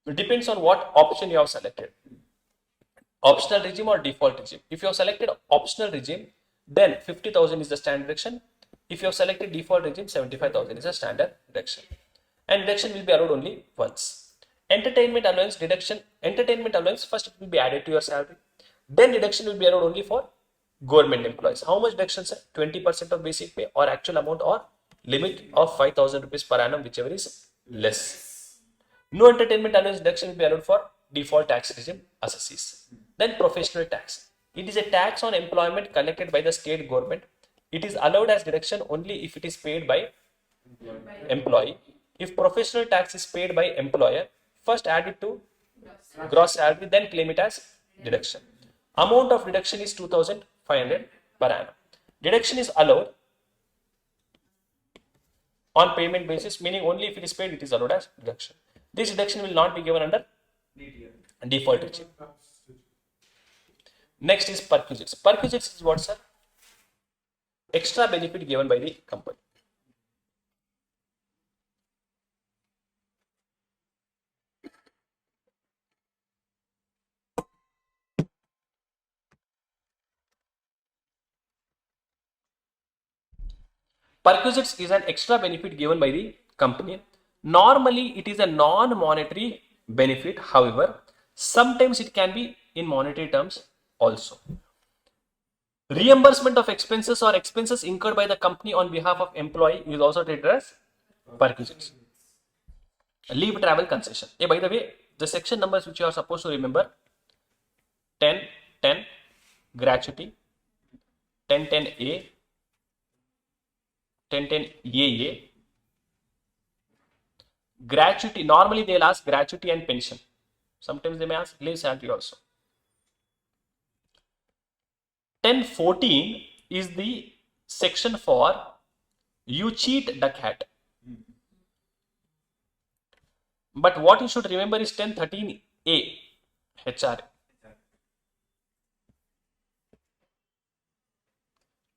Speaker 1: It depends on what option you have selected. Optional regime or default regime. If you have selected optional regime, then 50,000 is the standard deduction. If you have selected default regime, 75,000 is the standard deduction. And deduction will be allowed only once. Entertainment allowance deduction. Entertainment allowance, first it will be added to your salary. Then deduction will be allowed only for government employees. How much deduction, sir? 20% of basic pay or actual amount or limit of 5,000 rupees per annum, whichever is less. No entertainment allowance deduction will be allowed for default tax regime assessees. Then professional tax. It is a tax on employment collected by the state government. It is allowed as deduction only if it is paid by employee. If professional tax is paid by employer, first add it to gross salary, then claim it as deduction. Amount of deduction is 2,500 per annum. Deduction is allowed on payment basis, meaning only if it is paid, it is allowed as deduction. This deduction will not be given under default regime. Next is perquisites. Perquisites is what, sir? Extra benefit given by the company. Perquisites is an extra benefit given by the company. Normally, it is a non-monetary benefit. However, sometimes it can be in monetary terms also. Reimbursement of expenses or expenses incurred by the company on behalf of employee is also treated as perquisites. Leave travel concession. Hey, by the way, the section numbers which you are supposed to remember: 10(10) gratuity, 10(10)A, 10(10)AA. Gratuity, normally they'll ask gratuity and pension. Sometimes they may ask leave salary also. 10(14) is the section for you cheat duck hat. But what you should remember is 10(13)A HR.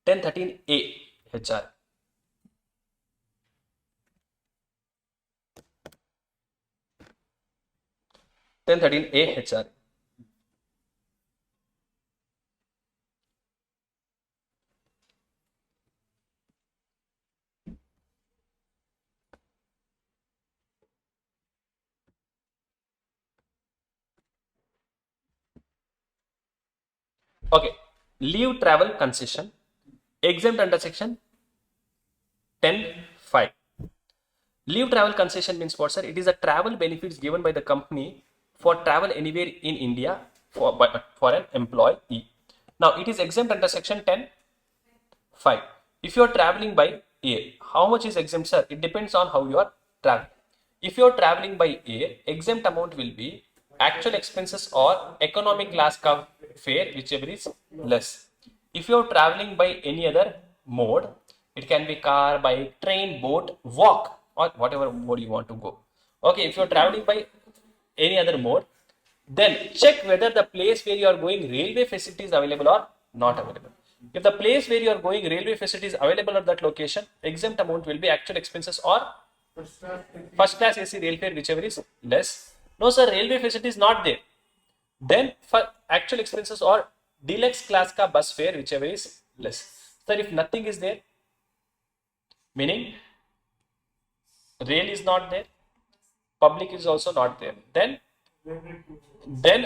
Speaker 1: 10(13)A HR. A HR. Okay, leave travel concession exempt under section 10(5). Leave travel concession means what, sir? It is a travel benefits given by the company for travel anywhere in India for an employee. Now, it is exempt under section 10(5). If you are traveling by air, how much is exempt, sir? It depends on how you are traveling. If you are traveling by air, exempt amount will be actual expenses or economic class fare, whichever is less. If you are traveling by any other mode, it can be car, bike, train, boat, walk, or whatever mode you want to go. Okay, if you are traveling by any other mode, then check whether the place where you are going railway facilities available or not available. If the place where you are going railway facilities available at that location, exempt amount will be actual expenses or first class AC rail fare, whichever is less. No, sir, railway facility is not there. Then for actual expenses or deluxe class ka bus fare, whichever is less. Sir, if nothing is there, meaning rail is not there, public is also not there. Then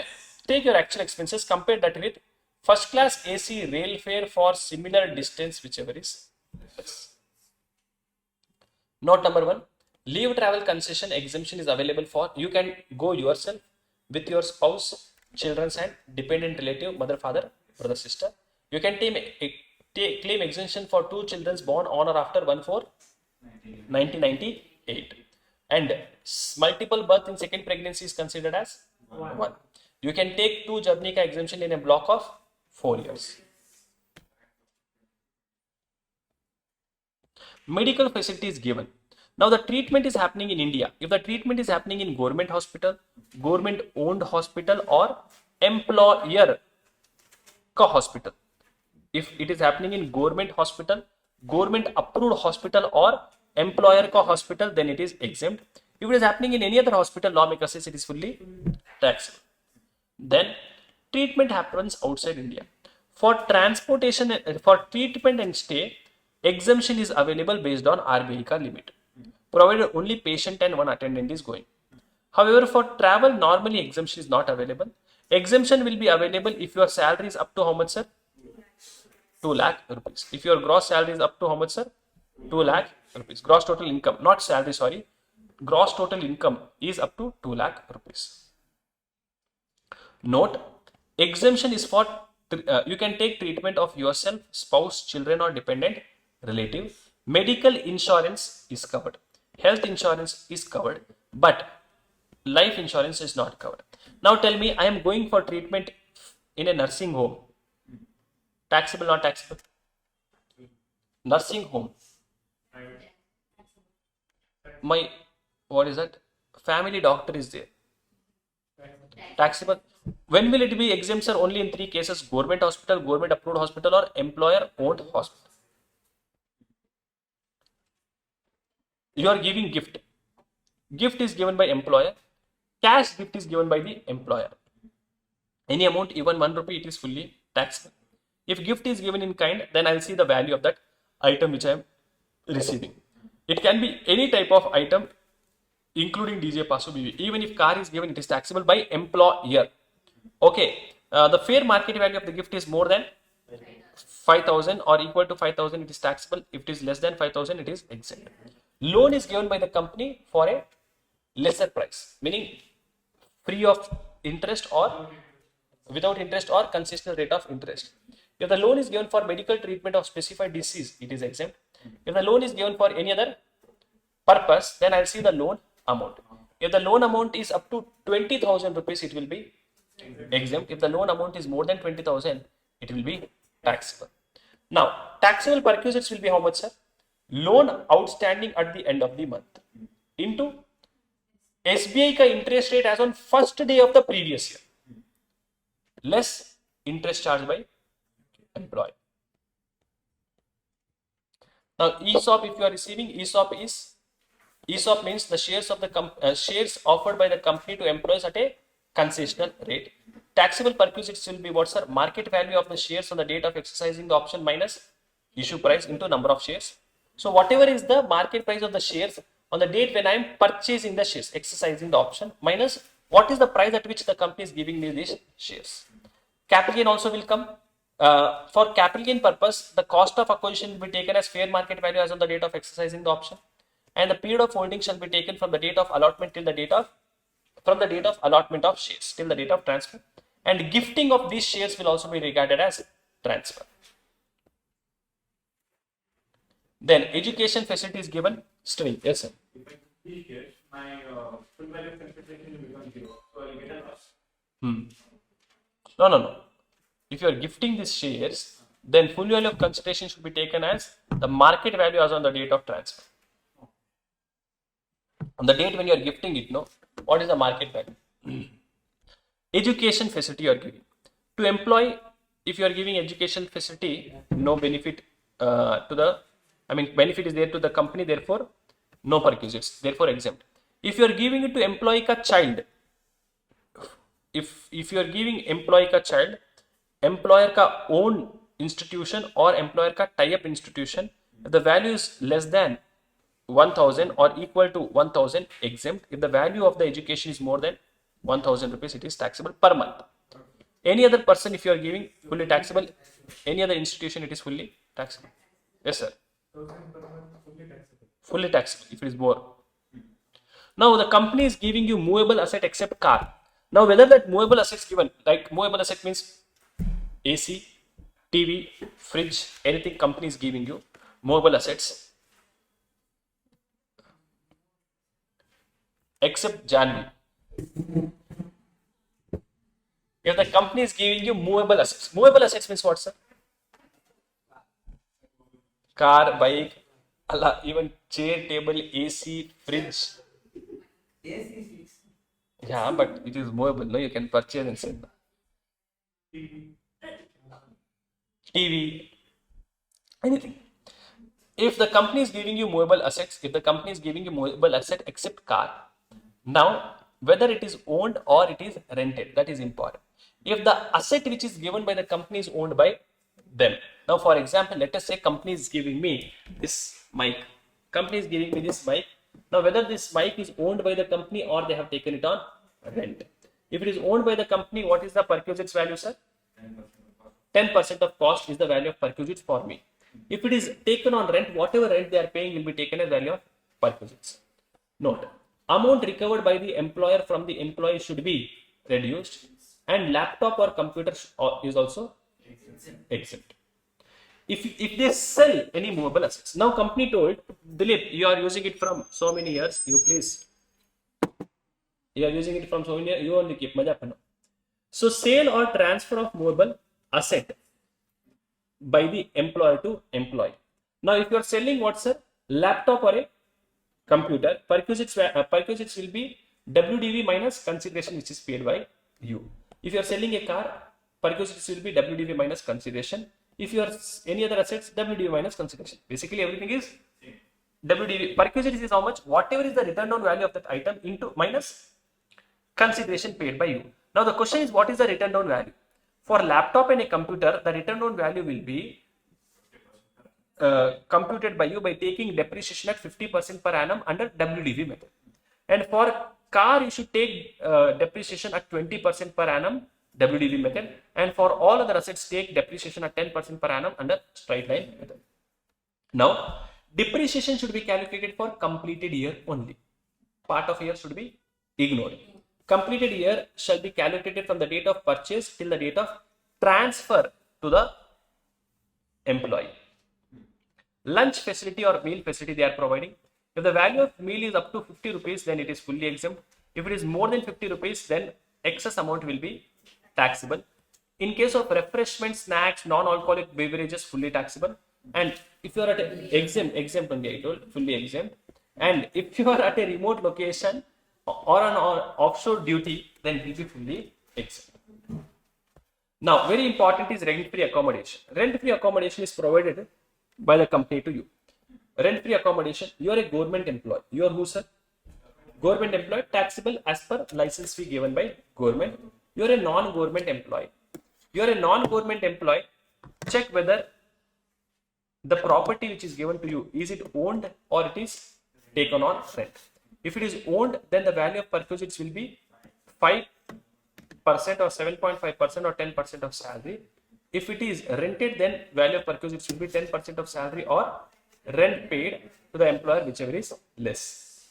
Speaker 1: take your actual expenses, compare that with first class AC rail fare for similar distance, whichever is less. Note number 1, leave travel concession exemption is available for, you can go yourself with your spouse, children and dependent relative, mother, father, brother, sister. You can claim exemption for 2 children born on or after 1/4/1998. And multiple birth in second pregnancy is considered as 1. You can take 2 Jabnika exemption in a block of 4 years. Medical facility is given. Now the treatment is happening in India. If the treatment is happening in government hospital, government owned hospital or employer ka hospital. If it is happening in government hospital, government approved hospital or employer ka hospital, then it is exempt. If it is happening in any other hospital, lawmaker says it is fully taxable. Then treatment happens outside India. For transportation, for treatment and stay, exemption is available based on RBI ka limit, provided only patient and 1 attendant is going. However, for travel, normally exemption is not available. Exemption will be available if your salary is up to how much, sir? 2 lakh rupees. If your gross salary is up to how much, sir? 2 lakh rupees. Gross total income, not salary, sorry. Gross total income is up to 2 lakh rupees. Note, exemption is for, you can take treatment of yourself, spouse, children or dependent relative. Medical insurance is covered. Health insurance is covered, but life insurance is not covered. Now tell me, I am going for treatment in a nursing home. Taxable, not taxable? Nursing home. My, what is that? Family doctor is there. Taxable. When will it be exempt, sir? Only in 3 cases: government hospital, government approved hospital or employer owned hospital. You are giving gift. Gift is given by employer. Cash gift is given by the employer. Any amount, even 1 rupee, it is fully taxable. If gift is given in kind, then I'll see the value of that item which I am receiving. It can be any type of item, including DJ Pasu BV. Even if car is given, it is taxable by employer. Okay. The fair market value of the gift is more than 5,000 or equal to 5,000, it is taxable. If it is less than 5,000, it is exempt. Loan is given by the company for a lesser price, meaning free of interest or without interest or concessional rate of interest. If the loan is given for medical treatment of specified disease, it is exempt. If the loan is given for any other purpose, then I'll see the loan amount. If the loan amount is up to 20,000 rupees, it will be exempt. If the loan amount is more than 20,000, it will be taxable. Now, taxable perquisites will be how much, sir? Loan outstanding at the end of the month into SBI ka interest rate as on first day of the previous year, less interest charged by employer. Now, ESOP, if you are receiving, ESOP means the shares of the shares offered by the company to employees at a concessional rate. Taxable perquisites will be what, sir? Market value of the shares on the date of exercising the option minus issue price into number of shares. So whatever is the market price of the shares on the date when I am purchasing the shares, exercising the option, minus what is the price at which the company is giving me these shares. Capital gain also will come. For capital gain purpose, the cost of acquisition will be taken as fair market value as on the date of exercising the option, and the period of holding shall be taken from the date of allotment till the date of allotment of shares till the date of transfer, and gifting of these shares will also be regarded as transfer. Then education facility is given. String. Yes, sir.
Speaker 4: If I teach here, my full value of consideration will become 0. So I'll get a loss.
Speaker 1: No. If you are gifting these shares, then full value of consideration should be taken as the market value as on the date of transfer. On the date when you are gifting it, no, what is the market value? Education facility you are giving to employee. If you are giving education facility, no benefit benefit is there to the company, therefore no perquisites, therefore exempt. If you are giving it to employee ka child, if you are giving employee ka child, employer ka own institution or employer ka tie-up institution, If the value is less than 1000 or equal to 1000, exempt. If the value of the education is more than 1000 rupees, it is taxable per month. Any other person, if you are giving, fully taxable. Any other institution, it is fully taxable. Yes, sir.
Speaker 4: 1,000 per month, fully taxable.
Speaker 1: Fully taxable if it is more. Now the company is giving you movable asset except car. Now whether that movable asset is given, like movable asset means AC, TV, fridge, anything company is giving you movable assets except January. If the company is giving you movable assets means what, sir? Car, bike, even chair, table, AC, fridge.
Speaker 2: Yes, is fixed.
Speaker 1: Yeah, but it is movable. No, you can purchase and sell. TV, anything. If the company is giving you movable assets, if the company is giving you movable asset except car, now whether it is owned or it is rented, that is important. If the asset which is given by the company is owned by them. Now, for example, let us say company is giving me this mic. Company is giving me this mic. Now, whether this mic is owned by the company or they have taken it on rent. If it is owned by the company, what is the perquisites value, sir? 10% of cost is the value of perquisites for me. If it is taken on rent, whatever rent they are paying will be taken as value of perquisites. Note, amount recovered by the employer from the employee should be reduced, and laptop or computer is also exempt. If they sell any movable assets, now company told Dilip, you are using it from so many years, you are using it from so many years, you only keep maja panno. So sale or transfer of movable asset by the employer to employee. Now if you are selling what, sir? Laptop or a computer, perquisites will be WDV minus consideration which is paid by you. If you are selling a car, perquisites will be WDV minus consideration. If you are any other assets, WDV minus consideration. Basically everything is WDV. Perquisites is how much? Whatever is the return on value of that item into minus consideration paid by you. Now the question is, what is the return on value? For laptop and a computer, the return on value will be computed by you by taking depreciation at 50% per annum under WDV method. And for car, you should take depreciation at 20% per annum WDV method. And for all other assets, take depreciation at 10% per annum under straight line method. Now, depreciation should be calculated for completed year only. Part of year should be ignored. Completed year shall be calculated from the date of purchase till the date of transfer to the employee. Lunch facility or meal facility they are providing. If the value of meal is up to 50 rupees, then it is fully exempt. If it is more than 50 rupees, then excess amount will be taxable. In case of refreshment, snacks, non-alcoholic beverages, fully taxable. And if you are at exempt only, I told, fully exempt. And if you are at a remote location or on offshore duty, then it will be fully exempt. Now, very important is rent-free accommodation. Rent-free accommodation is provided by the company to you. Rent-free accommodation, you are a government employee. You are who, sir? Government employee, taxable as per license fee given by government. You are a non-government employee. You are a non-government employee. Check whether the property which is given to you, is it owned or it is taken on rent. If it is owned, then the value of perquisites will be 5% or 7.5% or 10% of salary. If it is rented, then value of perquisites will be 10% of salary or rent paid to the employer, whichever is less.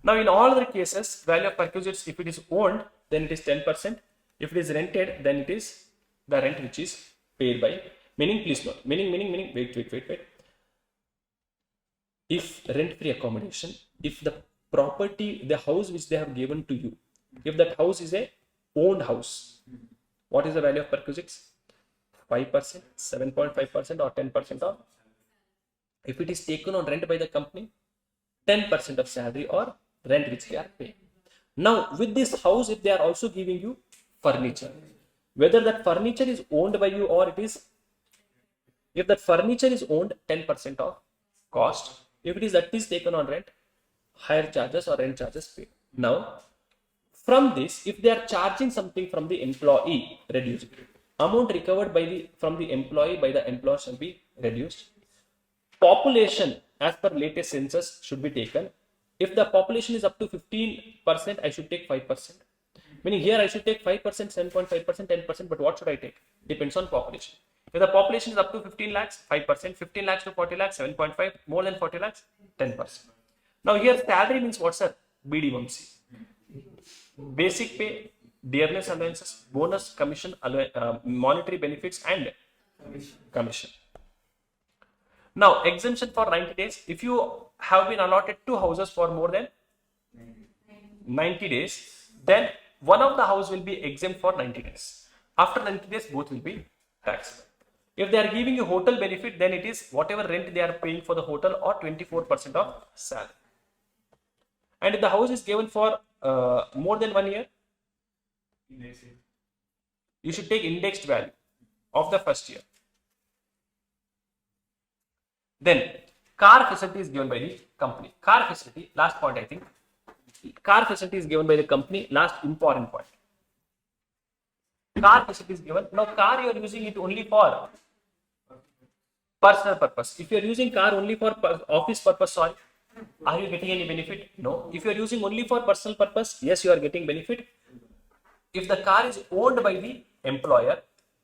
Speaker 1: Now, in all other cases, value of perquisites, if it is owned, then it is 10%. If it is rented, then it is the rent which is paid by. Meaning, please note. Meaning. Wait. If rent-free accommodation, if the property, the house which they have given to you, if that house is a owned house, what is the value of perquisites? 5%, 7.5% or 10% of. If it is taken on rent by the company, 10% of salary or rent which they are paying. Now, with this house, if they are also giving you furniture, whether that furniture is owned by you or it is, if that furniture is owned, 10% of cost. If it is that is taken on rent, higher charges or rent charges paid. Now, from this, if they are charging something from the employee, reduce it. Amount recovered by from the employee by the employer shall be reduced. population as per latest census should be taken. If the population is up to 15%, I should take 5%. Meaning here I should take 5%, 7.5%, 10%, but what should I take? Depends on population. If the population is up to 15 lakhs, 5%, 15 lakhs to 40 lakhs, 7.5, more than 40 lakhs, 10%. Now here salary means what, sir? BDMC. Basic pay, dearness allowances, bonus, commission, monetary benefits and commission. Now exemption for 90 days. If you have been allotted 2 houses for more than 90 days, then one of the house will be exempt for 90 days. After 90 days, both will be taxable. If they are giving you hotel benefit, then it is whatever rent they are paying for the hotel or 24% of salary. And if the house is given for more than 1 year, you should take indexed value of the first year. Then car facility is given by the company. Car facility, last point I think. Car facility is given by the company, last important point. Car facility is given. Now car you are using it only for personal purpose. If you are using car only for office purpose, sorry, are you getting any benefit? No. If you are using only for personal purpose, yes, you are getting benefit. If the car is owned by the employer,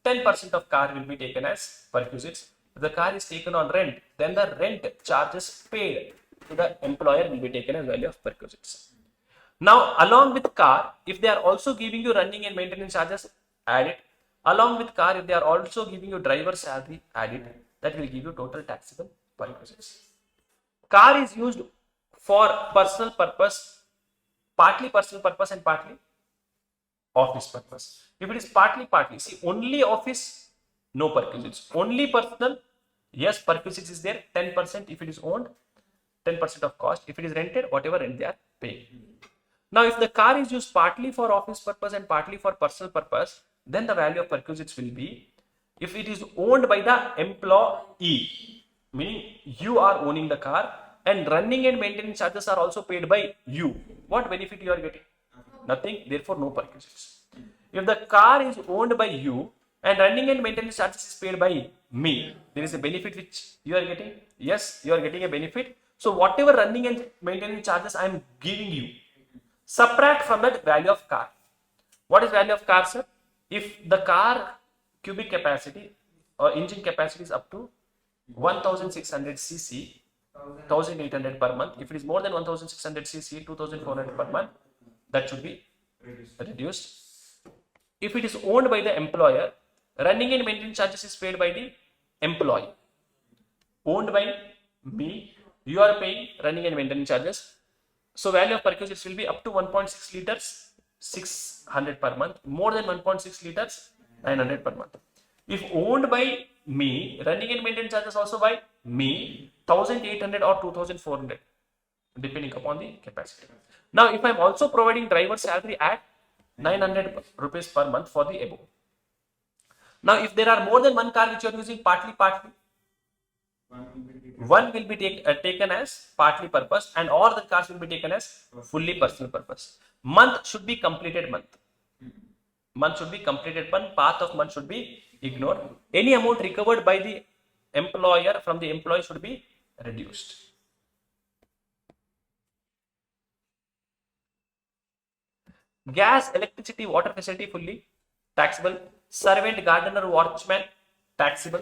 Speaker 1: 10% of car will be taken as perquisites. If the car is taken on rent, then the rent charges paid to the employer will be taken as value of perquisites. Now, along with car, if they are also giving you running and maintenance charges, add it. Along with car, if they are also giving you driver salary, add it. That will give you total taxable perquisites. Car is used for personal purpose, partly personal purpose and partly office purpose. If it is partly, see only office, no perquisites. Only personal, yes, perquisites is there, 10% if it is owned, 10% of cost. If it is rented, whatever rent they are paying. Now, if the car is used partly for office purpose and partly for personal purpose, then the value of perquisites will be, if it is owned by the employee, meaning you are owning the car and running and maintenance charges are also paid by you. What benefit you are getting? Nothing, therefore no perquisites. If the car is owned by you and running and maintenance charges is paid by me, there is a benefit which you are getting. Yes, you are getting a benefit. So whatever running and maintenance charges I am giving you, subtract from that value of car. What is value of car, sir? If the car cubic capacity or engine capacity is up to 1600 cc, 1800 per month. If it is more than 1600 cc, 2400 per month, that should be reduced. If it is owned by the employer, running and maintenance charges is paid by the employee. Owned by me, you are paying running and maintenance charges. So value of perquisites will be up to 1.6 liters, 600 per month. More than 1.6 liters, 900 per month. If owned by me, running and maintenance charges also by me, 1800 or 2400, depending upon the capacity. Now, if I am also providing driver salary at 900 rupees per month for the above. Now, if there are more than one car which you are using partly, one will be taken as partly purpose and all the cars will be taken as fully personal purpose. Month should be completed month. Month should be completed month. Path of month should be ignored. Any amount recovered by the employer from the employee should be reduced. Gas, electricity, water facility fully taxable. Servant, gardener, watchman taxable.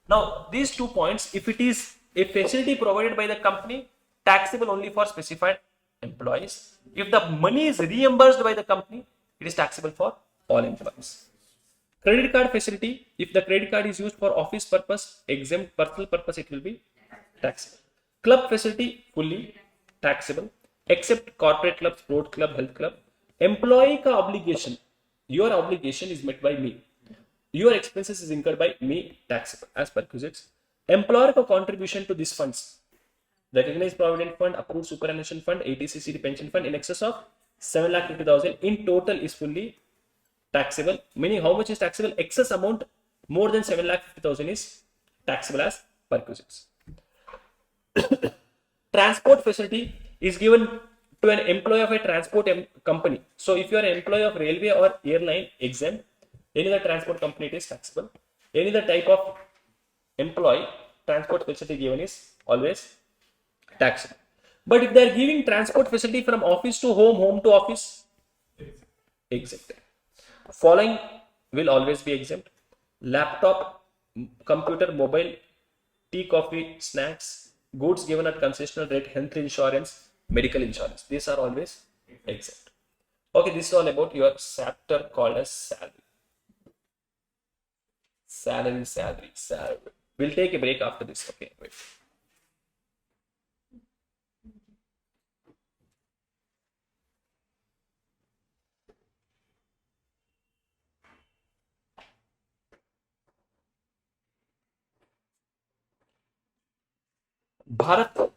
Speaker 1: Now these 2 points, if it is a facility provided by the company, taxable only for specified employees. If the money is reimbursed by the company, it is taxable for all employees. Credit card facility, if the credit card is used for office purpose, exempt personal purpose, it will be taxable. Club facility fully taxable, except corporate club, sport club, health club. Employee ka obligation, your obligation is met by me. Your expenses is incurred by me, taxable as perquisites. Employer ka contribution to these funds, recognized provident fund, approved superannuation fund, 80cc pension fund in excess of 7,50,000 in total is fully taxable. Meaning how much is taxable? Excess amount more than 7,50,000 is taxable as perquisites. Transport facility is given to an employee of a transport company. So if you are an employee of railway or airline, exempt. Any other transport company, it is taxable. Any other type of employee, transport facility given is always taxable. But if they are giving transport facility from office to home, home to office, exempted. Following will always be exempt: laptop, computer, mobile, tea, coffee, snacks, goods given at concessional rate, health insurance, medical insurance. These are always exempt. Okay, this is all about your chapter called as salary. Salary. We'll take a break after this. Okay, wait. Bharat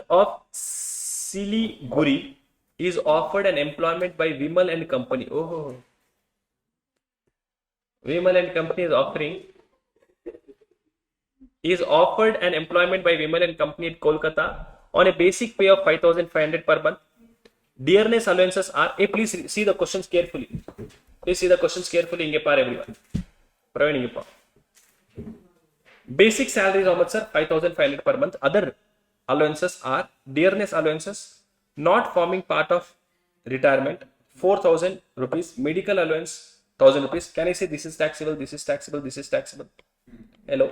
Speaker 1: of Siliguri is offered an employment by Vimal and Company. Oh, Vimal and Company is offered an employment by Vimal and Company at Kolkata on a basic pay of 5,500 per month. Dearness allowances are. Please see the questions carefully. Inge par everyone. Praveen inge par. Basic salary is how much, sir? 5,500 per month. Other allowances are dearness allowances not forming part of retirement, 4,000 rupees. Medical allowance, 1,000 rupees. Can I say this is taxable? This is taxable. This is taxable. Hello.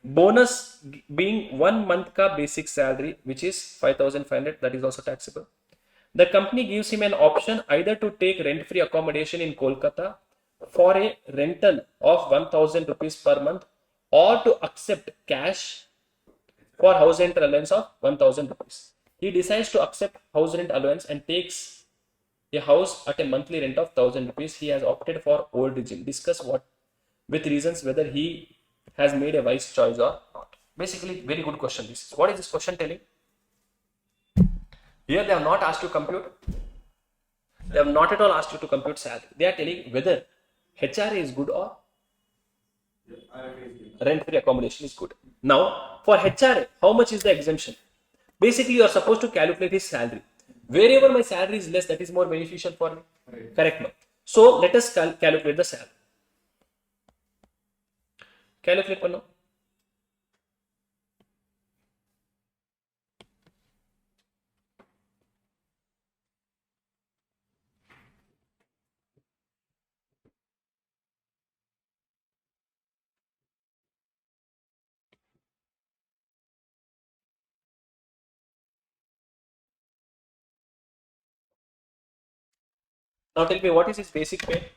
Speaker 1: Bonus being 1 month ka basic salary, which is 5,500. That is also taxable. The company gives him an option either to take rent-free accommodation in Kolkata for a rental of 1,000 rupees per month, or to accept cash for house rent allowance of 1,000 rupees. He decides to accept house rent allowance and takes a house at a monthly rent of 1,000 rupees. He has opted for old regime. Discuss what with reasons whether he has made a wise choice or not. Basically, very good question. This is what is this question telling? Here they have not asked you to compute. They have not at all asked you to compute salary. They are telling whether HRA is good or rent-free accommodation is good. Now, for HRA, how much is the exemption? Basically, you are supposed to calculate his salary. Wherever my salary is less, that is more beneficial for me. Right. Correct, no? So, let us calculate the salary. Calculate panno. Now tell me, what is his basic pay?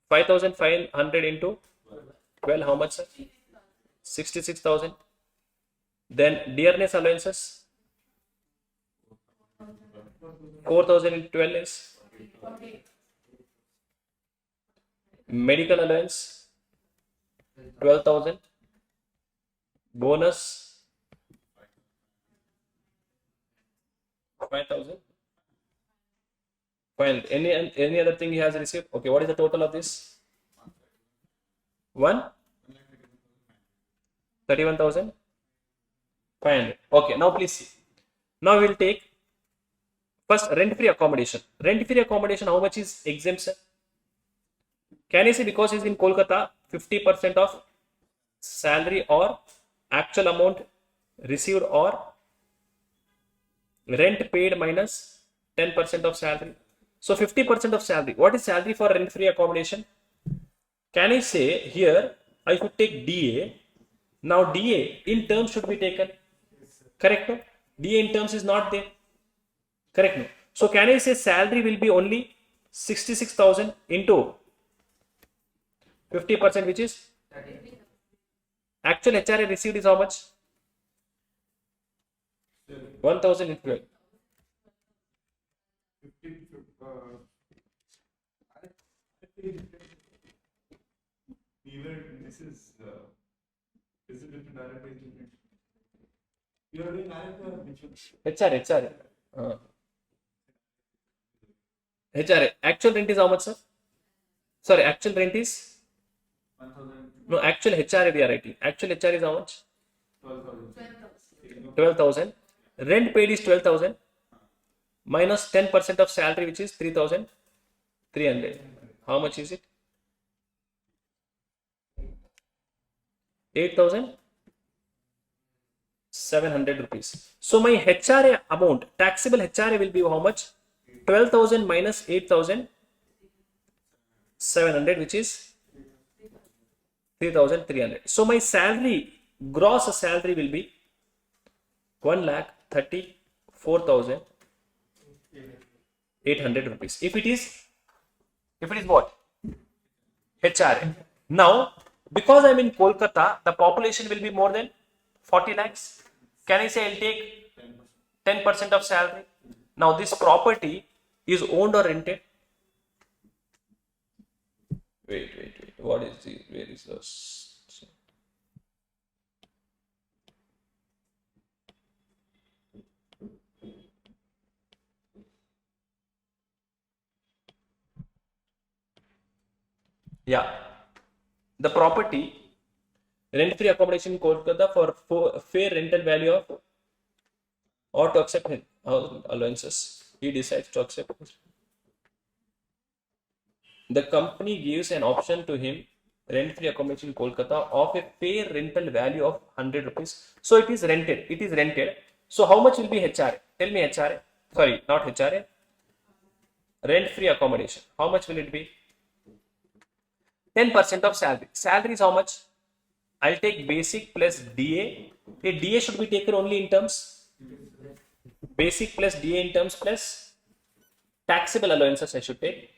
Speaker 1: 5,500 into 12, how much, sir? 66,000. Then dearness allowances, 4,000 into 12 is medical allowance, 12,000. Bonus, 5,000. Fine. Any other thing he has received? Okay, what is the total of this? 31,500. Okay, now please see. Now we will take first rent-free accommodation. Rent-free accommodation, how much is exempt, sir? Can I say because he's in Kolkata, 50% of salary or actual amount received or rent paid minus 10% of salary. So 50% of salary. What is salary for rent-free accommodation? Can I say here I should take DA. Now DA in terms should be taken. Correct? No? DA in terms is not there. Correct? No? So can I say salary will be only 66,000 into 50%, which is actual HRA received is how much? 1,000 into 12.
Speaker 4: Even this is different direct is different. You are doing direct or which one?
Speaker 1: HRA. HRA. Actual rent is how much, sir? Sorry, actual rent is?
Speaker 4: 1,000.
Speaker 1: No, actual HRA we are writing. Actual HRA is how much?
Speaker 4: 12,000.
Speaker 1: 12,000. Rent paid is 12,000. minus 10% of salary, which is 3,300. How much is it? 8,700 rupees. So my HRA amount, taxable HRA will be how much? 12,000 minus 8,700, which is 3,300. So my salary, gross salary will be 1,34,800 rupees. If it is what? HRA. Now, because I'm in Kolkata, the population will be more than 40 lakhs. Can I say I'll take 10% of salary? Now, this property is owned or rented? Wait. What is the, where is this? Yeah. The property, rent-free accommodation in Kolkata for fair rental value of, or to accept allowances. He decides to accept. The company gives an option to him, rent-free accommodation in Kolkata of a fair rental value of 100 rupees. So it is rented. It is rented. So how much will be HRA? Tell me HRA. Sorry, not HRA. Rent-free accommodation. How much will it be? 10% of salary. Salary is how much? I'll take basic plus DA. A DA should be taken only in terms. Basic plus DA in terms plus taxable allowances I should take.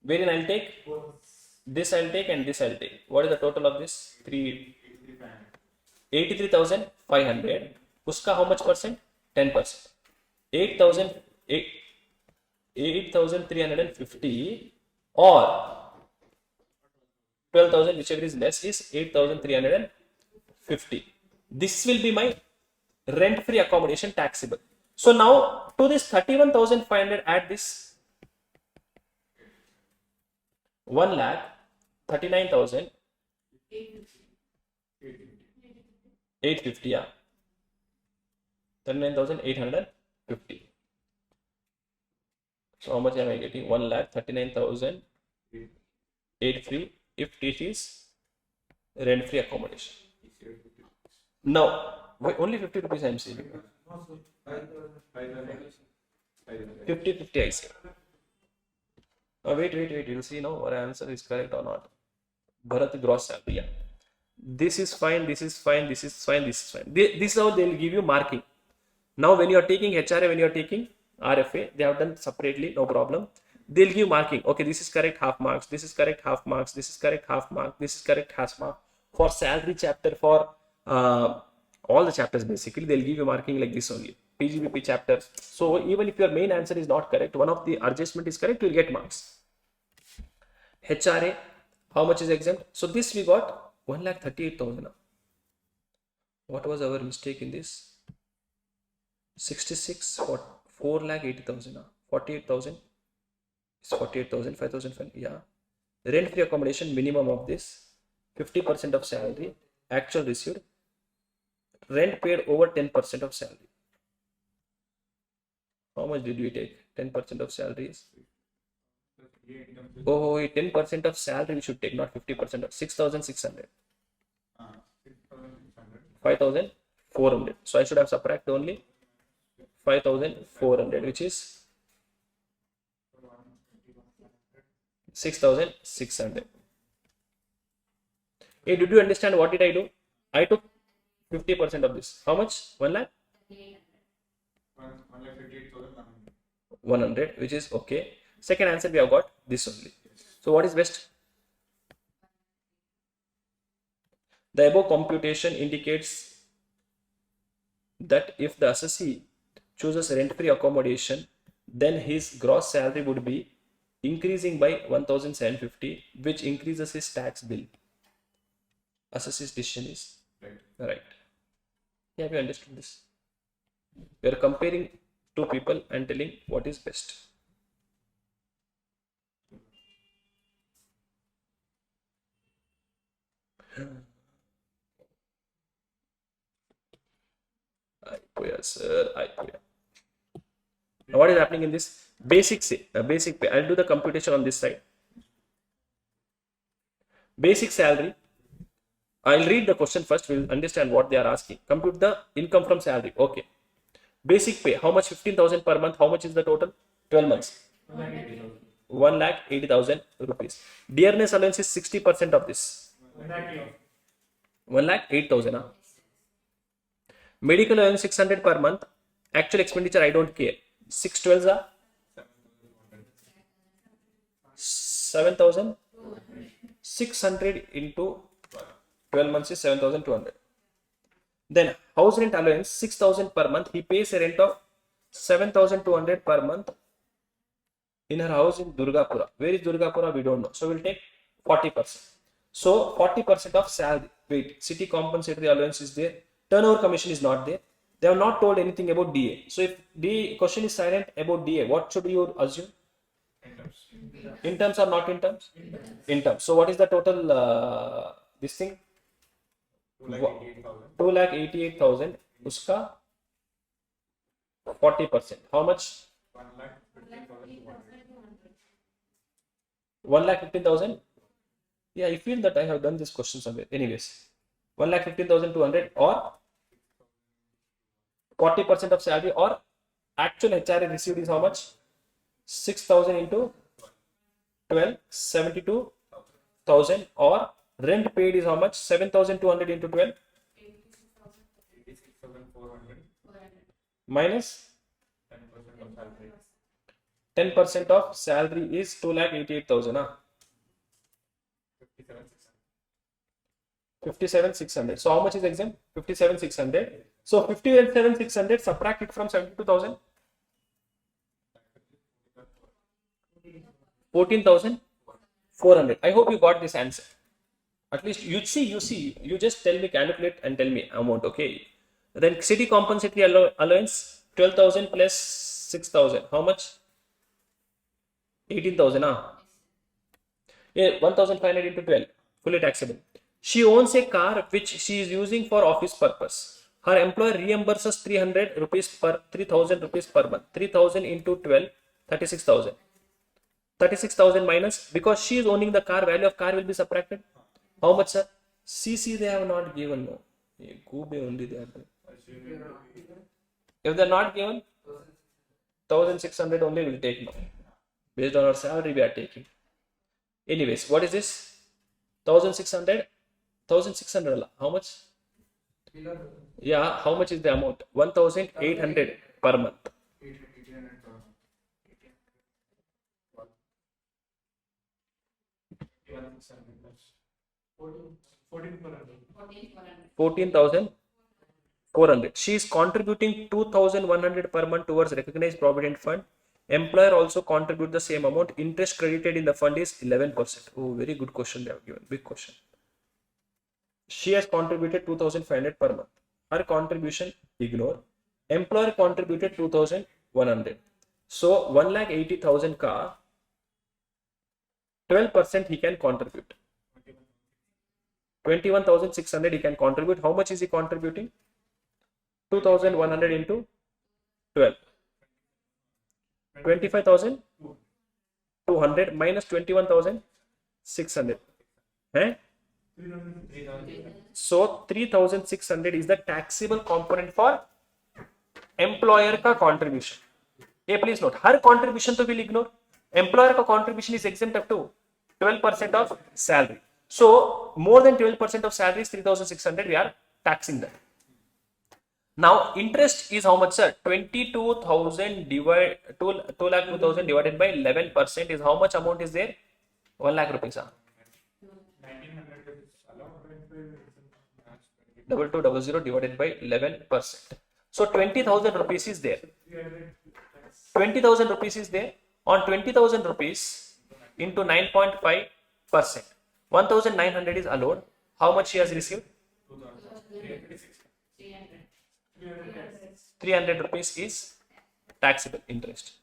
Speaker 1: Wherein I'll take this, I'll take, and this I'll take. What is the total of this? 83,500. Uska how much percent? 10%. 8,350 or 12,000, whichever is less, is 8,350. This will be my rent-free accommodation taxable. So now to this 31,500 add this 1,39,850. Yeah. 39,850. So how much am I getting? 1,39,850 if it is rent-free accommodation. Now, only 50 rupees I am saving. 50 I say. Wait, you'll see now our answer is correct or not. Bharat gross salary. Yeah. This is fine, this is fine, this is fine, this is fine. This is how they will give you marking. Now, when you are taking HRA, when you are taking RFA, they have done separately, no problem. They'll give marking. Okay, this is correct, half marks. This is correct, half marks. This is correct, half mark. This is correct, half mark. For salary chapter, for all the chapters, basically, they'll give you marking like this only. PGBP chapters. So even if your main answer is not correct, one of the adjustment is correct, you'll get marks. HRA, how much is exempt? So this we got 1,38,000. What was our mistake in this? 66 for 4,80,000. 48,000 is 48,000, 5,000. Yeah. Rent-free accommodation minimum of this 50% of salary, actual received. Rent paid over 10% of salary. How much did we take? 10% of salary is. Oh, 10% of salary we should take, not 50% of 6,600. 5,400. So I should have subtracted only 5,400, which is 6,600. Hey, did you understand what did I do? I took 50% of this. How much? 1 lakh? 100, which is okay. Second answer we have got this only. So what is best? The above computation indicates that if the assessee chooses rent-free accommodation, then his gross salary would be increasing by 1,750, which increases his tax bill. Assessee's decision is right. Have you understood this? We are comparing two people and telling what is best. Sir, Now what is happening in this? Basic pay. I'll do the computation on this side. Basic salary. I'll read the question first. We'll understand what they are asking. Compute the income from salary. Okay. Basic pay. How much? 15,000 per month. How much is the total? 12 months. 1,80,000 rupees. Dearness allowance is 60% of this. 1,08,000. Huh? Medical allowance 600 per month. Actual expenditure I don't care. 612s are 7,600 into 12 months is 7,200. Then house rent allowance 6,000 per month. He pays a rent of 7,200 per month in her house in Durgapura. Where is Durgapura? We don't know. So we'll take 40%. So 40% of salary. Wait, city compensatory allowance is there. Turnover commission is not there. They have not told anything about DA. So if the question is silent about DA, what should you assume? In terms or not in terms? In terms. So what is the total this thing? 2,88,000. Uska 40%. How much? 1,15,000. Yeah, I feel that I have done this question somewhere. Anyways, 1,15,200 or 40% of salary, or actual HRA received is how much? 6,000 into 12, 72,000, or rent paid is how much? 7,200 into 12 minus 10% of salary is 2,88,000. 57,600. So how much is exempt? 57,600. So 57,600, subtract it from 72,000. 14,400. I hope you got this answer. At least you see. You just tell me, calculate and tell me amount. Okay. Then city compensatory allowance 12,000 plus 6,000. How much? 18,000. Yeah, 1,500 into 12. Fully taxable. She owns a car which she is using for office purpose. Her employer reimburses 300 rupees per 3,000 rupees per month. 3,000 into 12, 36,000. 36,000 minus, because she is owning the car, value of car will be subtracted. How much, sir? CC they have not given. No. Only they have. If they are not given, 1,600 only will take now. Based on our salary we are taking. Anyways, what is this? 1,600. 1,600. How much? Yeah, how much is the amount? 1,800 per month. 14,400. She is contributing 2,100 per month towards recognized provident fund. Employer also contribute the same amount. Interest credited in the fund is 11%. Oh, very good question they have given. Big question. She has contributed 2,500 per month. Her contribution, ignore. Employer contributed 2,100. So 1,80,000 ka 12% he can contribute. 21,600 he can contribute. How much is he contributing? 2,100 into 12. 25,200 minus 21,600. Eh? So 3,600 is the taxable component for employer ka contribution. Hey, please note, her contribution to will ignore. Employer ka contribution is exempt up to 12% of salary. So more than 12% of salary is 3,600. We are taxing that. Now interest is how much, sir? 22,000 divided 2,02,000 divided by 11% is how much amount is there? 1 lakh rupees. 2200 divided by 11%. So 20,000 rupees is there. 20,000 rupees is there. On 20,000 rupees into 9.5%. 1,900 is allowed. How much she has received? 300 rupees is taxable interest.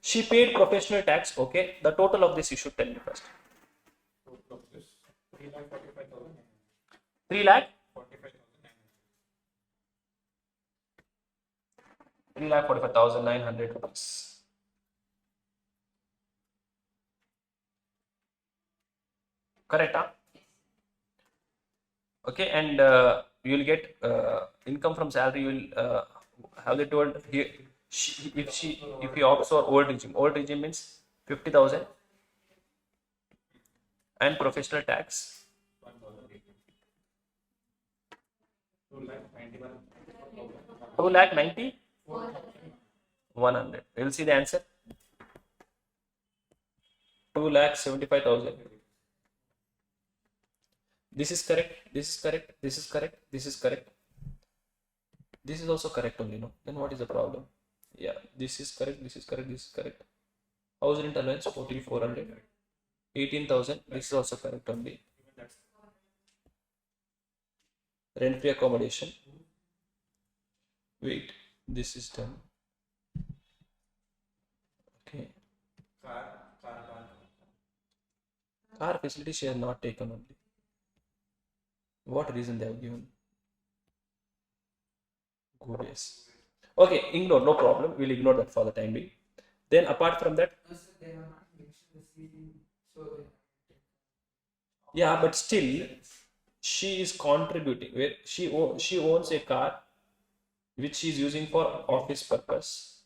Speaker 1: She paid professional tax. Okay. The total of this you should tell me first. 3 lakh 3,45,900 rupees. Correct, huh? Okay, and you will get income from salary. You will have they told here if he opts for old regime means 50,000 and professional tax 2,90,100. We will see the answer. 2,75,000. This is correct. This is correct. This is correct. This is correct. This is also correct only, no? Then what is the problem? Yeah, this is correct. This is correct. This is correct. House rent allowance 14,400. 18,000. This is also correct only. Rent free accommodation. Wait, this is done. Okay. Car facility share not taken only. What reason they have given? Good, yes. Okay, ignore, no problem. We'll ignore that for the time being. Then apart from that,
Speaker 2: No, sir, they have not mentioned the CD, so
Speaker 1: yeah, but still she is contributing. Where she owns a car which she is using for office purpose.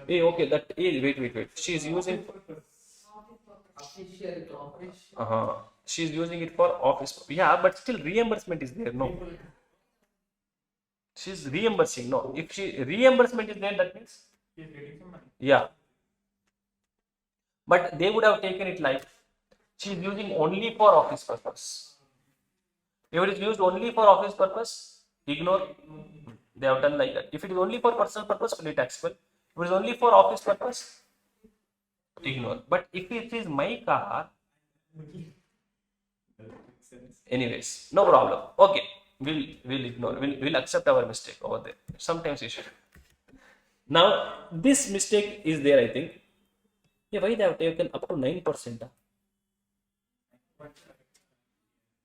Speaker 1: Hey, okay, that wait. She is using.
Speaker 2: official operation.
Speaker 1: She is using it for office. Yeah, but still reimbursement is there. No, she is reimbursing. No, if she reimbursement is there, that means yeah. But they would have taken it like she is using only for office purpose. If it is used only for office purpose, ignore. They have done like that. If it is only for personal purpose, fully taxable. If it is only for office purpose, ignore. But if it is my car, anyways, no problem. Okay, we'll ignore. We'll accept our mistake over there. Sometimes you should. Now this mistake is there, I think. Yeah, why they have taken up to 9%?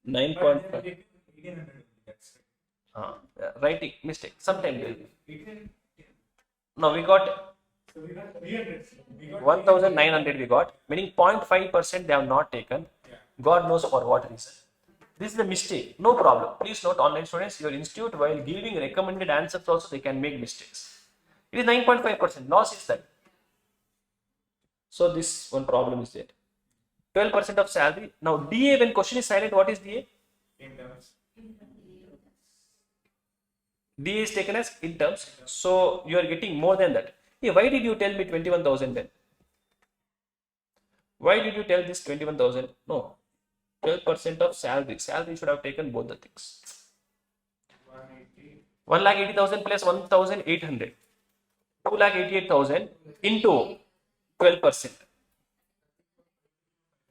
Speaker 1: 9.5. Writing mistake. Sometime. No, we got 1,900. We got, meaning 0.5% they have not taken. God knows for what reason. This is the mistake. No problem. Please note, online students, your institute while giving recommended answers also they can make mistakes. It is 9.5%. Loss is that. So this one problem is there. 12% of salary. Now DA, when question is silent, what is DA? DA is taken as in terms. So you are getting more than that. Hey, why did you tell me 21,000 then? Why did you tell this 21,000? No. 12% of salary. Salary should have taken both the things. 1,80,000 plus 1,800. 2,88,000 into 12%.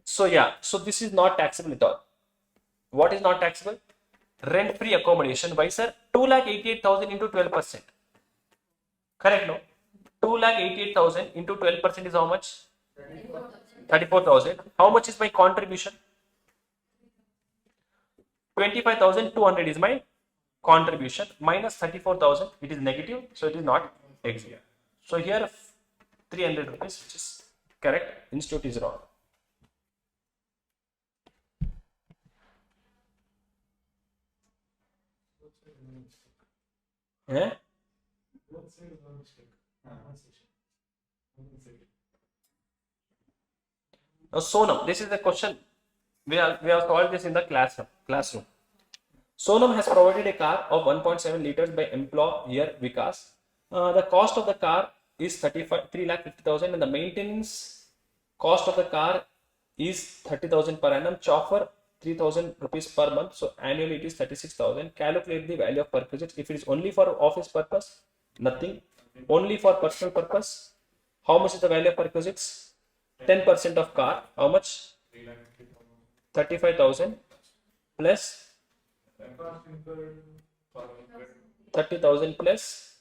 Speaker 1: So yeah, so this is not taxable at all. What is not taxable? Rent free accommodation. Why, sir? 2,88,000 into 12%. Correct, no? 2,88,000 into 12% is how much? 34,000. How much is my contribution? 25,200 is my contribution minus 34,000. It is negative, so it is not exact. So here 300 rupees, which is correct. Institute is wrong. Eh? Now, Sonam, this is the question. We have solved this in the classroom. Sonam has provided a car of 1.7 liters by employer Vikas. The cost of the car is 3,50,000 and the maintenance cost of the car is 30,000 per annum. Chauffeur 3,000 rupees per month. So annually it is 36,000. Calculate the value of perquisites. If it is only for office purpose, nothing. Only for personal purpose, how much is the value of perquisites? 10% of car, how much? 35,000 plus 30,000 plus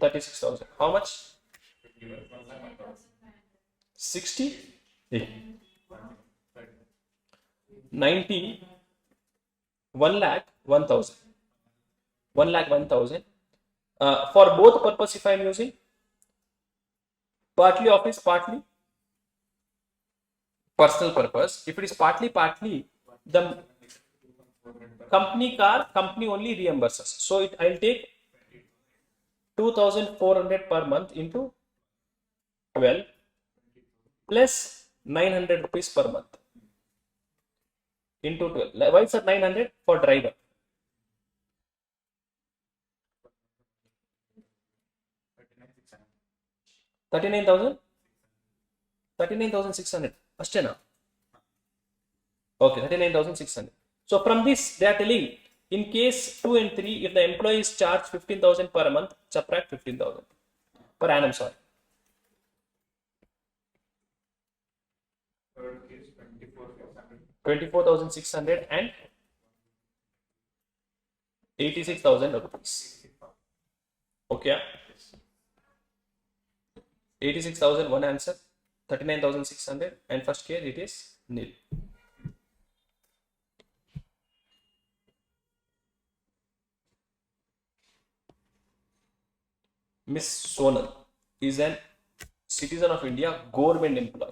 Speaker 1: 36,000. How much? 60? 90, 1 lakh 1,000. 1 lakh 1,000 For both purpose, if I am using partly office, partly personal purpose, if it is partly, the company car, company only reimburses. So I'll take 2,400 per month into 12 plus 900 rupees per month into 12. Why is that 900? For driver. 39,000? 39,600. Ashtena. Okay, 39,600. So from this, they are telling in case 2 and 3, if the employee is charged 15,000 per month, subtract 15,000 per annum. Sorry.
Speaker 4: Third case 24,600.
Speaker 1: 24,600 and 86,000 rupees. Okay. 86,000 one answer, 39,600, and first case it is nil. Miss Sonal is an citizen of India, government employee.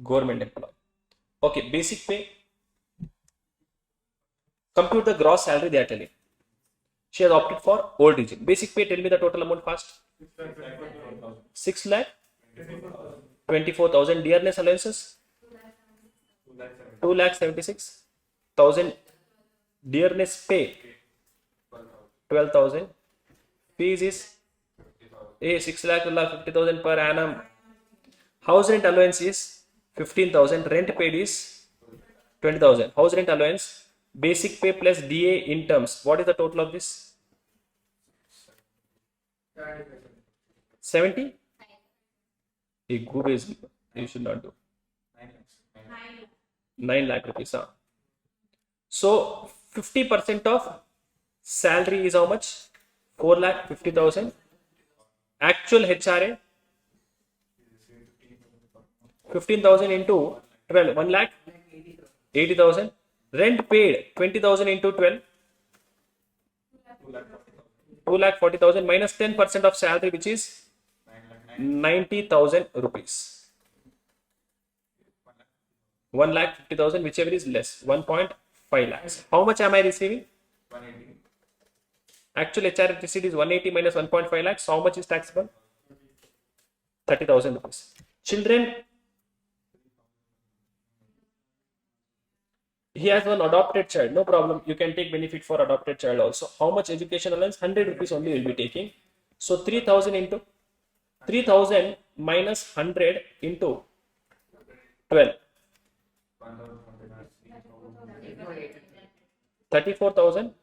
Speaker 1: Government employee. Okay, basic pay. Compute the gross salary they are telling. She has opted for old region. Basic pay, tell me the total amount fast. 6 lakh 24,000. Dearness allowances 2 lakh 76,000. Dearness pay 12,000. Fees is 6 lakh 50,000 per annum. House rent allowance is 15,000. Rent paid is 20,000. House rent allowance, basic pay plus DA in terms. What is the total of this? 70? You should not do. 9 lakh rupees. Huh? So 50% of salary is how much? 4 lakh 50,000. Actual HRA 15,000 into 12, 1 lakh 80,000. Rent paid 20,000 into 12, 2 lakh 40,000 minus 10% of salary, which is 90,000 rupees. 1 lakh 50,000, whichever is less, 1.5 lakhs. How much am I receiving?
Speaker 4: 180.
Speaker 1: Actual HRA receipt is 180 minus 1.5 lakhs. How much is taxable? 30,000 rupees. Children, he has one adopted child. No problem. You can take benefit for adopted child also. How much education allowance? 100 rupees only will be taking. So 3,000 into 3,000 minus 100 into 12. 34,000.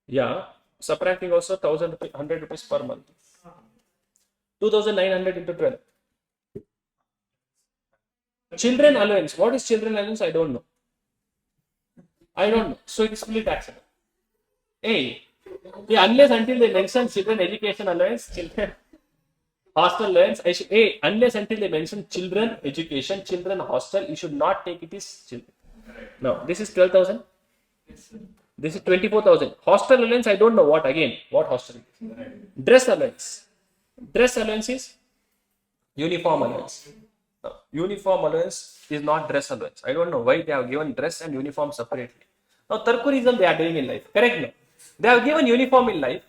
Speaker 1: Yeah. Subtracting also 100 rupees per month. 2,900 into 12. Children allowance. What is children allowance? I don't know. So it is fully taxable. Hey, yeah, unless until they mention children education allowance, children hostel allowance, unless until they mention children education, children hostel, you should not take it as children. Now, this is 12,000. This is 24,000. Hostel allowance, I don't know what again. What hostel? Dress allowance. Dress allowance is uniform allowance. Now, uniform allowance is not dress allowance. I don't know why they have given dress and uniform separately. Now, Tarkurism they are doing in life. Correct? No? They have given uniform in life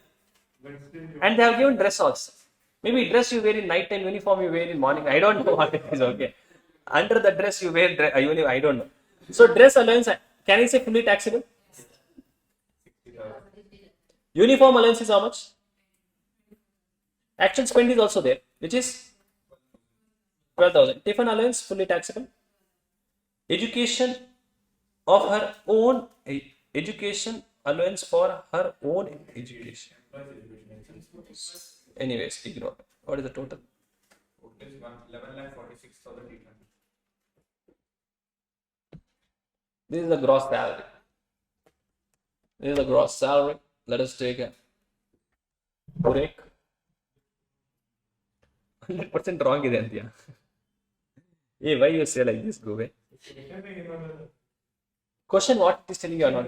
Speaker 1: and they have given dress also. Maybe dress you wear in night time, uniform you wear in morning. I don't know what it is. Okay. Under the dress you wear, I don't know. So, dress allowance, can I say fully taxable? Uniform allowance is how much? Actual spend is also there, which is 12,000. Tiffin allowance fully taxable. Education of her own education allowance for her own education. Anyways, ignore. What is the total?
Speaker 4: 11,46,800.
Speaker 1: This is the gross salary. This is the gross salary. Let us take a break. 100% wrong is Antia. Hey, why you say like this, Gove? Question what it is telling you or not?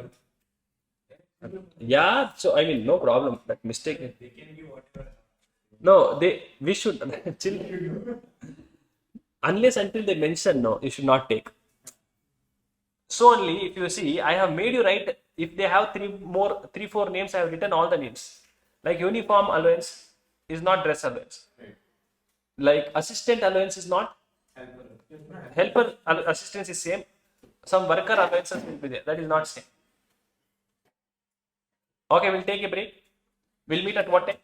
Speaker 1: Yeah, so I mean, no problem. That mistake.
Speaker 4: They can give whatever.
Speaker 1: No, we should chill. Unless until they mention, no, you should not take. So only if you see, I have made you write. If they have three, four names, I have written all the names. Like uniform allowance is not dress allowance.
Speaker 4: Right.
Speaker 1: Like assistant allowance is not. Helper assistance is same. Some worker allowances will be there. That is not same. Okay, we'll take a break. We'll meet at what time?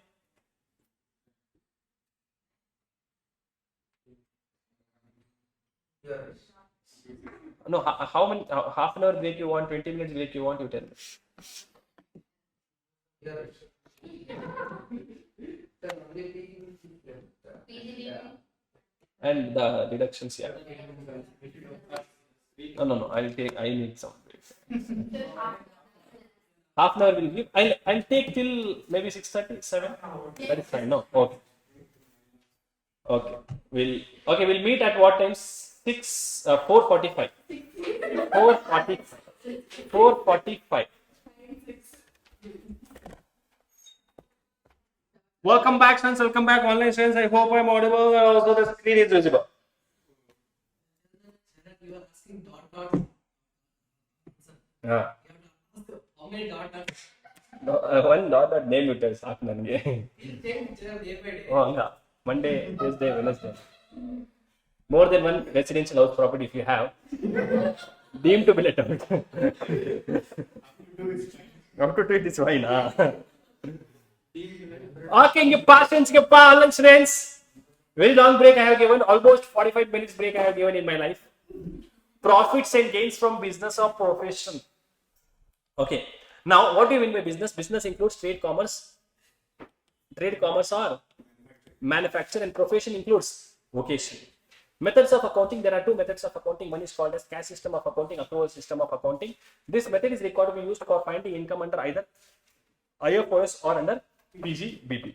Speaker 1: No, how many? Half an hour break you want? 20 minutes break you want? You tell me. And the deductions, yeah. No. I need some break. Half an hour will give. I'll take till maybe 6:30, 7. That is fine. No, okay. We'll meet at what time? 4:45. 4:45. Welcome back, friends. Welcome back, online friends. I hope I'm audible and also the screen is visible.
Speaker 2: You are asking dot.
Speaker 1: Yeah.
Speaker 2: How many dot?
Speaker 1: No, one dot name you tell ಸಾಕು ನನಗೆ.
Speaker 2: Day by day.
Speaker 1: Oh, hanga. Monday, Tuesday, Wednesday. More than one residential house property if you have, deemed to be let out. How to do it is fine. Okay, patience, friends. Very long break I have given. Almost 45 minutes break I have given in my life. Profits and gains from business or profession. Okay. Now, what do you mean by business? Business includes trade, commerce. Trade, commerce or manufacture, and profession includes vocation. Methods of accounting. There are two methods of accounting. One is called as cash system of accounting, accrual system of accounting. This method is required to be used for finding income under either IFOS or under PGBP.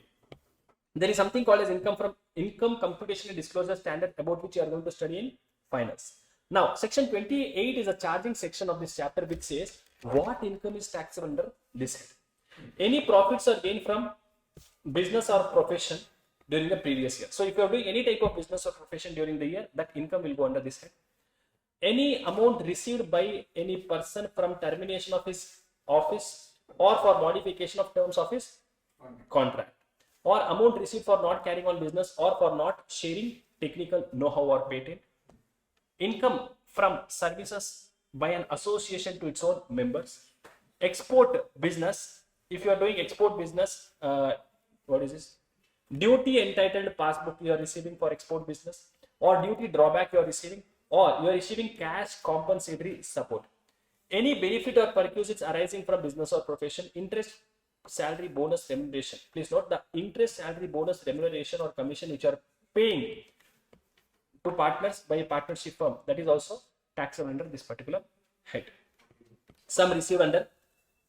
Speaker 1: There is something called as income computation and disclosure standard, about which you are going to study in finance. Now, section 28 is a charging section of this chapter, which says what income is taxable under this head. Any profits or gain from business or profession during the previous year. So, if you are doing any type of business or profession during the year, that income will go under this head. Any amount received by any person from termination of his office or for modification of terms of his contract, or amount received for not carrying on business or for not sharing technical know-how or patent. Income from services by an association to its own members. Export business. If you are doing export business, what is this? Duty entitled passbook you are receiving for export business, or duty drawback you are receiving, or you are receiving cash compensatory support. Any benefit or perquisites arising from business or profession, interest, salary, bonus, remuneration. Please note the interest, salary, bonus, remuneration or commission which are paying to partners by a partnership firm, that is also taxable under this particular head. Some received under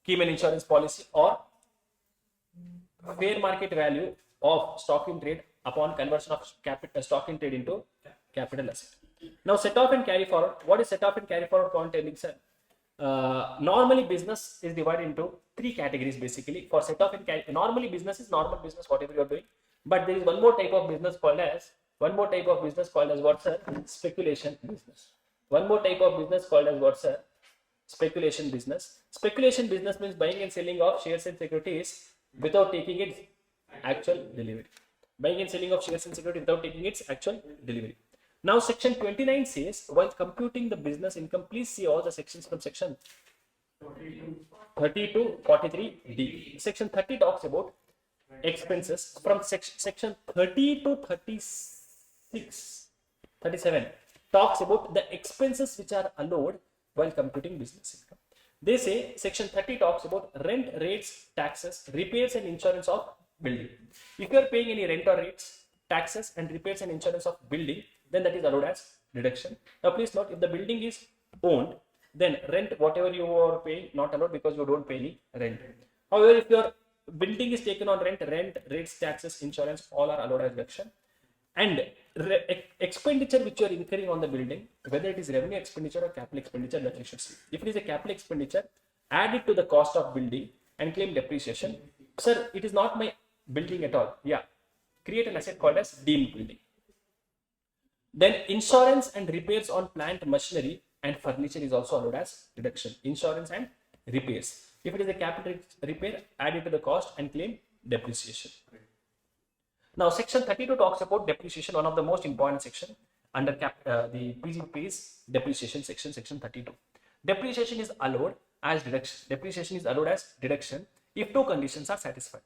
Speaker 1: Keyman insurance policy or fair market value of stock in trade upon conversion of stock in trade into capital asset. Now, set off and carry forward. What is set off and carry forward containing, sir? Normally business is divided into three categories basically. For set off and carry, normally business is normal business, whatever you are doing, but there is one more type of business called as what, sir? Speculation business. One more type of business called as what, sir? Speculation business. Speculation business means buying and selling of shares and securities without taking its actual delivery. Buying and selling of shares and securities without taking its actual delivery. Now, section 29 says, while computing the business income, please see all the sections from section 30 to 43D. Section 30 talks about expenses. From section 30 to 37 talks about the expenses which are allowed while computing business income. They say section 30 talks about rent, rates, taxes, repairs and insurance of building. If you are paying any rent or rates, taxes and repairs and insurance of building, then that is allowed as deduction. Now, please note, if the building is owned, then rent, whatever you are paying, not allowed because you don't pay any rent. However, if your building is taken on rent, rates, taxes, insurance, all are allowed as deduction. And expenditure which you are incurring on the building, whether it is revenue expenditure or capital expenditure, that you should see. If it is a capital expenditure, add it to the cost of building, and claim depreciation. Sir, it is not my building at all. Yeah, create an asset called as deemed building. Then insurance and repairs on plant, machinery and furniture is also allowed as deduction. Insurance and repairs. If it is a capital repair, add it to the cost and claim depreciation. Now, section 32 talks about depreciation, one of the most important section under the PGP is depreciation section, section 32. Depreciation is allowed as deduction. Depreciation is allowed as deduction if two conditions are satisfied.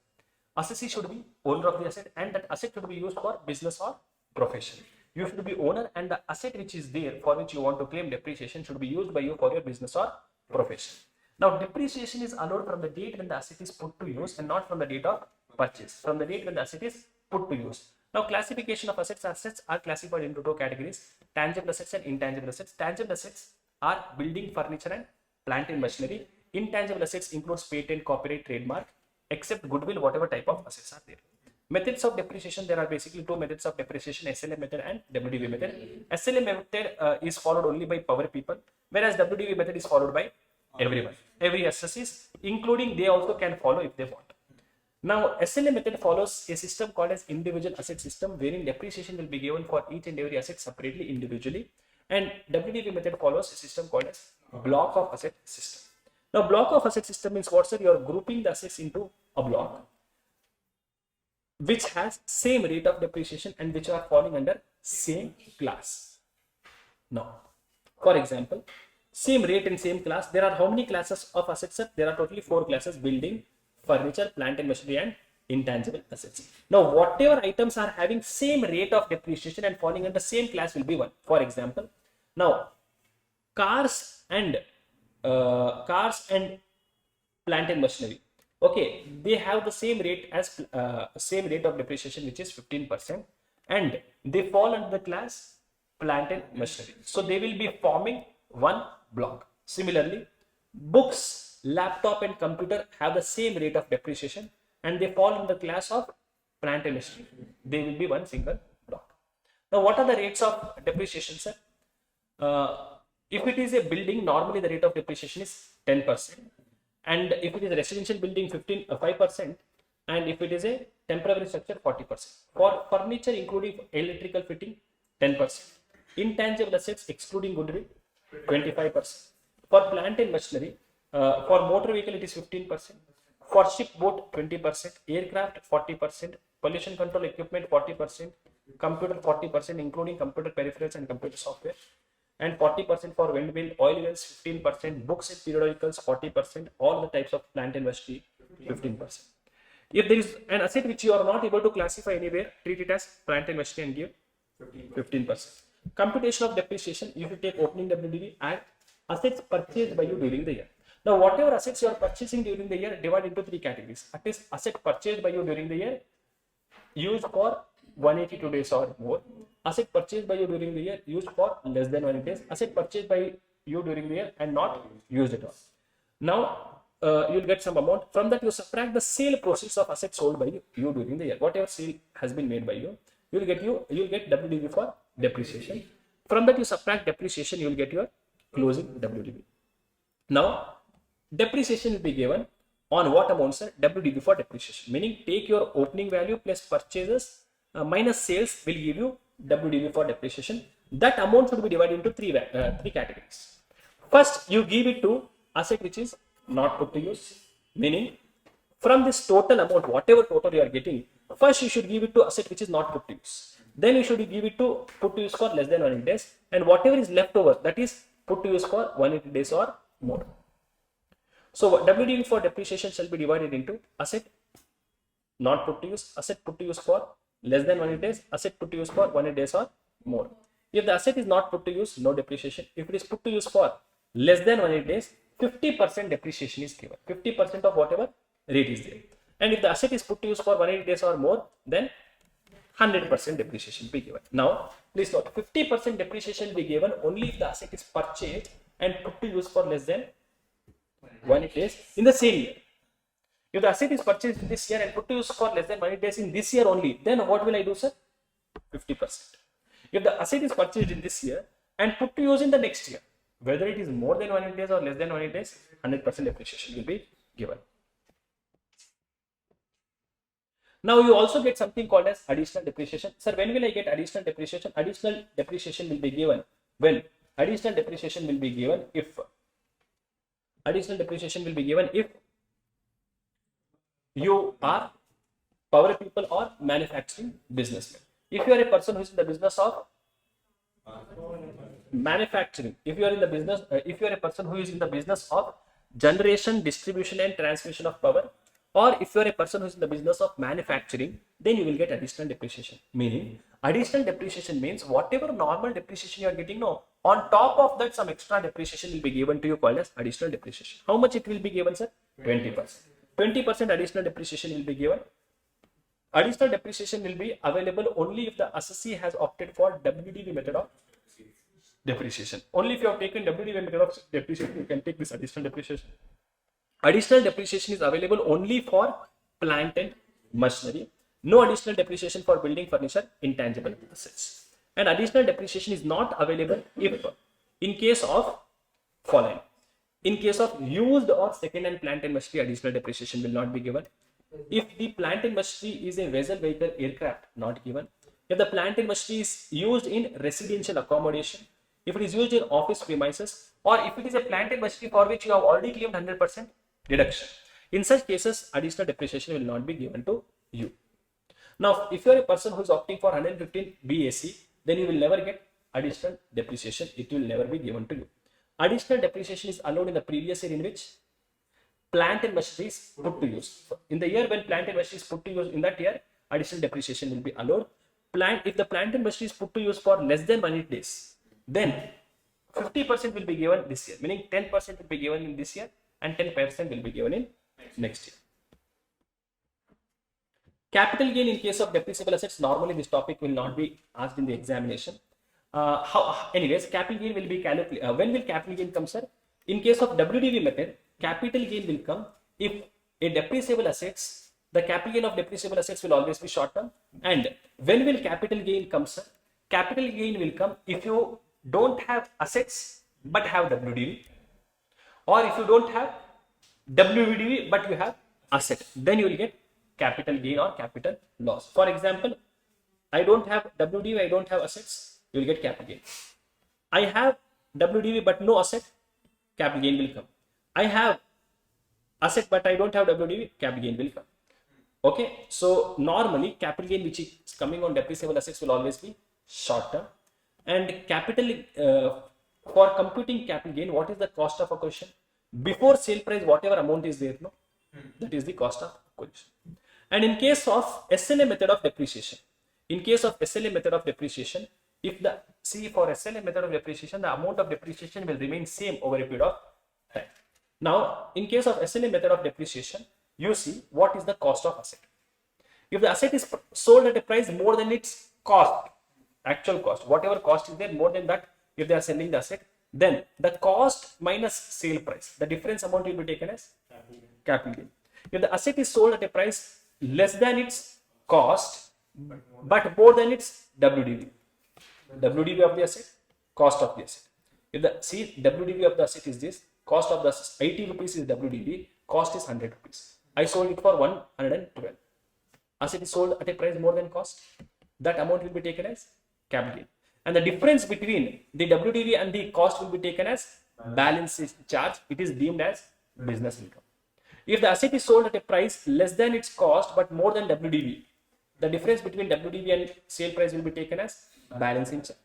Speaker 1: Assessee should be owner of the asset and that asset should be used for business or profession. You should be owner and the asset which is there for which you want to claim depreciation should be used by you for your business or profession. Now, depreciation is allowed from the date when the asset is put to use and not from the date of purchase. From the date when the asset is put to use. Now, classification of assets are classified into two categories: tangible assets and intangible assets. Tangible assets are building, furniture and plant and machinery. Intangible assets includes patent, copyright, trademark, except goodwill, whatever type of assets are there. Methods of depreciation, there are basically two methods of depreciation: SLM method and WDV method. SLM method is followed only by power people, whereas WDV method is followed by everyone. Every assessees, including they also can follow if they want. Now, SLM method follows a system called as individual asset system, wherein depreciation will be given for each and every asset separately, individually. And WDV method follows a system called as block of asset system. Now, block of asset system means what, sir? You are grouping the assets into a block which has same rate of depreciation and which are falling under same class. Now, for example, same rate and same class. There are how many classes of assets, sir? There are totally 4 classes: building, furniture, plant and machinery and intangible assets. Now, whatever items are having same rate of depreciation and falling under same class will be 1. For example, now cars and plant and machinery. Okay, they have the same rate as same rate of depreciation, which is 15%, and they fall under the class plant and machinery. So they will be forming one block. Similarly, books, laptop and computer have the same rate of depreciation and they fall in the class of plant and machinery. They will be one single block. Now, what are the rates of depreciation, sir? If it is a building, normally the rate of depreciation is 10%, and if it is a residential building, 5%, and if it is a temporary structure, 40%. For furniture, including electrical fitting, 10%. Intangible assets, excluding goodwill, 25%. For plant and machinery, for motor vehicle, it is 15%. For shipboat, 20%. Aircraft, 40%. Pollution control equipment, 40%. Computer, 40%, including computer peripherals and computer software. And 40% for windmill, oil wells, 15%. Books and periodicals, 40%. All the types of plant and machinery, 15%. If there is an asset which you are not able to classify anywhere, treat it as plant and machinery and give 15%. Computation of depreciation, you should take opening WDV and assets purchased by you during the year. Now, whatever assets you are purchasing during the year, divide into 3 categories. At least asset purchased by you during the year, used for 182 days or more. Asset purchased by you during the year, used for less than 180 days. Asset purchased by you during the year and not used at all. Now, you'll get some amount. From that, you subtract the sale proceeds of assets sold by you during the year. Whatever sale has been made by you, you'll get WDV for depreciation. From that, you subtract depreciation, you'll get your closing WDV. Now, depreciation will be given on what amount, sir? WDV for depreciation. Meaning, take your opening value plus purchases minus sales will give you WDV for depreciation. That amount should be divided into 3 categories. First, you give it to asset which is not put to use. Meaning, from this total amount, whatever total you are getting, first you should give it to asset which is not put to use. Then you should give it to put to use for less than 180 days, and whatever is left over, that is put to use for 180 days or more. So WDV for depreciation shall be divided into asset not put to use, asset put to use for less than 180 days, asset put to use for 180 days or more. If the asset is not put to use, no depreciation. If it is put to use for less than 180 days, 50% depreciation is given. 50% of whatever rate is there. And if the asset is put to use for 180 days or more, then 100% depreciation will be given. Now, please note, 50% depreciation will be given only if the asset is purchased and put to use for less than 180 days in the same year. If the asset is purchased in this year and put to use for less than 180 days in this year only, then what will I do, sir? 50%. If the asset is purchased in this year and put to use in the next year, whether it is more than 180 days or less than 180 days, 100% depreciation will be given. Now you also get something called as additional depreciation. Sir, when will I get additional depreciation? Additional depreciation will be given when additional depreciation will be given if you are power people or manufacturing businessman. If you are a person who is in the business of manufacturing, if you are a person who is in the business of generation, distribution and transmission of power, or if you are a person who is in the business of manufacturing, then you will get additional depreciation. Meaning additional depreciation means whatever normal depreciation you are getting, no, on top of that some extra depreciation will be given to you called as additional depreciation. How much it will be given, sir? 20%. 20% additional depreciation will be given. Additional depreciation will be available only if the assessee has opted for WDV method of depreciation. Only if you have taken WDV method of depreciation, you can take this additional depreciation. Additional depreciation is available only for plant and machinery. No additional depreciation for building, furniture, intangible assets. And additional depreciation is not available if, in case of following. In case of used or second-hand plant and machinery, additional depreciation will not be given. If the plant and machinery is a vessel, vehicle, aircraft, not given. If the plant and machinery is used in residential accommodation, if it is used in office premises, or if it is a plant and machinery for which you have already claimed 100% deduction. In such cases, additional depreciation will not be given to you. Now, if you are a person who is opting for 115 BAC, then you will never get additional depreciation. It will never be given to you. Additional depreciation is allowed in the previous year in which plant and machinery is put to use. In the year when plant and machinery is put to use, in that year, additional depreciation will be allowed. If the plant and machinery is put to use for less than 100 days, then 50% will be given this year, meaning 10% will be given in this year and 10% will be given in next year. Capital gain in case of depreciable assets, normally this topic will not be asked in the examination. Anyways, capital gain will be calculated. When will capital gain come, sir? In case of WDV method, capital gain will come if a depreciable assets, the capital gain of depreciable assets will always be short term. And when will capital gain come, sir? Capital gain will come if you don't have assets but have WDV, or if you don't have WDV but you have asset, then you will get capital gain or capital loss. For example, I don't have WDV, I don't have assets, you will get capital gain. I have WDV but no asset, capital gain will come. I have asset but I don't have WDV, capital gain will come. Okay, so normally capital gain which is coming on depreciable assets will always be short term. And capital, for computing capital gain, what is the cost of acquisition? Before sale price, whatever amount is there, no, that is the cost of acquisition. And in case of SLA method of depreciation, if for SLA method of depreciation, the amount of depreciation will remain same over a period of time. Now, in case of SLA method of depreciation, you see what is the cost of asset. If the asset is sold at a price more than its cost, actual cost, whatever cost is there more than that, if they are selling the asset, then the cost minus sale price, the difference amount will be taken as capital gain. If the asset is sold at a price less than its cost but more than its WDV of the asset, cost of the asset. If the WDV of the asset is this, cost of the 80 rupees is WDV, cost is 100 rupees. I sold it for 112. Asset is sold at a price more than cost, that amount will be taken as capital gain. And the difference between the WDV and the cost will be taken as balance charge. It is deemed as business income. If the asset is sold at a price less than its cost but more than WDV, the difference between WDV and sale price will be taken as balancing charge.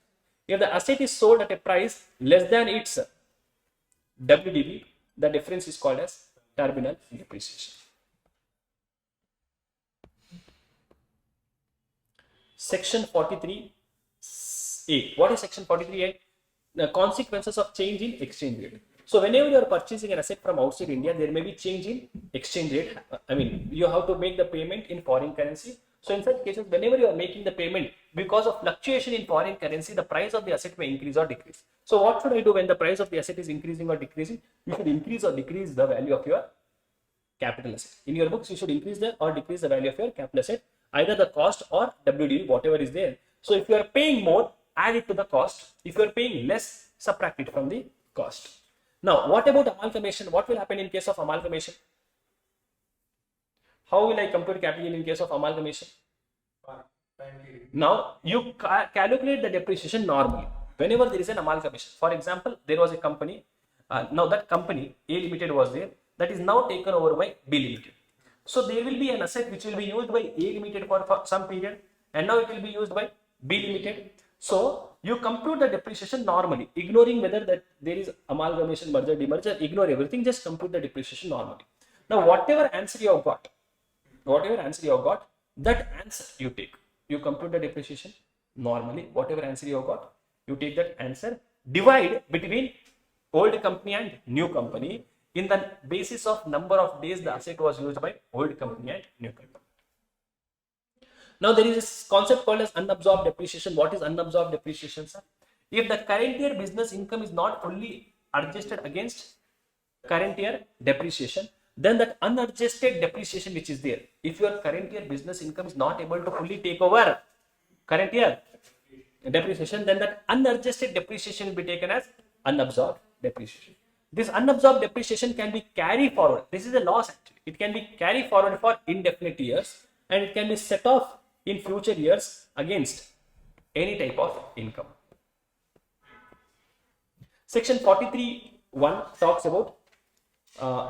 Speaker 1: If the asset is sold at a price less than its WDV, the difference is called as terminal depreciation. Section 43A. What is section 43A? The consequences of change in exchange rate. So whenever you are purchasing an asset from outside India, there may be change in exchange rate. I mean, you have to make the payment in foreign currency. So in such cases, whenever you are making the payment, because of fluctuation in foreign currency, the price of the asset may increase or decrease. So what should I do when the price of the asset is increasing or decreasing? You should increase or decrease the value of your capital asset. In your books, you should increase or decrease the value of your capital asset, either the cost or WDV, whatever is there. So if you are paying more, add it to the cost. If you are paying less, subtract it from the cost. Now, what about amalgamation? What will happen in case of amalgamation? How will I compute capital gain in case of amalgamation?
Speaker 4: Timely.
Speaker 1: Now you calculate the depreciation normally whenever there is an amalgamation. For example, there was a company. Now that company A Limited was there. That is now taken over by B Limited. So there will be an asset which will be used by A Limited for some period, and now it will be used by B Limited. So you compute the depreciation normally, ignoring whether that there is amalgamation, merger, demerger. Ignore everything. Just compute the depreciation normally. Now whatever answer you have got, that answer you take. You compute the depreciation normally. Whatever answer you have got, you take that answer, divide between old company and new company in the basis of number of days the asset was used by old company and new company. Now there is this concept called as unabsorbed depreciation. What is unabsorbed depreciation, sir? If the current year business income is not fully adjusted against current year depreciation, then that unadjusted depreciation which is there, if your current year business income is not able to fully take over current year depreciation, then that unadjusted depreciation will be taken as unabsorbed depreciation. This unabsorbed depreciation can be carried forward. This is a loss actually. It can be carried forward for indefinite years, and it can be set off in future years against any type of income. Section 43(1) talks about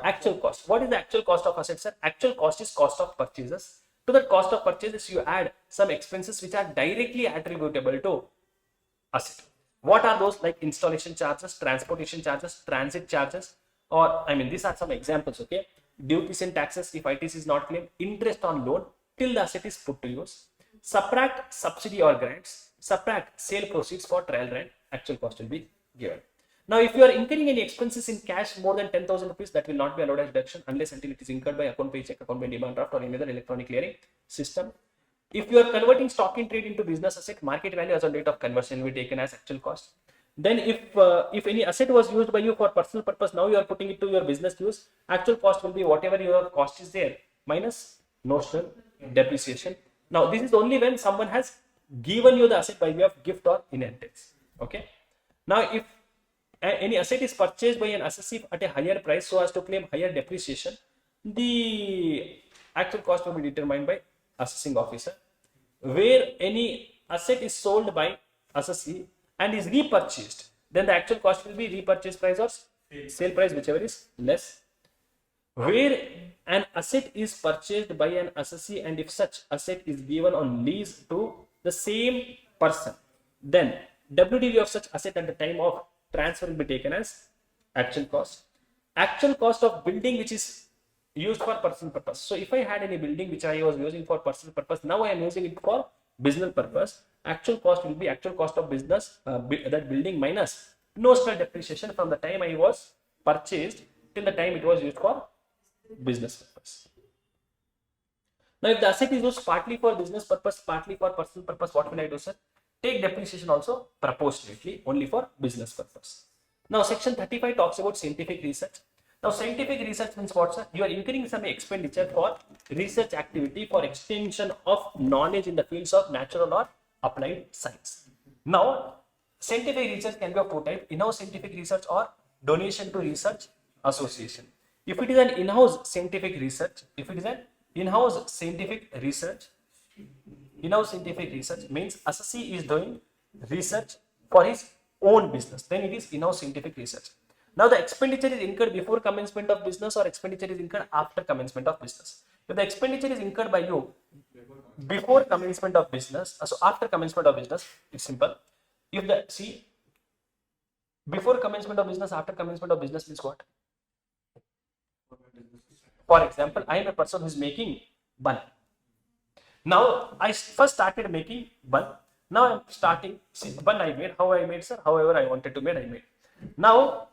Speaker 1: actual cost. What is the actual cost of assets, sir? Actual cost is cost of purchases. To that cost of purchases, you add some expenses which are directly attributable to asset. What are those? Like installation charges, transportation charges, transit charges, or these are some examples. Okay, duties and taxes if ITC is not claimed, interest on loan till the asset is put to use. Subtract subsidy or grants, subtract sale proceeds for trial rent. Actual cost will be given. Now, if you are incurring any expenses in cash more than 10,000 rupees, that will not be allowed as deduction unless until it is incurred by account paycheck, account by demand draft, or any other electronic clearing system. If you are converting stock in trade into business asset, market value as on date of conversion will be taken as actual cost. Then, if any asset was used by you for personal purpose, now you are putting it to your business use. Actual cost will be whatever your cost is there minus notional depreciation. Now, this is only when someone has given you the asset by way of gift or inheritance. Okay. Now, if any asset is purchased by an assessee at a higher price so as to claim higher depreciation, the actual cost will be determined by assessing officer. Where any asset is sold by assessee and is repurchased, then the actual cost will be repurchase price or sale price, whichever is less. Where an asset is purchased by an assessee and if such asset is given on lease to the same person, then WDV of such asset at the time of transfer will be taken as actual cost. Actual cost of building which is used for personal purpose. So if I had any building which I was using for personal purpose, now I am using it for business purpose. Actual cost will be actual cost of business, that building minus notional depreciation from the time I was purchased till the time it was used for business purpose. Now, if the asset is used partly for business purpose, partly for personal purpose, what will I do, sir? Take depreciation also proportionately only for business purpose. Now, section 35 talks about scientific research. Now, scientific research means what, sir? You are incurring some expenditure for research activity for extension of knowledge in the fields of natural or applied science. Now, scientific research can be of two types: in-house scientific research or donation to research association. If it is an in-house scientific research, in-house scientific research means assessee is doing research for his own business, then it is in-house scientific research. Now, the expenditure is incurred before commencement of business or expenditure is incurred after commencement of business. If the expenditure is incurred by you before commencement of business, so after commencement of business, it's simple. If the before commencement of business, after commencement of business means what? For example, I am a person who is making bun. Now, I first started making bun. Now, I am starting, see, bun I made. How I made, sir? However I wanted to make, I made. Now,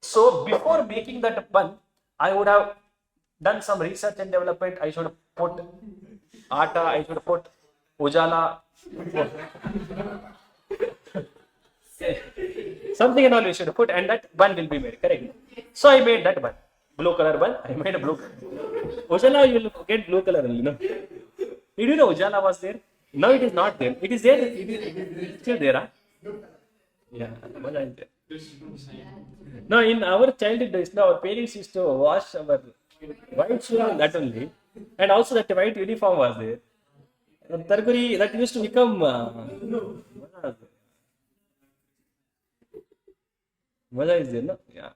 Speaker 1: so before making that bun, I would have done some research and development. I should put atta, I should put ujala, something and all we should put, and that bun will be made, correct? So I made that bun. Blue color bun, I made a blue color. Ujala, you will get blue color only, no? Did you know Ujala was there? Now it is not there. It is there. It is still there, huh? Yeah, but I'm there. No, in our childhood days, our parents used to wash our White shoe, that only. And also that white uniform was there. Targuri, that used to become. Maja is there, no? Yeah.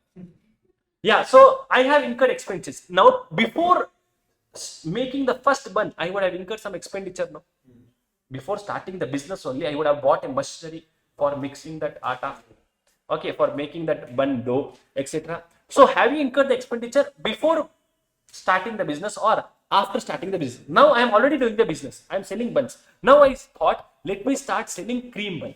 Speaker 1: Yeah, so I have incurred expenses. Now, before making the first bun, I would have incurred some expenditure, no? Before starting the business only, I would have bought a machinery for mixing that atta, okay, for making that bun dough, etc. So, have you incurred the expenditure before starting the business or after starting the business? Now, I am already doing the business. I am selling buns. Now, I thought, let me start selling cream bun.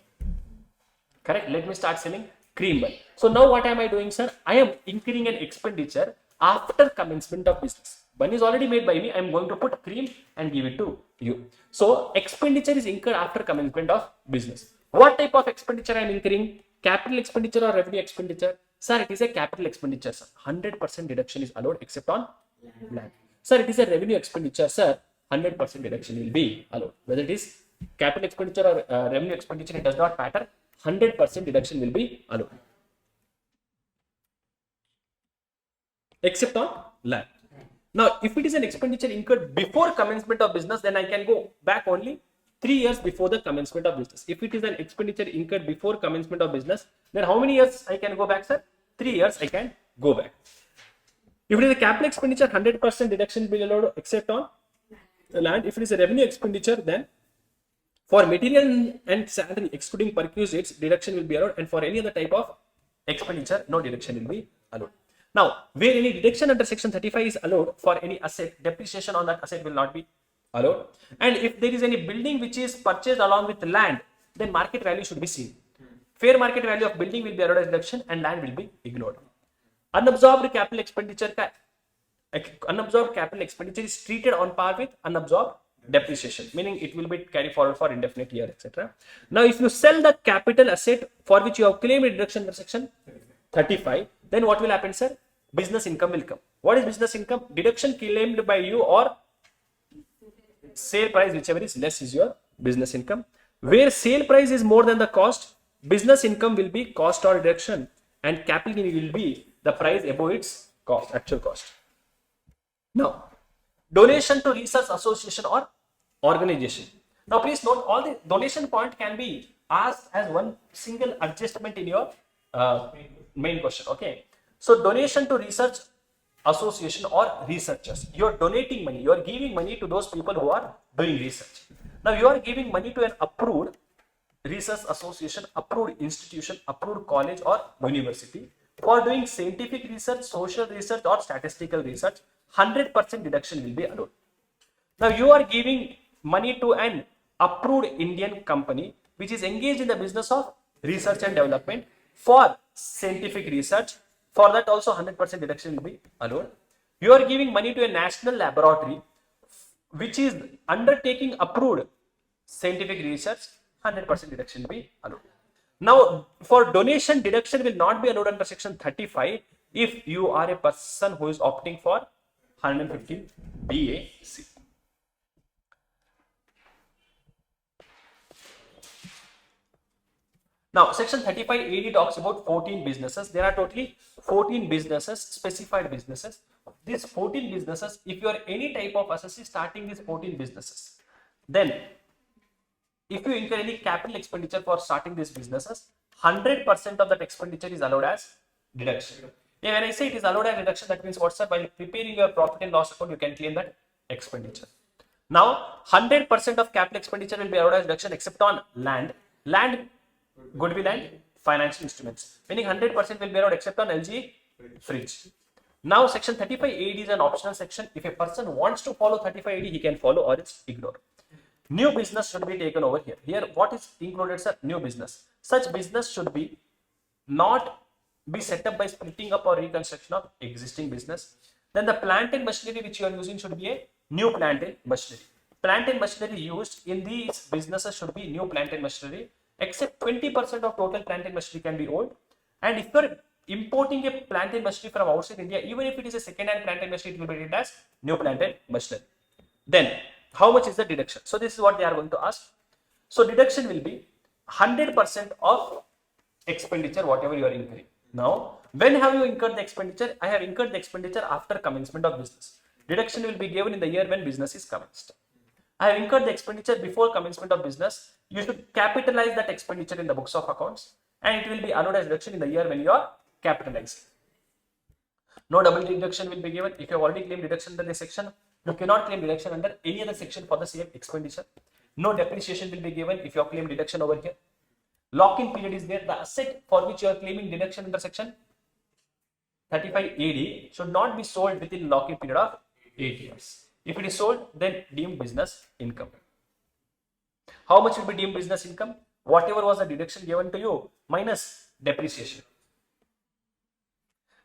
Speaker 1: Correct? Let me start selling cream bun. So, now what am I doing, sir? I am incurring an expenditure after commencement of business. Bun is already made by me. I am going to put cream and give it to you. So, expenditure is incurred after commencement of business. What type of expenditure I am incurring? Capital expenditure or revenue expenditure? Sir, it is a capital expenditure, sir. 100% deduction is allowed except on land. Sir, it is a revenue expenditure, sir. 100% deduction will be allowed. Whether it is capital expenditure or revenue expenditure, it does not matter. 100% deduction will be allowed. Except on land. Now, if it is an expenditure incurred before commencement of business, then I can go back only 3 years before the commencement of business. If it is an expenditure incurred before commencement of business, then how many years I can go back, sir? 3 years I can go back. If it is a capital expenditure, 100% deduction will be allowed except on land. If it is a revenue expenditure, then for material and salary excluding perquisites, deduction will be allowed, and for any other type of expenditure, no deduction will be allowed. Now, where any deduction under section 35 is allowed for any asset, depreciation on that asset will not be allowed. And if there is any building which is purchased along with land, then market value should be seen. Fair market value of building will be allowed as deduction and land will be ignored. Unabsorbed capital expenditure is treated on par with unabsorbed depreciation, meaning it will be carried forward for indefinite year, etc. Now, if you sell the capital asset for which you have claimed a deduction under section 35, then what will happen, sir? Business income will come. What is business income? Deduction claimed by you or sale price, whichever is less, is your business income. Where sale price is more than the cost, business income will be cost or deduction, and capital gain will be the price above its cost, actual cost. Now, donation to research association or organization. Now, please note all the donation point can be asked as one single adjustment in your main question. Okay. So, donation to research association or researchers. You are donating money. You are giving money to those people who are doing research. Now, you are giving money to an approved research association, approved institution, approved college or university for doing scientific research, social research or statistical research. 100% deduction will be allowed. Now, you are giving money to an approved Indian company which is engaged in the business of research and development for scientific research. For that also 100% deduction will be allowed. You are giving money to a national laboratory which is undertaking approved scientific research. 100% deduction will be allowed. Now, for donation, deduction will not be allowed under section 35 if you are a person who is opting for 115 BAC. Now, section 35 AD talks about 14 businesses. There are totally 14 businesses, specified businesses. These 14 businesses, if you are any type of assessee starting these 14 businesses, then if you incur any capital expenditure for starting these businesses, 100% of that expenditure is allowed as deduction. Yeah, when I say it is allowed as deduction, that means what, sir? While preparing your profit and loss account, you can claim that expenditure. Now, 100% of capital expenditure will be allowed as deduction except on land. Land, goodwill and financial instruments. Meaning 100% will be allowed except on LG fridge. Now, section 35 AD is an optional section. If a person wants to follow 35 AD, he can follow or it's ignore. New business should be taken over here. Here, what is included, sir? New business. Such business should be not be set up by splitting up or reconstruction of existing business. Then the plant and machinery which you are using should be a new plant and machinery. Plant and machinery used in these businesses should be new plant and machinery, except 20% of total plant and machinery can be old. And if you are importing a plant and machinery from outside India, even if it is a second-hand plant and machinery, it will be treated as new plant and machinery. Then, how much is the deduction? So, this is what they are going to ask. So, deduction will be 100% of expenditure, whatever you are incurring. Now, When have you incurred the expenditure? I have incurred the expenditure after commencement of business. Deduction will be given in the year when business is commenced. I have incurred the expenditure before commencement of business. You should capitalize that expenditure in the books of accounts, and it will be allowed as deduction in the year when you are capitalizing. No double deduction will be given. If you have already claimed deduction under this section, you cannot claim deduction under any other section for the same expenditure. No depreciation will be given if you have claimed deduction over here. Lock-in period is there. The asset for which you are claiming deduction under section 35 AD should not be sold within lock-in period of 8 years. If it is sold, then deemed business income. How much will be deemed business income? Whatever was the deduction given to you minus depreciation.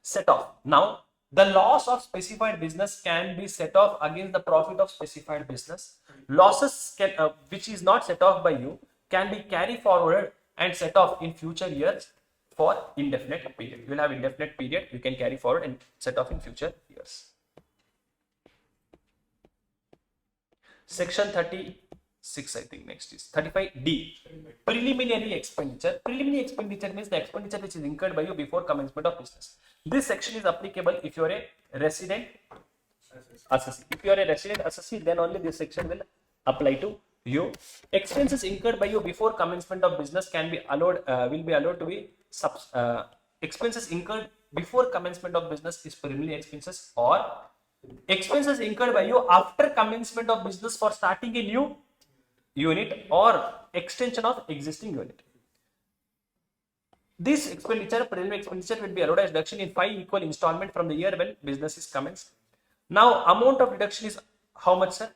Speaker 1: Set off. Now, the loss of specified business can be set off against the profit of specified business. Losses can, which is not set off by you can be carried forward and set off in future years for indefinite period. You will have indefinite period. You can carry forward and set off in future years. Section 36, I think next is 35D. Preliminary expenditure. Preliminary expenditure means the expenditure which is incurred by you before commencement of business. This section is applicable if you are a resident assessee. If you are a resident assessee, then only this section will apply to you. Expenses incurred by you before commencement of business can be allowed, will be allowed to be expenses incurred before commencement of business is preliminary expenses, or expenses incurred by you after commencement of business for starting a new unit or extension of existing unit. This expenditure, preliminary expenditure, will be allowed as deduction in 5 equal installments from the year when business is commenced. Now, amount of deduction is how much, sir?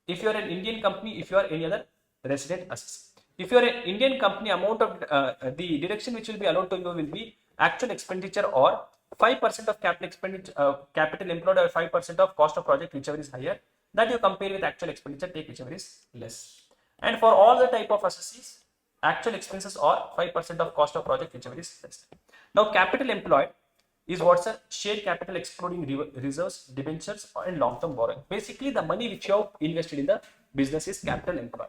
Speaker 1: If you are an Indian company, if you are any other resident assessee. If you are an Indian company, amount of the deduction which will be allowed to you will be actual expenditure or 5% of capital expenditure, capital employed, or 5% of cost of project, whichever is higher. That you compare with actual expenditure, take whichever is less. And for all the type of assessees, actual expenses or 5% of cost of project, whichever is less. Now, capital employed is what's a share capital excluding reserves, debentures, and long-term borrowing. Basically, the money which you have invested in the business is capital employed.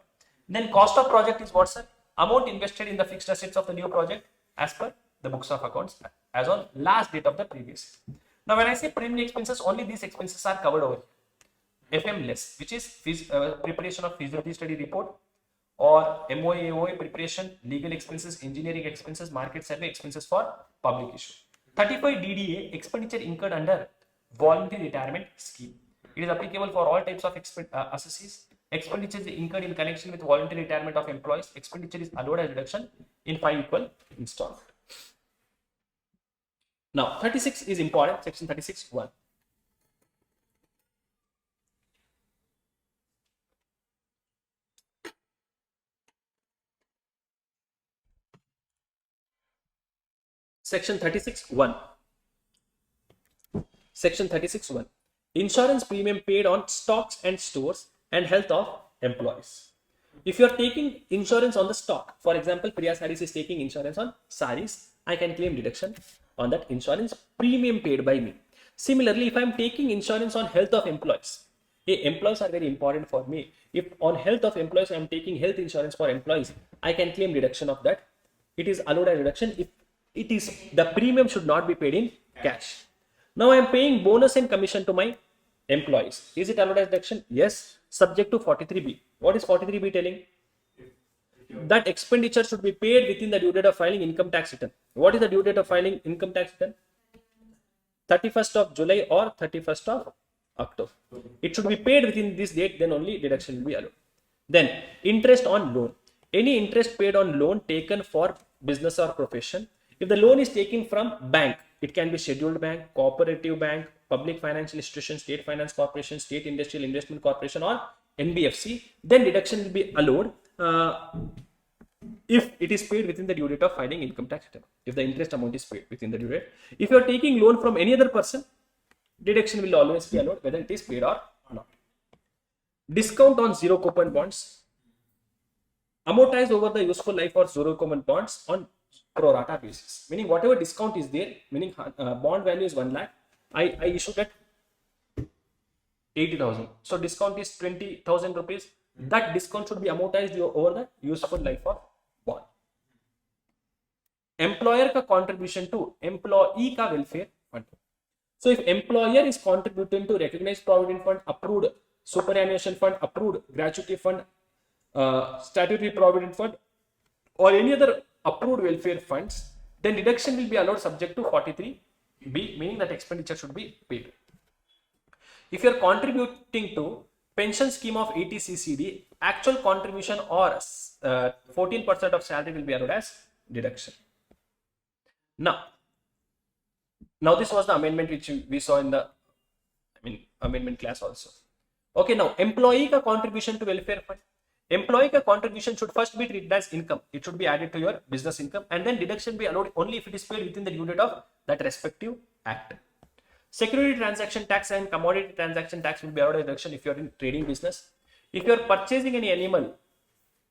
Speaker 1: Then cost of project is what's a amount invested in the fixed assets of the new project as per the books of accounts as on last date of the previous. Now, when I say preliminary expenses, only these expenses are covered over here. FM less, which is preparation of feasibility study report, or MOA, AOA preparation, legal expenses, engineering expenses, market survey expenses for public issue. 35 DDA, expenditure incurred under voluntary retirement scheme. It is applicable for all types of assessees. Expenditure is incurred in connection with voluntary retirement of employees. Expenditure is allowed as reduction in 5 equal installments. Now, 36 is important, section 36(1). Section 36(1). Section 36(1). Insurance premium paid on stocks and stores and health of employees. If you are taking insurance on the stock, for example, Priya Sarees is taking insurance on sarees, I can claim deduction on that insurance premium paid by me. Similarly, if I am taking insurance on health of employees, employees are very important for me. If on health of employees I am taking health insurance for employees, I can claim deduction of that. It is allowed as deduction if it is the premium should not be paid in cash. Now I am paying bonus and commission to my employees. Is it allowed as deduction? Yes, subject to 43B. What is 43B telling? That expenditure should be paid within the due date of filing income tax return. What is the due date of filing income tax return? 31st of July or 31st of October. It should be paid within this date, then only deduction will be allowed. Then interest on loan. Any interest paid on loan taken for business or profession. If the loan is taken from bank, it can be scheduled bank, cooperative bank, public financial institution, state finance corporation, state industrial investment corporation, or NBFC, then deduction will be allowed if it is paid within the due date of filing income tax return. If the interest amount is paid within the due date. If you are taking loan from any other person, deduction will always be allowed whether it is paid or not. Discount on zero coupon bonds. Amortized over the useful life or zero coupon bonds on pro rata basis. Meaning whatever discount is there, meaning bond value is 1 lakh, I issued at 80,000. So discount is 20,000 rupees. That discount should be amortized over the useful life of bond. employer का contribution to employee का welfare fund. So if employer is contributing to recognized provident fund, approved superannuation fund, approved gratuity fund, statutory provident fund, or any other approved welfare funds, then deduction will be allowed subject to 43B, meaning that expenditure should be paid. If you are contributing to pension scheme of ETCCD, actual contribution or 14% of salary will be allowed as deduction. Now this was the amendment which we saw in the amendment class also. Okay, now employee ka contribution to welfare fund. Employee ka contribution should first be treated as income. It should be added to your business income, and then deduction be allowed only if it is paid within the due date of that respective act. Security transaction tax and commodity transaction tax will be allowed as deduction if you are in trading business. If you are purchasing any animal,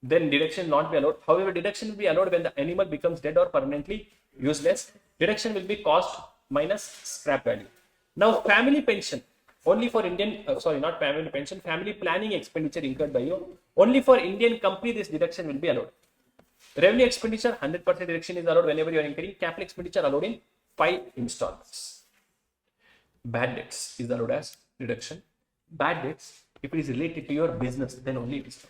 Speaker 1: then deduction will not be allowed. However, deduction will be allowed when the animal becomes dead or permanently useless. Deduction will be cost minus scrap value. Now, family pension only for Indian, not family pension, family planning expenditure incurred by you. Only for Indian company, this deduction will be allowed. Revenue expenditure, 100% deduction is allowed whenever you are incurring. Capital expenditure allowed in 5 installments. Bad debts is allowed as deduction. Bad debts, if it is related to your business, then only it is.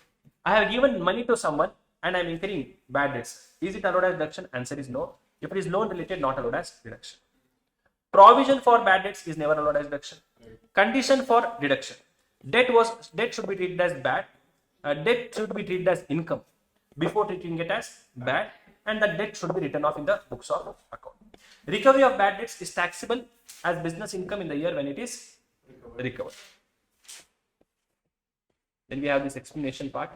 Speaker 1: I have given money to someone and I am incurring bad debts. Is it allowed as deduction? Answer is no. If it is loan related, not allowed as deduction. Provision for bad debts is never allowed as deduction. Condition for deduction. Debt should be treated as bad. Debt should be treated as income before treating it as bad, and the debt should be written off in the books of account. Recovery of bad debts is taxable as business income in the year when it is recovered. Then we have this explanation part.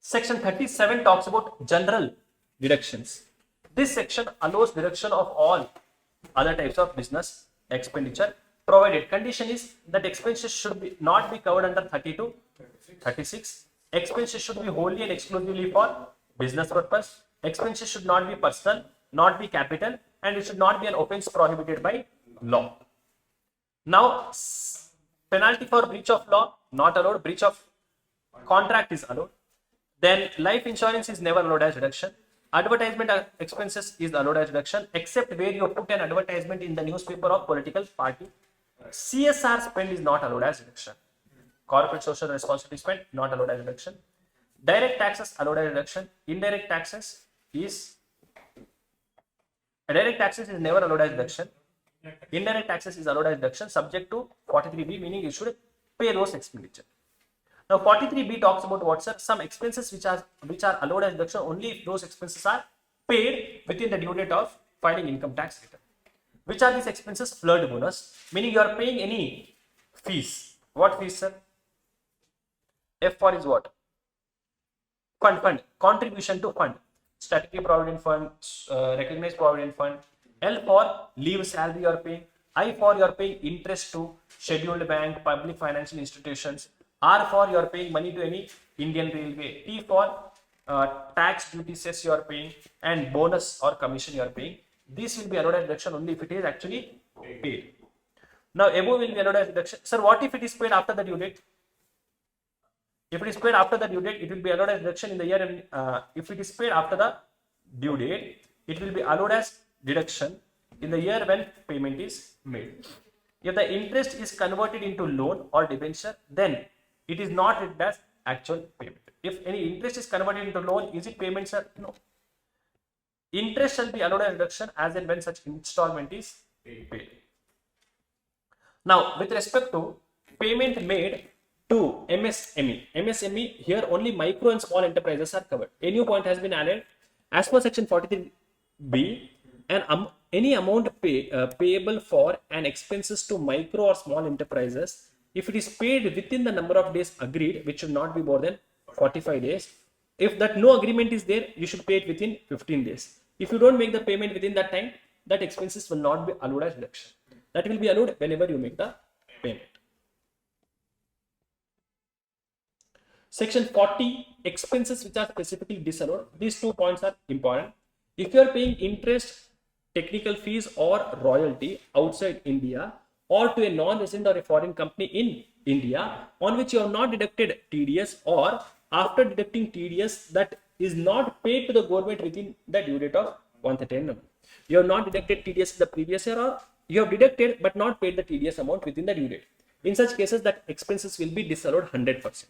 Speaker 1: Section 37 talks about general deductions. This section allows deduction of all other types of business expenditure, provided condition is that expenses should not be covered under 30 to 36. Expenses should be wholly and exclusively for business purpose. Expenses should not be personal, not be capital, and it should not be an offense prohibited by law. Now, penalty for breach of law, not allowed. Breach of contract is allowed. Then life insurance is never allowed as deduction. Advertisement expenses is allowed as deduction, except where you put an advertisement in the newspaper of political party. CSR spend is not allowed as deduction. Corporate social responsibility spend not allowed as deduction. Direct taxes allowed as deduction. Indirect taxes is never allowed as deduction. Indirect taxes is allowed as deduction subject to 43B, meaning you should pay those expenditure. Now 43B talks about what, sir? Some expenses which are allowed as deduction only if those expenses are paid within the due date of filing income tax return. Which are these expenses? Flood bonus, meaning you are paying any fees. What fees, sir? F for is what? Fund. Contribution to fund. Statutory provident fund, recognized provident fund. L for leave salary you are paying. I for you are paying interest to scheduled bank, public financial institutions. R for you are paying money to any Indian Railway. T for tax duty cess you are paying, and bonus or commission you are paying. This will be allowed as deduction only if it is actually paid. Now above will be allowed as deduction. Sir, what if it is paid after the due date? If it is paid after the due date, it will be allowed as deduction in the year. If it is paid after the due date, it will be allowed as deduction in the year when payment is made. If the interest is converted into loan or debenture, then it is not treated as actual payment. If any interest is converted into loan, is it payment, sir? No. Interest shall be allowed as deduction as and when such installment is paid. Now, with respect to payment made to MSME, here only micro and small enterprises are covered. A new point has been added. As per section 43B, any amount payable for and expenses to micro or small enterprises, if it is paid within the number of days agreed, which should not be more than 45 days. If that no agreement is there, you should pay it within 15 days. If you don't make the payment within that time, that expenses will not be allowed as deduction. That will be allowed whenever you make the payment. Section 40, expenses which are specifically disallowed. These 2 points are important. If you are paying interest, technical fees or royalty outside India, or to a non-resident or a foreign company in India, on which you have not deducted TDS or after deducting TDS that is not paid to the government within the due date of 130 annum. You have not deducted TDS in the previous year, or you have deducted but not paid the TDS amount within the due date. In such cases, that expenses will be disallowed 100%.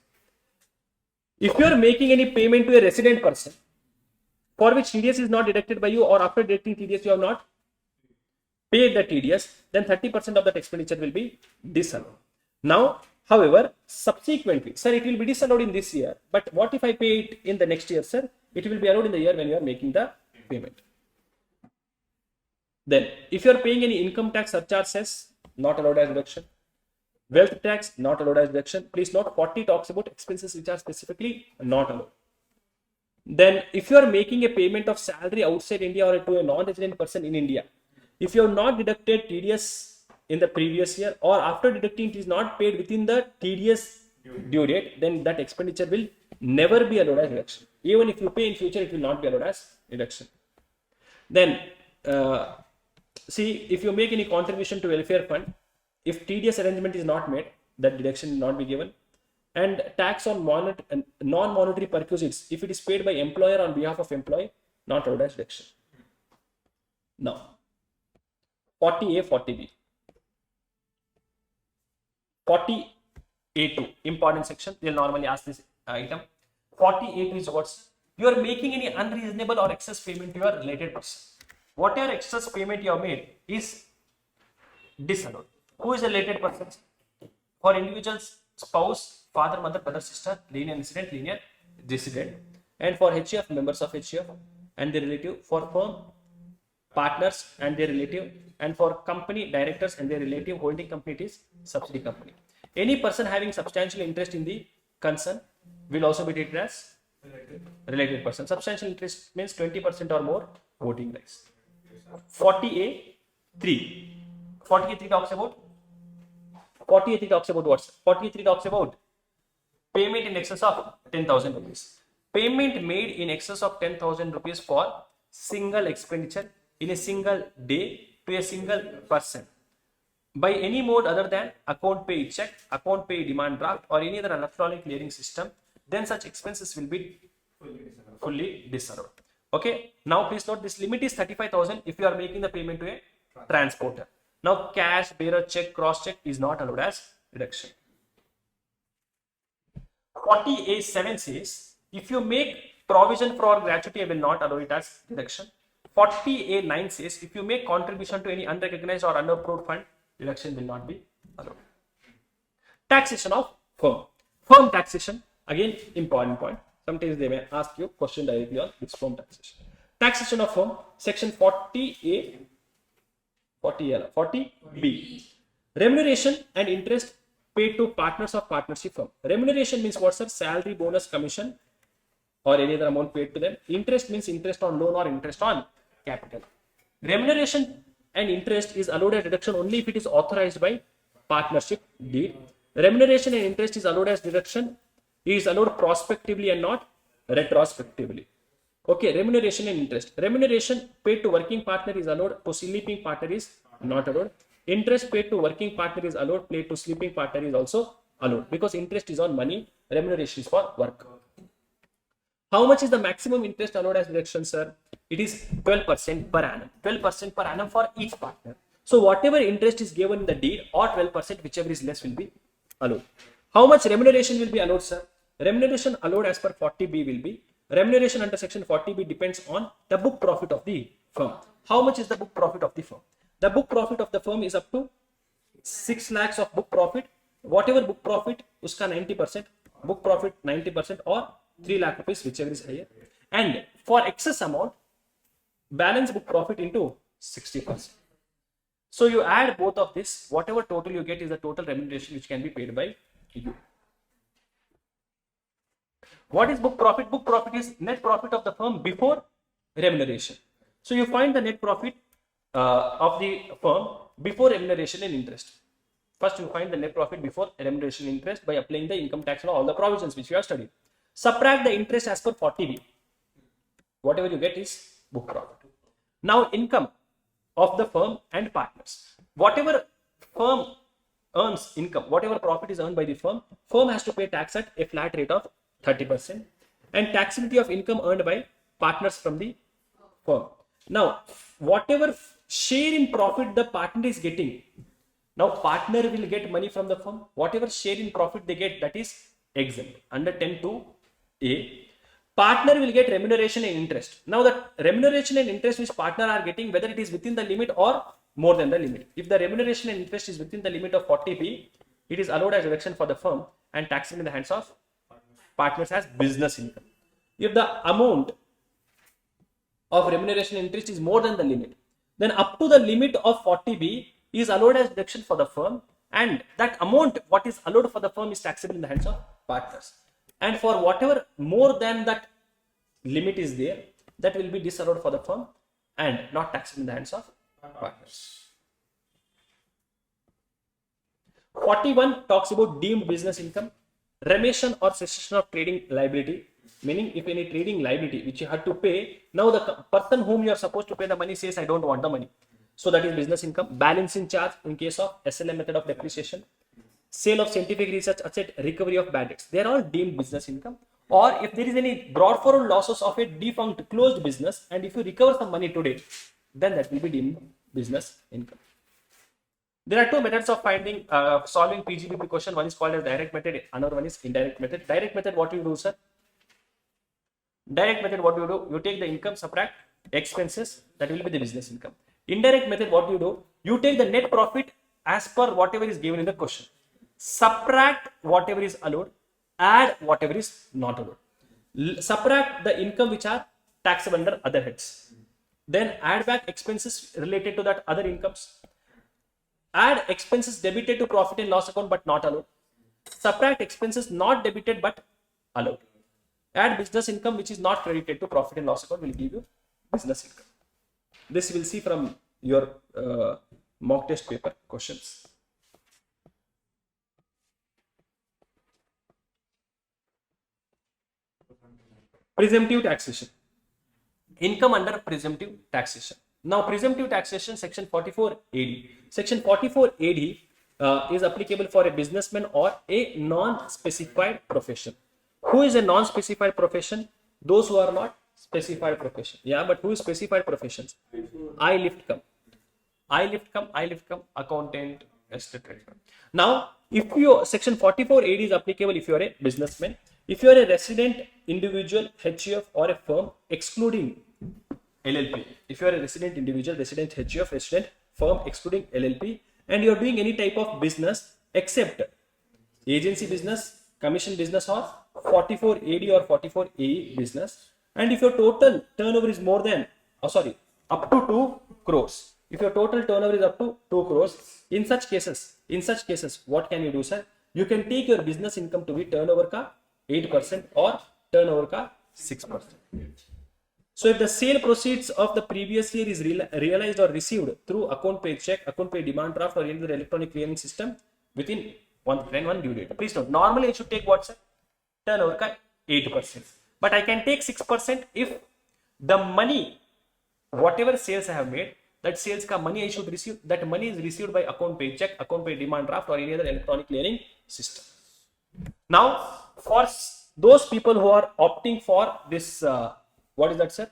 Speaker 1: If you are making any payment to a resident person for which TDS is not deducted by you, or after deducting TDS you have not paid the TDS, then 30% of that expenditure will be disallowed. Now, however, subsequently, sir, it will be disallowed in this year, but what if I pay it in the next year, sir? It will be allowed in the year when you are making the payment. Then, if you are paying any income tax surcharges, not allowed as deduction. Wealth tax, not allowed as deduction. Please note, 40 talks about expenses which are specifically not allowed. Then, if you are making a payment of salary outside India or to a non-resident person in India, if you have not deducted TDS in the previous year, or after deducting it is not paid within the TDS due date, then that expenditure will never be allowed as deduction. Even if you pay in future, it will not be allowed as deduction. Then, see, if you make any contribution to welfare fund, if TDS arrangement is not made, that deduction will not be given. And tax on non-monetary perquisites, if it is paid by employer on behalf of employee, not allowed as deduction. Now, 40A, 40B. 40A2, important section, they will normally ask this item. 40A2 is what? You are making any unreasonable or excess payment to your related person. Whatever excess payment you have made is disallowed. Who is a related person? For individuals, spouse, father, mother, brother, sister, linear incident, linear resident. And for HUF, members of HUF and their relative. For firm, partners and their relative. And for company, directors and their relative. Holding company, it is subsidiary company. Any person having substantial interest in the concern will also be treated as related person. Substantial interest means 20% or more voting rights. 40A3. 40A3 talks about what? 40A3 talks about payment in excess of 10,000 rupees. Payment made in excess of 10,000 rupees for single expenditure in a single day to a single person by any mode other than account pay check, account pay demand draft, or any other electronic clearing system, then such expenses will be fully disallowed. Okay. Now, please note this limit is 35,000 if you are making the payment to a transporter. Now, cash, bearer, check, cross check is not allowed as deduction. 40A7 says if you make provision for gratuity, I will not allow it as deduction. 40A9 says if you make contribution to any unrecognized or unapproved fund, deduction will not be allowed. Taxation of firm. Firm taxation, again, important point. Sometimes they may ask you question directly on this firm taxation. Taxation of firm, section 40A, 40B. Remuneration and interest paid to partners of partnership firm. Remuneration means what, sir? Salary, bonus, commission, or any other amount paid to them. Interest means interest on loan or interest on capital. Remuneration and interest is allowed as deduction only if it is authorized by partnership deed. Remuneration and interest is allowed as deduction, is allowed prospectively and not retrospectively. Okay, remuneration and interest. Remuneration paid to working partner is allowed, to sleeping partner is not allowed. Interest paid to working partner is allowed, paid to sleeping partner is also allowed, because interest is on money, remuneration is for work. How much is the maximum interest allowed as deduction, sir? It is 12% per annum. 12% per annum for each partner. So whatever interest is given in the deed, or 12%, whichever is less, will be allowed. How much remuneration will be allowed, sir? Remuneration allowed as per 40B will be, remuneration under section 40B depends on the book profit of the firm. How much is the book profit of the firm? The book profit of the firm is up to 6 lakhs of book profit. Whatever book profit, uska 90%, book profit 90%, or 3 lakh rupees, whichever is higher. And for excess amount, balance book profit into 60%. So you add both of this, whatever total you get is the total remuneration which can be paid by you. What is book profit? Book profit is net profit of the firm before remuneration. So you find the net profit of the firm before remuneration and interest. First, you find the net profit before remuneration and interest by applying the income tax law, all the provisions which we have studied. Subtract the interest as per 40B. Whatever you get is book profit. Now, income of the firm and partners. Whatever firm earns income, whatever profit is earned by the firm has to pay tax at a flat rate of 30%. And taxability of income earned by partners from the firm. Now, whatever share in profit the partner is getting, now partner will get money from the firm. Whatever share in profit they get, that is exempt under 10(2)(a). Partner will get remuneration and interest. Now the remuneration and interest which partner are getting, whether it is within the limit or more than the limit. If the remuneration and interest is within the limit of 40p, it is allowed as deduction for the firm and taxable in the hands of partners as business income. If the amount of remuneration and interest is more than the limit, then up to the limit of 40b is allowed as deduction for the firm, and that amount what is allowed for the firm is taxable in the hands of partners. And for whatever more than that limit is there, that will be disallowed for the firm and not taxable in the hands of partners. 41 talks about deemed business income, remission or cessation of trading liability, meaning if any trading liability which you had to pay, now the person whom you are supposed to pay the money says I don't want the money. So that is business income. Balancing charge in case of SLM method of depreciation. Sale of scientific research asset, recovery of bad debts. They are all deemed business income. Or if there is any brought forward losses of a defunct closed business, and if you recover some money today, then that will be deemed business income. There are two methods of finding, solving PGBP question. One is called as direct method, another one is indirect method. Direct method, what you do, sir? Direct method, what you do? You take the income, subtract expenses, that will be the business income. Indirect method, what you do? You take the net profit as per whatever is given in the question. Subtract whatever is allowed, add whatever is not allowed. Subtract the income which are taxable under other heads. Then add back expenses related to that other incomes. Add expenses debited to profit and loss account but not allowed. Subtract expenses not debited but allowed. Add business income which is not credited to profit and loss account will give you business income. This you will see from your mock test paper questions. Presumptive taxation. Income under presumptive taxation. Now, presumptive taxation, section 44 AD. Section 44 AD is applicable for a businessman or a non-specified profession. Who is a non-specified profession? Those who are not specified profession. Yeah, but who is specified professions? I lift come, accountant, etc. Now, if you section 44 AD is applicable if you are a businessman, if you are a resident individual, HUF or a firm excluding LLP. If you are a resident individual, resident HUF, resident firm excluding LLP, and you are doing any type of business except agency business, commission business or 44 AD or 44 AE business, and if your total turnover is more than, up to 2 crores. If your total turnover is up to 2 crores, in such cases, what can you do, sir? You can take your business income to be turnover ka 8% or turnover ka 6%. So if the sale proceeds of the previous year is realized or received through account pay check, account pay demand draft or any other electronic clearing system within one due date. Please note, normally I should take what, sir? Turnover ka 8%. But I can take 6% if the money, whatever sales I have made, that sales ka money I should receive, that money is received by account pay check, account pay demand draft or any other electronic clearing system. Now, for those people who are opting for this, what is that, sir?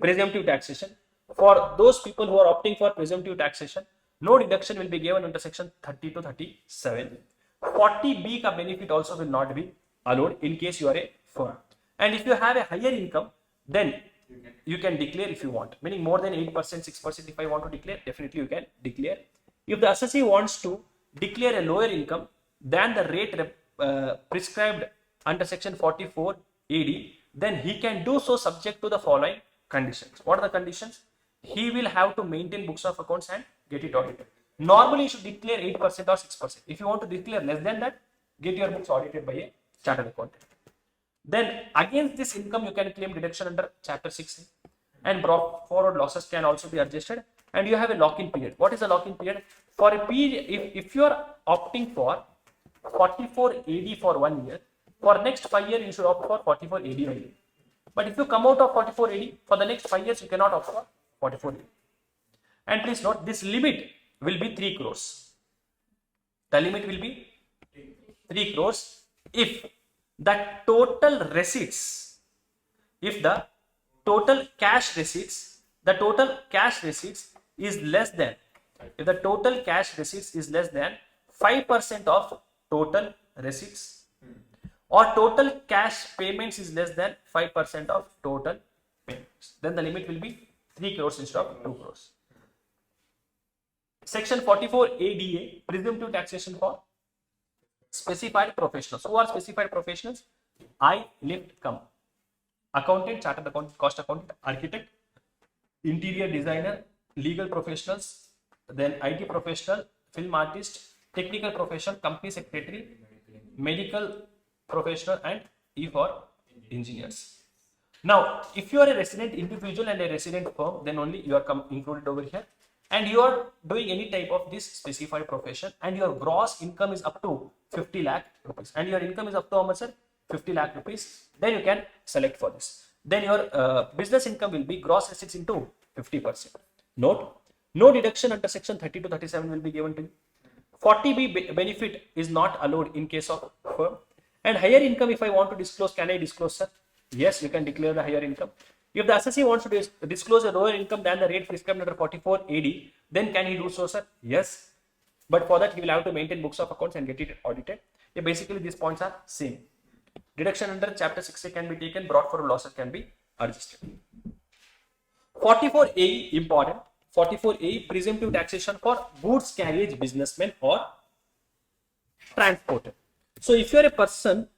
Speaker 1: Presumptive taxation. For those people who are opting for presumptive taxation, no deduction will be given under section 30 to 37. 40B ka benefit also will not be allowed in case you are a firm. And if you have a higher income, then you can declare if you want. Meaning more than 8%, 6%, if I want to declare, definitely you can declare. If the assessee wants to declare a lower income than the rate prescribed under section 44 AD, then he can do so subject to the following conditions. What are the conditions? He will have to maintain books of accounts and get it audited. Normally, you should declare 8% or 6%. If you want to declare less than that, get your books audited by a chartered accountant. Then against this income, you can claim deduction under chapter 6, and brought forward losses can also be adjusted. And you have a lock-in period. What is the lock-in period? For a period, if you are opting for 44 AD for 1 year, for next 5 years, you should opt for 44 AD only. But if you come out of 44 AD, for the next 5 years, you cannot opt for 44 AD. And please note, this limit will be 3 crores. The limit will be 3 crores if the total receipts, if the total cash receipts, is less than, if the total cash receipts is less than 5% of total receipts, or total cash payments is less than 5% of total payments, then the limit will be 3 crores instead of 2 crores. Section 44 ADA, presumptive taxation for specified professionals. Who are specified professionals? I, lift, come. Accountant, chartered accountant, cost accountant, architect, interior designer, legal professionals, then IT professional, film artist, technical professional, company secretary, medical professional, and E for engineers. Now, if you are a resident individual and a resident firm, then only you are included over here. And you are doing any type of this specified profession, and your gross income is up to 50 lakh rupees, and your income is up to how much, sir? 50 lakh rupees. Then you can select for this. Then your business income will be gross receipts into 50%. Note, no deduction under section 30 to 37 will be given to you. 40B benefit is not allowed in case of firm. And higher income, if I want to disclose, can I disclose, sir? Yes, you can declare the higher income. If the assessee wants to disclose a lower income than the rate prescribed under 44 AD, then can he do so, sir? Yes. But for that, he will have to maintain books of accounts and get it audited. Yeah, basically, these points are same. Deduction under chapter 60 can be taken, brought for losses can be adjusted. 44A, important. 44A, presumptive taxation for goods carriage businessmen or transporter. So if you are a person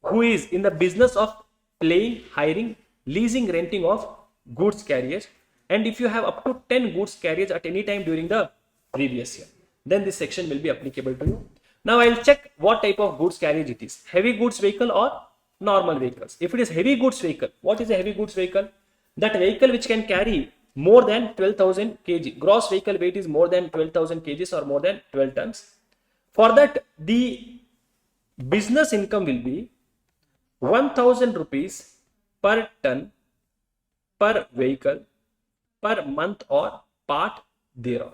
Speaker 1: who is in the business of paying, hiring, leasing, renting of goods carriage, and if you have up to 10 goods carriage at any time during the previous year, then this section will be applicable to you. Now I will check what type of goods carriage it is, heavy goods vehicle or normal vehicles. If it is heavy goods vehicle, what is a heavy goods vehicle? That vehicle which can carry more than 12,000 kg, gross vehicle weight is more than 12,000 kgs or more than 12 tons. For that, the business income will be 1,000 rupees per ton per vehicle per month or part thereof.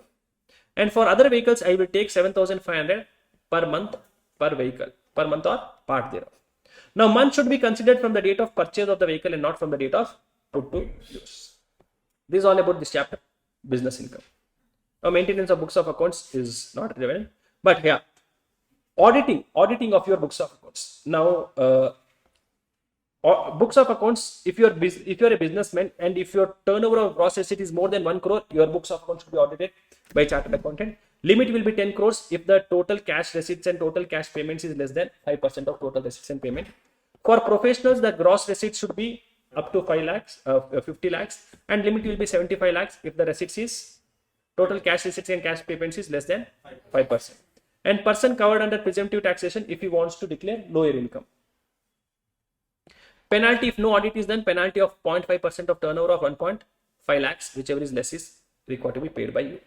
Speaker 1: And for other vehicles, I will take 7,500 per month per vehicle per month or part thereof. Now, month should be considered from the date of purchase of the vehicle and not from the date of put to use. This is all about this chapter, business income. Now, maintenance of books of accounts is not relevant, but yeah, auditing of your books of accounts. Now, books of accounts, if you are a businessman and if your turnover of gross receipt is more than 1 crore, your books of accounts should be audited by chartered accountant. Limit will be 10 crores if the total cash receipts and total cash payments is less than 5% of total receipts and payment. For professionals, the gross receipts should be up to 50 lakhs, and limit will be 75 lakhs if the receipts is total cash receipts and cash payments is less than 5%. And person covered under presumptive taxation if he wants to declare lower income. Penalty, if no audit is done, penalty of 0.5% of turnover of 1.5 lakhs, whichever is less, is required to be paid by you.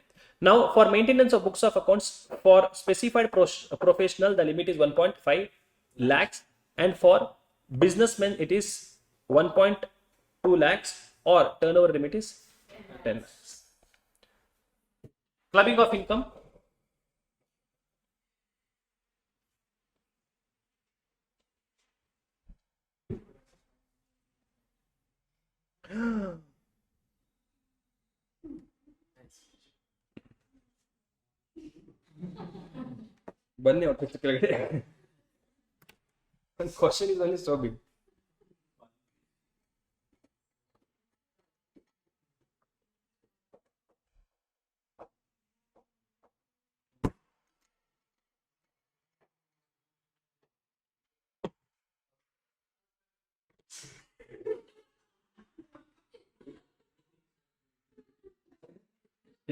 Speaker 1: Now, for maintenance of books of accounts, for specified professional, the limit is 1.5 lakhs, and for businessmen, it is 1.2 lakhs, or turnover limit is 10 lakhs. Clubbing of income. ಬನ್ನಿ ಒಟ್ಟು ಕೆಳಗಡೆ ಒಂದು question is only so big.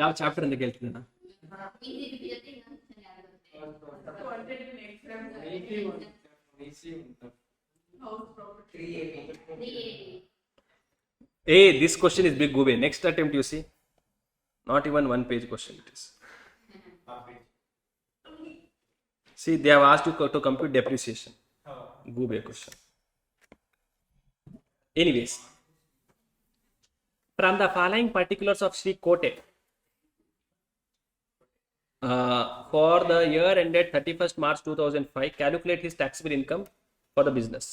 Speaker 1: ಯಾವ chapter ಅಂತ ಕೇಳ್ತಿದ್ದೆ ನಾನು. Hey, this question is big, Gube. Next attempt, you see, not even 1 page question it is. See, they have asked you to compute depreciation. Gube question. Anyways, from the following particulars of Sri Kote, for the year ended 31st March 2005, calculate his taxable income for the business.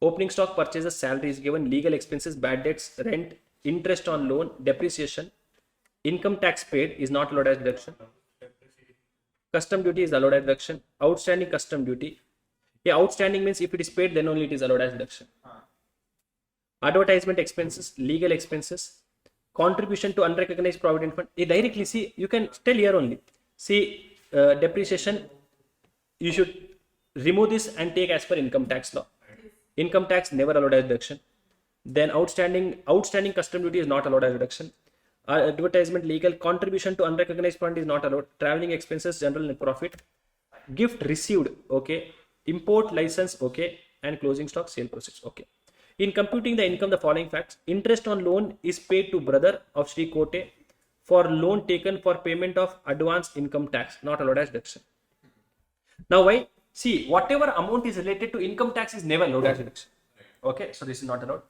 Speaker 1: Opening stock purchases, salary is given, legal expenses, bad debts, rent, interest on loan, depreciation, income tax paid is not allowed as deduction. Custom duty is allowed as deduction. Outstanding custom duty. Yeah, outstanding means if it is paid, then only it is allowed as deduction. Advertisement expenses, legal expenses, contribution to unrecognized provident fund. You directly see, you can tell here only. See, depreciation, you should remove this and take as per income tax law. Income tax never allowed as deduction. Then outstanding custom duty is not allowed as deduction. Advertisement, legal, contribution to unrecognized fund is not allowed. Traveling expenses, general net profit, gift received, okay, import license, okay, and closing stock, sale proceeds, okay. In computing the income, the following facts: interest on loan is paid to brother of Sri Kote for loan taken for payment of advance income tax, not allowed as deduction. Now why? See, whatever amount is related to income tax is never allowed as deduction. Okay, so this is not allowed.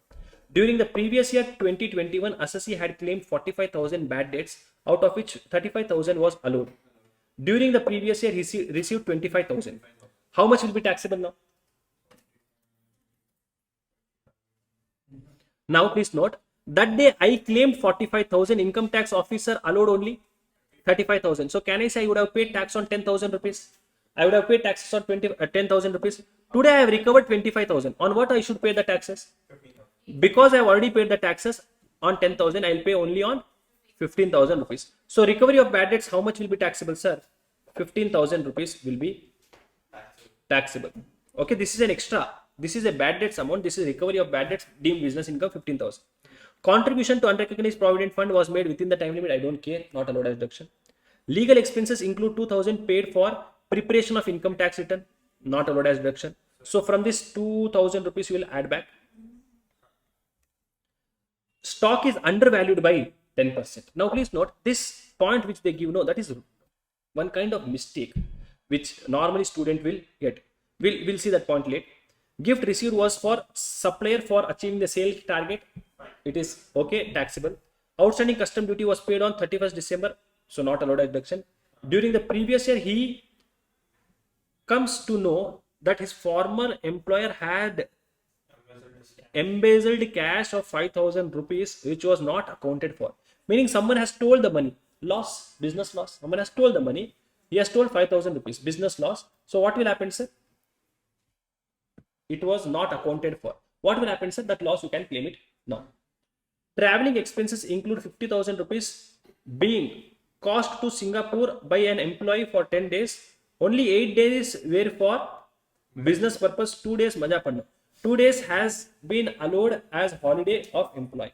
Speaker 1: During the previous year 2021, assessee had claimed 45,000 bad debts, out of which 35,000 was allowed. During the previous year, he received 25,000. How much will be taxable now? Now please note, that day I claimed 45,000, income tax officer allowed only 35,000. So can I say I would have paid tax on 10,000 rupees? I would have paid taxes on 10,000 rupees. Today I have recovered 25,000. On what I should pay the taxes? Because I have already paid the taxes on 10,000, I will pay only on 15,000 rupees. So recovery of bad debts, how much will be taxable, sir? 15,000 rupees will be taxable. Okay, this is an extra. This is a bad debts amount. This is recovery of bad debts deemed business income 15,000. Contribution to unrecognized provident fund was made within the time limit. I don't care. Not allowed as deduction. Legal expenses include 2,000 paid for preparation of income tax return. Not allowed as deduction. So from this 2,000 rupees you will add back. Stock is undervalued by 10%. Now please note this point which they give, no, that is one kind of mistake which normally student will get. We'll see that point later. Gift received was for supplier for achieving the sale target. It is okay, taxable. Outstanding custom duty was paid on 31st December. So not allowed as deduction. During the previous year, he comes to know that his former employer had embezzled cash of 5,000 rupees which was not accounted for. Meaning someone has stole the money. Loss, business loss. Someone has stole the money. He has stole 5,000 rupees. Business loss. So what will happen, sir? It was not accounted for. What will happen, sir? That loss you can claim it now. Traveling expenses include 50,000 rupees being cost to Singapore by an employee for 10 days. Only 8 days were for business purpose. 2 days maja panna. 2 days has been allowed as holiday of employee.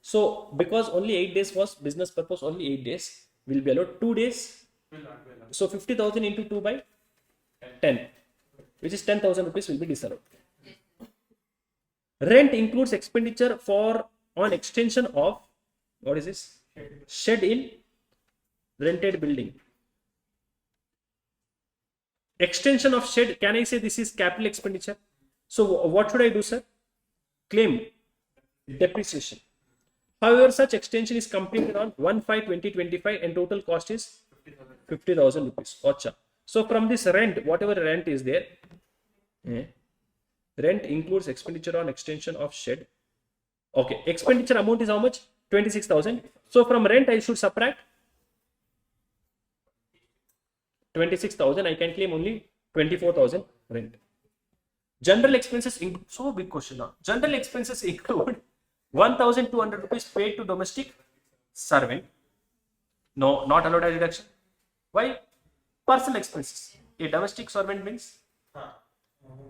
Speaker 1: So because only 8 days was business purpose, only 8 days will be allowed. 2 days. So 50,000 into 2 by 10, which is 10,000 rupees will be disallowed. Rent includes expenditure for on extension of, what is this? Shed in rented building. Extension of shed, can I say this is capital expenditure? So what should I do, sir? Claim depreciation. However, such extension is completed on 1/5/2025 and total cost is 50,000 rupees. Gotcha. So from this rent, whatever rent is there, rent includes expenditure on extension of shed. Okay, expenditure amount is how much? 26,000. So from rent I should subtract 26,000. I can claim only 24,000 rent. General expenses, so big question now. General expenses include 1,200 rupees paid to domestic servant. No, not allowed as deduction. Why? Personal expenses. A domestic servant means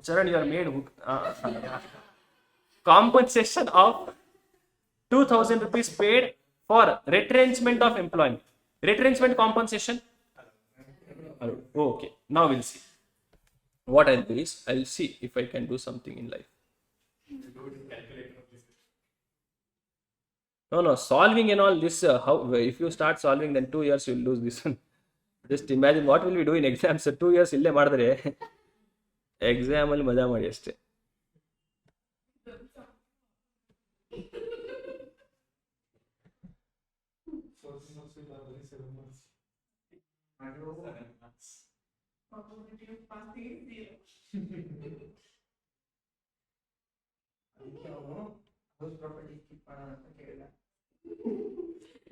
Speaker 1: Charan, you are made compensation of 2,000 rupees paid for retrenchment of employment. Retrenchment compensation. Oh, okay. Now we'll see. What I'll do is I'll see if I can do something in life. No, solving and all this. How if you start solving, then 2 years you'll lose this one. Just imagine what will we do in exams. 2 years illే ಮಾಡಿದ್ರೆ exam ಅಲ್ಲಿ ಮಜಾ ಮಾಡಿ ಅಷ್ಟೇ.
Speaker 2: House property skip ಮಾಡೋಣ ಅಂತ ಕೇಳಿದ.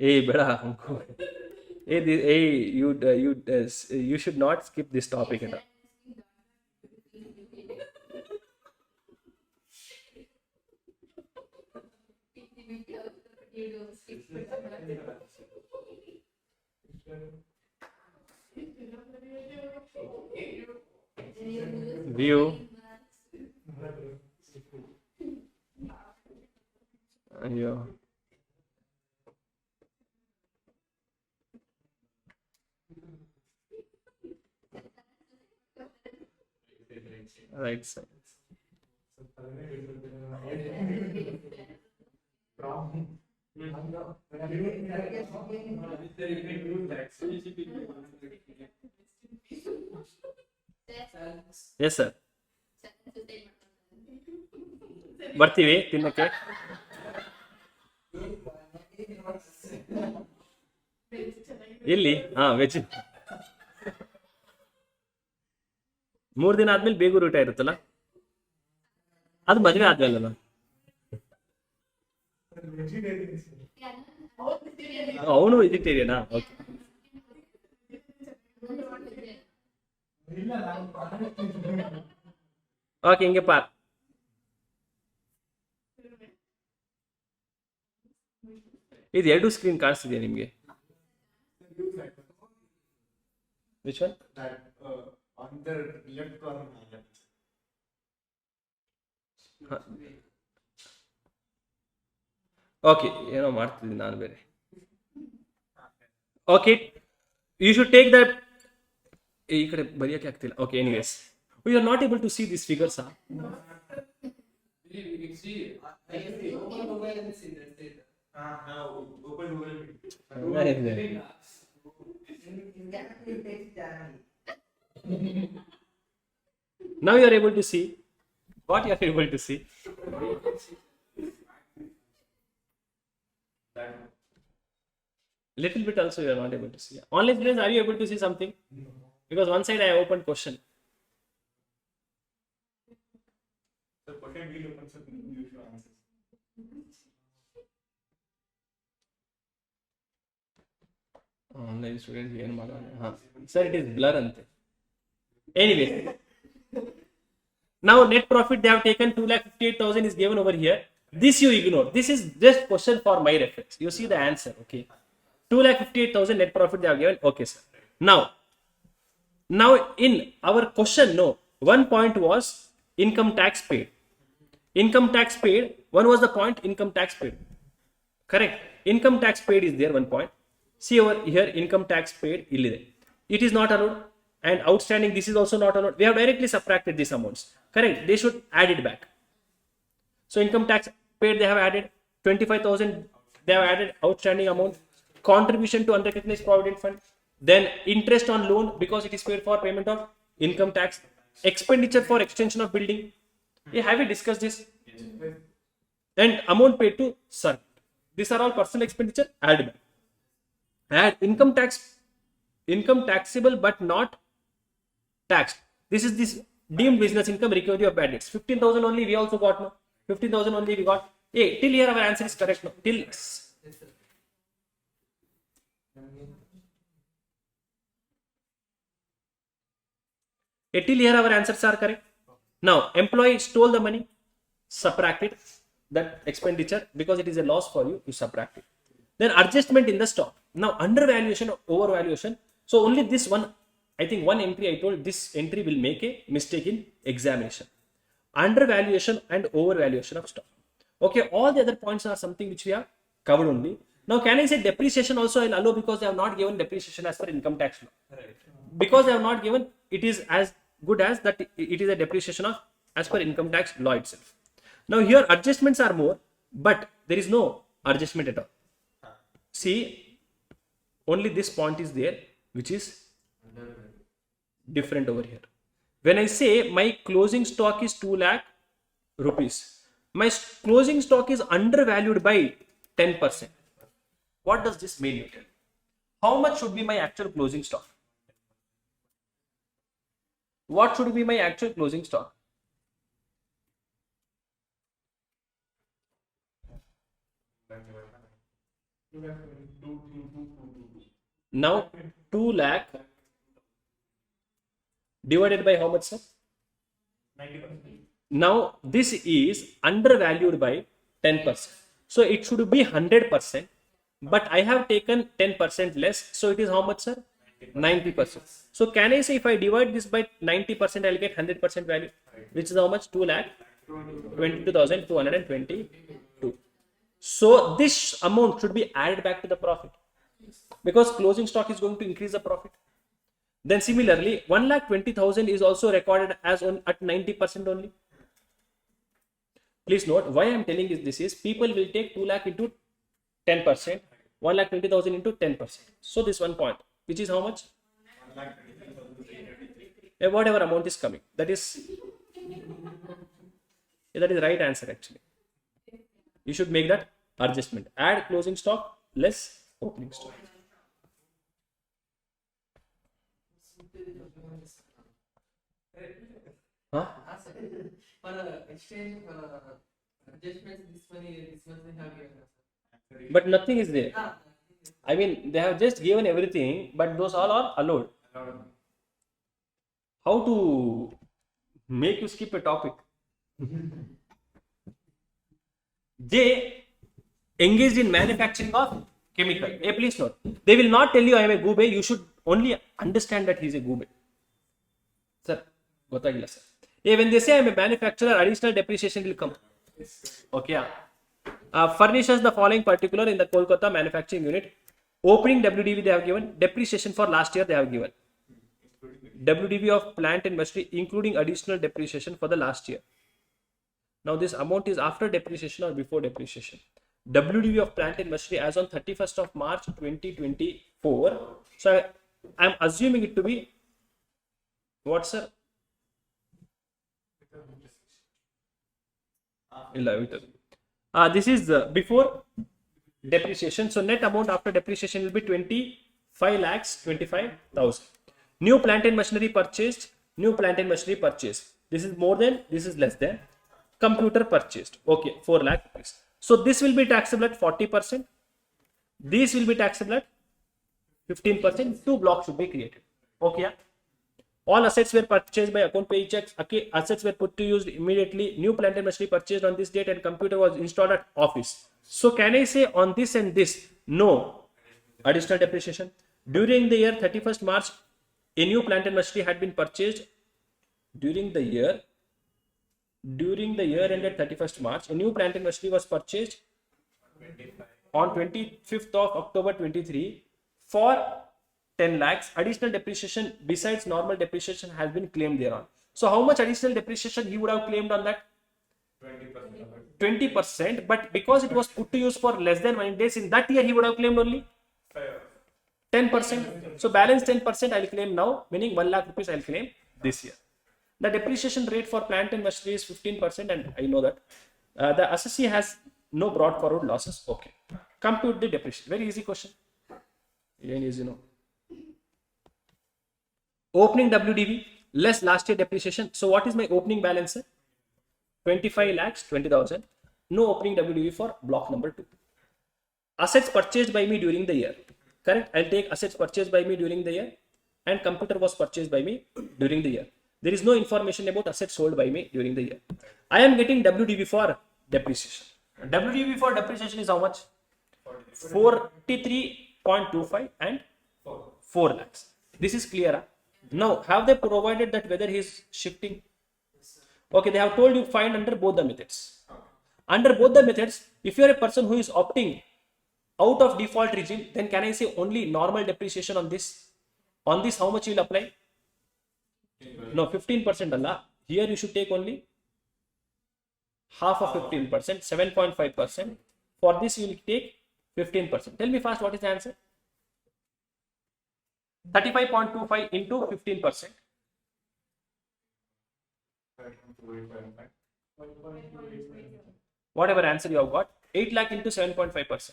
Speaker 1: Hey, beta, हमको. Hey, you should not skip this topic at all. View. ಅಯ್ಯೋ ರೈಟ್ ಸೈಡ್ ಎಸ್ ಸರ್ ಬರ್ತೀವಿ ತಿನ್ನಕ್ಕೆ. ಇಲ್ಲಿ ವೆಜ್ 3 ದಿನ ಆದ್ಮೇಲೆ ಬೇಗೂರು ಊಟ ಇರುತ್ತಲ್ಲ, ಅದು ಮದುವೆ ಆದ್ಮೇಲೆ. ಅವನು ವೆಜಿಟೇರಿಯನಾ? ಓಕೆ. ಓಕೆ, ಹಿಂಗೆ ಪಾರ್. ಇದು 2 ಸ್ಕ್ರೀನ್ ಕಾಣಿಸ್ತಿದೆಯಾ ನಿಮ್ಗೆ? Which one?
Speaker 4: On the left corner.
Speaker 1: Okay, ಏನೋ ಮಾಡ್ತಿದ್ದೀನಿ ನಾನು ಬೇರೆ. Okay, you should take that. ಈ ಕಡೆ ಬರೆಯಕ್ಕೆ ಆಗ್ತಿಲ್ಲ. Okay, anyways we are not able to see this figures. Now you are able to see what you are able to see. Little bit also you are not able to see. Online students, are you able to see something? Because one side I opened question.
Speaker 4: The question will open something you should answer.
Speaker 1: Online students ಏನು ಮಾಡೋಣ? Sir, it is blur ante. Anyway, now net profit they have taken 2,58,000 is given over here. This you ignore. This is just question for my reference. You see the answer, okay? 2,58,000 net profit they have given. Okay, sir. Now in our question, no, one point was income tax paid. Income tax paid. One was the point income tax paid. Correct. Income tax paid is there. One point. See over here, income tax paid. It is not allowed. And outstanding, this is also not allowed. We have directly subtracted these amounts. Correct. They should add it back. So income tax paid, they have added 25,000. They have added outstanding amount. Contribution to unrecognized provident fund. Then interest on loan because it is paid for payment of income tax. Expenditure for extension of building. Yeah, have we discussed this?
Speaker 4: Yes.
Speaker 1: And amount paid to servant. These are all personal expenditure. Add back. Add income taxable but not taxed. This is this deemed business income recovery of bad debts. 15,000 only we also got now. 15,000 only we got. Hey, till here our answer is correct now. Till here our answers are correct. Now employee stole the money, subtracted that expenditure because it is a loss for you. You subtract it. Then adjustment in the stock. Now undervaluation or overvaluation. So only this one, I think one entry I told, this entry will make a mistake in examination. Undervaluation and overvaluation of stock. Okay, all the other points are something which we have covered only. Now can I say depreciation also I'll allow because they have not given depreciation as per income tax law.
Speaker 4: Right.
Speaker 1: Because they have not given, it is as good as that it is a depreciation of as per income tax law itself. Now here adjustments are more, but there is no adjustment at all. See, only this point is there which is different over here. When I say my closing stock is 2 lakh rupees, my closing stock is undervalued by 10%. What does this mean? How much should be my actual closing stock? What should be my actual closing stock? Now 2 lakh divided by how much, sir?
Speaker 4: 90%.
Speaker 1: Now this is undervalued by 10%. So it should be 100%, but I have taken 10% less. So it is how much, sir? 90%. So can I say if I divide this by 90%, I'll get 100% value, which is how much? 2 lakh 22,222. So this amount should be added back to the profit because closing stock is going to increase the profit. Then similarly, 1,20,000 is also recorded as on at 90% only. Please note why I am telling you this is people will take 2 lakh into 10%, 1,20,000 into 10%. So this one point, which is how much? Whatever amount is coming. That is right answer actually. You should make that adjustment. Add closing stock less opening stock. Huh?
Speaker 2: For exchange, adjustments, this one they have given us.
Speaker 1: But nothing is there. I mean, they have just given everything, but those all are allowed. How to make you skip a topic? They engaged in manufacturing of chemical. Please note, they will not tell you I am a gube. You should only understand that he is a gube. Sir, gotagilla sir. When they say I am a manufacturer, additional depreciation will come. Okay. Furnishes the following particular in the Kolkata manufacturing unit. Opening WDV they have given. Depreciation for last year they have given. WDV of plant and machinery including additional depreciation for the last year. Now this amount is after depreciation or before depreciation. WDV of plant and machinery as on 31st of March 2024. So I am assuming it to be what, sir? This is before depreciation. So net amount after depreciation will be 25,25,000. New plant and machinery purchased. New plant and machinery purchased. This is more than. This is less than. Computer purchased. Okay, 4 lakh rupees. So this will be taxable at 40%. This will be taxable at 15%. 2 blocks should be created. Okay. Yeah? All assets were purchased by account pay checks. Okay, assets were put to use immediately. New plant and machinery purchased on this date and computer was installed at office. So can I say on this and this, no additional depreciation? During the year 31st March, a new plant and machinery had been purchased. During the year ended 31st March, a new plant and machinery was purchased on 25th of October 23 for 10 lakhs. Additional depreciation besides normal depreciation has been claimed thereon. So how much additional depreciation he would have claimed on that? 20%. But because it was put to use for less than 9 days, in that year he would have claimed only 10%. So balance 10% I will claim now, meaning 1 lakh rupees I will claim this year. The depreciation rate for plant and machinery is 15%, and I know that. The assessee has no brought forward losses. Okay. Compute the depreciation. Very easy question. Again, easy, no. Opening WDV less last year depreciation. So what is my opening balance? 25 lakhs 20,000. No opening WDV for block number 2. Assets purchased by me during the year. Correct. I'll take assets purchased by me during the year, and computer was purchased by me during the year. There is no information about assets sold by me during the year. I am getting WDV for depreciation. WDV for depreciation is how much? 43.25 and 4 lakhs. This is clear. Huh? Now, have they provided that whether he is shifting? Okay, they have told you find under both the methods. Under both the methods, if you are a person who is opting out of default regime, then can I say only normal depreciation on this? On this, how much you will apply? No, 15% Allah. Here you should take only half of 15%, 7.5%. For this you will take 15%. Tell me fast what is the answer? 35.25 into 15%. Whatever answer you have got, 8 lakh into 7.5%.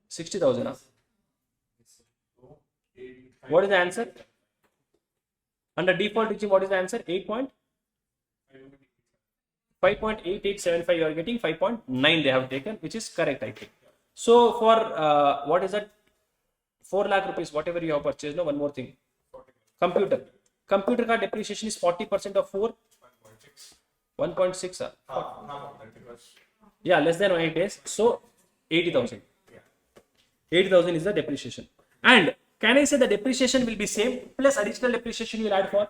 Speaker 1: 60,000. Huh? What is the answer? Under default regime, what is the answer? 8 point? 5.8875 you are getting, 5.9 they have taken, which is correct, I think. So for what is that, 4 lakh rupees, whatever you have purchased. No, one more thing, computer ka depreciation is 40% of 4, 1.6 yeah, less than 8 days, so 80,000. 80,000 is the depreciation. And can I say the depreciation will be same plus additional depreciation you will add for?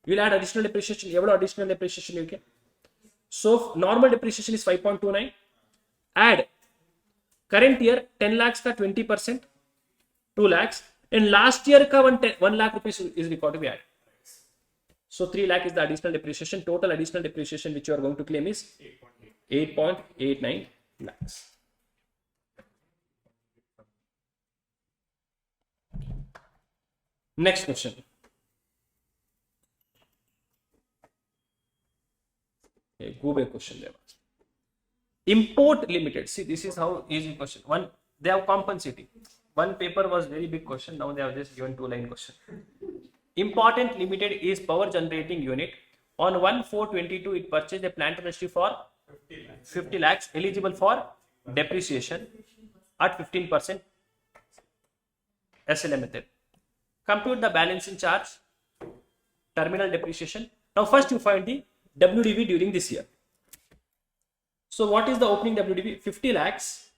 Speaker 1: You will add additional depreciation. Evlo additional depreciation you get? So normal depreciation is 5.29. Add current year 10 lakhs ka 20%, 2 lakhs. And last year ka 1 lakh rupees is required to be added. So 3 lakh is the additional depreciation. Total additional depreciation which you are going to claim is 8.89 lakhs. Next question. Okay, go back question there. Import limited. See, this is how easy question. One, they have compensating. One paper was very big question. Now they have just given 2-line question. Important limited is power generating unit. On 1/4/22, it purchased a plant and machinery for 50 lakhs, eligible for depreciation at 15% SLM method. Compute the balancing charge, terminal depreciation. Now first you find the WDV during this year. So what is the opening WDV? 50 lakhs,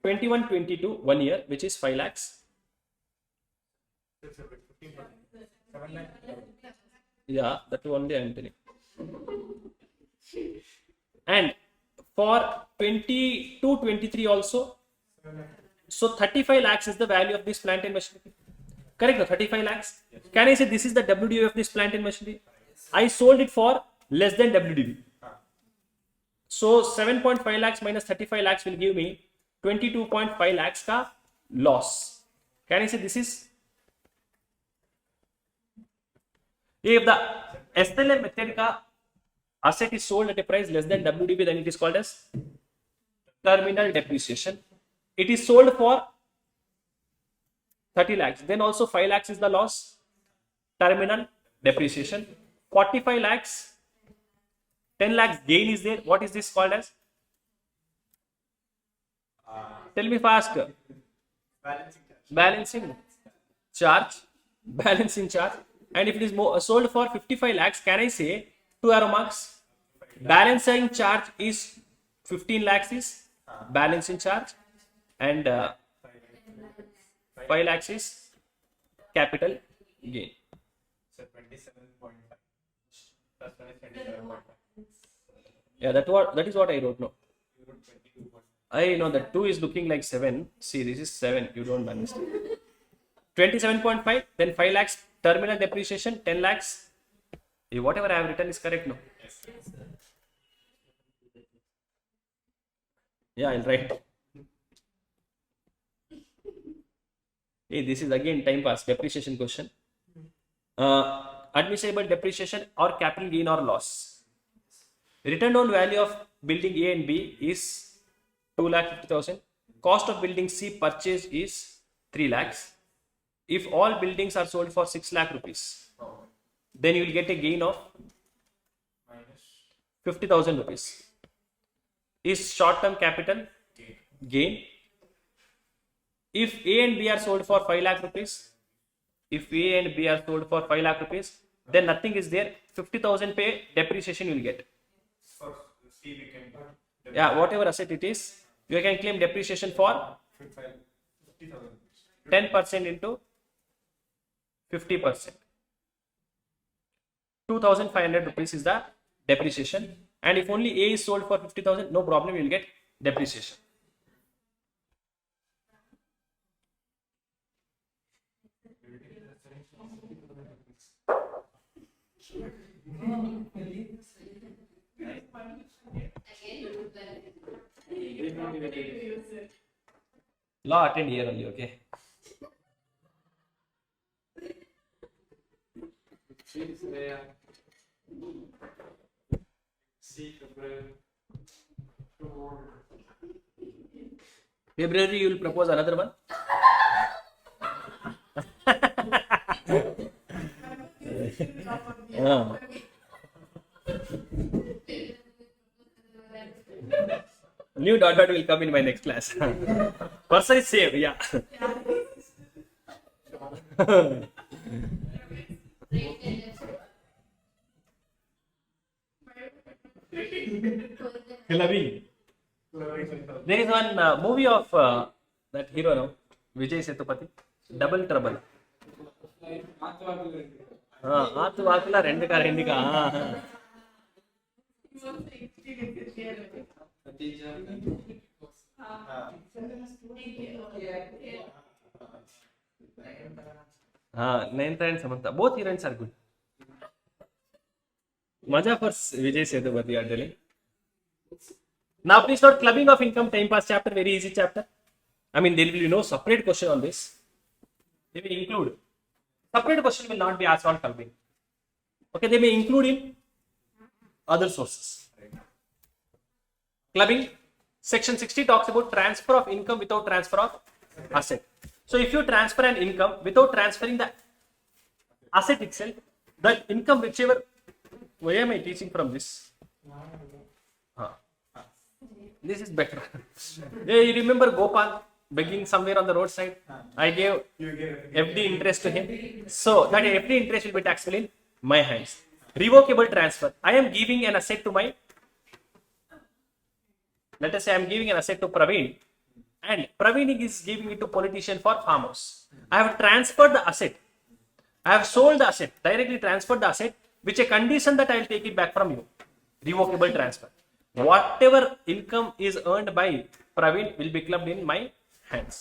Speaker 1: 21/22, 1 year, which is 5 lakhs. Yeah, that only I am telling. And for 22/23 also, so 35 lakhs is the value of this plant and machinery. Correct? No, 35 lakhs. Yes. Can I say this is the WDV of this plant and machinery? Yes. I sold it for less than WDV. So 7.5 lakhs minus 35 lakhs will give me 22.5 lakhs ka loss. Can I say this is? If the SLM method ka asset is sold at a price less than WDV, then it is called as terminal depreciation. It is sold for 30 lakhs. Then also 5 lakhs is the loss. Terminal depreciation. 45 lakhs. 10 lakhs gain is there. What is this called as? Tell me fast. Balancing charge. Balancing charge. And if it is sold for 55 lakhs, can I say 2 arrow marks? Balancing charge is 15 lakhs is balancing charge. And 5 lakhs is capital gain.
Speaker 4: So 27.5 plus 27.5.
Speaker 1: Yeah, that is what I wrote. No, I know that 2 is looking like 7. See, this is 7. You don't understand. 27.5, then 5 lakhs terminal depreciation, 10 lakhs. Whatever I have written is correct. No.
Speaker 4: Yes.
Speaker 1: Yeah, I'll write. Hey, this is again time pass depreciation question. Admissible depreciation or capital gain or loss. Return on value of building A and B is 2,50,000. Cost of building C purchase is 3 lakhs. If all buildings are sold for 6 lakh rupees, then you will get a gain of
Speaker 4: Minus
Speaker 1: 50,000 rupees. Is short-term capital gain. If A and B are sold for 5 lakh rupees, then nothing is there. 50,000 pay depreciation you will get.
Speaker 4: for C we can
Speaker 1: Yeah, whatever asset it is, you can claim depreciation for
Speaker 4: 50,000.
Speaker 1: 10% into 50%. 2,500 rupees is the depreciation. And if only A is sold for 50,000, no problem, you will get depreciation. Law attend here only, okay? February you will propose another one. New dot dot will come in my next class. Person is same, yeah. Clubbing. There is one movie of that hero now, Vijay Sethupathi, Double Trouble. ఆతు వాకులా రెండు కా రెండు కా Nayantara and Samantha, both heroines are good. Maja for Vijay Sethupathi are telling. Now please note, clubbing of income time pass chapter, very easy chapter. I mean, there will be no separate question on this. They will include. Separate question will not be asked on clubbing. Okay, they may include in other sources. Clubbing, section 60 talks about transfer of income without transfer of asset. So if you transfer an income without transferring the asset itself, the income whichever, why am I teaching from this? This is better. Yeah, you remember Gopal begging somewhere on the roadside? I gave FD interest to him. So that FD interest will be taxable in my hands. Revocable transfer. I am giving an asset to my, let us say I am giving an asset to Praveen, and Praveen is giving it to politician for farmers. I have transferred the asset. I have sold the asset, directly transferred the asset, which a condition that I will take it back from you. Revocable transfer. Whatever income is earned by Praveen will be clubbed in my hands.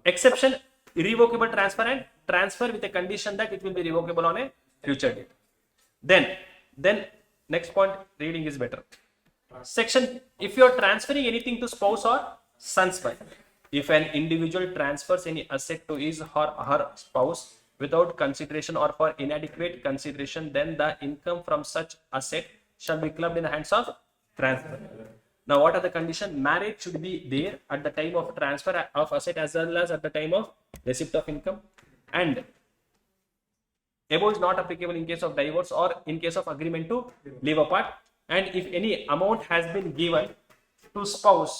Speaker 1: Exception, irrevocable transfer and transfer with a condition that it will be revocable on a future date. Then next point, reading is better. Section, if you are transferring anything to spouse or son's wife, if an individual transfers any asset to his or her spouse without consideration or for inadequate consideration, then the income from such asset shall be clubbed in the hands of transfer. Now, what are the conditions? Marriage should be there at the time of transfer of asset as well as at the time of receipt of income. And above is not applicable in case of divorce or in case of agreement to live apart. And if any amount has been given to spouse,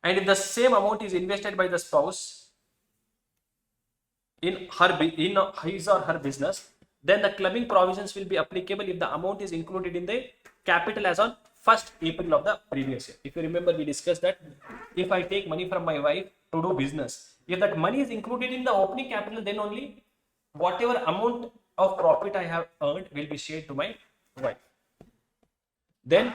Speaker 1: and if the same amount is invested by the spouse in his or her business, then the clubbing provisions will be applicable if the amount is included in the capital as on 1st April of the previous year. If you remember, we discussed that if I take money from my wife to do business, if that money is included in the opening capital, then only whatever amount of profit I have earned will be shared to my wife. Then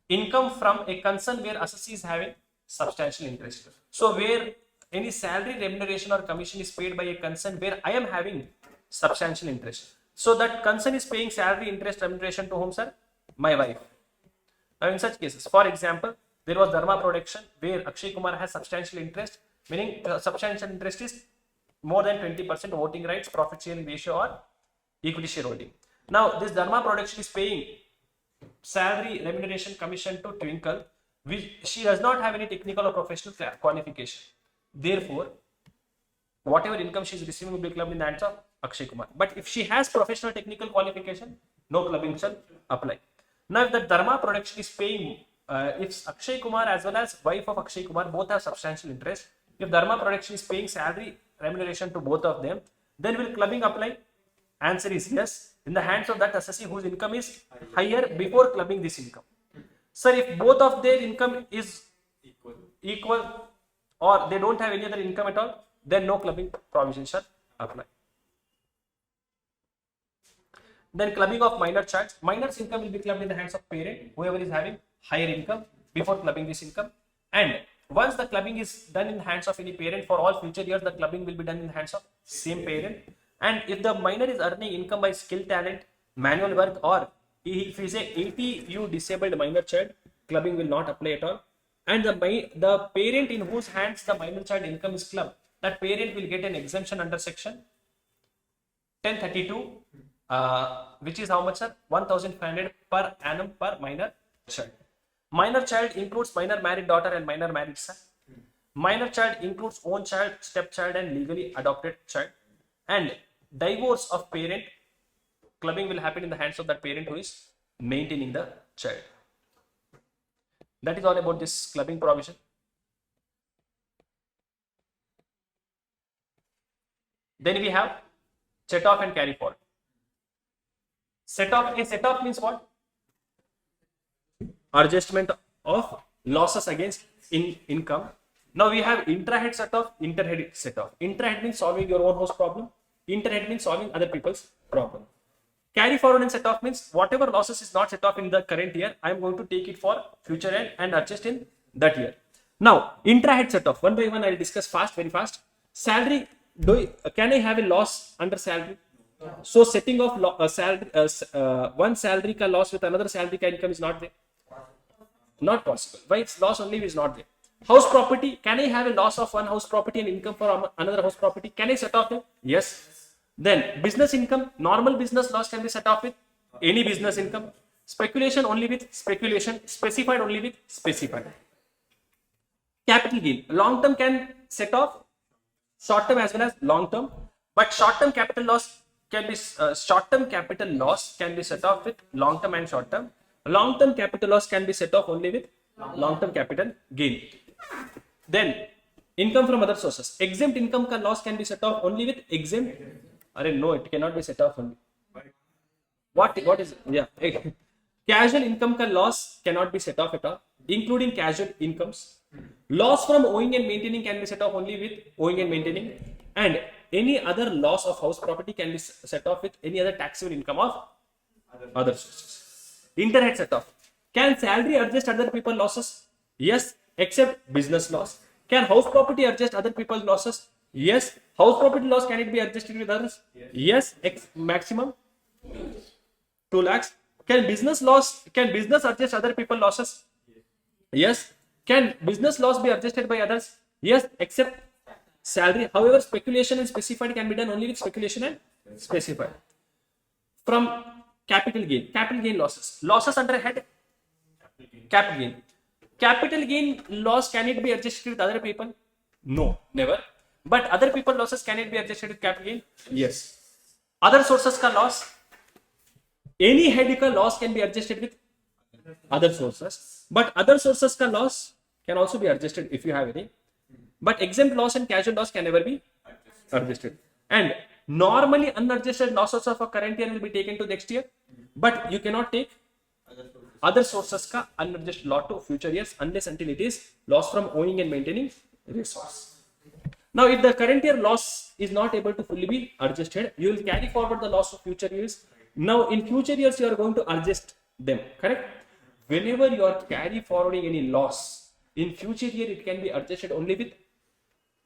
Speaker 1: income from a concern where assessee is having substantial interest. So where any salary, remuneration or commission is paid by a concern where I am having substantial interest. So that concern is paying salary, interest, remuneration to whom, sir? My wife. Now in such cases, for example, there was Dharma production where Akshay Kumar has substantial interest, meaning substantial interest is more than 20% voting rights, profit sharing ratio or equity shareholding. Now this Dharma production is paying salary, remuneration, commission to Twinkle, which she does not have any technical or professional qualification. Therefore, whatever income she is receiving will be clubbed in the hands of Akshay Kumar. But if she has professional technical qualification, no clubbing shall apply. Now, if the Dharma production is paying, if Akshay Kumar as well as wife of Akshay Kumar both have substantial interest, if Dharma production is paying salary, remuneration to both of them, then will clubbing apply? Answer is yes, in the hands of that assessee whose income is higher before clubbing this income. Sir, if both of their income is equal or they don't have any other income at all, then no clubbing provision shall apply. Then clubbing of minor child. Minor's income will be clubbed in the hands of parent, whoever is having higher income before clubbing this income. And once the clubbing is done in the hands of any parent, for all future years, the clubbing will be done in the hands of same parent. And if the minor is earning income by skill, talent, manual work, or if he is a 80U disabled minor child, clubbing will not apply at all. And the parent in whose hands the minor child income is clubbed, that parent will get an exemption under section 1032, which is how much, sir? 1,500 per annum per minor child. Minor child includes minor married daughter and minor married son. Minor child includes own child, stepchild, and legally adopted child. And divorce of parent, clubbing will happen in the hands of that parent who is maintaining the child. That is all about this clubbing provision. Then we have set off and carry forward. Set off means what? Adjustment of losses against income. Now we have intra-head set off, inter-head set off. Intra-head means solving your own house problem. Inter-head means solving other people's problem. Carry forward and set off means whatever losses is not set off in the current year, I am going to take it for future end and adjust in that year. Now, intra-head set off, one by one I will discuss very fast. Salary, can I have a loss under salary? So setting off one salary ka loss with another salary ka income is not there. Not possible. Why? Its loss only is not there. House property, can I have a loss of one house property and income for another house property? Can I set off it? Yes. Then business income, normal business loss can be set off with any business income. Speculation only with speculation, specified only with specified. Capital gain, long term can set off short term as well as long term, but short term capital loss can be set off with long term and short term. Long term capital loss can be set off only with long term capital gain. Then income from other sources, exempt income ka loss can be set off only with exempt. No, it cannot be set off only. What is it? Yeah. Casual income ka loss cannot be set off at all, including casual incomes. Loss from owing and maintaining can be set off only with owing and maintaining, and any other loss of house property can be set off with any other taxable income of other sources. Inter-head set off. Can salary adjust other people's losses? Yes, except business loss. Can house property adjust other people's losses? Yes. House property loss, can it be adjusted with others? Yes. Maximum 2 lakhs. Can business adjust other people's losses? Yes. Can business loss be adjusted by others? Yes, except salary. However, speculation and specified can be done only with speculation and specified. From capital gain losses under head capital gain. Capital gain loss, can it be adjusted with other people? No, never. But other people losses, can it be adjusted with capital gain? Yes. Other sources ka loss, any head ka loss can be adjusted with other sources, but other sources ka loss can also be adjusted if you have any. But exempt loss and casual loss can never be adjusted. And normally unadjusted losses of a current year will be taken to next year, but you cannot take other sources ka unadjusted loss to future years unless until it is loss from owing and maintaining resource. Now, if the current year loss is not able to fully be adjusted, you will carry forward the loss of future years. Now, in future years, you are going to adjust them, correct? Whenever you are carry forwarding any loss, in future year, it can be adjusted only with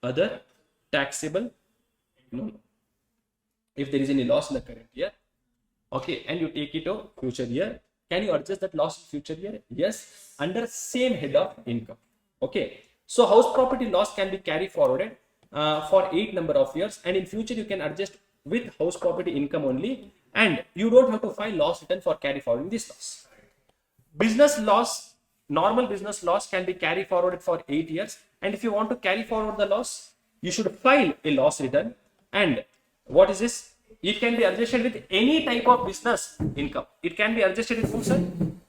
Speaker 1: other taxable. No. If there is any loss in the current year, okay, and you take it to future year, can you adjust that loss in future year? Yes, under same head of income. Okay, so house property loss can be carried forwarded for 8 number of years, and in future you can adjust with house property income only, and you don't have to file loss return for carry forwarding this loss. Business loss, normal business loss can be carried forwarded for 8 years, and if you want to carry forward the loss, you should file a loss return. And what is this? It can be adjusted with any type of business income. It can be adjusted with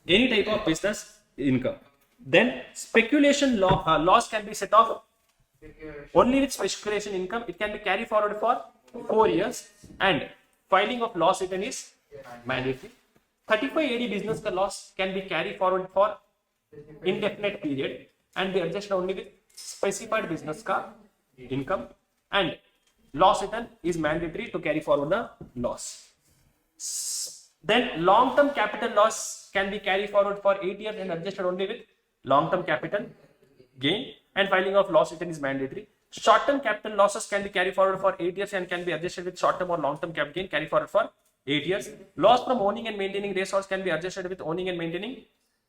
Speaker 1: any type of business income. Then speculation loss can be set off only with speculation income. It can be carried forward for 4 years, and filing of loss return is mandatory. 35 AD business ka loss can be carried forward for indefinite period and be adjusted only with specified business ka income, and loss return is mandatory to carry forward the loss. Then long-term capital loss can be carried forward for 8 years and adjusted only with long-term capital gain, and filing of loss return is mandatory. Short-term capital losses can be carried forward for 8 years and can be adjusted with short-term or long-term capital gain carried forward for 8 years. Loss from owning and maintaining resource can be adjusted with owning and maintaining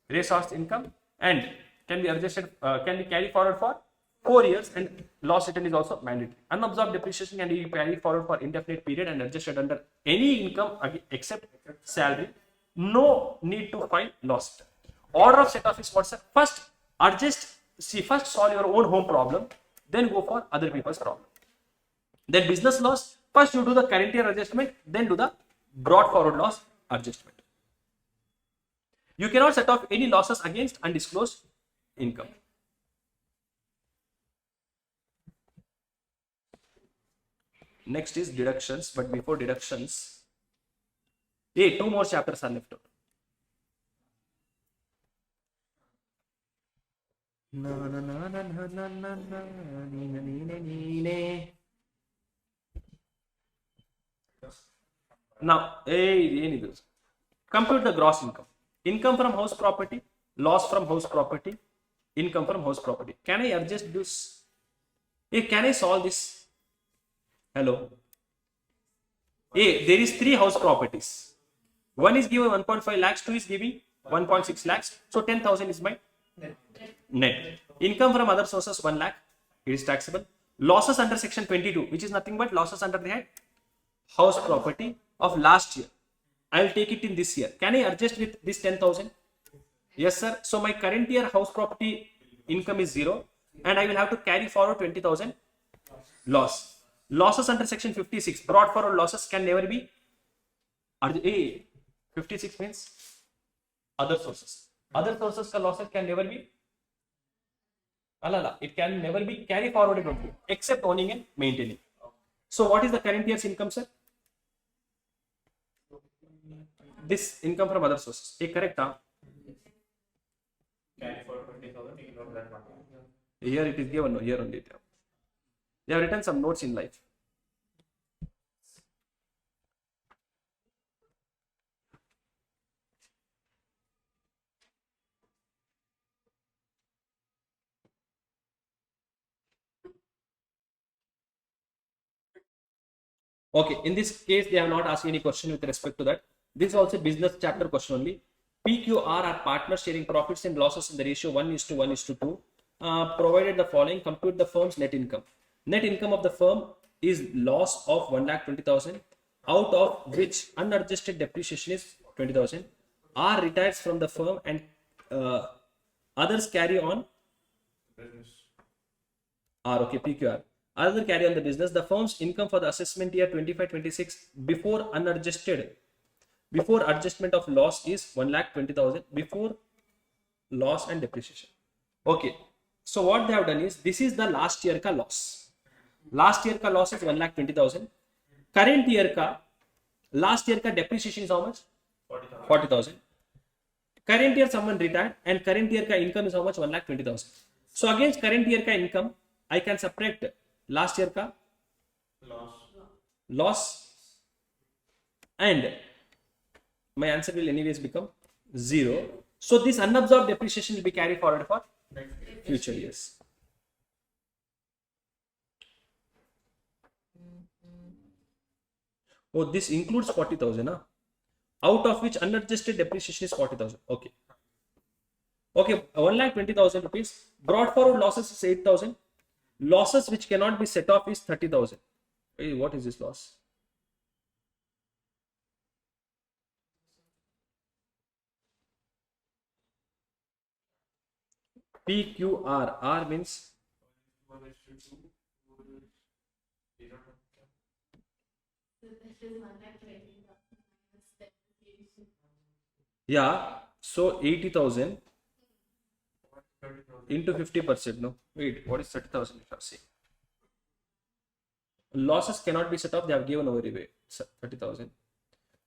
Speaker 1: resource income, and can be adjusted, can be carried forward for 4 years, and loss return is also mandatory. Unabsorbed depreciation can be carried forward for indefinite period and adjusted under any income except salary. No need to file loss return. Order of set off is what, sir? First solve your own home problem, then go for other people's problem. Then business loss, first you do the current year adjustment, then do the brought forward loss adjustment. You cannot set off any losses against undisclosed income. Next is deductions, but before deductions, hey, 2 more chapters are left out. Now, hey, compute the gross income. Income from house property, loss from house property, income from house property. Can I adjust this? Hey, can I solve this? Hello. Hey, there is 3 house properties. One is given 1.5 lakhs, 2 is giving 1.6 lakhs. So 10,000 is my net. Income from other sources 1 lakh. It is taxable. Losses under section 22, which is nothing but losses under the head house property of last year. I will take it in this year. Can I adjust with this 10,000? Yes, sir. So my current year house property income is 0, and I will have to carry forward 20,000 loss. Losses under section 56, brought forward losses can never be. 56 means other sources. Other sources ka losses can never be. It can never be carry forward except owning and maintaining. So what is the current year's income, sir? This income from other sources. Correct, huh?
Speaker 4: Carry for 20,000, ignore that one.
Speaker 1: Here it is given, no, here only. They have written some notes in life. Okay, in this case, they have not asked any question with respect to that. This is also business chapter question only. PQR are partners sharing profits and losses in the ratio 1:1:2. Provided the following, compute the firm's net income. Net income of the firm is loss of 1,20,000, out of which unadjusted depreciation is 20,000. R retires from the firm and others carry on.
Speaker 4: Business.
Speaker 1: Okay, PQR. Others carry on the business. The firm's income for the assessment year 25-26 before adjustment of loss is 1,20,000 before loss and depreciation. Okay. So what they have done is, this is the last year ka loss. Last year ka loss is 1,20,000. Current year ka, last year ka depreciation is how much? 40,000. Current year someone retired and current year ka income is how much? 1,20,000. So against current year ka income, I can subtract last year ka loss, and my answer will anyways become 0. So this unabsorbed depreciation will be carried forward for future years. Oh, this includes 40,000, huh? Out of which unadjusted depreciation is 40,000. Okay. Okay, 1,20,000 rupees. Brought forward losses is 8,000. Losses which cannot be set off is 30,000. Hey, what is this loss? PQR. R means yeah. So 80,000 into 50%. No, wait. What is 30,000? If I say losses cannot be set off, they have given over away 30,000.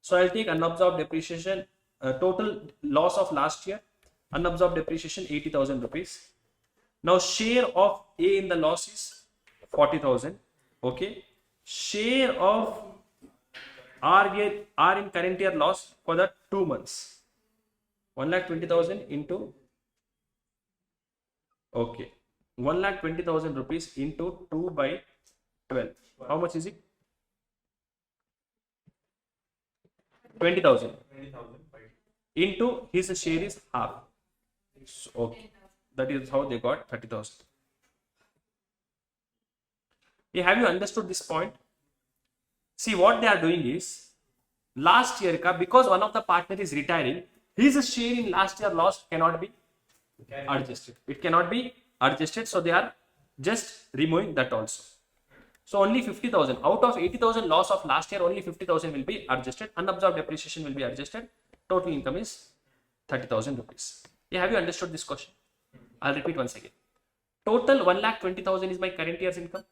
Speaker 1: So I'll take unabsorbed depreciation. Total loss of last year. Unabsorbed depreciation 80,000 rupees. Now share of A in the loss is 40,000. Okay. Share of R in current year loss for the 2 months. 1,20,000 into 1,20,000 rupees into 2 by 12. How much is it? 20,000. Into his share is half. So, okay. That is how they got 30,000. Have you understood this point? See, what they are doing is, last year because one of the partner is retiring, his share in last year loss cannot be adjusted. It cannot be adjusted, so they are just removing that also. So only 50,000 out of 80,000 loss of last year, only 50,000 will be adjusted. Unabsorbed depreciation will be adjusted. Total income is 30,000 rupees. Have you understood this question? I'll repeat once again. Total 1,20,000 is my current year's income.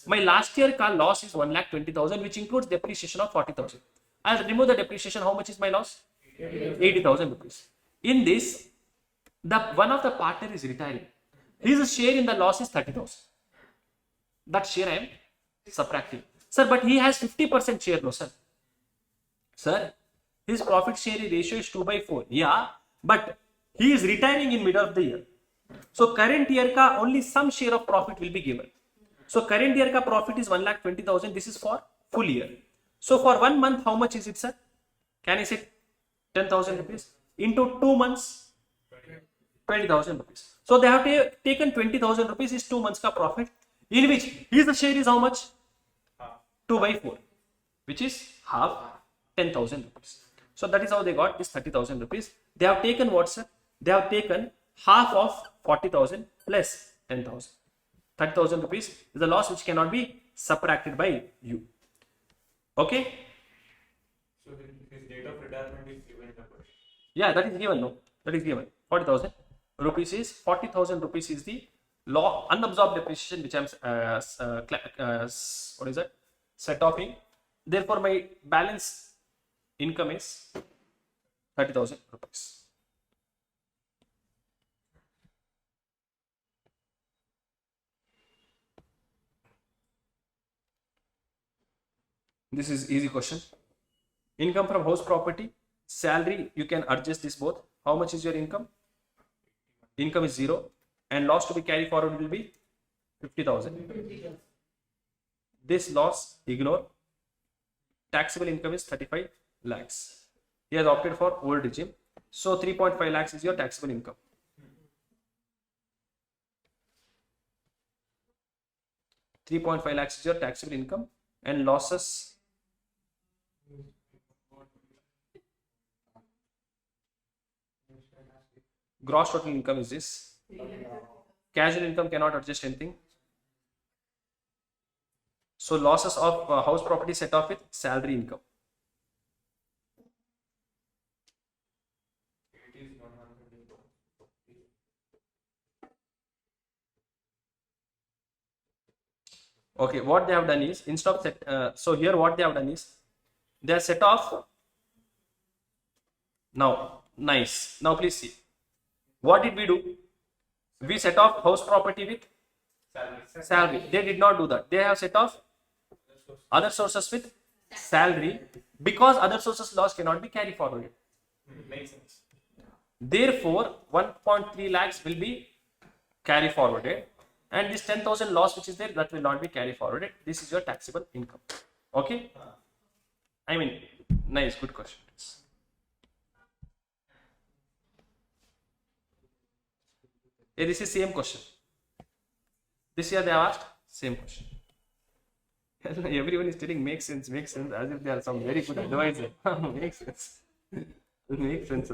Speaker 1: My last year ka loss is 1,20,000, which includes depreciation of 40,000. I'll remove the depreciation. How much is my loss? 80,000 rupees. In this, the one of the partner is retiring. His share in the loss is 30,000. That share I am subtracting. Sir, but he has 50% share, no, sir. Sir, his profit share ratio is 2/4. Yeah, but he is retiring in middle of the year. So current year ka only some share of profit will be given. So current year ka profit is 1,20,000. This is for full year. So for 1 month, how much is it, sir? Can I say 10,000 rupees? Into 2 months, 20,000 rupees. So they have taken 20,000 rupees is 2 months ka profit, in which his share is how much? 2/4, which is half, 10,000 rupees. So that is how they got this 30,000 rupees. They have taken what, sir? They have taken half of 40,000 plus 10,000. 30,000 rupees is a loss which cannot be subtracted by you. Okay?
Speaker 4: So his date of retirement is given in the question.
Speaker 1: Yeah, that is given. No, that is given. 40,000 rupees is 40,000 rupees is the law unabsorbed depreciation which I'm what is that? Set offing. Therefore, my balance income is 30,000 rupees. This is easy question. Income from house property, salary, you can adjust this both. How much is your income? Income is 0 and loss to be carried forward will be 50,000. This loss, ignore. Taxable income is 35 lakhs. He has opted for old regime. So 3.5 lakhs is your taxable income. 3.5 lakhs is your taxable income and losses. Gross total income is this. Casual income cannot adjust anything. So losses of house property set off with salary income. Okay, what they have done is instead of set, so here what they have done is they are set off. Now, nice. Now please see. What did we do? We set off house property with salary. They did not do that. They have set off other sources with salary because other sources loss cannot be carried forward.
Speaker 4: Makes sense.
Speaker 1: Therefore, 1.3 lakhs will be carry forwarded and this 10,000 loss which is there, that will not be carry forwarded. This is your taxable income. Okay? I mean, nice, good question. Yeah, this is same question. This year they have asked same question. Everyone is telling makes sense, as if they are some very good advisor. Makes sense. Makes sense.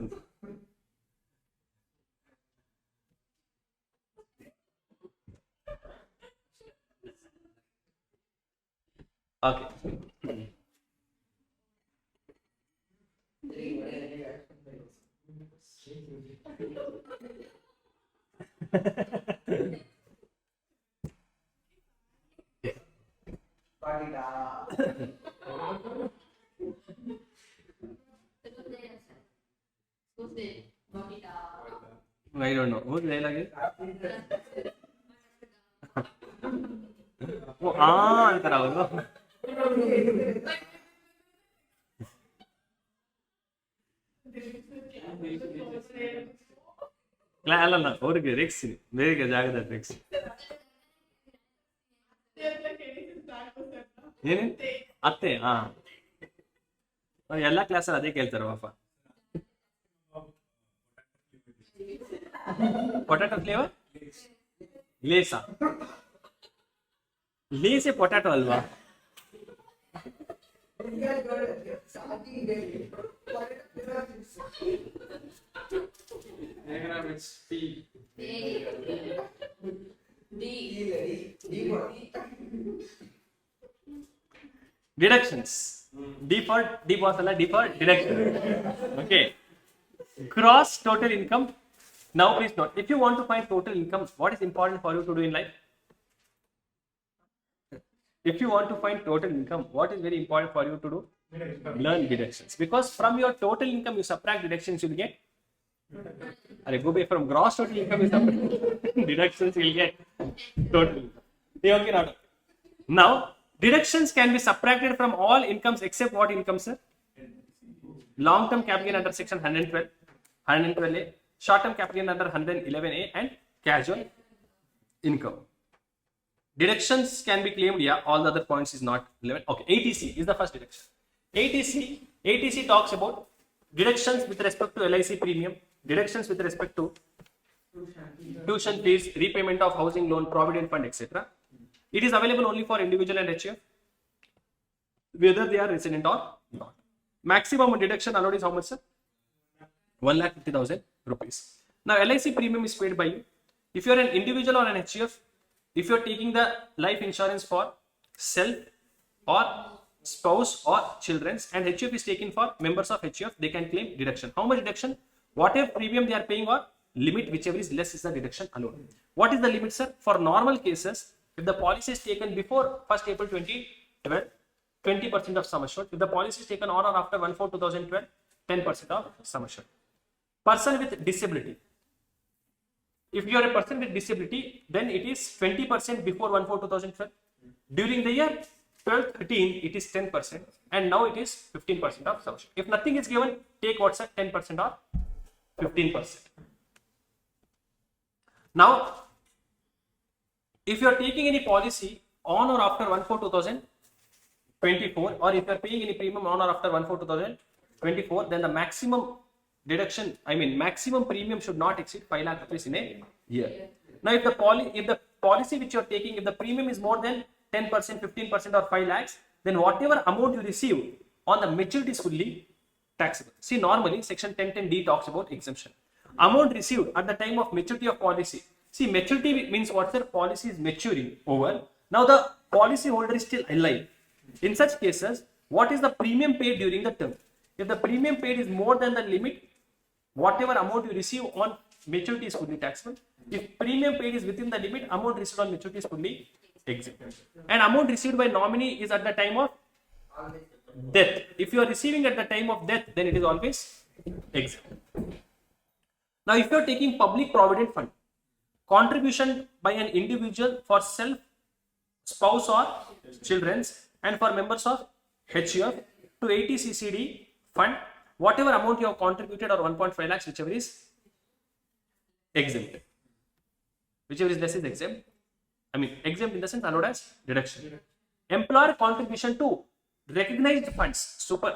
Speaker 1: Okay. I don't know. Whose dialogue is? Oh, antara ಅವರು. ಅಲ್ಲ ಅವ್ರಿಗೆ ರೇಗಿಸ್ತೀನಿ ಬೇರೆ ಜಾಗದಲ್ಲಿ ರೇಗಿಸಿ ಏನೇ ಅತ್ತೆ ಎಲ್ಲ ಕ್ಲಾಸಲ್ಲಿ ಅದೇ ಕೇಳ್ತಾರ ಪಾಪ ಪೊಟ್ಯಾಟೊ ಫ್ಲೇವರ್ ಲೇಸಾ ಲೇಸೆ ಪೊಟ್ಯಾಟೊ ಅಲ್ವಾ
Speaker 2: Economics P.
Speaker 1: Deductions. D for deduction. Okay. Gross total income Now please note, if you want to find total income, what is important for you to do in life? If you want to find total income, what is very important for you to do? Learn deductions. Because from your total income, you subtract deductions, you will get. Go by from gross total income, you subtract deductions, you will get total income. Okay, not okay. Now, deductions can be subtracted from all incomes except what incomes, sir? Long-term capital gain under section 112, 112A, short-term capital gain under 111A, and casual income. Deductions can be claimed, yeah, all the other points is not relevant. Okay, ATC is the first deduction. ATC talks about deductions with respect to LIC premium, deductions with respect to tuition fees, repayment of housing loan, provident fund, etc. It is available only for individual and HF, whether they are resident or not. Maximum deduction allowed is how much, sir? 1,50,000 rupees. Now, LIC premium is paid by you. If you are an individual or an HF, if you are taking the life insurance for self or spouse or children's, and HF is taken for members of HF, they can claim deduction. How much deduction? Whatever premium they are paying or limit, whichever is less is the deduction allowed. What is the limit, sir? For normal cases, if the policy is taken before 1st April 2012, 20% of sum assured. If the policy is taken on or after 1/4/2012, 10% of sum assured. Person with disability. If you are a person with disability, then it is 20% before 1/4/2012. During the year 12-13, it is 10%, and now it is 15% of sum assured. If nothing is given, take what's at 10% or 15%. Now, if you are taking any policy on or after 1/4/2024, or if you are paying any premium on or after 1/4/2024, then the maximum deduction, maximum premium should not exceed 5 lakh rupees in a year. Now, if the policy which you are taking, if the premium is more than 10%, 15% or 5 lakhs, then whatever amount you receive on the maturity is fully taxable. See, normally section 1010D talks about exemption. Amount received at the time of maturity of policy. See, maturity means what, sir? Policy is maturing over. Now the policy holder is still alive. In such cases, what is the premium paid during the term? If the premium paid is more than the limit, whatever amount you receive on maturity is fully taxable. If premium paid is within the limit, amount received on maturity is fully exempt. And amount received by nominee is at the time of death. If you are receiving at the time of death, then it is always exempt. Now, if you are taking public provident fund, contribution by an individual for self, spouse or children's, and for members of HUF to 80 CCD fund, whatever amount you have contributed or 1.5 lakhs, whichever is exempt. Whichever is less is exempt. Exempt in the sense allowed as deduction. Employer contribution to recognized funds,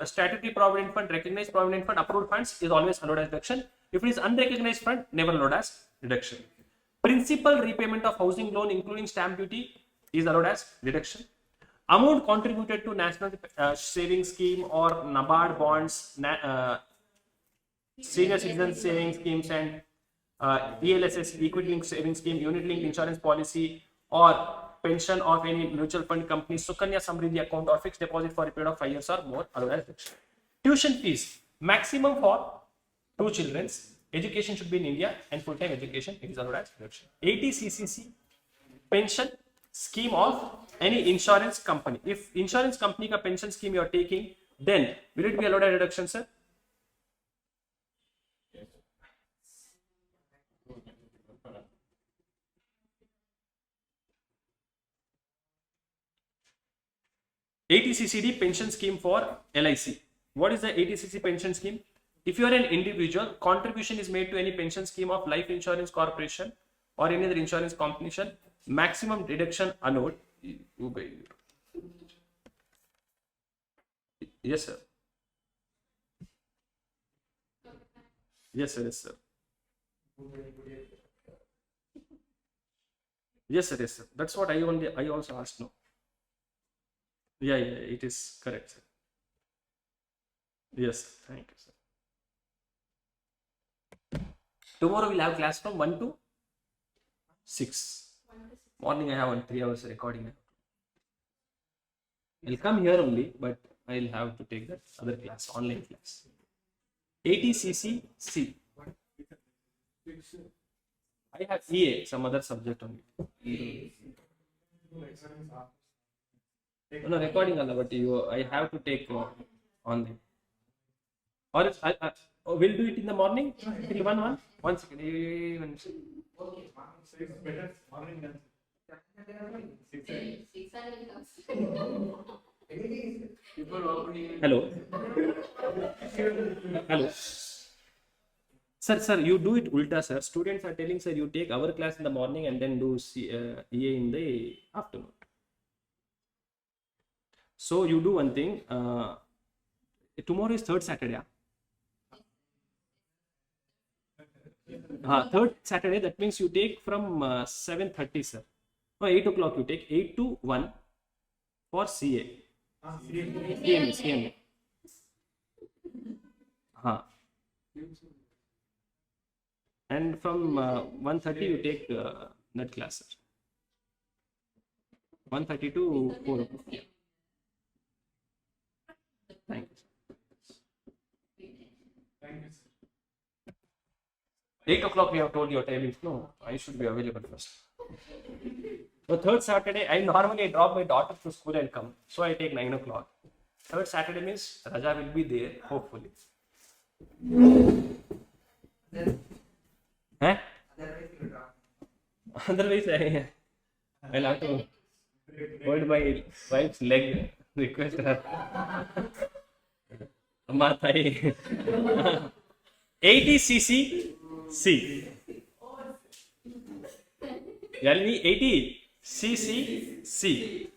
Speaker 1: statutory provident fund, recognized provident fund, approved funds is always allowed as deduction. If it is unrecognized fund, never allowed as deduction. Principal repayment of housing loan, including stamp duty, is allowed as deduction. Amount contributed to National Savings Scheme or NABARD bonds, Senior Citizen Savings Schemes, and ELSS, Equity Linked Savings Scheme, Unit Linked Insurance Policy, or pension of any mutual fund company, Sukanya Samriddhi account, or fixed deposit for a period of 5 years or more, allowed as deduction. Tuition fees, maximum for 2 children. Education should be in India, and full-time education, it is allowed as deduction. 80 CCC, pension scheme of any insurance company. If insurance company ka pension scheme you are taking, then will it be allowed as deduction, sir? ATCCD pension scheme for LIC. What is the ATCC pension scheme? If you are an individual, contribution is made to any pension scheme of life insurance corporation or any other insurance combination, maximum deduction allowed. Yes, sir. Yes, sir. Yes, sir. Yes, sir. Yes, sir. That's what I also asked. No. Yeah, it is correct, sir. Yes, thank you, sir. Tomorrow we'll have class from 1 to 6. Morning I have 3 hours recording. I'll come here only, but I'll have to take that other class, online class. ATCCC. I have EA, some other subject only. No, recording on but I have to take on the. Or it's, we'll do it in the morning. Till 1 second. One second.
Speaker 2: Okay.
Speaker 4: So it's better morning than 6.
Speaker 3: 600 comes.
Speaker 2: Before opening.
Speaker 1: Hello. Hello. Sir, you do it ulta, sir. Students are telling, sir, you take our class in the morning and then do EA in the afternoon. So you do one thing. Tomorrow is third Saturday. Third Saturday, that means you take from 7:30, sir. No, 8 o'clock you take. 8 to 1 for CA. CMA. And from 1:30 you take that class, sir. 1:30 to 4 o'clock. Thank you.
Speaker 4: Thank you, sir.
Speaker 1: 8 o'clock we have told your timings. No, I should be available first. So third Saturday, I normally drop my daughter to school and come. So I take 9 o'clock. Third Saturday means Raja will be there, hopefully. Huh? Otherwise, I'll have to hold my wife's leg, request her. Amma thai. 80 cc C. Yalini 80 cc C.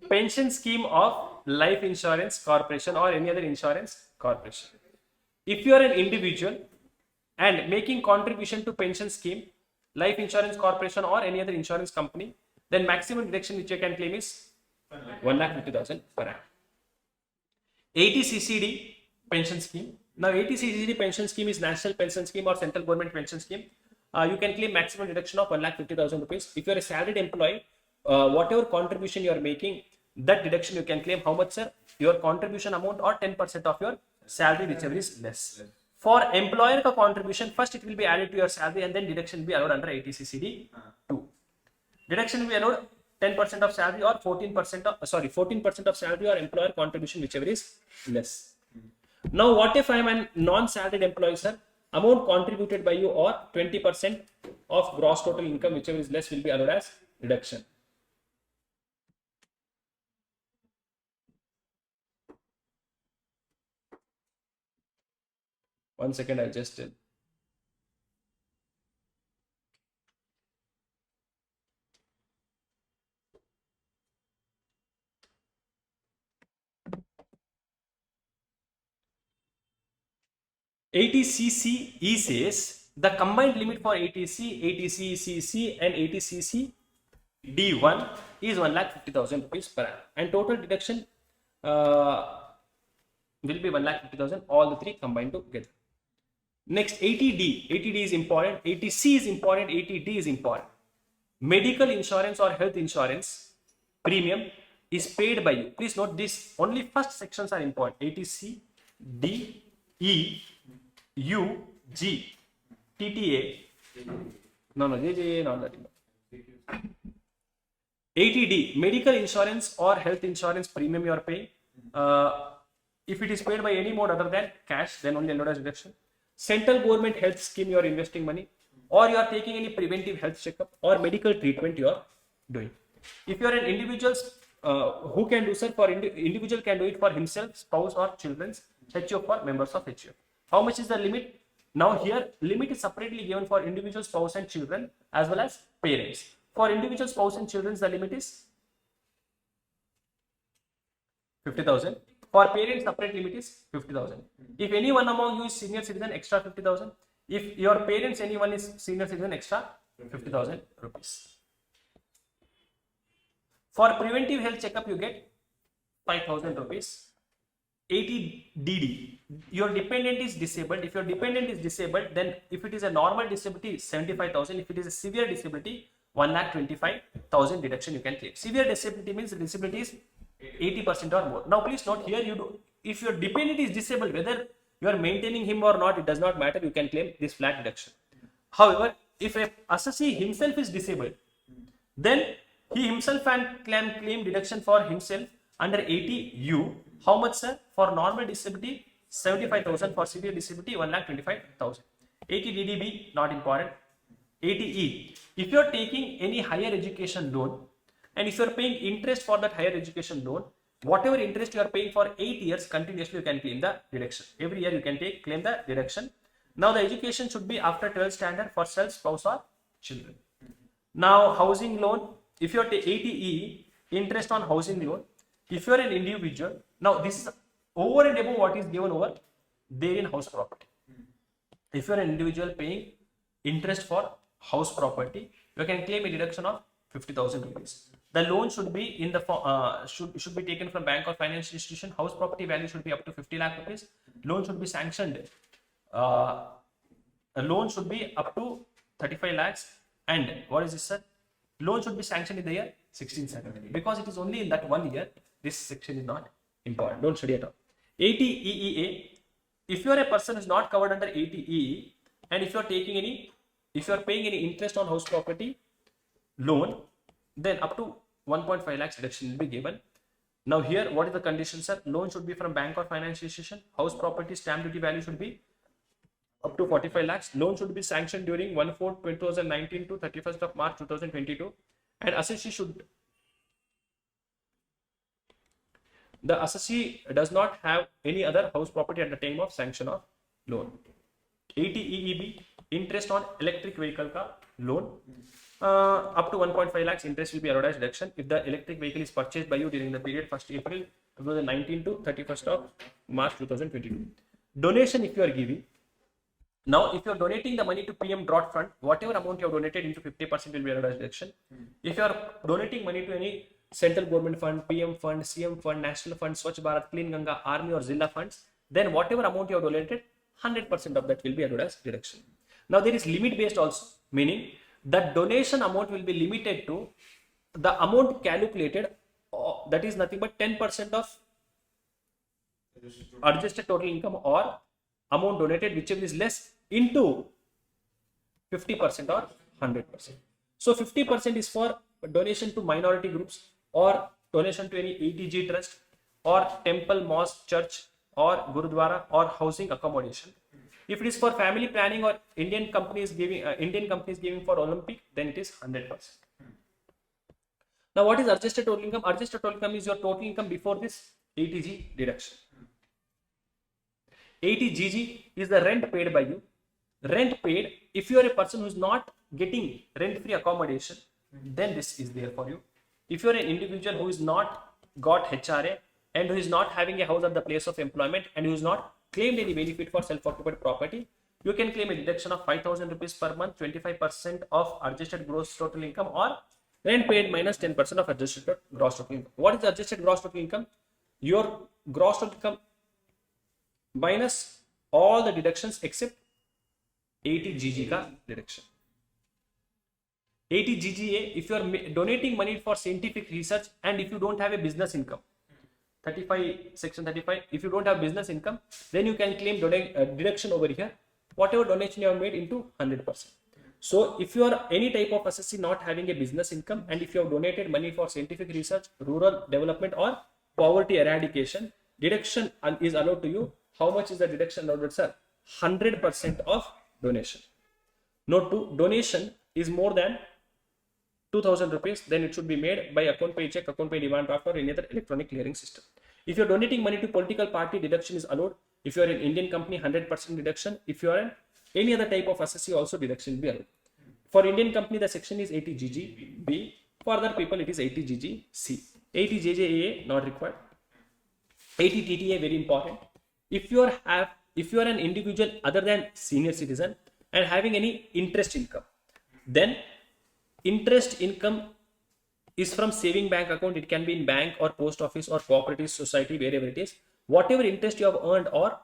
Speaker 1: Pension scheme of life insurance corporation or any other insurance corporation. If you are an individual and making contribution to pension scheme, life insurance corporation or any other insurance company, then maximum deduction which you can claim is 1,50,000 per annum. 80 CCD pension scheme. Now 80 CCD pension scheme is national pension scheme or central government pension scheme. You can claim maximum deduction of 1,50,000 rupees. If you are a salaried employee, whatever contribution you are making, that deduction you can claim how much, sir? Your contribution amount or 10% of your salary, whichever is less. For employer ka contribution, first it will be added to your salary and then deduction will be allowed under 80 CCD 2. Deduction will be allowed 10% of salary or 14% of salary or employer contribution, whichever is less. Now, what if I am a non-salaried employee, sir? Amount contributed by you or 20% of gross total income, whichever is less, will be allowed as deduction. One second, I'll just tell. ATCCE says the combined limit for ATC, ATCCC and ATCC D1 is 1,50,000 rupees per annum, and total deduction will be 1,50,000, all the three combined together. Next, 80D. 80D is important, 80C is important, 80D is important. Medical insurance or health insurance premium is paid by you. Please note this, only first sections are important. 80C, D, E, U, G, TTA. No, J, no, that. 80D, medical insurance or health insurance premium you are paying. If it is paid by any mode other than cash, then only allowed as deduction. Central government health scheme you are investing money, or you are taking any preventive health checkup or medical treatment you are doing. If you are an individual, who can do, sir? For individual can do it for himself, spouse or children's, HO for members of HO. How much is the limit? Now here limit is separately given for individual, spouse and children as well as parents. For individual, spouse and children, the limit is 50,000. For parents, separate limit is 50,000. If anyone among you is senior citizen, extra 50,000. If your parents, anyone is senior citizen, extra 50,000 rupees. For preventive health checkup, you get 5,000 rupees. 80 DD. Your dependent is disabled. If your dependent is disabled, then if it is a normal disability, 75,000. If it is a severe disability, 1,25,000 deduction you can claim. Severe disability means the disability is 80% or more. Now please note here, if your dependent is disabled, whether you are maintaining him or not, it does not matter, you can claim this flat deduction. However, if a assessee himself is disabled, then he himself can claim deduction for himself under 80U. How much, sir? For normal disability, 75,000. For severe disability, 1,25,000. 80 DDB, not important. 80E. If you are taking any higher education loan and if you are paying interest for that higher education loan, whatever interest you are paying for 8 years continuously, you can claim the deduction. Every year you can claim the deduction. Now the education should be after 12th standard for self, spouse or children. Now housing loan, if you are 80E, interest on housing loan, if you are an individual, now this is over and above what is given over there in house property. If you are an individual paying interest for house property, you can claim a deduction of 50,000 rupees. The loan should be in the should be taken from bank or financial institution. House property value should be up to 50 lakh rupees. Loan should be sanctioned. A loan should be up to 35 lakhs. And what is this, sir? Loan should be sanctioned in the year 1670. Because it is only in that 1 year, this section is not important. Don't study at all. 80 EEA. If you are a person who is not covered under 80 EE, and if you are paying any interest on house property loan, then up to 1.5 lakhs deduction will be given. Now here, what is the condition, sir? Loan should be from bank or financial institution. House property stamp duty value should be up to 45 lakhs. Loan should be sanctioned during 1/4/2019 to 31st of March 2022. And the assessee does not have any other house property at the time of sanction of loan. 80 EEB, interest on electric vehicle ka loan. Up to 1.5 lakhs interest will be allowed as deduction if the electric vehicle is purchased by you during the period 1st April 2019 to 31st of March 2022. Donation if you are giving. Now, if you are donating the money to PM Drought Fund, whatever amount you have donated into 50% will be allowed as deduction. If you are donating money to any central government fund, PM fund, CM fund, national fund, Swachh Bharat, Clean Ganga, Army or Zilla funds, then whatever amount you have donated, 100% of that will be allowed as deduction. Now, there is limit based also, meaning that donation amount will be limited to the amount calculated, that is nothing but 10% of adjusted total income or amount donated, whichever is less, into 50% or 100%. So 50% is for donation to minority groups or donation to any ETG trust or temple, mosque, church or gurudwara or housing accommodation. If it is for family planning or Indian companies giving for Olympic, then it is 100%. Now, what is adjusted total income? Adjusted total income is your total income before this ETG deduction. 80 GG is the rent paid by you. Rent paid, if you are a person who is not getting rent-free accommodation, then this is there for you. If you are an individual who is not got HRA and who is not having a house at the place of employment and who is not claimed any benefit for self-occupied property, you can claim a deduction of 5,000 rupees per month, 25% of adjusted gross total income or rent paid minus 10% of adjusted gross total income. What is the adjusted gross total income? Your gross total income minus all the deductions except 80 GG ka deduction. 80 GGA, if you are donating money for scientific research and if you don't have a business income, section 35, if you don't have business income, then you can claim deduction over here, whatever donation you have made into 100%. So if you are any type of assessee not having a business income and if you have donated money for scientific research, rural development or poverty eradication, deduction is allowed to you. How much is the deduction allowed, sir? 100% of donation. Note 2, donation is more than 2,000 rupees, then it should be made by account pay check, account pay demand draft or any other electronic clearing system. If you are donating money to political party, deduction is allowed. If you are an Indian company, 100% deduction. If you are any other type of assessee, also deduction will be allowed. For Indian company, the section is 80 GGB. For other people, it is 80 GGC. 80 JJAA not required. 80 TTA very important. If you are an individual other than senior citizen and having any interest income, then interest income is from saving bank account. It can be in bank or post office or cooperative society, wherever it is. Whatever interest you have earned or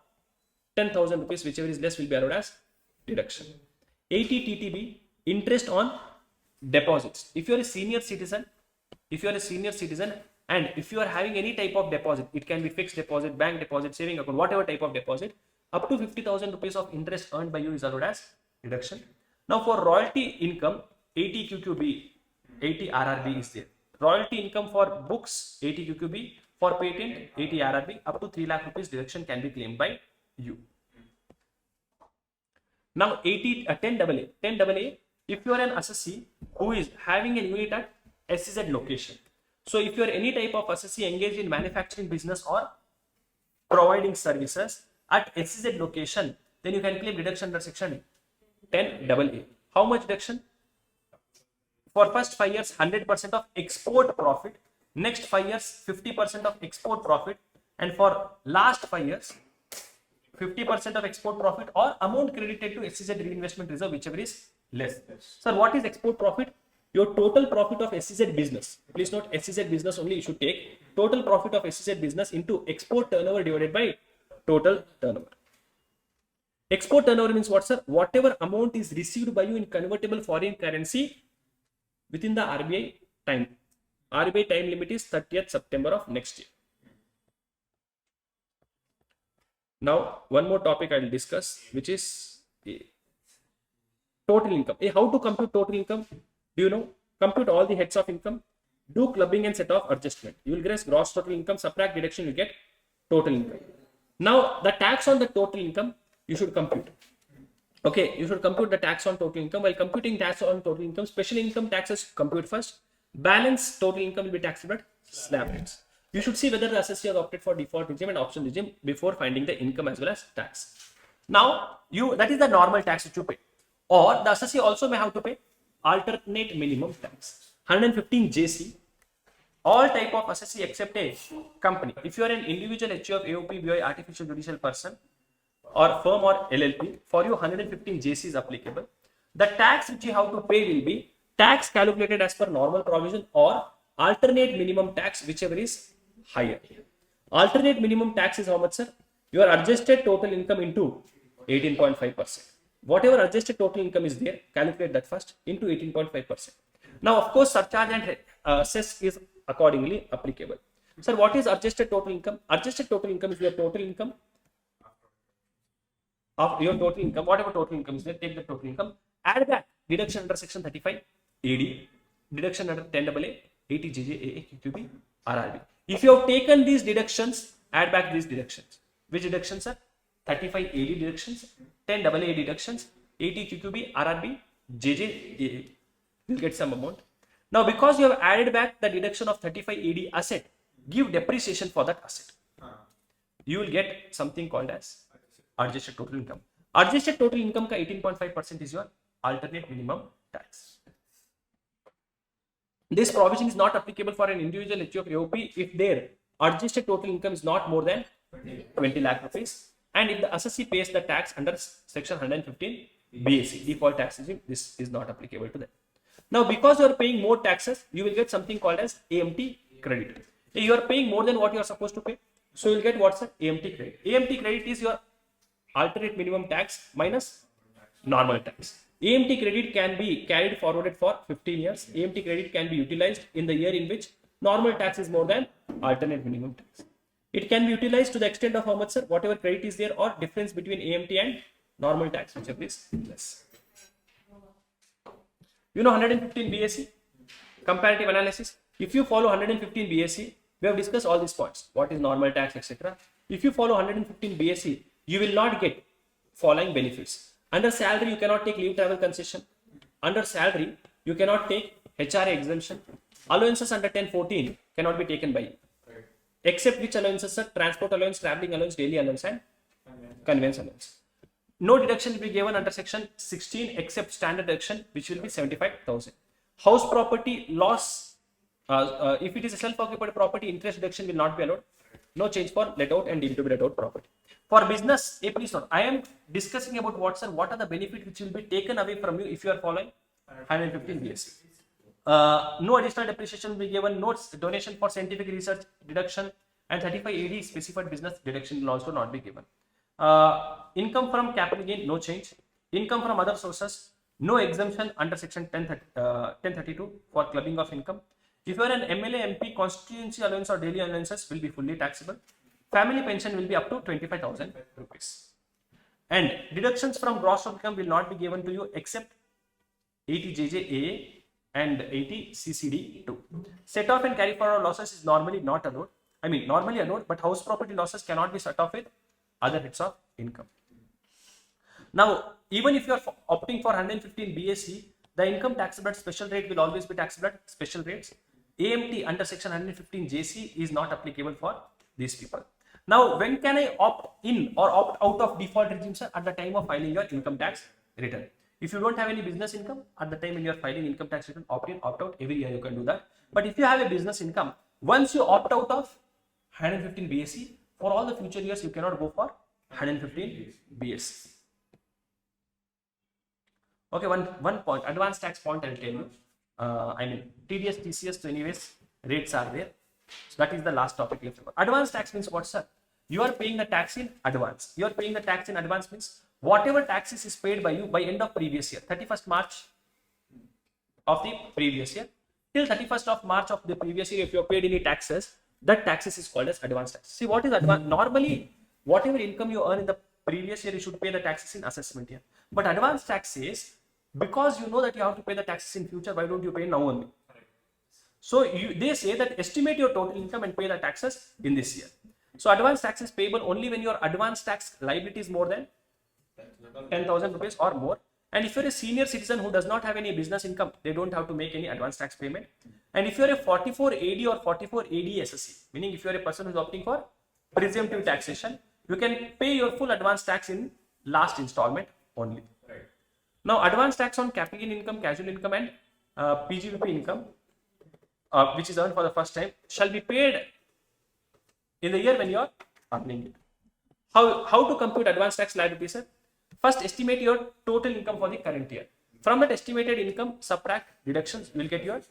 Speaker 1: 10,000 rupees, whichever is less, will be allowed as deduction. 80 TTB, interest on deposits. If you are a senior citizen and if you are having any type of deposit, it can be fixed deposit, bank deposit, saving account, whatever type of deposit, Up to 50,000 rupees of interest earned by you is allowed as deduction. Now for royalty income, 80 QQB, 80 RRB is there. Royalty income for books, 80 QQB. For patent, 80 RRB. Up to 3 lakh rupees deduction can be claimed by you. Now 10 AA. If you are an assessee who is having a unit at SEZ location. So if you are any type of assessee engaged in manufacturing business or providing services at SEZ location, then you can claim deduction under section 10 AA. How much deduction? For first 5 years, 100% of export profit. Next 5 years, 50% of export profit. And for last 5 years, 50% of export profit or amount credited to SEZ reinvestment reserve, whichever is less. Sir, what is export profit? Your total profit of SEZ business. Please note, SEZ business only you should take. Total profit of SEZ business into export turnover divided by total turnover. Export turnover means what, sir? Whatever amount is received by you in convertible foreign currency within the RBI time. RBI time limit is 30th September of next year. Now, one more topic I will discuss, which is total income. How to compute total income? Do you know? Compute all the heads of income. Do clubbing and set off adjustment. You will get gross total income, subtract deduction, you get total income. Now, the tax on the total income, you should compute. Okay, you should compute the tax on total income. While computing tax on total income, special income taxes compute first. Balance total income will be taxed at slab rates. You should see whether the assessee has opted for default regime and option regime before finding the income as well as tax. Now, that is the normal tax which you pay. Or the assessee also may have to pay alternate minimum tax. 115 JC. All type of assessee except a company. If you are an individual HUF, AOP, BOI, artificial judicial person, or firm or LLP, for you 115 JC is applicable. The tax which you have to pay will be tax calculated as per normal provision or alternate minimum tax, whichever is higher. Alternate minimum tax is how much, sir? Your adjusted total income into 18.5%. Whatever adjusted total income is there, calculate that first into 18.5%. Now, of course, surcharge and cess is accordingly applicable. Sir, what is adjusted total income? Adjusted total income is your total income of your total income. Whatever total income is there, take the total income, add back deduction under section 35 AD, deduction under 10 AA, 80 JJ, AA, QQB, RRB. If you have taken these deductions, add back these deductions. Which deductions are? 35 AD deductions, 10 AA deductions, 80 QQB, RRB, JJ, AA. You'll get some amount. Now, because you have added back the deduction of 35 AD asset, give depreciation for that asset. You will get something called as adjusted total income. Adjusted total income ka 18.5% is your alternate minimum tax. This provision is not applicable for an individual HUF AOP if their adjusted total income is not more than 20 lakh rupees and if the assessee pays the tax under section 115 BAC, default tax regime, this is not applicable to them. Now, because you are paying more taxes, you will get something called as AMT credit. You are paying more than what you are supposed to pay, so you will get what's an AMT credit. AMT credit is your alternate minimum tax minus normal tax. AMT credit can be carried forwarded for 15 years. AMT credit can be utilized in the year in which normal tax is more than alternate minimum tax. It can be utilized to the extent of how much, sir? Whatever credit is there or difference between AMT and normal tax, whichever is less. You know 115 BAC, comparative analysis. If you follow 115 BAC, we have discussed all these points. What is normal tax, etc. If you follow 115 BAC, you will not get following benefits. Under salary, you cannot take leave travel concession. Under salary, you cannot take HRA exemption. Allowances under 1014 cannot be taken by you. Except which allowances, sir? Transport allowance, traveling allowance, daily allowance, and conveyance allowance. No deduction will be given under section 16 except standard deduction, which will be 75,000. House property loss, if it is a self-occupied property, interest deduction will not be allowed. No change for let out and deemed to be let out property. For business, please note, I am discussing about what are the benefits which will be taken away from you if you are following 115 BSc. No additional depreciation will be given, no donation for scientific research deduction, and 35 AD specified business deduction will also not be given. Income from capital gain, no change. Income from other sources, no exemption under section 1032 for clubbing of income. If you are an MLA, MP, constituency allowance or daily allowances will be fully taxable. Family pension will be up to 25,000 rupees. And deductions from gross income will not be given to you except 80 JJA and 80 CCD2. Set off and carry forward losses is normally not allowed. I mean, normally allowed, but house property losses cannot be set off with other heads of income. Now, even if you are opting for 115 BSE, the income taxable at special rate will always be taxable at special rates. AMT under section 115 JC is not applicable for these people. Now, when can I opt in or opt out of default regime, sir? At the time of filing your income tax return. If you don't have any business income, at the time when you are filing income tax return, opt in, opt out, every year you can do that. But if you have a business income, once you opt out of 115 BSE, for all the future years, you cannot go for 115 BSE. Okay, one point, advanced tax point I'll tell you. I mean, TDS, TCS, so anyways, rates are there. So that is the last topic left. Advanced tax means what, sir? You are paying the tax in advance. You are paying the tax in advance means whatever taxes is paid by you by end of previous year, 31st March of the previous year, till 31st of March of the previous year, if you have paid any taxes, that taxes is called as advance tax. See, what is advance? Normally, whatever income you earn in the previous year, you should pay the taxes in assessment year. But advance tax says, because you know that you have to pay the taxes in future, why don't you pay now only? So they say that estimate your total income and pay the taxes in this year. So advance tax is payable only when your advance tax liability is more than 10,000 rupees or more. And if you're a senior citizen who does not have any business income, they don't have to make any advance tax payment. And if you're a 44 AD or 44 AD SSC, meaning if you're a person who's opting for presumptive taxation, you can pay your full advance tax in last installment only. Right. Now, advance tax on capital income, casual income, and PGVP income, which is earned for the first time, shall be paid in the year when you are earning it. How to compute advance tax liability, sir? First, estimate your total income for the current year. From that estimated income, subtract deductions, you will get your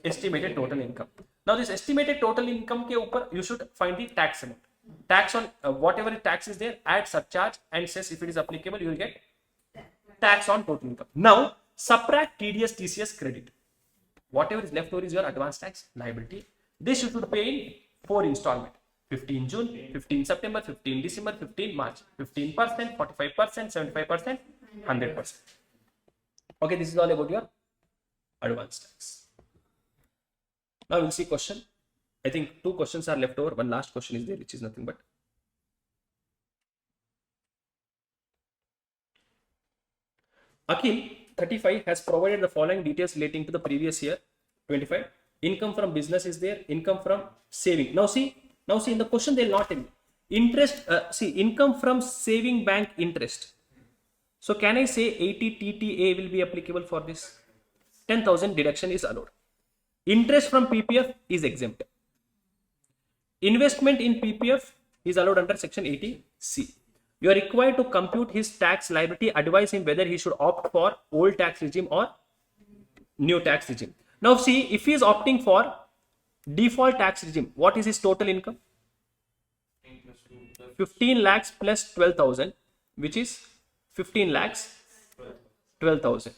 Speaker 1: estimated total income. Now, this estimated total income ke upar, you should find the tax amount. Tax on whatever tax is there, add surcharge and says if it is applicable, you will get tax on total income. Now, subtract TDS, TCS credit. Whatever is left over is your advance tax liability. This you should pay in 4 installments. 15 June, 15 September, 15 December, 15 March, 15%, 45%, 75%, 100%. Okay, this is all about your advance tax. Now we'll see question. I think 2 questions are left over. One last question is there, which is nothing but. Akhil, 35, has provided the following details relating to the previous year, 25. Income from business is there, income from saving. Now see in the question they will not tell you. Interest, income from saving bank interest. So can I say 80 TTA will be applicable for this? 10,000 deduction is allowed. Interest from PPF is exempt. Investment in PPF is allowed under section 80C. You are required to compute his tax liability, advise him whether he should opt for old tax regime or new tax regime. Now see, if he is opting for default tax regime, what is his total income? 15 lakhs plus 12,000, which is 15 lakhs 12,000.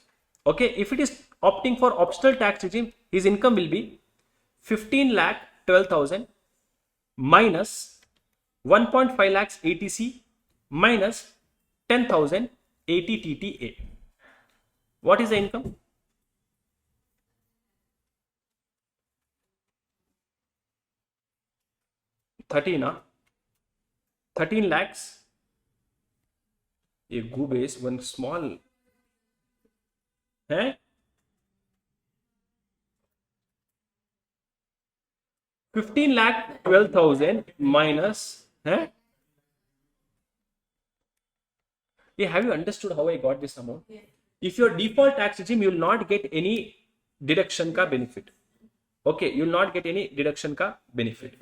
Speaker 1: Okay, if it is opting for optional tax regime, his income will be 15 lakh 12,000 minus 1.5 lakhs ATC minus 10,000 80 TTA. What is the income? 13 lakhs. A go base one small. 15 lakh 12,000 minus. Have you understood how I got this amount? Yeah. If your default tax regime, you will not get any deduction ka benefit. Okay, you will not get any deduction ka benefit.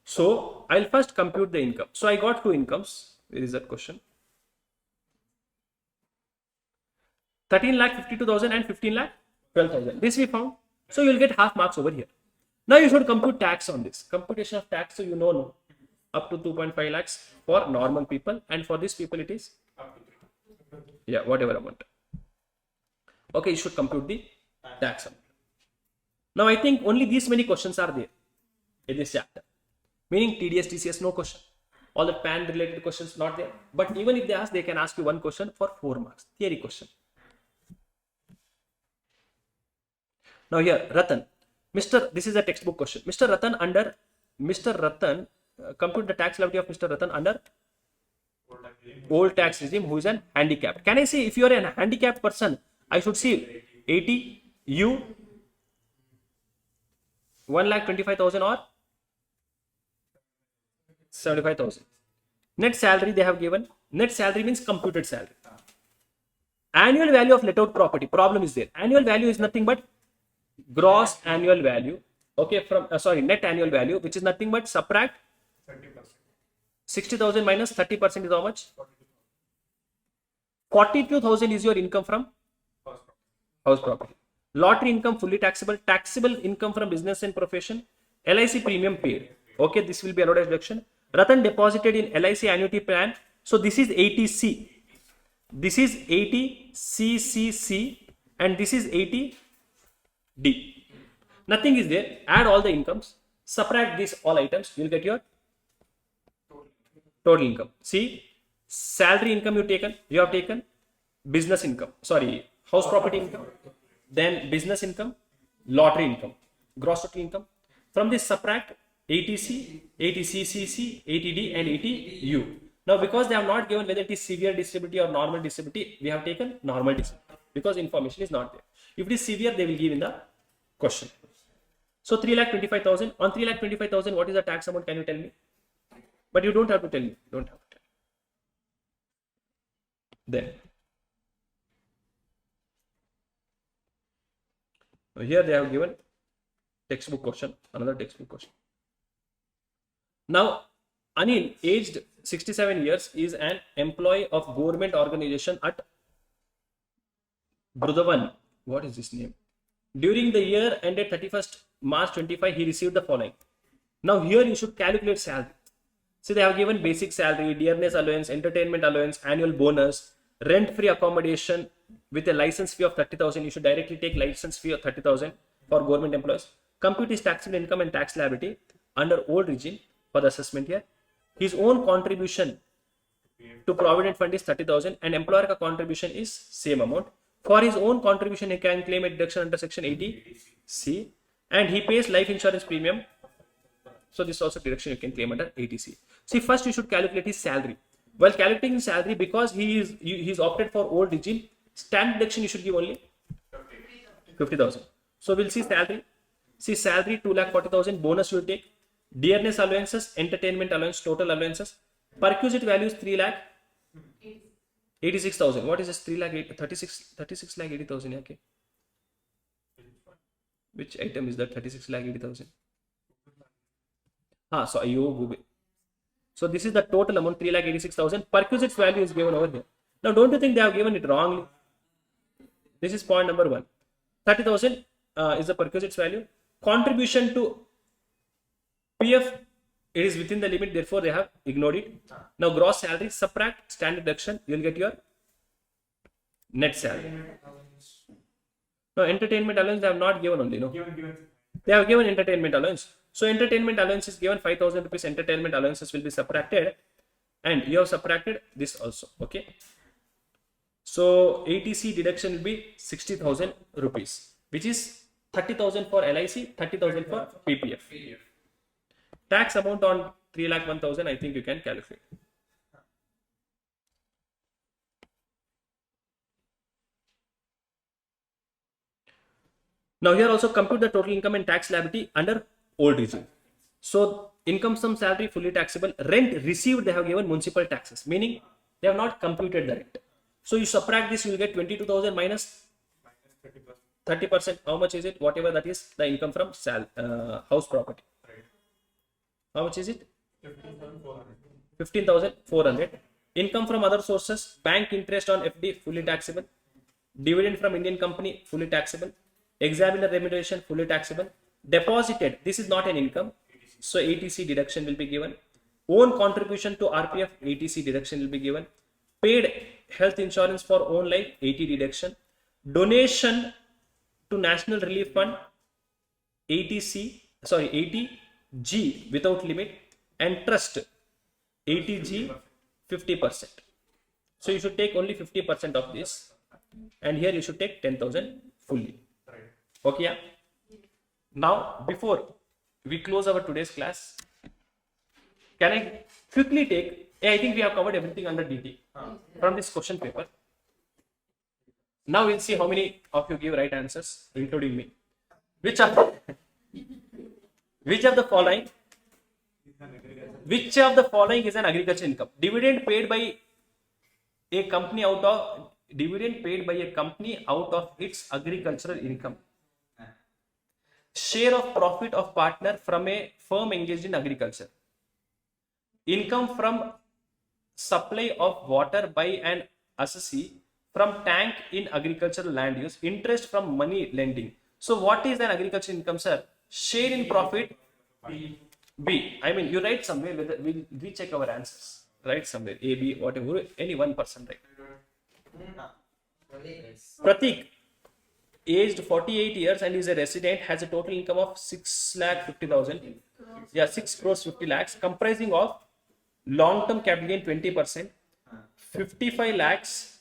Speaker 1: So I'll first compute the income. So I got 2 incomes. Where is that question? 13 lakh 52,000 and 15 lakh 12,000. This we found. So you'll get half marks over here. Now you should compute tax on this. Computation of tax, so you know no. Up to 2.5 lakhs for normal people, and for these people it is whatever amount. Okay, you should compute the tax amount. Now I think only these many questions are there in this chapter. Meaning TDS, TCS, no question. All the PAN related questions not there. But even if they ask, they can ask you one question for 4 marks. Theory question. Now here, Ratan. This is a textbook question. Mr. Ratan, compute the tax liability of Mr. Ratan under old tax regime who is an handicapped. Can I say if you are a handicapped person, I should see 80, you 1,25,000 or 75,000. Net salary they have given. Net salary means computed salary. Annual value of let out property. Problem is there. Annual value is nothing but gross annual value. Okay, from net annual value, which is nothing but subtract
Speaker 4: 30%.
Speaker 1: 60,000 minus 30% is how much? 42,000 is your income from house property. Lottery income fully taxable. Taxable income from business and profession. LIC premium paid. Okay, this will be allowed as deduction. Ratan deposited in LIC annuity plan. So this is 80C. This is 80CCC and this is 80D. Nothing is there. Add all the incomes. Subtract these all items. You will get your total income. See, salary income you have taken business income. House property income. Then business income, lottery income, gross total income. From this subtract 80C, 80CCC, 80D and 80U. Now because they have not given whether it is severe disability or normal disability, we have taken normal disability because information is not there. If it is severe, they will give in the question. So 3,25,000. On 3,25,000, what is the tax amount? Can you tell me? But you don't have to tell me. Then here they have given textbook question, another textbook question. Now, Anil, aged 67 years, is an employee of government organization at Brudavan. What is his name? During the year ended 31st March 25, he received the following. Now here you should calculate salary. See, they have given basic salary, dearness allowance, entertainment allowance, annual bonus, rent-free accommodation with a license fee of 30,000. You should directly take license fee of 30,000 for government employees. Compute his taxable income and tax liability under old regime for the assessment here. His own contribution to Provident fund is 30,000 and employer contribution is same amount. For his own contribution, he can claim a deduction under section 80C and he pays life insurance premium. So this is also deduction you can claim under 80C. See, first you should calculate his salary. While calculating his salary, because he is opted for old regime, standard deduction you should give only 50,000. So we'll see salary. See, salary 2,40,000, bonus you will take, dearness allowances, entertainment allowance, total allowances. Perquisite value is 3,86,000. What is this? 36,80,000. Okay. Which item is that? 36,80,000. So you Google. So this is the total amount, 3,86,000. Perquisite value is given over here. Now don't you think they have given it wrongly? This is point number 1. 30,000 is the perquisite value. Contribution to PF, it is within the limit, therefore they have ignored it. Now gross salary, subtract standard deduction, you will get your net salary. Now entertainment allowance they have not given only, no?
Speaker 4: Given.
Speaker 1: They have given entertainment allowance. So entertainment allowance is given 5,000 rupees. Entertainment allowances will be subtracted, and you have subtracted this also. Okay. So 80C deduction will be 60,000 rupees, which is 30,000 for LIC, 30,000 for PPF. Tax amount on 3,01,000, I think you can calculate. Now here also compute the total income and tax liability under old regime. So income sum salary fully taxable. Rent received they have given municipal taxes, meaning they have not computed the rent. So you subtract this, you will get 22,000 minus 30%. How much is it? Whatever that is, the income from house property. How much is it? 15,400. Income from other sources, bank interest on FD fully taxable. Dividend from Indian company fully taxable. Examiner remuneration fully taxable. Deposited, this is not an income, so 80C deduction will be given. Own contribution to RPF, 80C deduction will be given. Paid health insurance for own life, 80 deduction. Donation to National Relief Fund, 80G without limit. And trust, 80G 50%. So you should take only 50% of this, and here you should take 10,000 fully. Okay, yeah. Now, before we close our today's class, can I quickly take? I think we have covered everything under DT from this question paper. Now we'll see how many of you give right answers, including me. Which of the following? Which of the following is an agriculture income? Dividend paid by a company out of its agricultural income. Share of profit of partner from a firm engaged in agriculture. Income from supply of water by an assessee from tank in agricultural land use. Interest from money lending. So what is an agriculture income, sir? Share in profit. B. I mean, you write somewhere, whether we'll recheck our answers. Write somewhere, A, B, whatever, any one person write. Pratik, aged 48 years and is a resident, has a total income of 6,50,000. Yeah, 6 crores 50 lakhs, comprising of long-term capital gain 20%, 55 lakhs.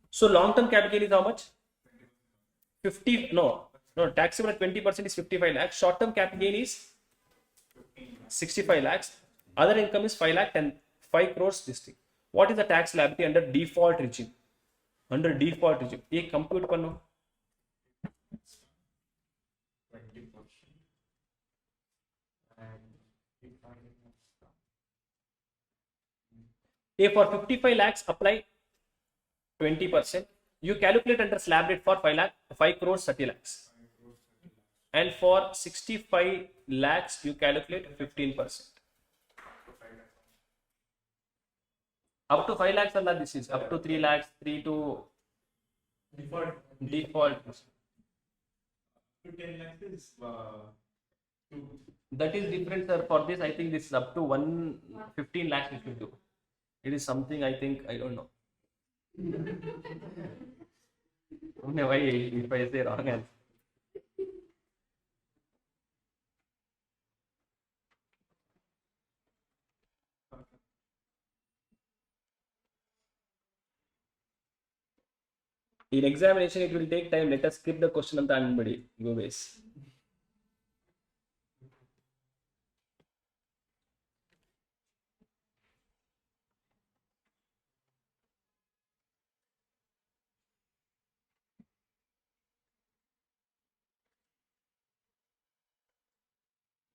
Speaker 1: So long-term capital gain is how much? 50, no, taxable at 20% is 55 lakhs. Short-term capital gain is 65 lakhs. Other income is 5 lakh 5 crores this thing. What is the tax liability under default regime? Under default regime. ये compute करनो. A for 55 lakhs apply 20%. You calculate under slab rate for 5 crores 30 lakhs. And for 65 lakhs you calculate 15%. Up to 5 lakhs Allah, this is up to 3 lakhs, 3 to default.
Speaker 4: To 10 lakhs is 2.
Speaker 1: That is different, sir. For this, I think this is up to 15 lakhs if you do. It is something I think, I don't know. Why if I say wrong answer. In examination, it will take time. Let us skip the question and anybody go base.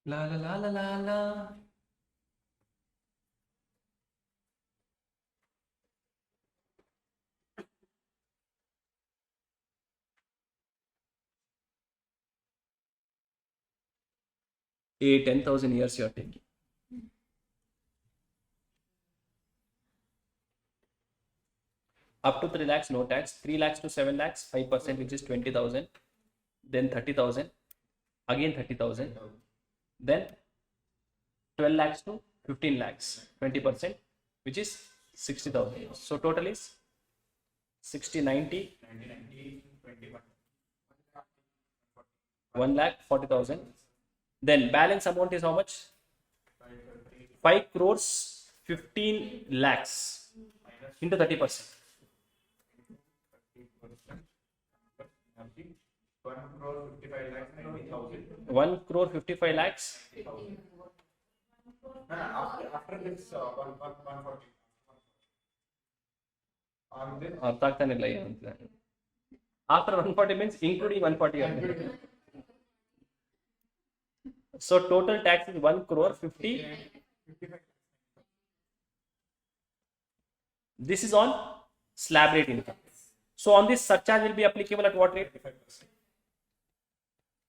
Speaker 1: La la la la la la. A 10,000 years you are taking. Up to 3 lakhs, no tax. 3 lakhs to 7 lakhs, 5%, which is 20,000. Then 30,000. Again 30,000. Then 12 lakhs to 15 lakhs, 20%, which is 60,000. So total is 60, 90, 1 lakh 40,000. Then balance amount is how much? 5 crores 15 lakhs into 30%. 1 crore 55 lakhs.
Speaker 4: After this 140.
Speaker 1: After 140 means including 140. So total tax is 1 crore 50. This is on slab rate income. So on this surcharge will be applicable at what rate?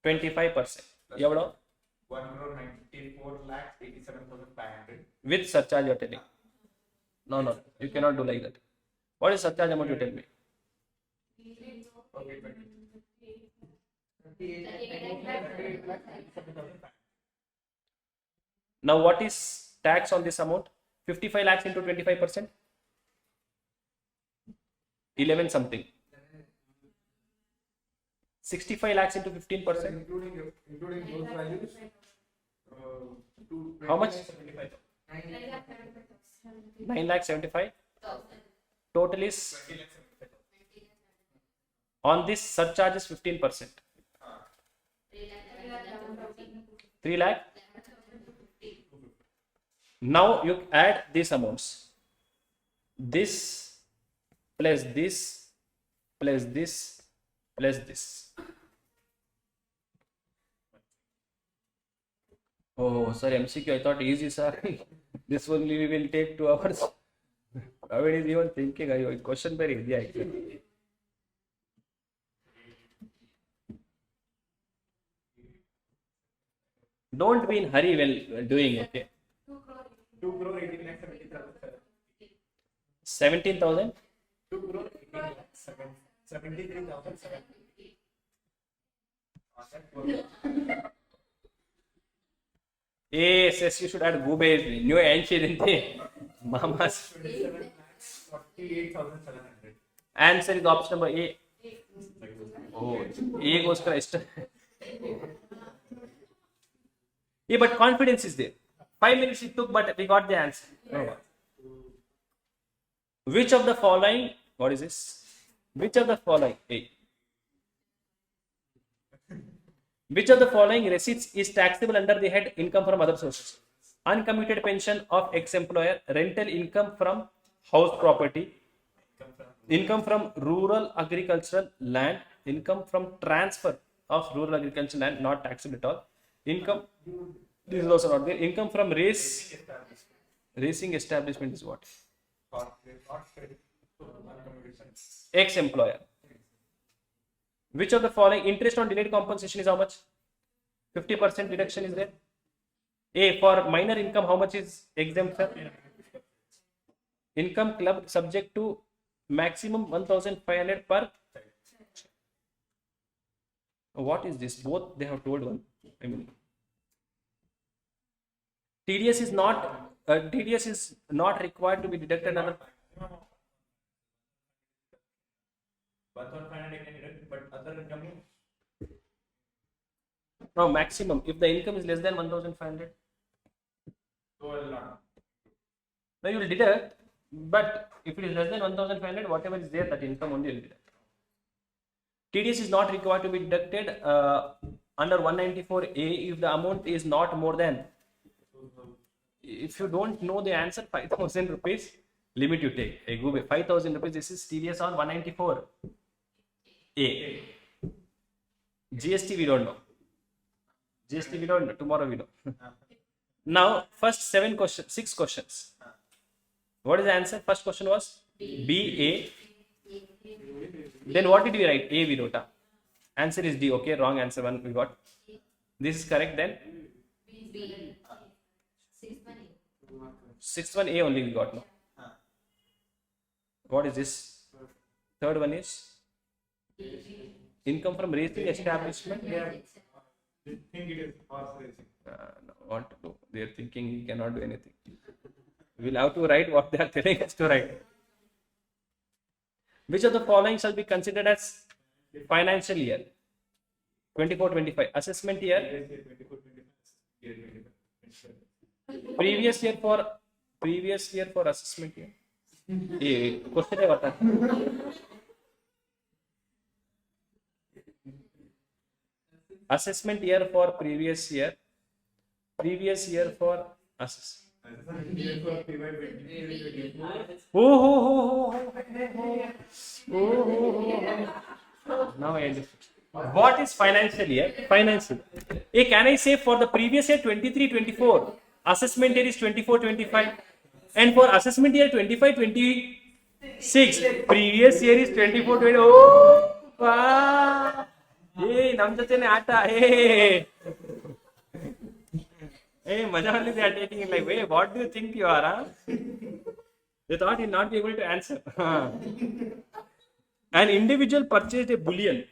Speaker 1: 25%. Yeah,
Speaker 4: 1 crore 94 lakhs 87,500.
Speaker 1: With surcharge you are telling. No, you cannot do like that. What is surcharge amount you tell me? Now what is tax on this amount? 55 lakhs into 25%? 11 something. 65 lakhs into 15%?
Speaker 4: Including those values.
Speaker 1: How much? 9,75,000. Total is on this surcharge is 15%. 3 lakh. Now you add these amounts. This plus this plus this plus this. Oh, sorry, MCQ. I thought easy, sir. This only will take 2 hours. Nobody is even thinking. I question very easy actually. Don't be in hurry while doing. Okay.
Speaker 4: 2 crore 18 lakh 70,000.
Speaker 1: 17,000.
Speaker 4: 2 crore 18 lakh 73,700.
Speaker 1: Yes, you should add Gube. New ancient Mamas.
Speaker 4: 27 lakhs 48,700.
Speaker 1: Answer is option number A. Oh, A goes Christ. Yeah, but confidence is there. 5 minutes it took, but we got the answer. Oh. Which of the following? What is this? Which of the following? A. Which of the following receipts is taxable under the head income from other sources? Uncomputed pension of ex-employer, rental income from house property, income from rural agricultural land, income from transfer of rural agricultural land, not taxable at all. Income, this is also not there. Income from racing establishment is what? Ex-employer. Which of the following interest on delayed compensation is how much? 50% deduction is there. A, for minor income, how much is exemption? Income club subject to maximum 1,500 per. What is this? Both they have told one. I mean, TDS is not required to be deducted under.
Speaker 4: 1,500 I can deduct, but other income.
Speaker 1: No, maximum. If the income is less than 1,500,
Speaker 4: So I will not.
Speaker 1: no, you will deduct. But if it is less than 1,500, whatever is there, that income only will deduct. TDS is not required to be deducted under 194A if the amount is not more than. If you don't know the answer, 5,000 rupees limit you take. Hey, go 5,000 rupees. This is TDS on 194A. GST we don't know. GST we don't know. Tomorrow we know. Now, first 6 questions. What is the answer? First question was BA. Then what did we write? A we wrote. Answer is D. Okay, wrong answer one we got. This is correct then. 6th one A only we got. No. What is this? Third one is income from racing establishment.
Speaker 4: They think it is horse racing.
Speaker 1: No, what to do? They are thinking we cannot do anything. We'll have to write what they are telling us to write. Which of the following shall be considered as financial year? 24-25. Assessment year. Previous year for assessment year. Question है बता. Assessment year for previous year for assessment. Now I understand. What is financial year? Financial. Can I say for the previous year 23-24, assessment year is 24-25, and for assessment year 25-26, previous year is 24-20. Oh, wow. Hey, nam jate aata. Hey. Hey, Maja only they are taking it like, hey, what do you think you are? Huh? They thought he'll not be able to answer. An individual purchased a bullion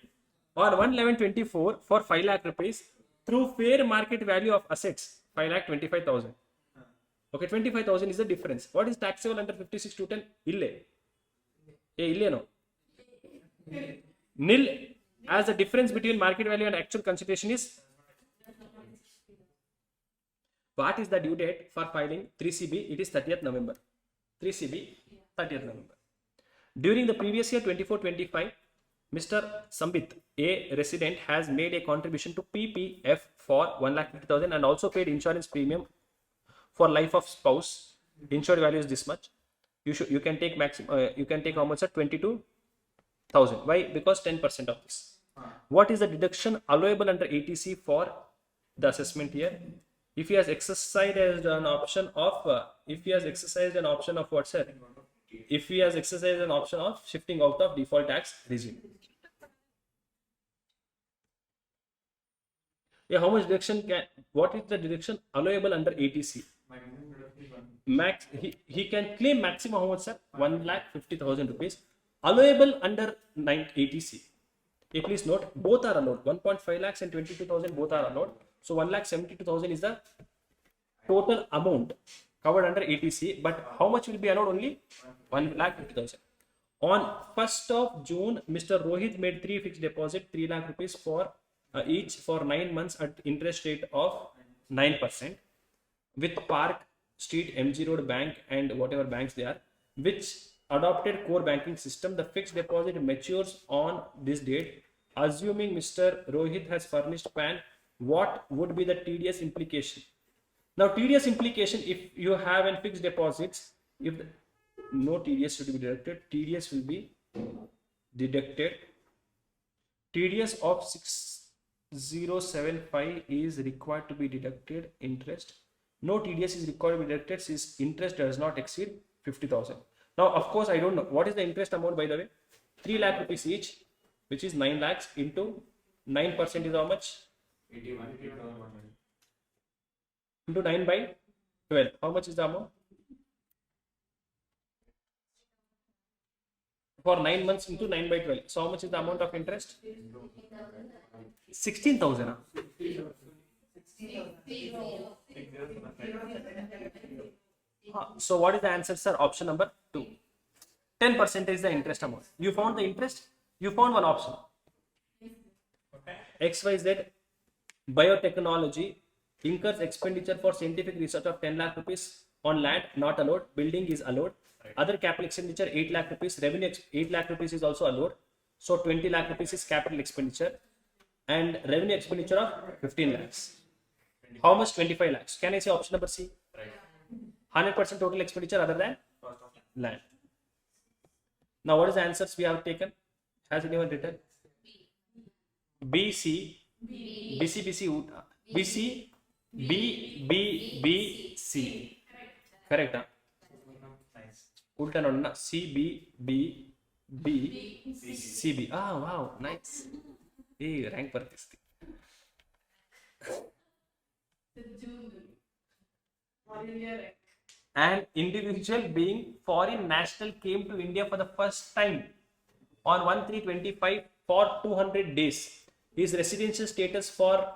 Speaker 1: or 11124 for 5 lakh rupees through fair market value of assets 5,25,000. Okay, 25,000 is the difference. What is taxable under 56(210)? Ille. Ille no. Nil, as the difference between market value and actual consideration is. What is the due date for filing 3CB? It is 30th November. 3CB 30th November. During the previous year 24-25, Mr. Sambit, a resident, has made a contribution to PPF for 1,50,000 and also paid insurance premium for life of spouse. Insured value is this much. You can take maximum. You can take how much? 22,000. Why? Because 10% of this. What is the deduction allowable under ATC for the assessment year? If he has exercised an option of if he has exercised an option of what, sir? If he has exercised an option of shifting out of default tax regime. Yeah, how much deduction can, what is the deduction allowable under ATC? Max, he can claim maximum how much, sir? 1,50,000 rupees. Allowable under ATC. Okay, please note, both are allowed. 1.5 lakhs and 22,000 both are allowed. So 1,72,000 is the total amount covered under ATC, but how much will be allowed? Only 1,50,000. On 1st of June, Mr. Rohit made 3 fixed deposit, 3 lakh rupees for each for 9 months at interest rate of 9% with Park Street, MG Road Bank and whatever banks they are, which adopted core banking system. The fixed deposit matures on this date. Assuming Mr. Rohit has furnished PAN, what would be the TDS implication? Now, TDS implication, if you have a fixed deposits, if no TDS should be deducted, TDS will be deducted. TDS of 6075 is required to be deducted. Interest, no TDS is required to be deducted since interest does not exceed 50,000. Now, of course, I don't know what is the interest amount, by the way. 3 lakh rupees each, which is 9 lakhs into 9% is how much?
Speaker 4: 81.
Speaker 1: Into 9 by 12. How much is the amount? For 9 months into 9 by 12. So how much is the amount of interest? 16,000. So what is the answer, sir? Option number 2. 10% is the interest amount. You found the interest? You found one option. XYZ Biotechnology incurs expenditure for scientific research of 10 lakh rupees on land, not allowed. Building is allowed. Other capital expenditure 8 lakh rupees. Revenue 8 lakh rupees is also allowed. So 20 lakh rupees is capital expenditure and revenue expenditure of 15 lakhs. How much? 25 lakhs. Can I say option number C? 100% total expenditure other than land. Now, what is the answers we have taken? Has anyone written? B, C, B, C, B, C, B, C, B, B, B, C. Correct, huh? Ulta nodna. C, B, B, B, C, B. Ah, wow, nice. Hey, rank partisti. An individual being foreign national came to India for the first time on 1/3/25 for 200 days. His residential status for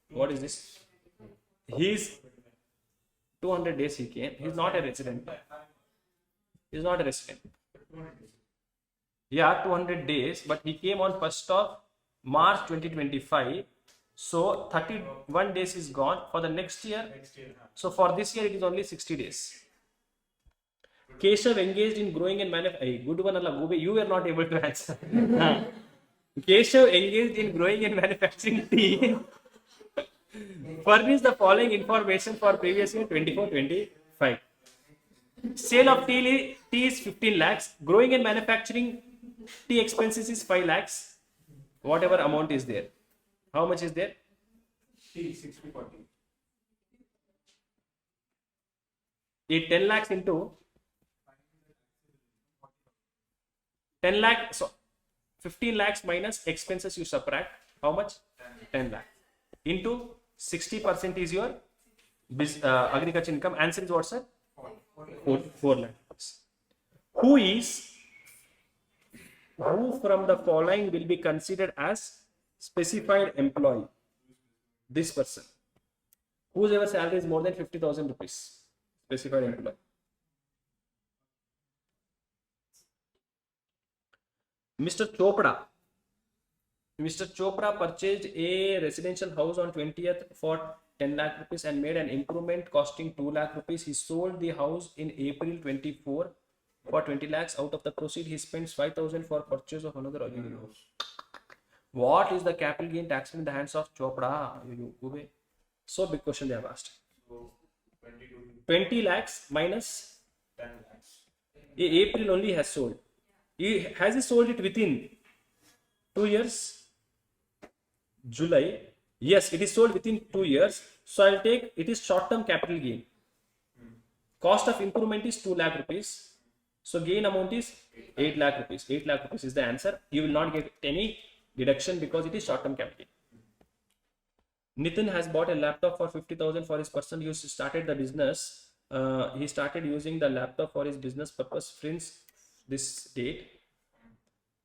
Speaker 1: what is this? His 200 days he came. He's not a resident. He's not a resident. Yeah, 200 days, but he came on 1st of March 2025. So 31 days is gone for the next year. So for this year it is only 60 days. Keshav engaged in growing and manufacturing. Good one, Allah. You were not able to answer. Keshav engaged in growing and manufacturing tea. Furnish the following information for previous year 24-25. Sale of tea is 15 lakhs. Growing and manufacturing tea expenses is 5 lakhs. Whatever amount is there. How much is there?
Speaker 4: 60/40.
Speaker 1: 10 lakhs into 10 lakh. So 15 lakhs minus expenses you subtract. How much? 10 lakh. Into 60% is your agriculture income. Answer is what, sir? 4 lakhs. Who from the following will be considered as specified employee? This person. Whose salary is more than 50,000 rupees. Specified employee. Mr. Chopra purchased a residential house on 20th for 10 lakh rupees and made an improvement costing 2 lakh rupees. He sold the house in April 24 for 20 lakhs. Out of the proceed, he spends 5,000 for purchase of another house. What is the capital gain taxable in the hands of Chopra? So big question they have asked.
Speaker 4: So 22
Speaker 1: 20 lakhs minus
Speaker 4: 10 lakhs.
Speaker 1: April only has sold. Has he sold it within 2 years? July. Yes, it is sold within 2 years. So I'll take it is short-term capital gain. Cost of improvement is 2 lakh rupees. So gain amount is 8 lakh rupees. 8 lakh rupees is the answer. You will not get any deduction because it is short-term capital. Nitin has bought a laptop for 50,000 for his personal use. He started the business. He started using the laptop for his business purpose since this date.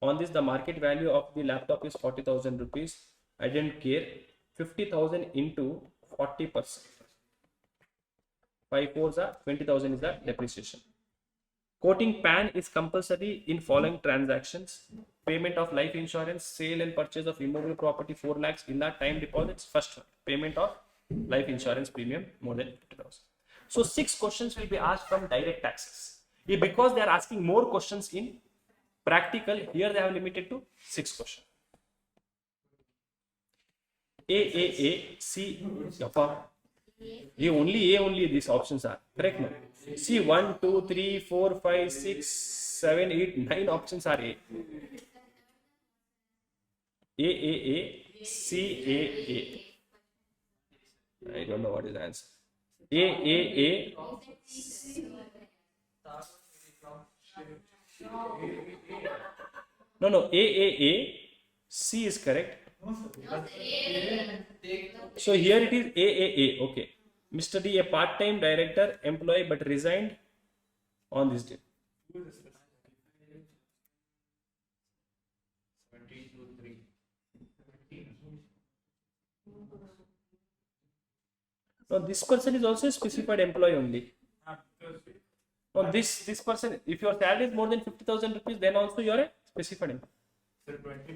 Speaker 1: On this, the market value of the laptop is 40,000 rupees. I didn't care. 50,000 into 40%. 5 4s are 20,000 is the depreciation. Quoting PAN is compulsory in following transactions: payment of life insurance, sale and purchase of immovable property 4 lakhs, illa time deposits. First one, payment of life insurance premium more than 50,000. So 6 questions will be asked from direct taxes. Because they are asking more questions in practical, here they have limited to 6 questions. A, C, only these options are correct. No? See 1, 2, 3, 4, 5, 6, 7, 8, 9 options are A. C, A. I don't know what is the answer. A. No. A. C is correct. So here it is A. Okay. Mr. D, a part-time director employee but resigned on this day.
Speaker 4: 22, 3.
Speaker 1: Now this person is also a specified employee only. Now this person, if your salary is more than 50,000 rupees, then also you are a specified employee.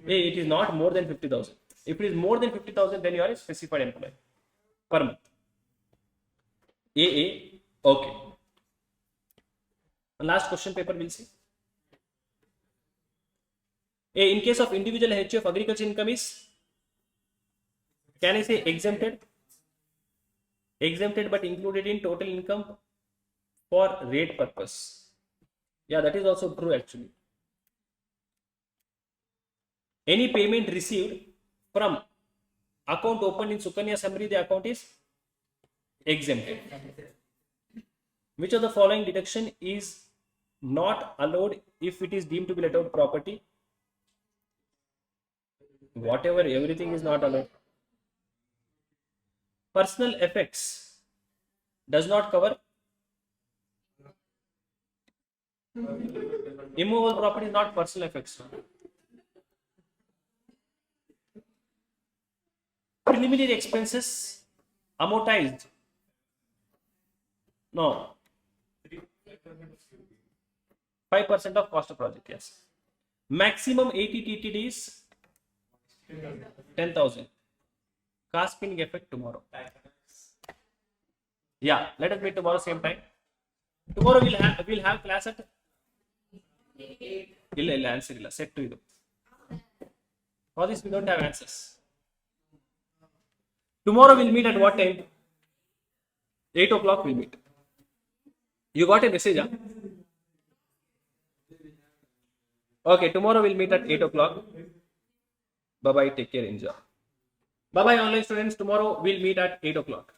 Speaker 1: It is not more than 50,000. If it is more than 50,000, then you are a specified employee per month. A. Okay. Last question paper we'll see. In case of individual HUF, agriculture income is, can I say exempted? Exempted but included in total income for rate purpose. Yeah, that is also true actually. Any payment received from account opened in Sukanya Samriddhi, the account is exempted. Which of the following deduction is not allowed if it is deemed to be let out property? Whatever, everything is not allowed. Personal effects does not cover. Immovable property is not personal effects. Preliminary expenses amortized. No. 5% of cost of project, yes. Maximum 80 TTD is 10,000. Cast spinning effect tomorrow. Yeah, let us meet tomorrow same time. Tomorrow we'll have class at answer illa set to idu. For this we don't have answers. Tomorrow we'll meet at what time? 8 o'clock we'll meet. You got a message, huh? Okay, tomorrow we'll meet at 8 o'clock. Bye-bye, take care, enjoy. Bye-bye online students, tomorrow we'll meet at 8 o'clock.